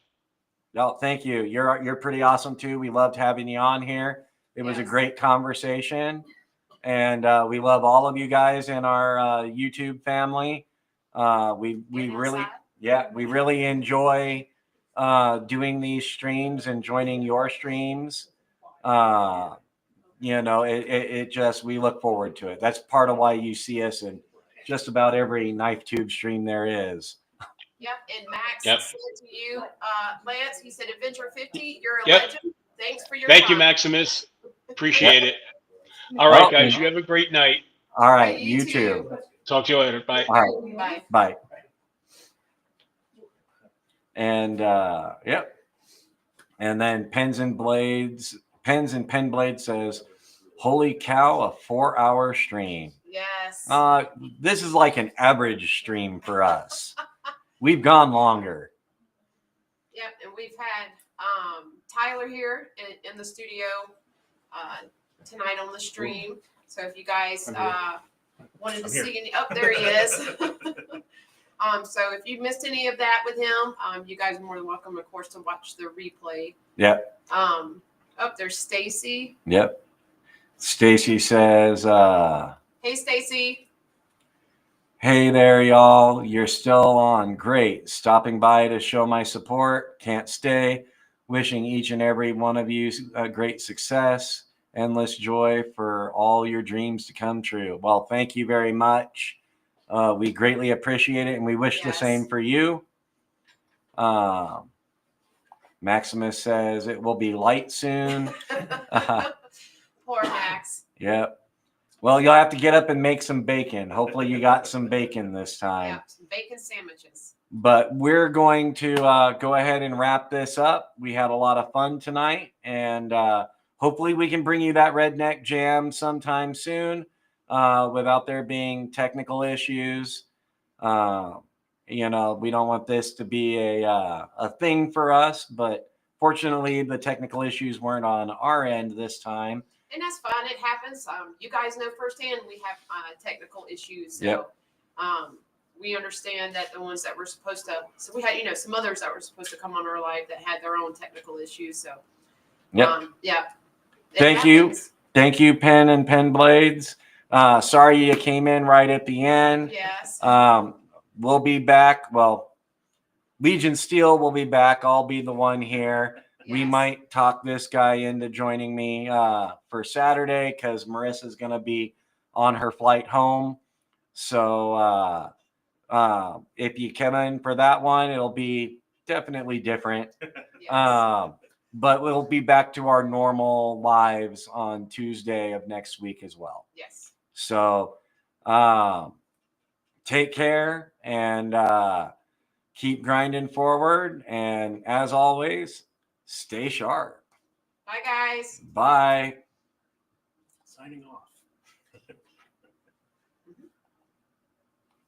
No, thank you. You're pretty awesome too. We loved having you on here. It was a great conversation, and we love all of you guys in our YouTube family. We really enjoy doing these streams and joining your streams. It just, we look forward to it. That's part of why you see us in just about every knife tube stream there is. Yep. And Max said to you, Lance, he said, Adventure 50, you're a legend. Thanks for your Thank time. you, Maximus. Appreciate it. All right, guys. You have a great night. All right. You too. Talk to you later. Bye. All right. Bye. And yep. And then Pens and Pen Blades says, holy cow, a 4-hour stream. Yes. This is like an average stream for us. We've gone longer. Yep. And we've had Tyler here in the studio tonight on the stream. So if you guys wanted to see any, there he is. So if you missed any of that with him, you guys are more than welcome, of course, to watch the replay. Yep. There's Stacy. Yep. Stacy says, hey, Stacy. Hey there, y'all. You're still on. Great. Stopping by to show my support. Can't stay. Wishing each and every one of you a great success. Endless joy for all your dreams to come true. Well, thank you very much. We greatly appreciate it, and we wish the same for you. Maximus says it will be light soon. Poor Max. Yep. Well, you'll have to get up and make some bacon. Hopefully you got some bacon this time. Yeah, some bacon sandwiches. But we're going to go ahead and wrap this up. We had a lot of fun tonight, and hopefully we can bring you that redneck jam sometime soon without there being technical issues. We don't want this to be a thing for us, but fortunately the technical issues weren't on our end this time. And that's fine. It happens. You guys know firsthand we have technical issues. So we understand that the ones that were supposed to, so we had, some others that were supposed to come on our live that had their own technical issues. So, Thank you. Thank you, Pen and Pen Blades. Sorry you came in right at the end. Yes. We'll be back. Well, Legion Steel will be back. I'll be the one here. We might talk this guy into joining me for Saturday because Marissa's going to be on her flight home. So if you come in for that one, it'll be definitely different. But we'll be back to our normal lives on Tuesday of next week as well. Yes. So take care and keep grinding forward. And as always, stay sharp. Bye, guys. Bye. Signing off.